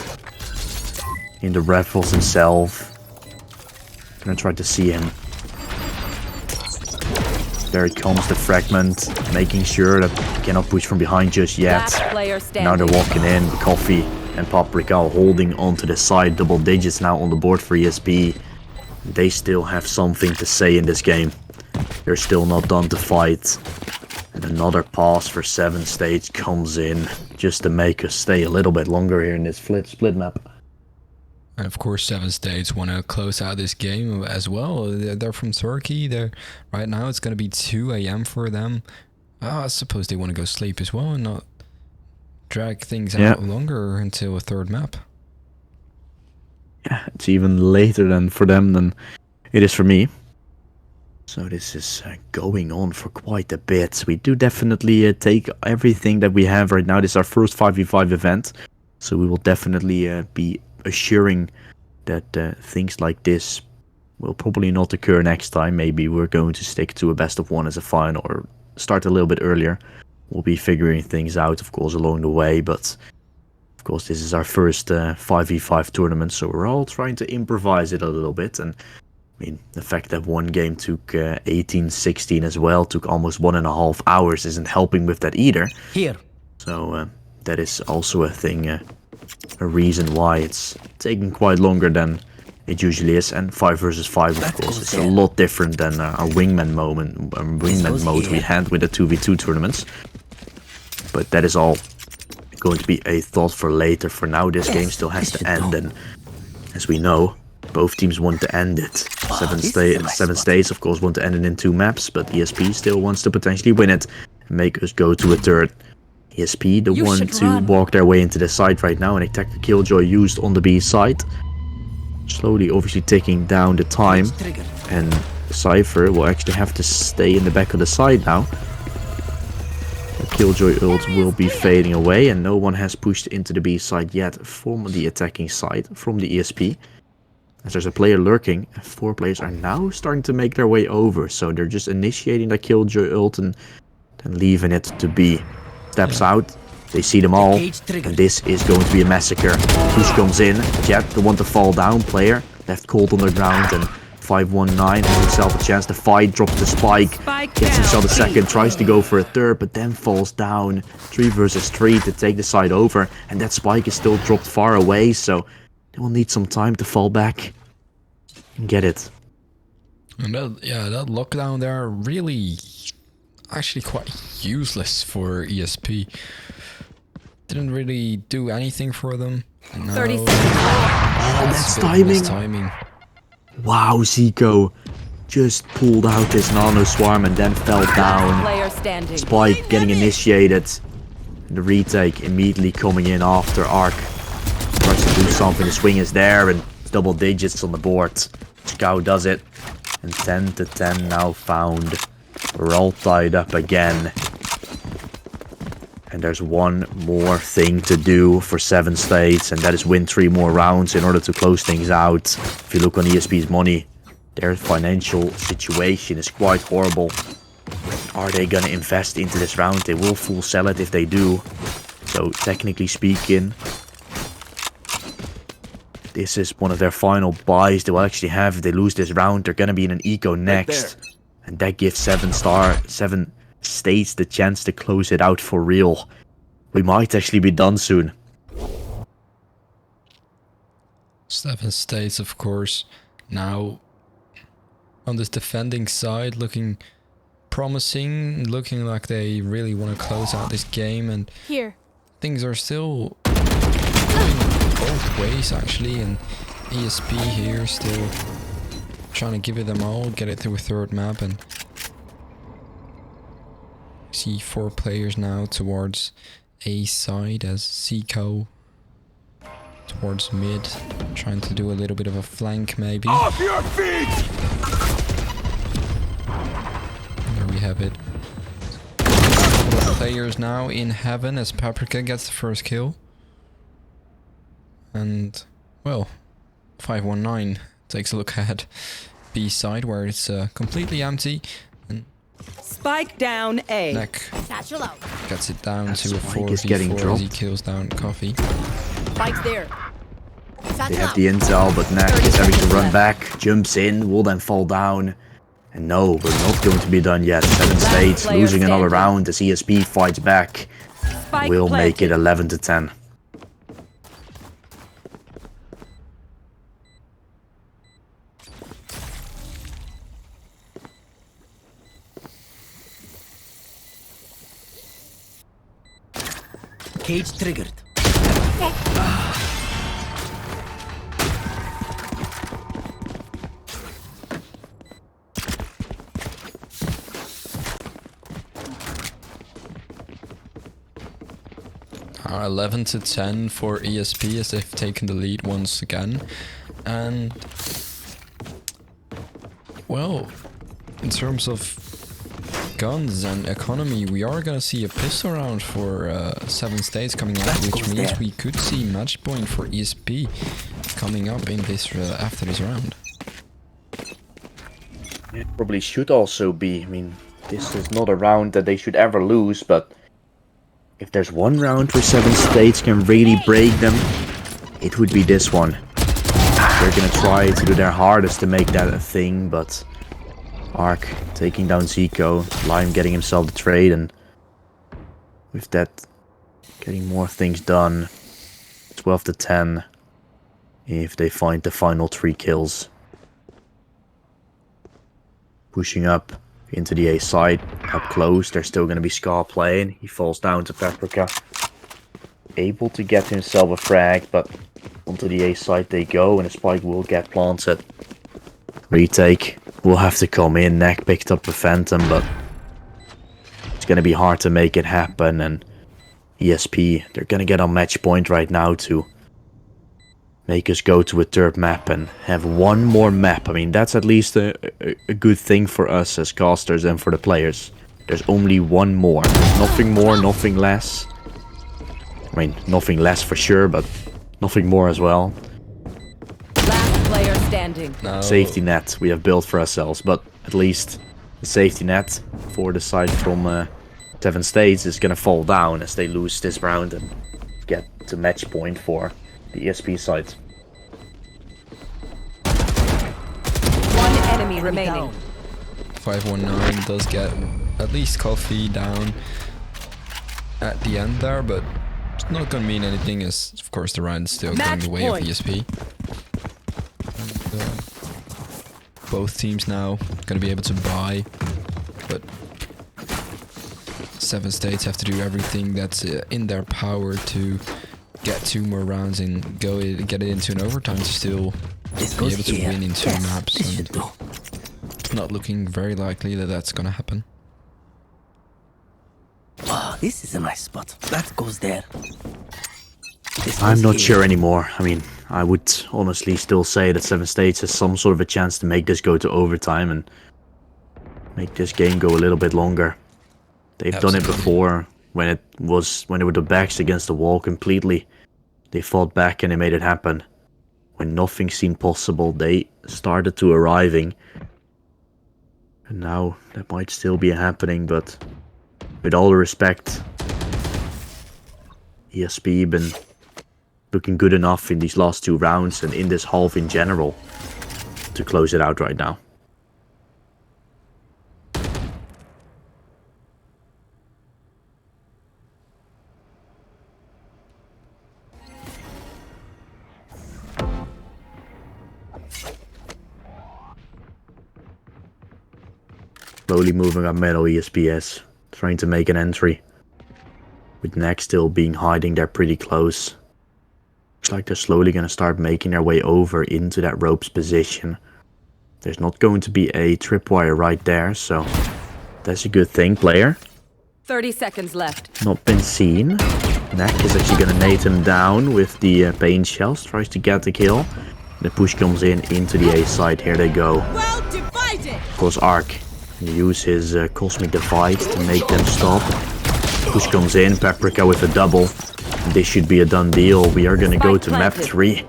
In the raffles himself. Gonna try to see him. There it comes, the fragment. Making sure that he cannot push from behind just yet. Last player Now standing. they're walking in. Coffee and Paprika holding onto the side. Double digits now on the board for ESP. They still have something to say in this game. They're still not done to fight. And another pass for 7 States comes in just to make us stay a little bit longer here in this split map. And of course, 7 States want to close out this game as well. They're from Turkey. Right now it's going to be 2 a.m. for them. I suppose they want to go sleep as well and not drag things out longer until a third map. Yeah, it's even later than for them than it is for me. So this is going on for quite a bit. We do definitely take everything that we have right now. This is our first 5v5 event. So we will definitely be assuring that things like this will probably not occur next time. Maybe we're going to stick to a best of 1 as a final, or start a little bit earlier. We'll be figuring things out, of course, along the way. But of course, this is our first 5v5 tournament, so we're all trying to improvise it a little bit. And I mean, the fact that one game took 18-16 as well, took almost 1.5 hours, isn't helping with that either. Here. So that is also a thing, a reason why it's taking quite longer than it usually is. And 5 versus 5, of course, is a lot different than our wingman mode we had with the 2v2 tournaments. But that is all going to be a thought for later. For now, this game still has to end, and as we know, both teams want to end it. 7 States, of course, want to end it in 2 maps, but ESP still wants to potentially win it and make us go to a third. ESP, the one to walk their way into the side right now, and attack the Killjoy used on the B side. Slowly, obviously, taking down the time, and Cypher will actually have to stay in the back of the side now. The Killjoy ult will be fading away, and no one has pushed into the B side yet from the attacking side, from the ESP. As there's a player lurking, 4 players are now starting to make their way over, so they're just initiating the Killjoy ult and then leaving it to be. Steps out, they see them all, and this is going to be a massacre. Push comes in, Jet, the one to fall down player, left cold on the ground, and 519 has himself a chance to fight, drops the spike, gets himself a second, tries to go for a third, but then falls down. 3 versus 3 to take the side over, and that spike is still dropped far away, so they will need some time to fall back and get it. And that lockdown there really actually quite useless for ESP. Didn't really do anything for them. 30 seconds. Oh, that's timing. Timing. Wow, Zico. just pulled out this nano swarm and then fell down. Player standing. Spike getting initiated. And the retake immediately coming in after Arc tries to do something. The swing is there and it's double digits on the board. Scout does it. And 10 to 10 now found. We're all tied up again. And there's one more thing to do for 7 states, and that is win 3 more rounds in order to close things out. If you look on ESP's money, their financial situation is quite horrible. Are they gonna invest into this round? They will full sell it if they do. So technically speaking, this is one of their final buys they will actually have. If they lose this round, they're gonna be in an eco next. And that gives 7 states the chance to close it out for real. We might actually be done soon. 7 states, of course, now on this defending side, looking promising, looking like they really want to close out this game, and Here. things are still going both ways actually, and ESP here still trying to give it them all, get it through a 3rd map, and see 4 players now towards A side as Zico towards mid, trying to do a little bit of a flank maybe. Off your feet! There we have it. Players now in heaven as Paprika gets the first kill. And, well, 519 takes a look at B side where it's completely empty. And Spike down A. Neck Satchel out. gets it down to a Spike is getting 4v4 as he dropped. kills down Coffee. Spike's there. They Satchel have out. the intel, but Neck is having to run back, jumps in, will then fall down. And no, we're not going to be done yet. 7 states, player losing another standing. round as ESP fights back. Spike We'll make it planted. 11 to 10. Cage triggered. Are 11 to 10 for ESP as they've taken the lead once again. And, well, in terms of guns and economy, we are gonna see a pistol round for 7 states coming out, which means we could see match point for ESP coming up in this after this round. It probably should also be. I mean, this is not a round that they should ever lose, but if there's one round where 7 states can really break them, it would be this one. They're gonna try to do their hardest to make that a thing, but Arc taking down Zico, Lime getting himself the trade, and with that, getting more things done. 12 to 10 if they find the final 3 kills. Pushing up into the A side, up close. They're still going to be Scar playing. He falls down to Paprika. Able to get himself a frag, but onto the A side they go, and a spike will get planted. Retake will have to come in. Neck picked up the Phantom, but it's going to be hard to make it happen. And ESP, they're going to get on match point right now to make us go to a 3rd map and have one more map. I mean, that's at least a good thing for us as casters and for the players. There's only one more. There's nothing more, nothing less. I mean, nothing less for sure, but nothing more as well. Last player standing. Now, Safety net we have built for ourselves, but at least the safety net for the side from 7 states is going to fall down as they lose this round and get to match point for the ESP side. One enemy remaining. 519 does get at least Coffee down at the end there, but it's not gonna mean anything as, of course, the round is still going Match the way point. of ESP. And, both teams now gonna be able to buy, but 7 states have to do everything that's in their power to get 2 more rounds and get it into an overtime to still This be goes able to here. win in 2 Yes, maps. this And should do. Not looking very likely that that's gonna happen. Oh, this is a nice spot. That goes there. This I'm goes not here. sure anymore. I mean, I would honestly still say that 7 States has some sort of a chance to make this go to overtime and make this game go a little bit longer. They've done it Absolutely. before when they were the backs against the wall completely. They fought back and they made it happen. When nothing seemed possible, they started to arriving. And now that might still be happening, but with all the respect, ESP been looking good enough in these last 2 rounds and in this half in general to close it out right now. Slowly moving up middle, ESPS, trying to make an entry. With Neck still being hiding there pretty close. Looks like they're slowly going to start making their way over into that ropes position. There's not going to be a tripwire right there, so that's a good thing, player. 30 seconds left. Not been seen. Neck is actually going to nade him down with the pain shells, tries to get the kill. The push comes in into the A side, here they go. Well divided. Of course, Ark can use his Cosmic Divide to make them stop. Push comes in, Paprika with a double. This should be a done deal. We are going to go to map 3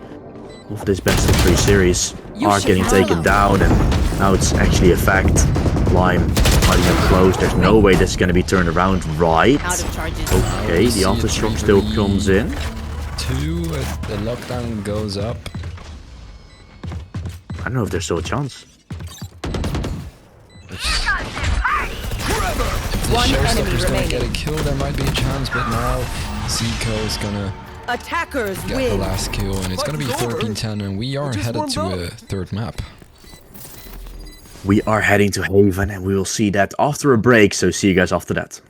of this best of 3 series. Ark getting taken down, and now it's actually a fact. Lime fighting them close. There's no way this is going to be turned around right. Out of charges. Okay, the aftershock still comes in. 2, the lockdown goes up. I don't know if there's still a chance. One enemy Showstopper's gonna get a remaining. kill, there might be a chance, but now Zico is gonna Attackers get the win. last kill, and it's gonna be 13-10, and we are headed to a 3rd map. We are heading to Haven, and we will see that after a break, so see you guys after that.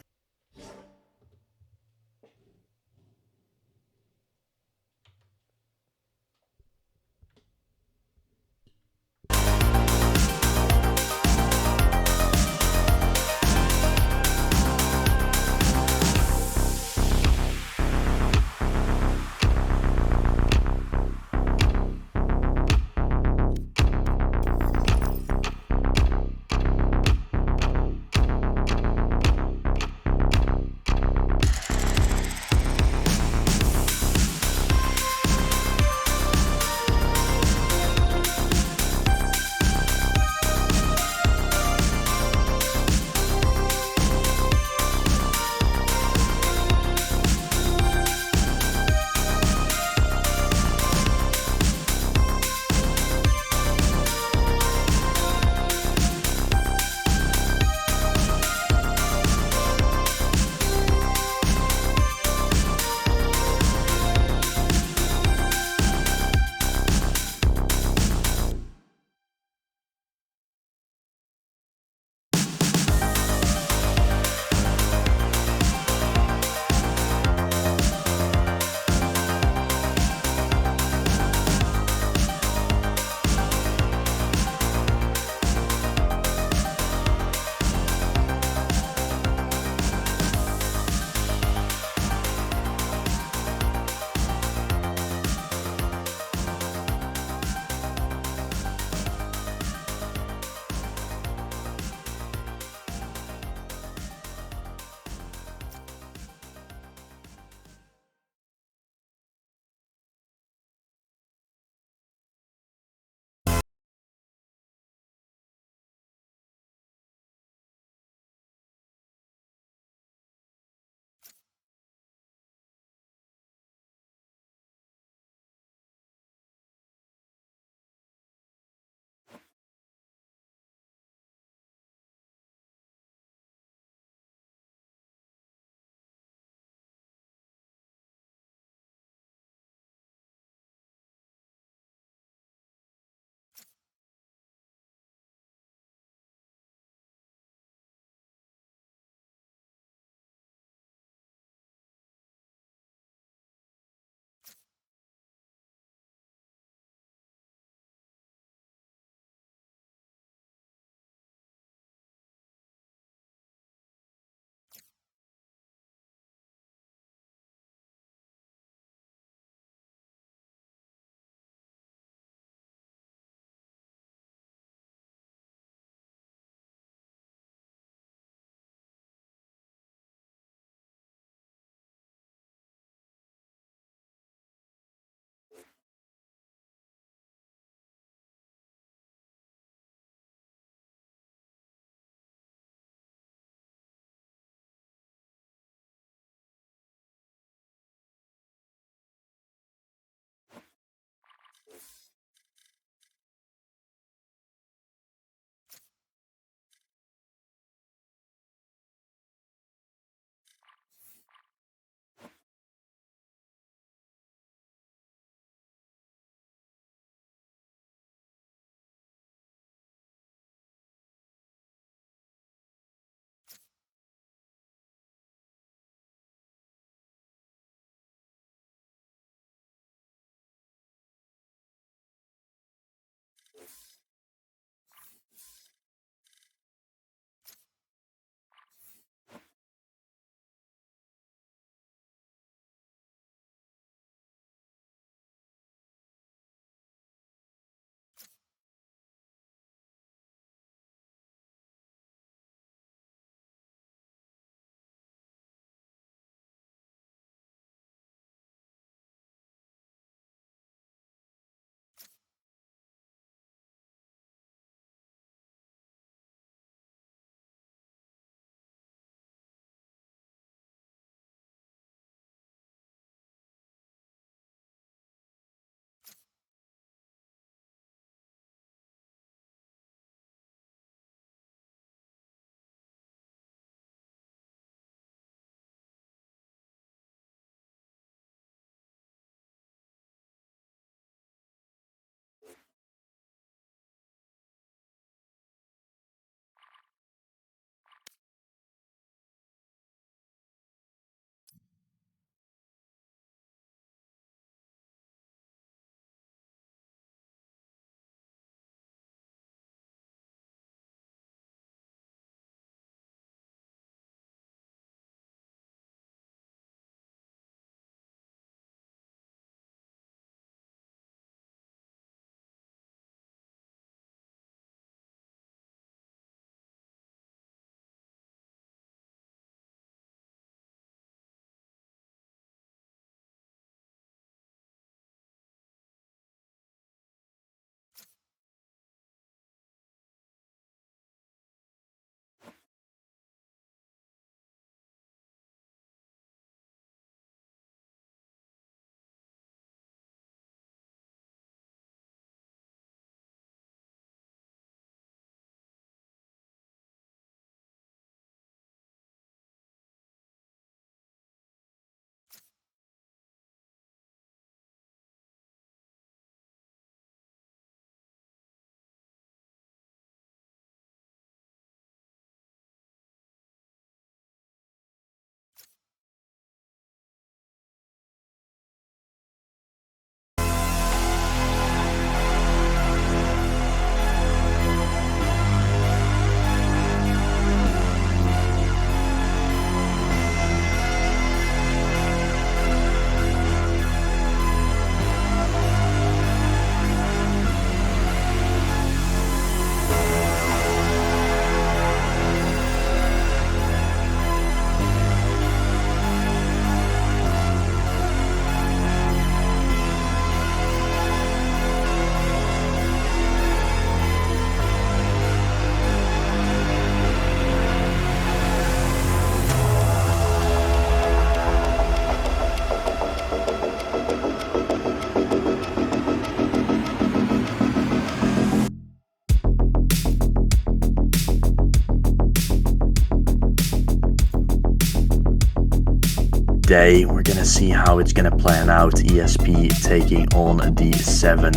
today. We're gonna see how it's gonna plan out. ESP taking on the 7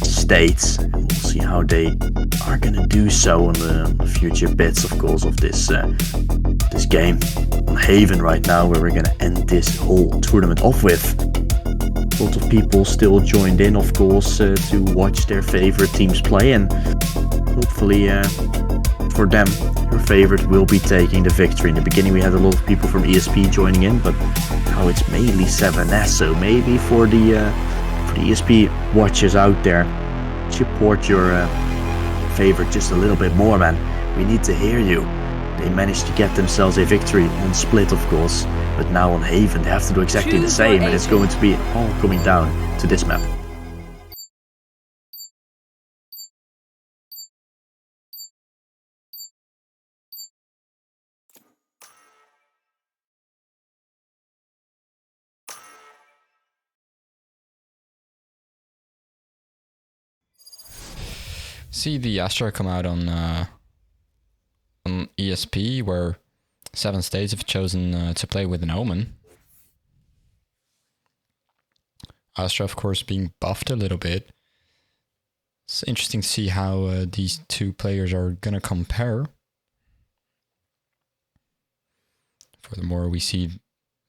states. And we'll see how they are gonna do so on the future bits, of course, of this this game. On Haven right now, where we're gonna end this whole tournament off with. A lot of people still joined in, of course, to watch their favorite teams play, and hopefully for them, your favorite will be taking the victory. In the beginning, we had a lot of people from ESP joining in, but now it's mainly 7S. So maybe for the ESP watchers out there, support your favorite just a little bit more, man. We need to hear you. They managed to get themselves a victory on Split, of course, but now on Haven they have to do exactly the same, and it's going to be all coming down to this map. See the Astra come out on ESP, where 7 states have chosen to play with an Omen. Astra, of course, being buffed a little bit. It's interesting to see how these two players are gonna compare. Furthermore, we see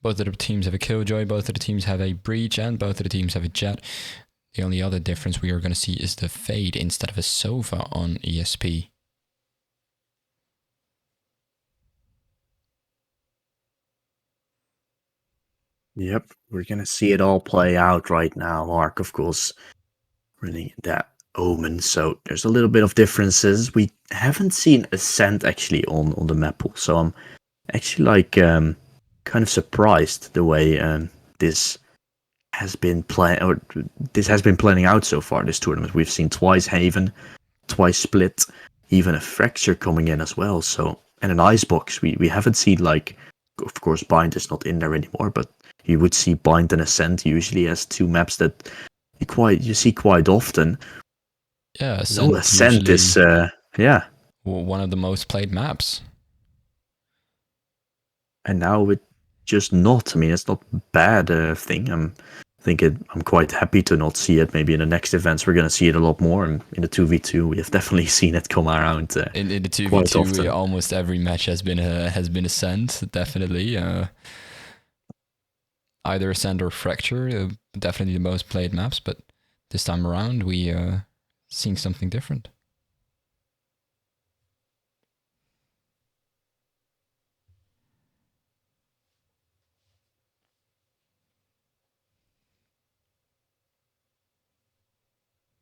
both of the teams have a Killjoy, both of the teams have a Breach, and both of the teams have a Jet. The only other difference we are going to see is the Fade instead of a Sova on ESP. Yep, we're gonna see it all play out right now. Mark, of course, running that Omen, so there's a little bit of differences. We haven't seen Ascent actually on the map pool, so I'm actually like kind of surprised the way this has been planning out so far. This tournament, we've seen twice Haven, twice Split, even a Fracture coming in as well. So, and an Icebox. We haven't seen, like, of course Bind is not in there anymore, but you would see Bind and Ascent usually as 2 maps that you see quite often. Yeah, Ascent, Ascent is yeah, one of the most played maps. and now it just not. I mean, it's not a bad thing. I'm quite happy to not see it. Maybe in the next events we're gonna see it a lot more. And in the 2v2, we have definitely seen it come around. In the quite 2v2, often. almost every match has been Ascent. Definitely, either Ascent or Fracture. Definitely the most played maps. But this time around, we seeing something different.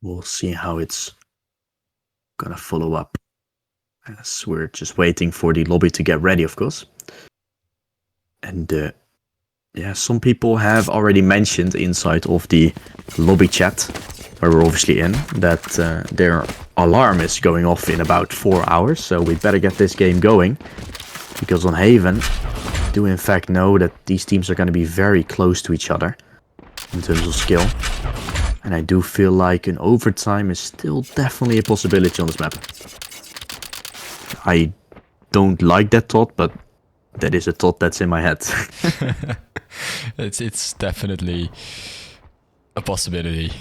We'll see how it's gonna follow up, as we're just waiting for the lobby to get ready, of course. And yeah, some people have already mentioned inside of the lobby chat, where we're obviously in, that their alarm is going off in about 4 hours, so we better get this game going, because on Haven, we do in fact know that these teams are going to be very close to each other in terms of skill. And I do feel like an overtime is still definitely a possibility on this map. I don't like that thought, but that is a thought that's in my head. It's definitely a possibility.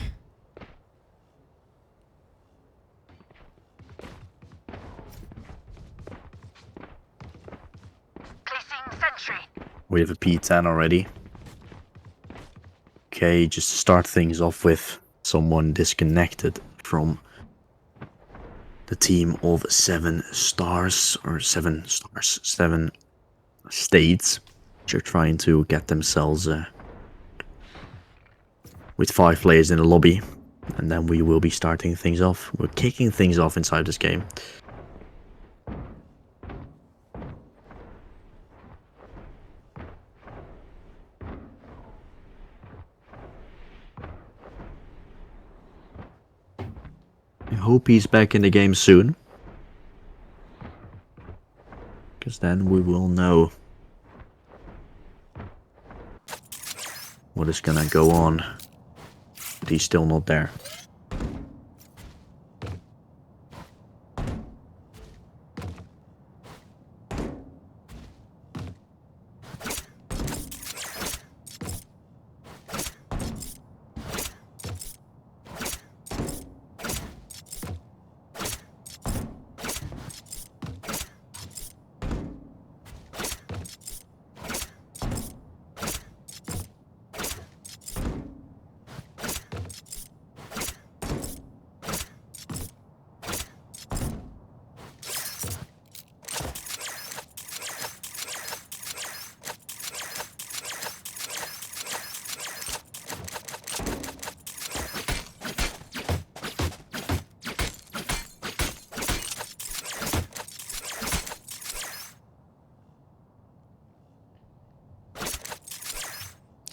We have a P10 already. Okay, just to start things off with someone disconnected from the team of 7 stars, or 7 states, which are trying to get themselves with 5 players in the lobby. And then we will be starting things off. We're kicking things off inside this game. I hope he's back in the game soon, because then we will know what is gonna go on. But he's still not there.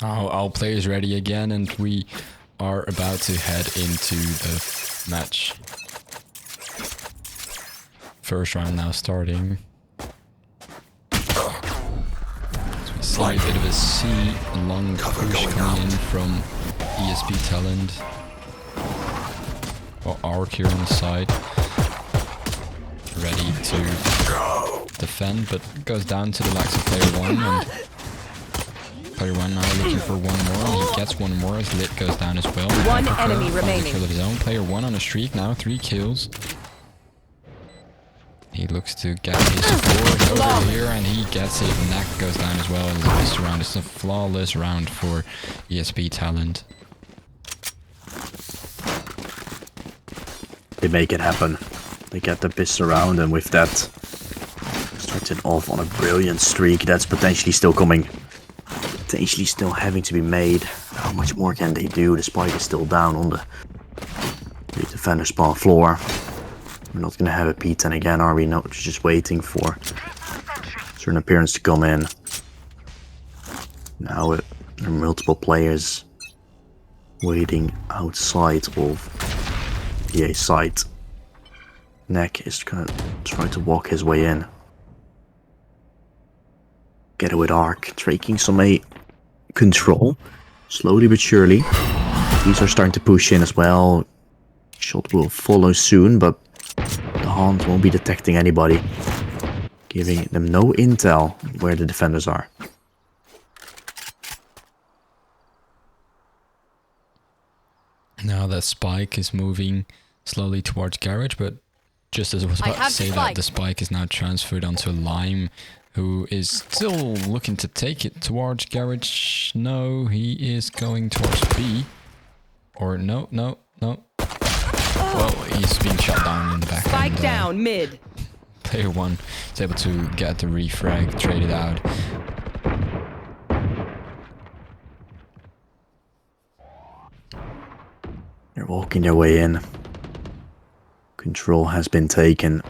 Our players ready again, and we are about to head into the match. First round now starting. So we see a bit of a C long push coming in from ESP Talent. Or Arc here on the side. Ready to defend, but goes down to the likes of player 1. And player 1 now looking for one more. He gets one more as Lit goes down as well. One Africa enemy finds a remaining. kill of his own. Player 1 on a streak now, 3 kills. He looks to get his 4 over here, and he gets it. Neck goes down as well. This round is a flawless round for ESP Talent. They make it happen. They get the piss around, and with that, starting off on a brilliant streak that's potentially still coming. Potentially still having to be made. How much more can they do? The spike is still down on the defender spawn floor. We're not going to have a P10 again, are we? No, just waiting for certain appearance to come in. Now there are multiple players waiting outside of the A site. Neck is gonna try to walk his way in. Get it with Arc, taking some A control, slowly but surely. These are starting to push in as well. Shot will follow soon, but the Hunt won't be detecting anybody, giving them no intel where the defenders are. Now that Spike is moving slowly towards Garage, but just as I was about to say that, the Spike is now transferred onto Lime, who is still looking to take it towards Garage. No, he is going towards B. Or no. Well, he's being shot down in the back. Spike down mid. Player 1 is able to get the refrag, trade it out. They're walking their way in. Control has been taken.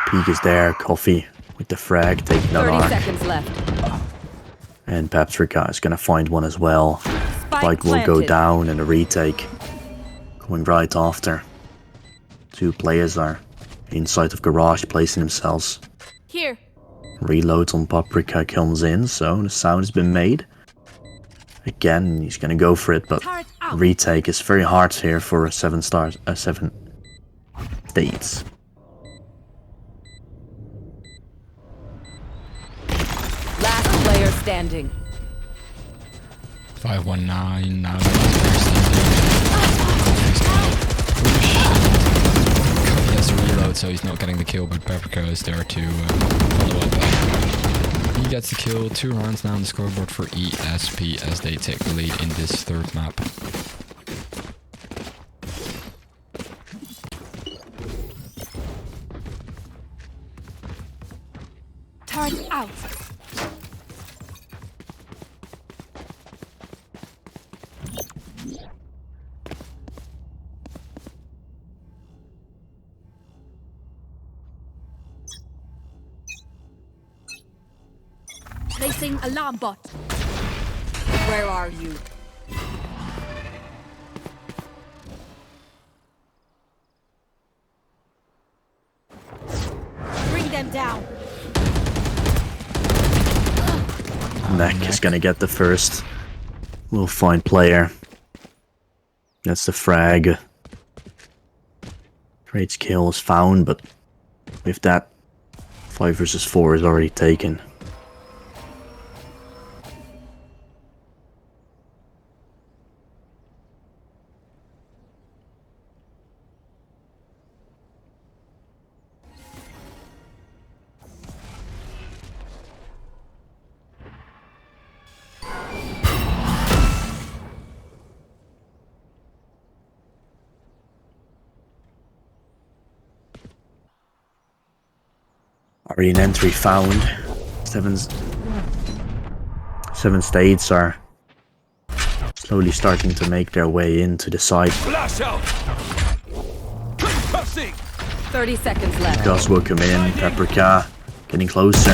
Peak is there, Coffee with the frag, taking that 30 Arc. seconds left. And Paprika is going to find one as well. Spike will go planted. down, and a retake going right after. 2 players are inside of garage placing themselves. Here. Reload on Paprika comes in, so the sound has been made. Again, he's going to go for it, but Turret out. retake is very hard here for 7 stars, 7 states. Last player standing. 519 now. He has to reload, so he's not getting the kill, but Paprika is there to follow up. He gets the kill. 2 rounds now on the scoreboard for ESP as they take the lead in this 3rd map. Turret out. Placing alarm bot. Where are you? Bring them down. Neck is going to get the first. We'll find player. That's the frag. Trade's kill is found, but with that, 5 versus 4 is already taken. Already an entry found. 7 states are slowly starting to make their way into the site. Flash out. 30 seconds left. Gus will come in. Paprika getting closer,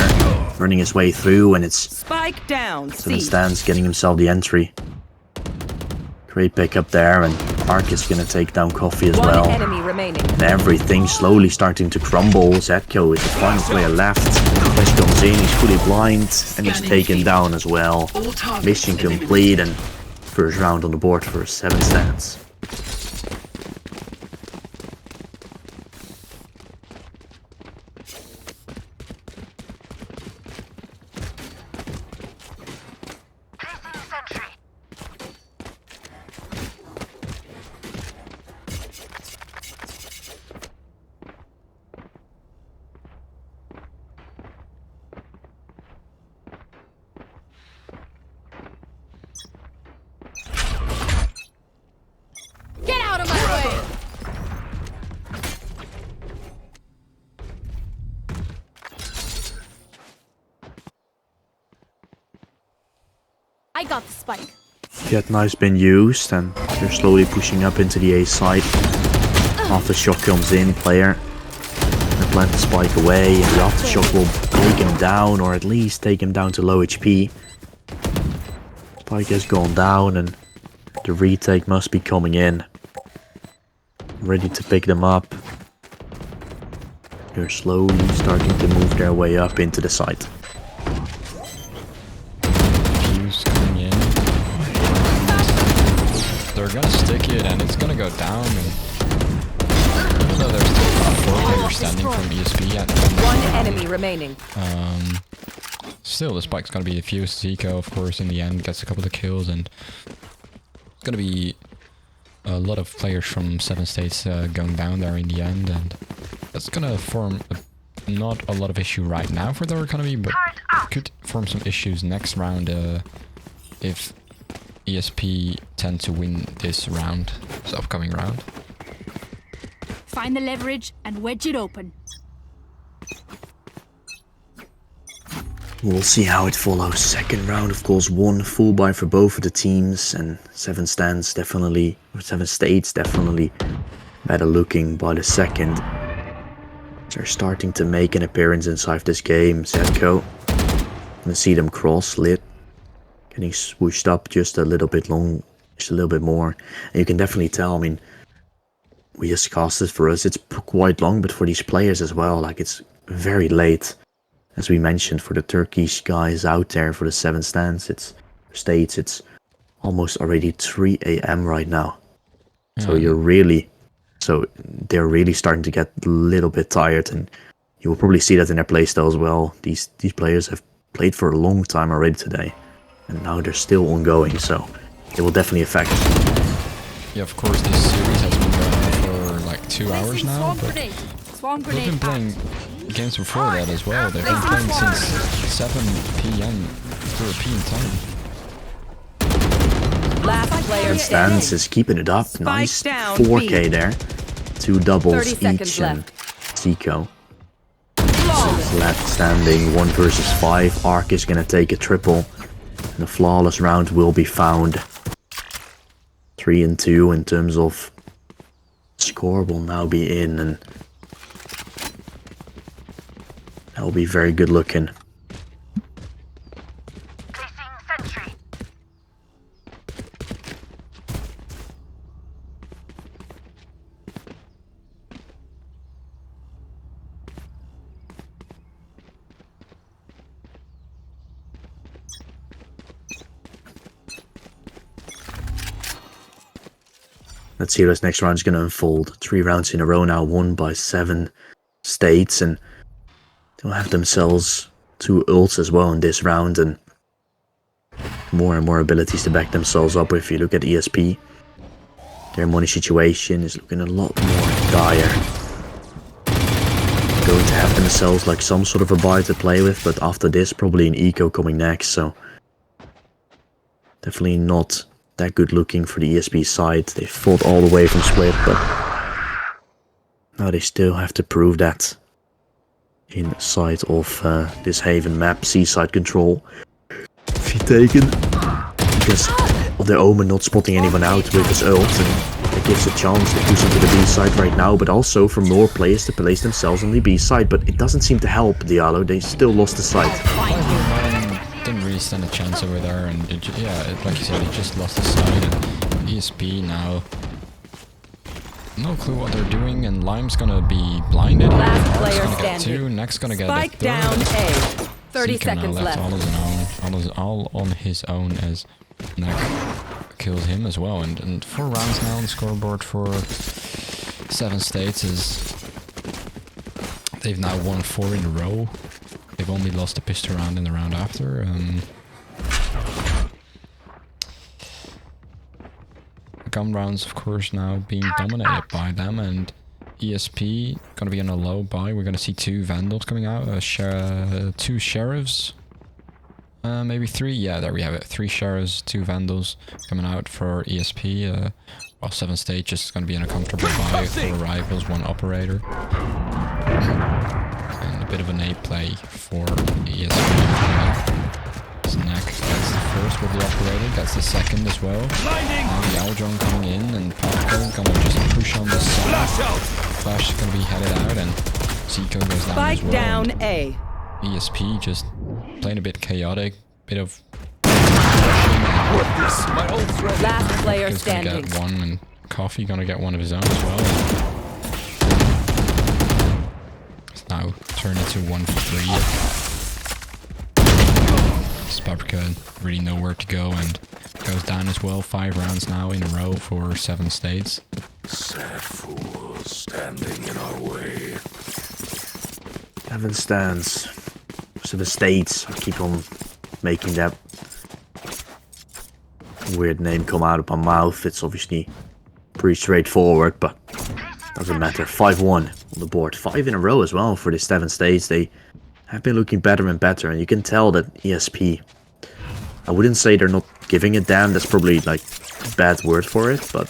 running his way through, and it's Spike down. Seven C. Stands getting himself the entry. Great pick up there, and Ark is gonna take down Coffee as One well. enemy remaining. And everything slowly starting to crumble. Zetko is the final player left. Flash comes in, he's fully blind, and he's taken down as well. Mission complete, and first round on the board for 7 Stands. Get out of my way! I got the spike. Jet knife's been used, and they're slowly pushing up into the A side. Aftershock comes in, player. They plant the spike away, and the aftershock will take him down, or at least take him down to low HP. Spike has gone down, and the retake must be coming in. Ready to pick them up. They're slowly starting to move their way up into the site. Fuse coming in. They're gonna stick it and it's gonna go down. And so there's still 4 players standing from ESP at One enemy remaining. Still, the spike's gonna be defused. Zico, of course, in the end gets a couple of kills, and it's gonna be a lot of players from 7 states going down there in the end, and that's gonna form not a lot of issue right now for their economy, but could form some issues next round if ESP tend to win this round, this upcoming round. Find the leverage and wedge it open. We'll see how it follows. Second round, of course, one full buy for both of the teams, and 7 Stands definitely, or 7 States definitely better looking by the second. They're starting to make an appearance inside this game. Zetko, gonna see them cross lit, getting swooshed up just a little bit long, just a little bit more. And you can definitely tell. I mean, we just cast it for us. It's quite long, but for these players as well, like it's very late. As we mentioned, for the Turkish guys out there, for the 7 Stands, it's states, it's almost already 3 AM right now. So they're really starting to get a little bit tired, and you will probably see that in their playstyle as well. These players have played for a long time already today, and now they're still ongoing, so it will definitely affect. Yeah, of course, this series has been going for like 2 hours now, but Swarm they've grenade. been playing games before that as well. They've been playing since 7 PM European time. Last player Stands is keeping it up. Nice down, 4K B. there. 2 doubles 30 seconds each, and left. Zico left standing. 1 versus 5. Ark is gonna take a triple, and a flawless round will be found. 3 and 2 in terms of score will now be in, and that will be very good looking. Let's see how this next round is going to unfold. 3 rounds in a row now, won by 7 states, and they'll have themselves 2 ults as well in this round, and more and more abilities to back themselves up. If you look at ESP, their money situation is looking a lot more dire. They're going to have themselves like some sort of a buy to play with, but after this probably an eco coming next, so definitely not that good looking for the ESP side. They fought all the way from split, but now they still have to prove that inside of this Haven map. Seaside control. If he taken, because of the Omen not spotting anyone out with his ult, and That gives a chance to push into the B side right now, but also for more players to place themselves on the B side. But it doesn't seem to help Diallo. They still lost the side. Didn't really stand a chance over there, and like you said, he just lost the side. And ESP now, no clue what they're doing, and Lime's gonna be blinded. Last Art's player gonna get standing. 2, Neck's gonna get Spike the down third. A. 30 Seeker now seconds left left. all on his own as Neck kills him as well, and 4 rounds now on the scoreboard for 7 States. Is they've now won 4 in a row. They've only lost a pistol round in the round after. Gun rounds, of course, now being dominated by them, and ESP gonna be on a low buy. We're gonna see 2 Vandals coming out, 2 Sheriffs, maybe 3. Yeah, there we have it. 3 Sheriffs, 2 Vandals coming out for ESP. While 7 Stage is gonna be in a comfortable buy. 4 Rivals, 1 Operator. And a bit of a nade play for ESP. Snack gets the first with the Operator, gets the second as well. Now the Aldron coming in, and Parker gonna just push on the side. Flash is gonna be headed out, and Zico goes down Spike as well. down A. ESP just playing a bit chaotic, bit of Last player He's gonna standing. get 1, and Coffee gonna get 1 of his own as well. It's now turned into 1v3. Paprika really nowhere to go, and goes down as well. 5 rounds now in a row for 7 States. Sad fools standing in our way. 7 stands. 7 States. I keep on making that weird name come out of my mouth. It's obviously pretty straightforward, but doesn't matter. 5-1 on the board. 5 in a row as well for the 7 States. They have been looking better and better, and you can tell that ESP, I wouldn't say they're not giving a damn, that's probably like a bad word for it, but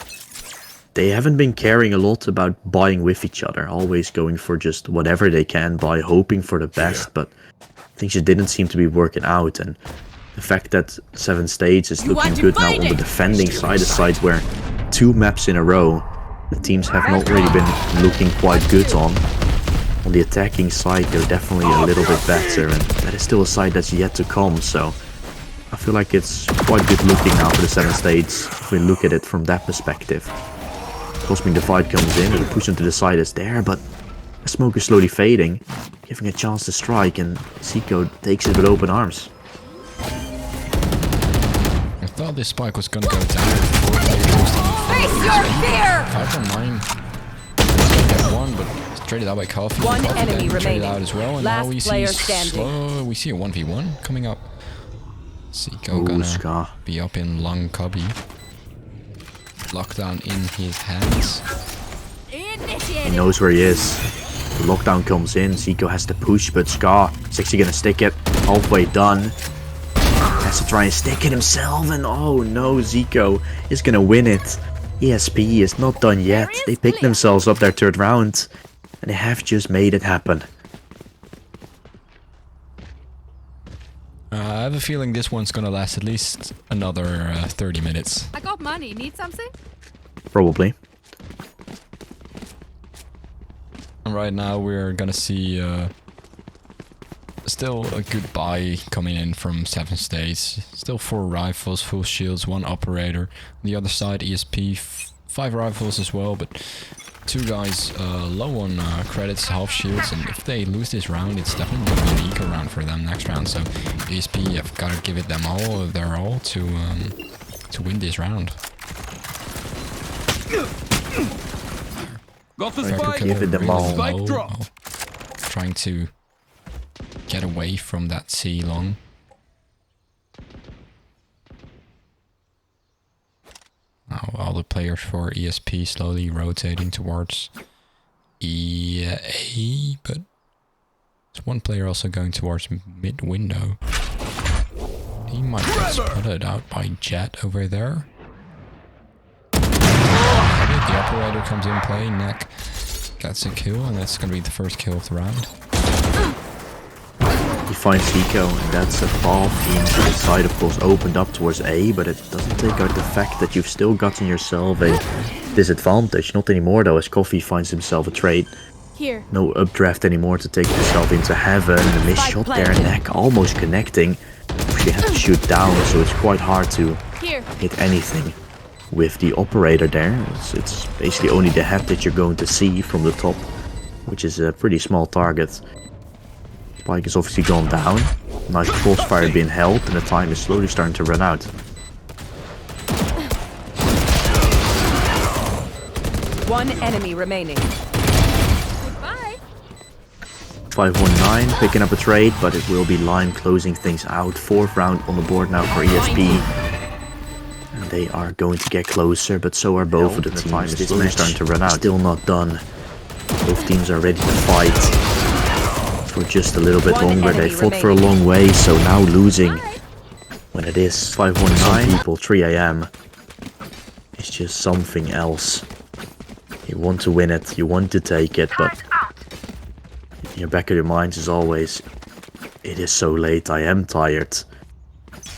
they haven't been caring a lot about buying with each other, always going for just whatever they can buy, hoping for the best, but things just didn't seem to be working out. And the fact that 7 States is looking good now on the defending side, a side where 2 maps in a row the teams have not really been looking quite good on. On the attacking side, they're definitely a little bit better, and that is still a side that's yet to come, so I feel like it's quite good looking now for the 7 States, if we look at it from that perspective. Cosmic Divide comes in, and the push into the side is there, but the smoke is slowly fading, giving a chance to strike, and Zico takes it with open arms. I thought this spike was gonna go down before they Face your fear! 5 on 9. Gonna get 1, but traded out by Coffee. One Coffee enemy then traded remaining. out as well, and Last now we player see standing. we see a 1v1 coming up. Zico Ooh, gonna Scar. be up in long cubby. Lockdown in his hands. He knows where he is. The lockdown comes in, Zico has to push, but Scar is actually gonna stick it. Halfway done. Has to try and stick it himself, and oh no, Zico is gonna win it. ESP is not done yet. They picked themselves up their 3rd round, and they have just made it happen. I have a feeling this one's gonna last at least another 30 minutes. I got money. Need something? Probably. And right now we're gonna see still a good buy coming in from 7 States. Still 4 rifles, full shields, 1 operator. On the other side, ESP, 5 rifles as well, but 2 guys low on credits, half shields, and if they lose this round, it's definitely going to be an eco round for them next round. So ESP have got to give it them all, their all, to win this round. Got the Trying to spike. give it them all. Spike low, drop. trying to get away from that C long. Now all the players for ESP slowly rotating towards EA, but there's 1 player also going towards mid window. He might get spotted out by Jet over there. The operator comes in play, Neck gets a kill, and that's going to be the first kill of the round. You find Zico, and that's a path into the side, of course, opened up towards A, but it doesn't take out the fact that you've still gotten yourself a disadvantage. Not anymore though, as Coffee finds himself a trade. Here. No updraft anymore to take himself into heaven. The missed shot there, Neck almost connecting. She had to shoot down, so it's quite hard to hit anything with the operator there. It's basically only the head that you're going to see from the top, which is a pretty small target. Spike is obviously gone down. Nice crossfire being held, and the time is slowly starting to run out. One enemy remaining. 519 picking up a trade, but it will be Lime closing things out. 4th round on the board now for ESP. And they are going to get closer, but so are both of the teams. This match starting to run out. Still not done. Both teams are ready to fight for just a little bit longer. They fought for a long way, so now losing when it is 519 people, 3 AM. It's just something else. You want to win it, you want to take it, but in the back of your minds is always, it is so late, I am tired.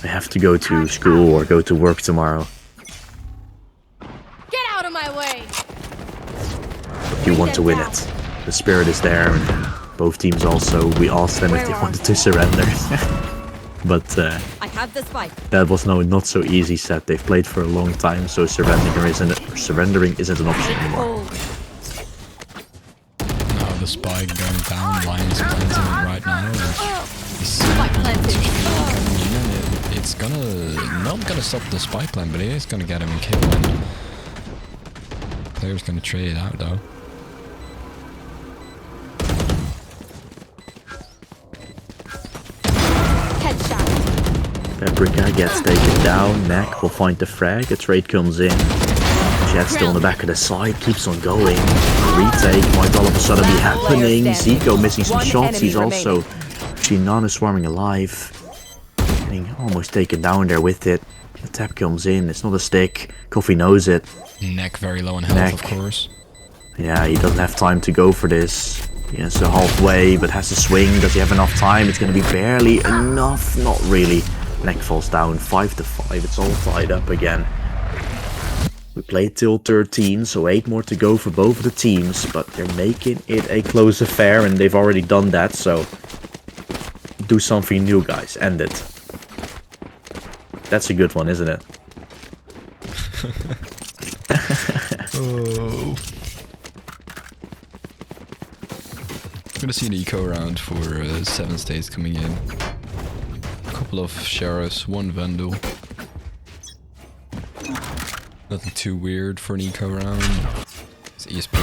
I have to go to school or go to work tomorrow. Get out of my way! But you want to win it. The spirit is there, and both teams also. We asked them if they wanted to surrender. But I have the spike. that was not so easy set. They've played for a long time, so surrendering isn't an option anymore. Now the spike going down, Lions planting it right now, and Spike planted. it's not gonna stop the spike plan, but it is gonna get him a kill, and player's gonna trade it out though. Paprika gets taken down, Neck will find the frag, a trade comes in. Jet's still on the back of the side, keeps on going. A retake might all of a sudden be happening. Zico missing some shots, he's also... Shinan is swarming alive. Getting almost taken down there with it. The tap comes in, it's not a stick. Coffee knows it. Neck very low on health, of course. Yeah, he doesn't have time to go for this. He has to halfway, but has to swing. Does he have enough time? It's going to be barely enough. Not really. Neck falls down 5-5. It's all tied up again. We played till 13, so 8 more to go for both of the teams, but they're making it a close affair, and they've already done that, so do something new, guys. End it. That's a good one, isn't it? Oh. I'm gonna see an eco round for 7 states coming in. A couple of sheriffs, 1 vandal. Nothing too weird for an eco round. It's ESP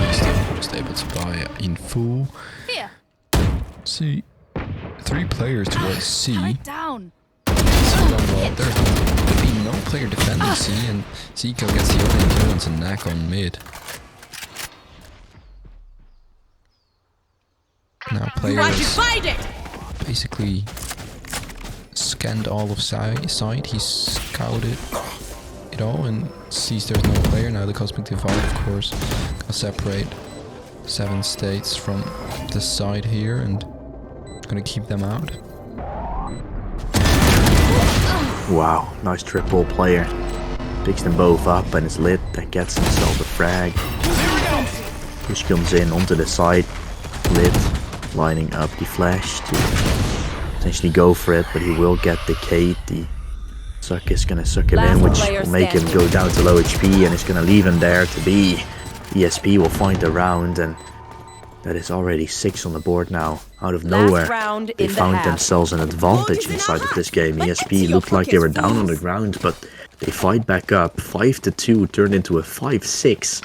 is still just able to buy in full. Here. C. 3 players towards C. Down. There's gonna be no player defending C, and Zico gets the only kill into Knack on mid. Now players basically scanned all of side. He scouted it all and sees there's no player. Now the Cosmic Divide, of course, gonna separate 7 states from this side here and gonna keep them out. Wow, nice triple player. Picks them both up and is lit and gets himself a frag. Push comes in onto the side, lit, lining up the flash to potentially go for it, but he will get the Kate. The suck is gonna suck him in, which will make him go down to low HP, and it's gonna leave him there to be. ESP will find a round, and that is already 6 on the board now. Out of nowhere, they found themselves an advantage inside of this game. ESP looked like they were down on the ground, but they fight back up. 5-2 turned into a 5-6.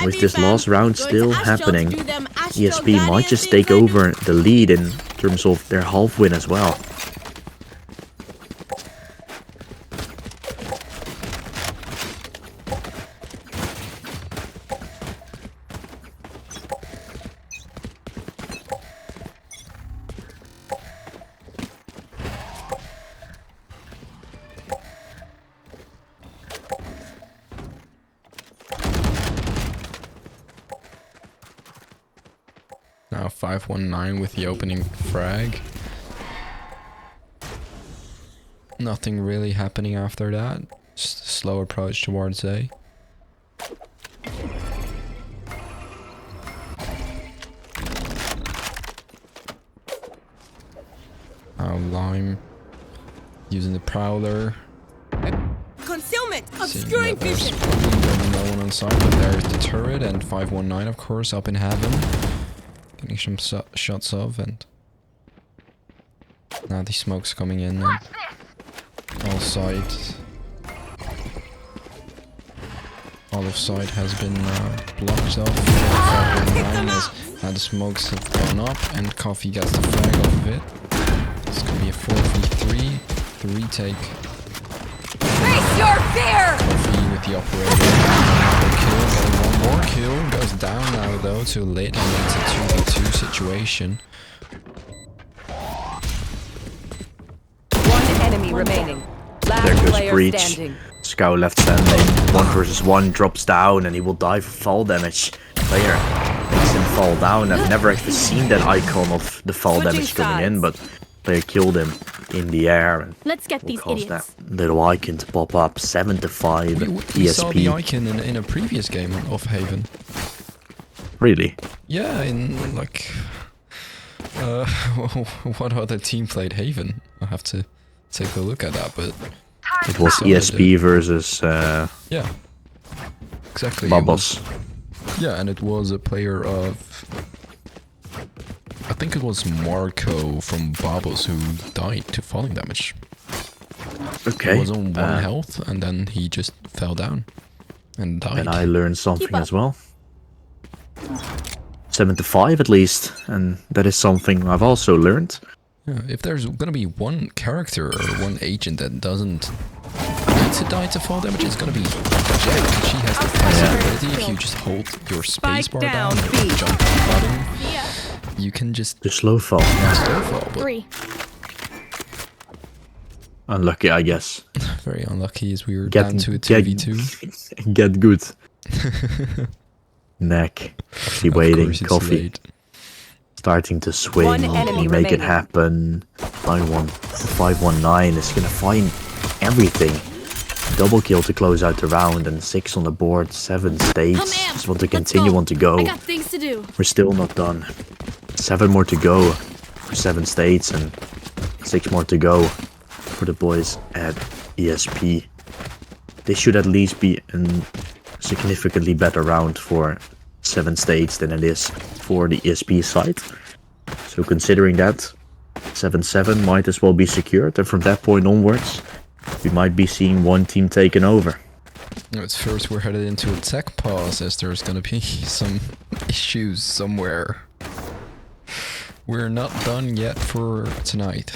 With this last round still happening, ESP might just take over the lead in terms of their half win as well. Now 519 with the opening frag. Nothing really happening after that. Just a slow approach towards A. Lime using the Prowler. Concealment! Seeing Obscuring that there's vision! probably no one on site, but there's the turret and 519, of course, up in heaven. Getting some shots of, and now the smoke's coming in. And all sides. All of side has been blocked off. 519 now the smokes have gone up, and Coffee gets the frag off of it. It's gonna be a 4v3. The retake. Face your fear! Coffee with the operator. Another kill, getting one more kill. Goes down now though, too late, and it's a 2v2 situation. One enemy remaining. Last There goes player Breach. standing. Scout left standing. 1 versus 1 drops down and he will die for fall damage. Player makes him fall down. I've never actually seen that icon of the fall Switching damage coming in, sides. but player killed him in the air and Let's get will these cause idiots. that little icon to pop up. 7 to 5 We saw the ESP. icon in a previous game of Haven. Really? Yeah, in like what other team played Haven? I have to take a look at that, but It was So ESP versus yeah, exactly. Bubbles. Yeah, and it was a player of, I think it was Marco from Babos who died to falling damage. Okay. He was on 1 health and then he just fell down and died. And I learned something Keep up. as well. 7 to 5 at least, and that is something I've also learned. Yeah, if there's gonna be one character or one agent that doesn't need to die to fall damage, it's gonna be Jet. She has the possibility if you just hold your space bar down, down, or B. jump button, you can just The slow fall. slow fall, but 3. Unlucky, I guess. very unlucky as we were Get- down to a get- 2v2. Get good. Neck. Actually Of waiting. course it's Coffee. late. Starting to swing. One enemy You make it remaining. happen. 519 is gonna find everything. Double kill to close out the round and 6 on the board. 7 states. Come, Am. Just want to Let's continue, go. want to go. I got things to do. We're still not done. 7 more to go for 7 states and 6 more to go for the boys at ESP. This should at least be a significantly better round for 7 states than it is for the ESP side. So considering that, 7-7 might as well be secured, and from that point onwards, we might be seeing one team taken over. It's first we're headed into a tech pause as there's gonna be some issues somewhere. We're not done yet for tonight.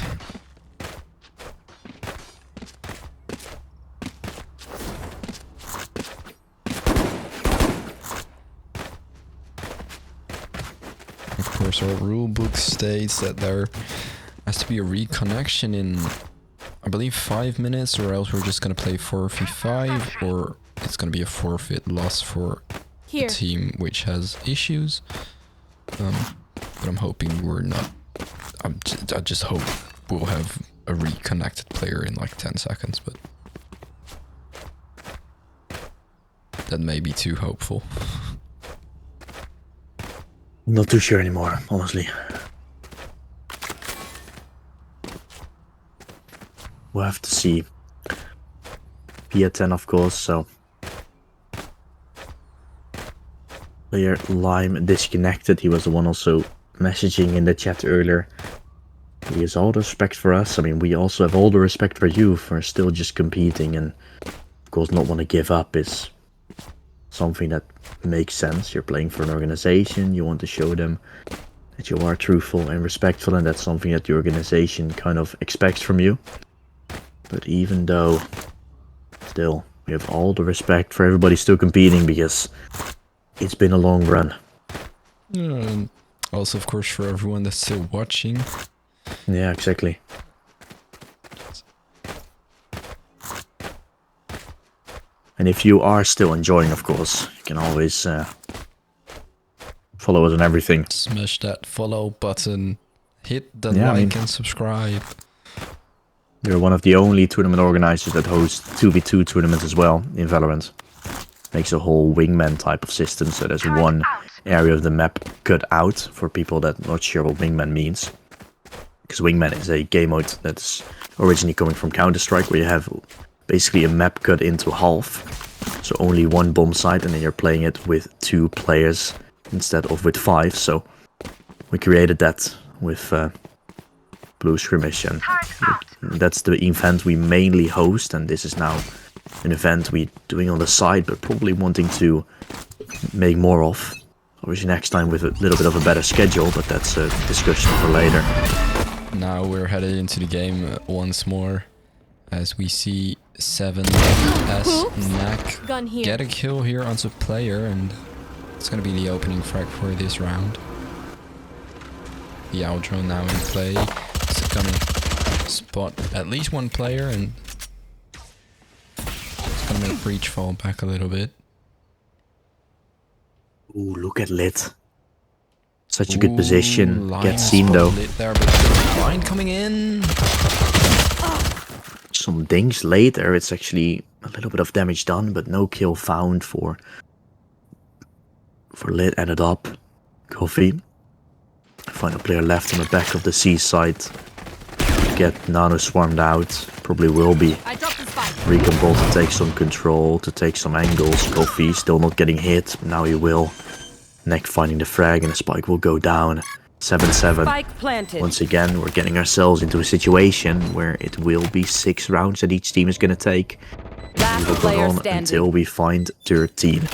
Of course, our rulebook states that there has to be a reconnection in, I believe, 5 minutes, or else we're just gonna play 4v5, or it's gonna be a forfeit loss for Here. the team which has issues. But I'm hoping we're not. I just hope we'll have a reconnected player in like 10 seconds, but that may be too hopeful. Not too sure anymore, honestly. We'll have to see. P at 10, of course, so. Player Lime disconnected. He was the one also messaging in the chat earlier. He has all the respect for us. I mean, we also have all the respect for you for still just competing, and of course not want to give up is something that makes sense. You're playing for an organization, you want to show them that you are truthful and respectful, and that's something that the organization kind of expects from you. But even though, still, we have all the respect for everybody still competing, because it's been a long run. And also, of course, for everyone that's still watching. Yeah, exactly. And if you are still enjoying, of course, you can always follow us on everything. Smash that follow button, hit the Yeah, I like mean- and subscribe. We're one of the only tournament organizers that host 2v2 tournaments as well in Valorant. Makes a whole wingman type of system, so there's one area of the map cut out for people that not sure what wingman means. because Wingman is a game mode that's originally coming from Counter-Strike, where you have basically a map cut into half. So only one bomb site, and then you're playing it with 2 players instead of with 5. So we created that with Blue Skirmish, and that's the event we mainly host, and this is now an event we're doing on the side, but probably wanting to make more of. Obviously next time with a little bit of a better schedule, but that's a discussion for later. Now we're headed into the game once more, as we see 7 as Knack Gun here. get a kill here onto player, and it's gonna be the opening frag for this round. The outro now in play. It's gonna spot at least 1 player, and it's gonna make Breach fall back a little bit. Ooh, look at Lit. Such a good position. Lion Gets seen though. Lit there, but Lion coming in. Some dings later, it's actually a little bit of damage done, but no kill found for Lit. Ended up Coffee. Final player left on the back of the seaside. Get Nano swarmed out. Probably will be. I dropped the spike. Recon Ball to take some control, to take some angles. Coffee still not getting hit. Now he will. Neck finding the frag, and the spike will go down. 7-7. Spike planted. Once again, we're getting ourselves into a situation where it will be 6 rounds that each team is going to take. Last We'll go player on standing. until we find 13.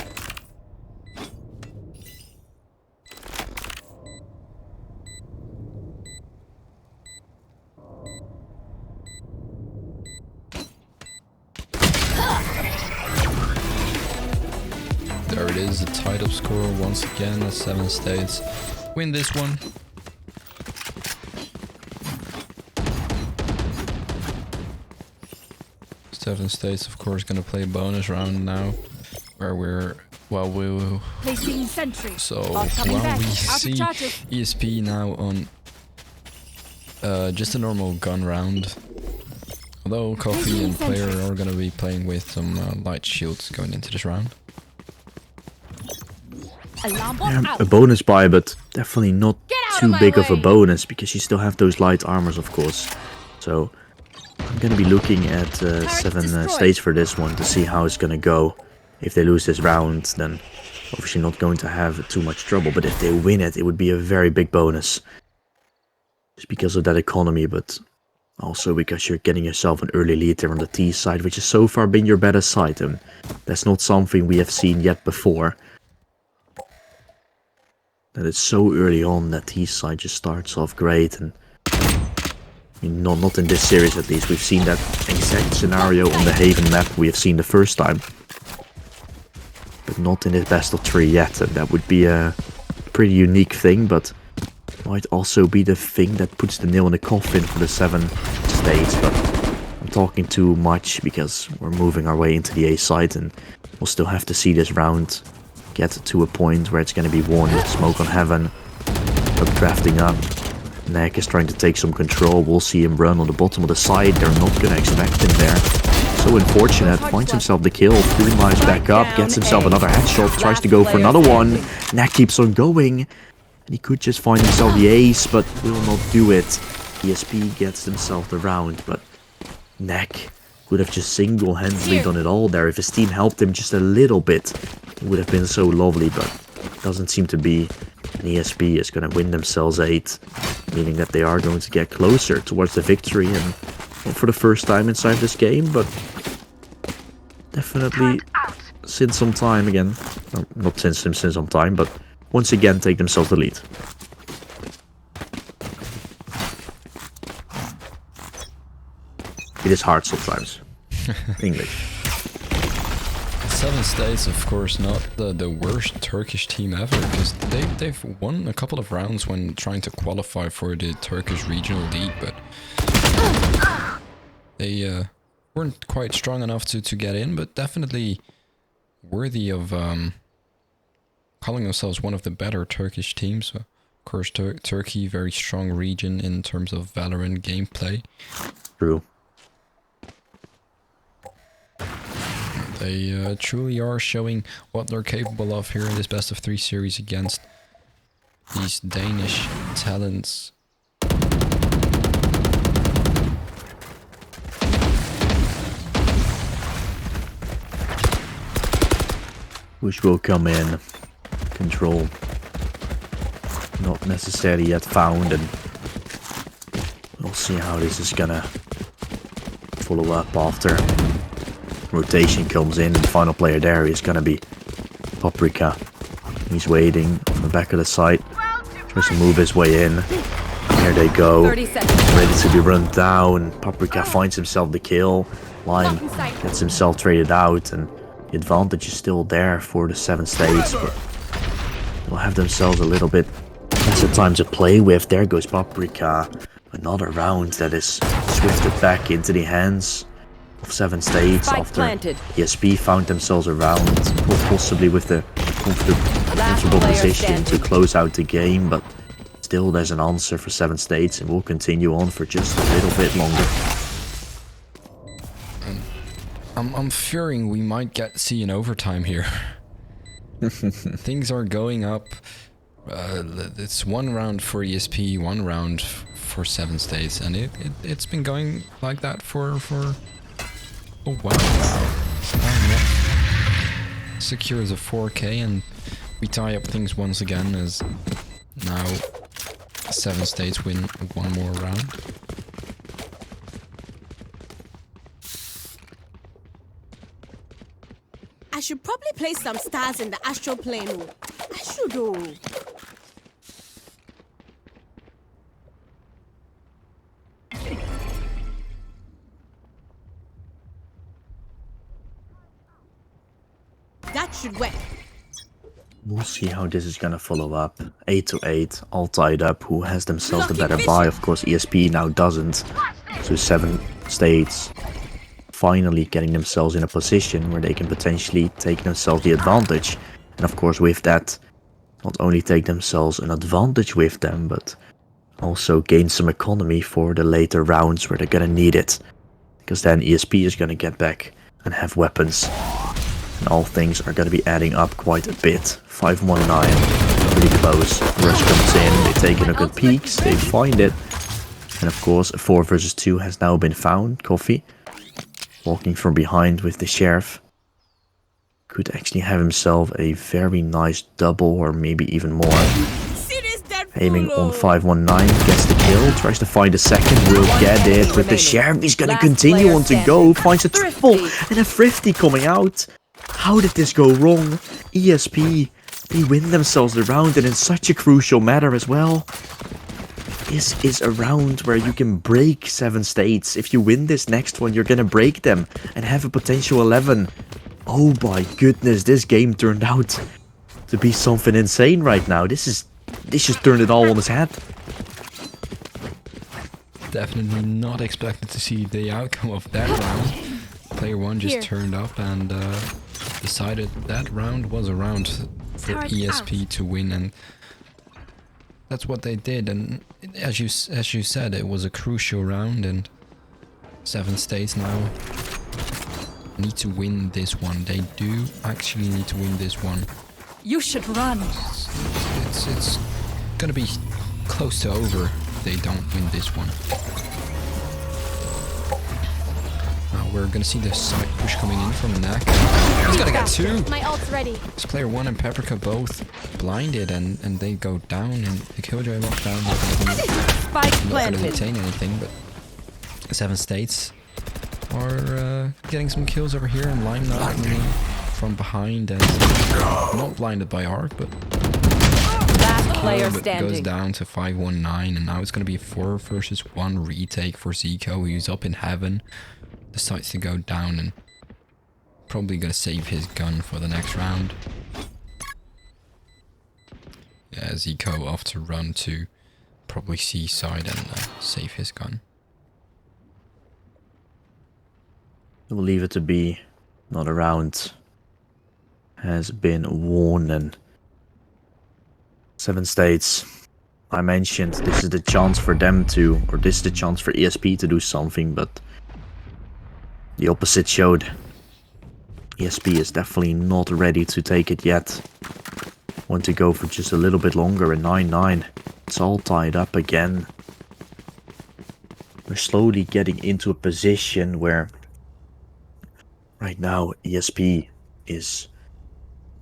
There it is, the title score once again at 7 states. Win this one. Seven States, of course, gonna play a bonus round now, where we'll Placing sentry. so coming while back. we Out of see charges. ESP now on just a normal gun round. Although Coffee and Player are gonna be playing with some light shields going into this round. Alarm bot Yeah, out. a bonus buy, but definitely not out too of my big of a way. bonus, because you still have those light armors, of course. So I'm gonna be looking at 7 destroyed. states for this one to see how it's gonna go. If they lose this round, then obviously not going to have too much trouble. But if they win it, it would be a very big bonus. Just because of that economy, but also because you're getting yourself an early lead there on the T side, which has so far been your better side. And that's not something we have seen yet before. That it's so early on that T side just starts off great, and I mean, not in this series at least. We've seen that exact scenario on the Haven map we have seen the first time, but not in this best of 3 yet, and that would be a pretty unique thing, but might also be the thing that puts the nail in the coffin for the 7 states. But I'm talking too much because we're moving our way into the A side, and we'll still have to see this round get to a point where it's going to be won. Smoke on Heaven, updrafting up. Neck is trying to take some control. We'll see him run on the bottom of the side. They're not going to expect him there. So unfortunate. Finds himself the kill. 3 lives back up. Gets himself another headshot. Tries to go for another one. Neck keeps on going. And he could just find himself the ace, but will not do it. ESP gets himself the round, but Neck would have just single-handedly done it all there. If his team helped him just a little bit, it would have been so lovely, but doesn't seem to be. And ESP is going to win themselves 8, meaning that they are going to get closer towards the victory, and not for the first time inside this game, but definitely since some time again. No, not since some time, but once again take themselves the lead. It is hard sometimes. English. 7 States, of course, not the worst Turkish team ever, because they've won a couple of rounds when trying to qualify for the Turkish regional league, but they weren't quite strong enough to get in, but definitely worthy of calling themselves one of the better Turkish teams. Of course, Turkey, very strong region in terms of Valorant gameplay. True. They truly are showing what they're capable of here in this best of 3 series against these Danish talents. Which will come in. Control. Not necessarily yet found, and we'll see how this is gonna follow up after rotation comes in, and the final player there is gonna be Paprika. He's waiting on the back of the site, tries to move his way in. Here they go, 30 seconds. ready to be run down. Paprika finds himself the kill. Lime gets himself traded out, and the advantage is still there for the 7 states, but they'll have themselves a little bit less of time to play with. There goes Paprika. Another round that is swifted back into the hands of 7 states Spike after planted. ESP found themselves around, or possibly with the comfortable player position to standing. close out the game, but still there's an answer for 7 states, and we'll continue on for just a little bit longer. I'm fearing we might see an overtime here. Things are going up. It's 1 round for ESP, 1 round for 7 states, and it's been going like that for a while. Secures a 4K, and we tie up things once again as now 7 states win 1 more round. I should probably place some stars in the astral plane. Oh. I should. Oh. That should work. We'll see how this is gonna follow up. 8 to 8, all tied up. Who has themselves the better buy? Of course, ESP now doesn't. So 7 states finally getting themselves in a position where they can potentially take themselves the advantage. And of course, with that, not only take themselves an advantage with them, but also gain some economy for the later rounds where they're gonna need it. Because then ESP is gonna get back and have weapons. And all things are gonna be adding up quite a bit. 519, pretty close. Rush comes in, they take in a good peeks, they find it. And of course, a 4 versus 2 has now been found. Coffee, walking from behind with the sheriff, could actually have himself a very nice double, or maybe even more. Aiming on 519, gets the kill, tries to find a second, will get it with the sheriff. He's gonna continue on to go, finds a triple and a thrifty coming out. How did this go wrong? ESP, they win themselves the round, and in such a crucial matter as well. This is a round where you can break 7 states. If you win this next one, you're gonna break them and have a potential 11. Oh my goodness, this game turned out to be something insane right now. This just turned it all on its head. Definitely not expected to see the outcome of that round. Player 1 just turned up and decided that round was a round for ESP to win, and that's what they did. And as you said, it was a crucial round, and 7 states now need to win this one. They do actually need to win this one. You should run. It's gonna be close to over if they don't win this one. Now we're gonna see the side push coming in from Nak. He's gonna get 2. My ult's ready. It's player 1 and Paprika both blinded, and they go down, and the Killjoy lockdown Spike not gonna planted. retain anything, but 7 states are getting some kills over here, and Lime now coming in from behind and not blinded by arc, but Last player but goes standing. down to 519, and now it's going to be a 4 versus 1 retake for Zico, who's up in heaven, decides to go down, and probably going to save his gun for the next round. Yeah, Zico off to run to probably seaside and save his gun. We'll leave it to be. Another round has been won, and 7 states. I mentioned this is the chance for them to, or this is the chance for ESP to do something, but the opposite showed. ESP is definitely not ready to take it yet. Want to go for just a little bit longer, and 9-9. It's all tied up again. We're slowly getting into a position where right now ESP is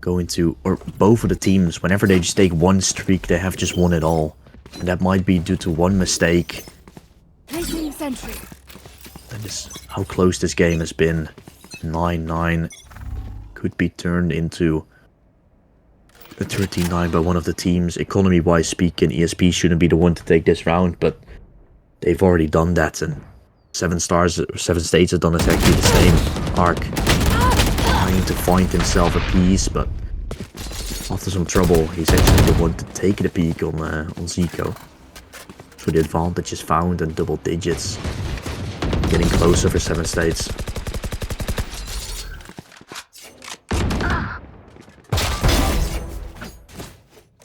going to, or both of the teams, whenever they just take one streak, they have just won it all. And that might be due to one mistake. Placing sentry. That is how close this game has been. 9-9 could be turned into a 13-9 by one of the teams. Economy-wise speaking, ESP shouldn't be the one to take this round, but they've already done that, and 7 States have done exactly the same. Arc trying to find himself a piece, but after some trouble, he's actually the one to take the peak on Zico. So the advantage is found in double digits. Getting closer for 7 States.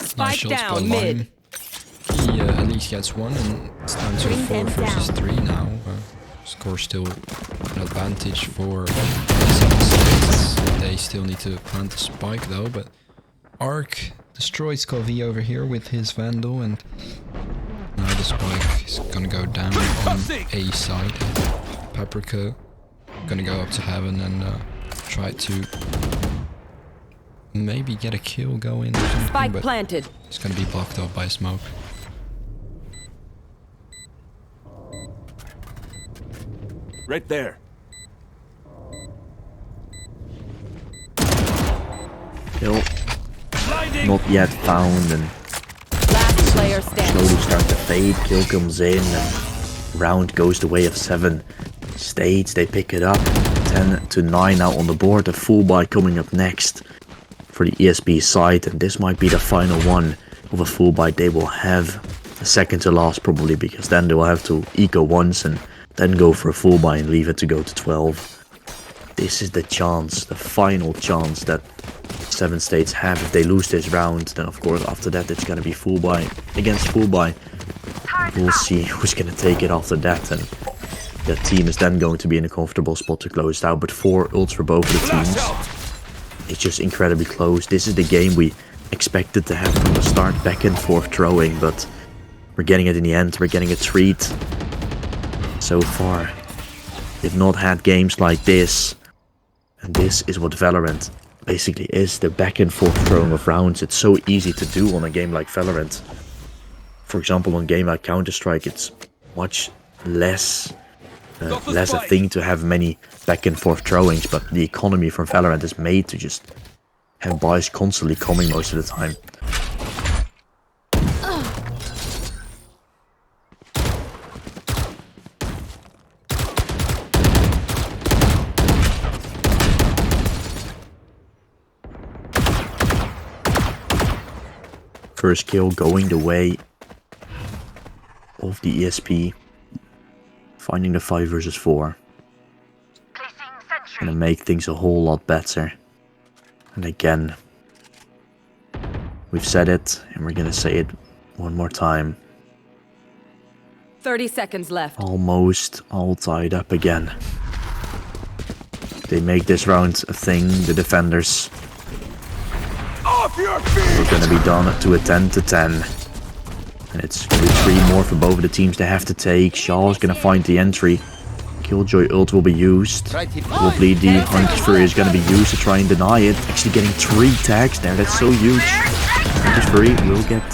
Spike shots by down Lime. mid. He at least gets one, and it's down to 4 versus 3 now. Score still an advantage for 7 States. They still need to plant the spike though, but Arc destroys Kovi over here with his Vandal, and now the spike is gonna go down on A side. Paprika gonna go up to heaven and try to maybe get a kill going or something, Spike but planted. it's gonna be blocked off by smoke. Right there. Kill not yet found, and Last player standing. slowly start to fade. Kill comes in, and round goes the way of 7 States. They pick it up. 10-9 now on the board. A full buy coming up next for the ESP side, and this might be the final one of a full buy they will have. The second to last probably, because then they will have to eco once and then go for a full buy and leave it to go to 12. This is the chance, the final chance that 7 States have. If they lose this round, then of course after that it's gonna be full buy against full buy. We'll see who's gonna take it after that, and that team is then going to be in a comfortable spot to close it out. But 4 ults for both of the teams. It's just incredibly close. This is the game we expected to have from the start, back and forth throwing, but we're getting it in the end. We're getting a treat so far. We've not had games like this, and this is what Valorant basically is, the back and forth throwing of rounds. It's so easy to do on a game like Valorant. For example, on a game like Counter-Strike, it's much less a thing to have many back and forth throwings, but the economy from Valorant is made to just have buys constantly coming most of the time. First kill going the way of the ESP. Finding the 5 versus 4. Gonna make things a whole lot better. And again, we've said it and we're gonna say it one more time. 30 seconds left. Almost all tied up again. They make this round a thing, the defenders. We're gonna be done to a 10-10. And it's 3 more for both of the teams they have to take. Shaw's gonna find the entry. Killjoy ult will be used. Probably the Hunter's Fury is gonna be used to try and deny it. Actually getting 3 tags there, that's so huge. Hunter's Fury will get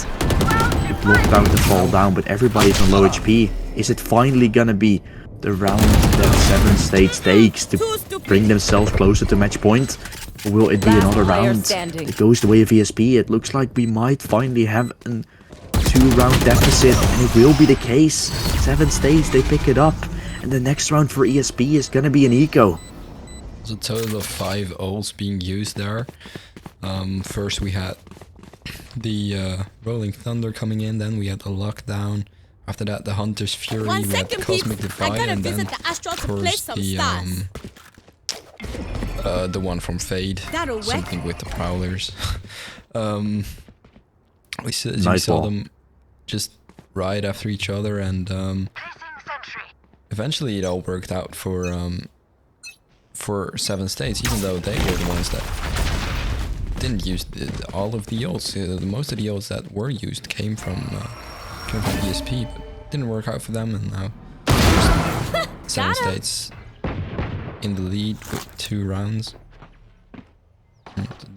blocked out and fall down, but everybody's on low HP. Is it finally gonna be the round that 7 States takes to bring themselves closer to match point? Or will it be another round that goes the way of ESP? It looks like we might finally have an 2-round deficit, and it will be the case. 7 States, they pick it up, and the next round for ESP is gonna be an eco. There's a total of 5 ults being used there. First we had the Rolling Thunder coming in, then we had the Lockdown. After that, the Hunter's Fury, we had the Cosmic Divide, and then the Astral of to play course some stars. the one from Fade, That'll something with the Prowlers. We saw Nightfall. them just right after each other, and eventually it all worked out for 7 States, even though they were the ones that didn't use all of the ults. Most of the ults that were used came from ESP, but didn't work out for them, and now 7 States in the lead with 2 rounds.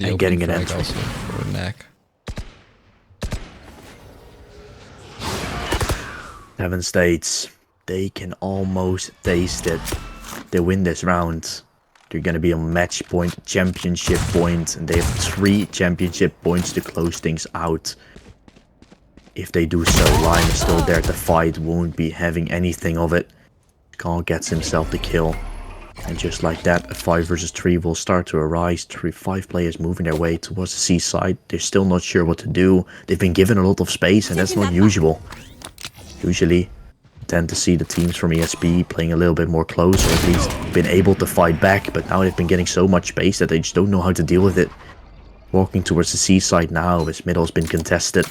The and getting an opening frag entry. also for neck. 7 states. They can almost taste it. They win this round. They're gonna be on match point, championship point, and they have 3 championship points to close things out. If they do so, Lion is still there to fight, won't be having anything of it. Khan gets himself the kill. And just like that, a 5 versus 3 will start to arise. 5 players moving their way towards the seaside. They're still not sure what to do. They've been given a lot of space, and that's not usual. Usually, tend to see the teams from ESP playing a little bit more close, or at least been able to fight back, but now they've been getting so much space that they just don't know how to deal with it. Walking towards the seaside now, as middle's been contested.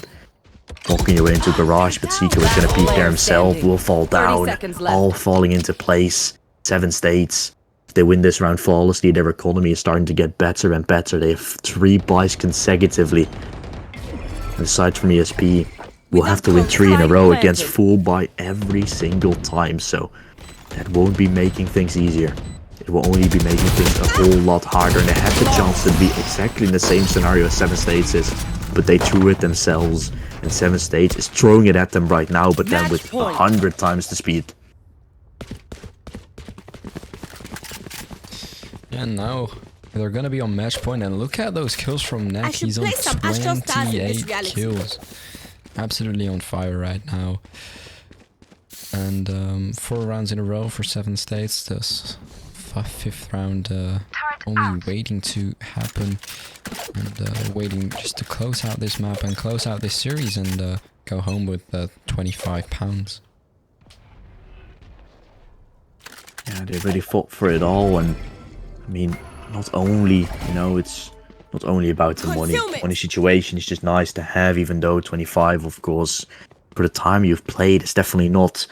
Walking your way into garage, but Seeker is going to peek there himself, will fall down, all falling into place. 7 states. If they win this round flawlessly, their economy is starting to get better and better. They have 3 buys consecutively. And aside from ESP, we'll have to win 3 in a row against full buy every single time, so that won't be making things easier. It will only be making things a whole lot harder, and they had the chance to be exactly in the same scenario as 7 states is, but they threw it themselves, and 7 states is throwing it at them right now, but then with 100 times the speed. And now they're gonna be on match point, and look at those kills from Neck. He's on 28 kills. Absolutely on fire right now. And 4 rounds in a row for 7 states. This 5th round only waiting to happen. And waiting just to close out this map and close out this series and go home with £25. Yeah, they really fought for it all, and I mean, not only, you know, it's not only about the money situation, it's just nice to have, even though 25, of course, for the time you've played, it's definitely not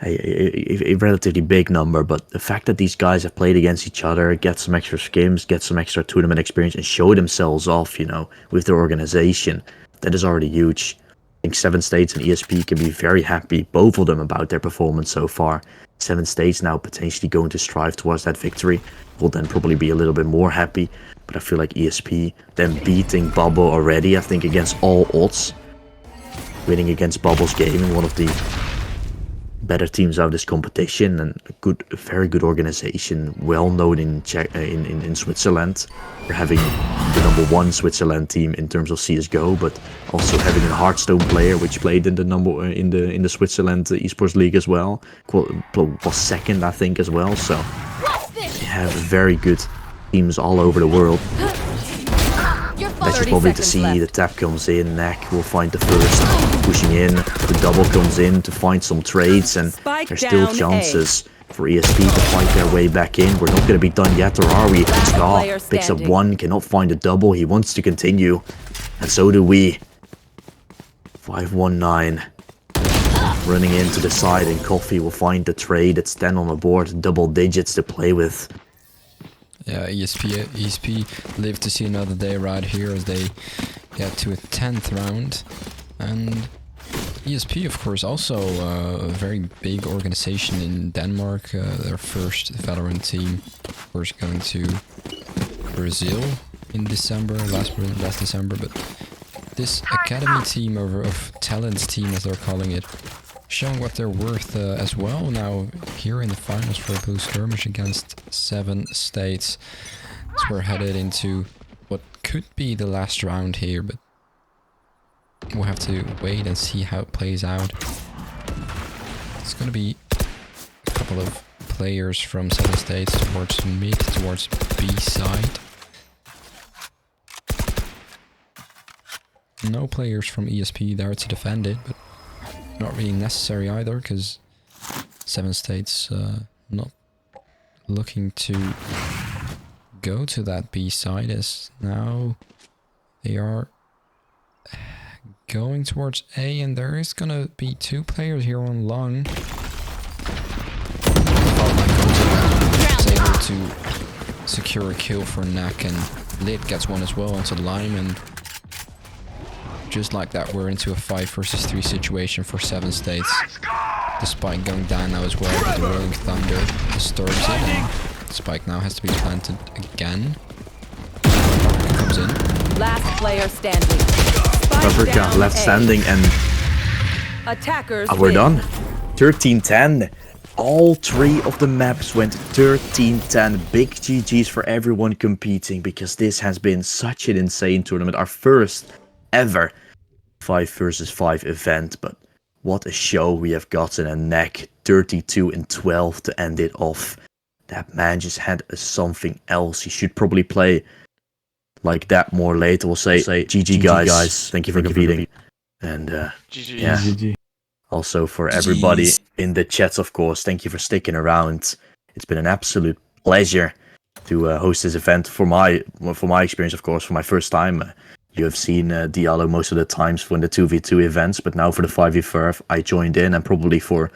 a relatively big number, but the fact that these guys have played against each other, get some extra skims, get some extra tournament experience, and show themselves off, you know, with their organization, that is already huge. I think 7 states and ESP can be very happy, both of them, about their performance so far. 7 states now potentially going to strive towards that victory, will then probably be a little bit more happy, but I feel like ESP, them beating Bubble already, I think against all odds, winning against Bubble's Gaming, one of the better teams out of this competition, and a very good organization, well known in Switzerland, for having the #1 Switzerland team in terms of CS:GO, but also having a Hearthstone player which played in the Switzerland esports league as well, was 2nd I think as well. So they have very good teams all over the world. That's just probably to see the tap comes in, Neck will find the first, pushing in, the double comes in to find some trades, and there's still chances for ESP to fight their way back in. We're not going to be done yet, or are we? Ska picks up 1, cannot find a double, he wants to continue, and so do we. 519. Running into the side, and Coffee will find the trade. It's 10 on the board, double digits to play with. Yeah, ESP live to see another day right here as they get to a 10th round. And ESP, of course, also a very big organization in Denmark. Their first Valorant team, of course, going to Brazil in December, last December. But this academy team of talents team, as they're calling it, showing what they're worth as well now here in the finals for Blue Skirmish against 7 states. So we're headed into what could be the last round here, but we'll have to wait and see how it plays out. It's gonna be a couple of players from 7 states towards mid, towards B side. No players from ESP there to defend it, but not really necessary either, because 7 states not looking to go to that B side, as now they are going towards A, and there is gonna be 2 players here on long. Is able to secure a kill for Neck, and Lid gets 1 as well onto the line, and just like that, we're into a 5 versus 3 situation for 7 states. The spike going down now as well, with the Rolling Thunder disturbs it, and the spike now has to be planted again. A couple comes in. Last player standing. Spike Africa down left A. standing, and Attackers we're win. done. 13-10. All 3 of the maps went 13-10. Big GG's for everyone competing, because this has been such an insane tournament. Our first ever 5 versus 5 event, but what a show we have gotten. And Neck 32-12 to end it off. That man just had something else. He should probably play like that more later. We'll say GG guys. Thank you for competing. And GG. yeah. GG. Also for everybody in the chat, of course, thank you for sticking around. It's been an absolute pleasure to host this event for my experience, of course, for my first time. You have seen Diallo most of the times for the 2v2 events, but now for the 5v5, I joined in, and probably for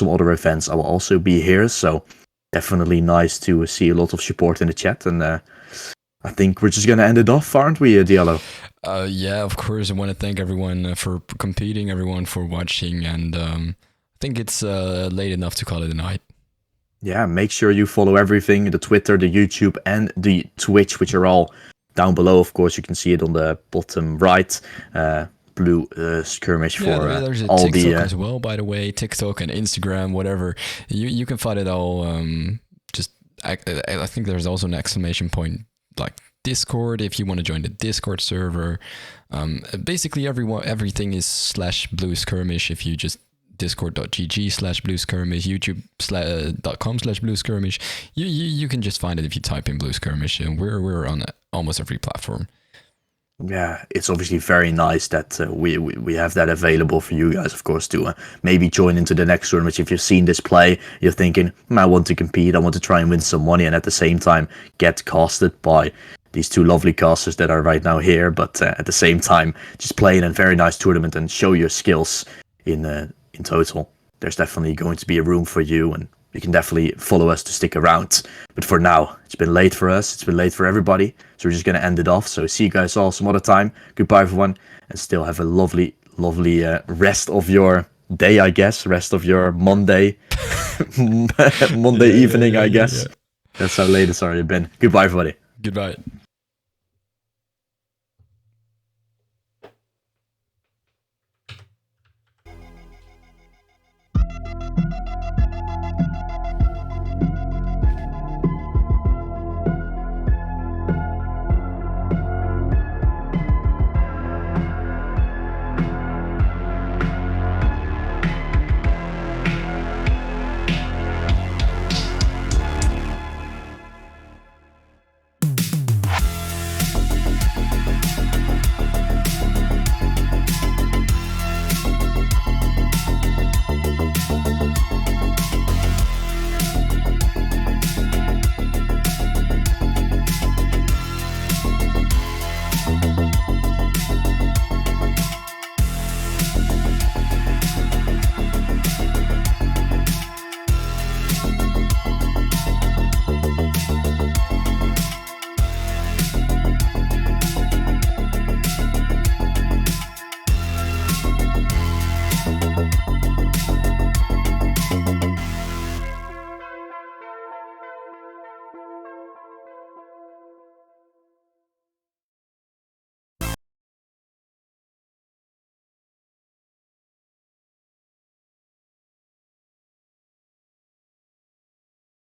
some other events I will also be here. So definitely nice to see a lot of support in the chat, and I think we're just gonna end it off, aren't we, Diallo? Yeah, of course. I want to thank everyone for competing, everyone for watching, and I think it's late enough to call it a night. Yeah, make sure you follow everything, the Twitter, the YouTube, and the Twitch, which are all down below. Of course, you can see it on the bottom right. Blue Skirmish for there's a all TikTok the... as well, by the way. TikTok and Instagram, whatever. You can find it all. I think there's also an exclamation point, like Discord, if you want to join the Discord server. Basically everything is /Blue Skirmish. If you just discord.gg/Blue Skirmish, youtube.com/Blue Skirmish, you can just find it if you type in Blue Skirmish, and we're on almost every platform. Yeah, it's obviously very nice that we have that available for you guys, of course, to maybe join into the next tournament. If you've seen this play, you're thinking, I want to compete, I want to try and win some money, and at the same time get casted by these 2 lovely casters that are right now here, but at the same time just play in a very nice tournament and show your skills in total. There's definitely going to be a room for you, and you can definitely follow us to stick around. But for now, it's been late for us, it's been late for everybody, so we're just going to end it off. So see you guys all some other time. Goodbye, everyone, and still have a lovely rest of your day, I guess. Rest of your Monday evening, I guess. Yeah. That's how late it's already been. Goodbye, everybody. Goodbye.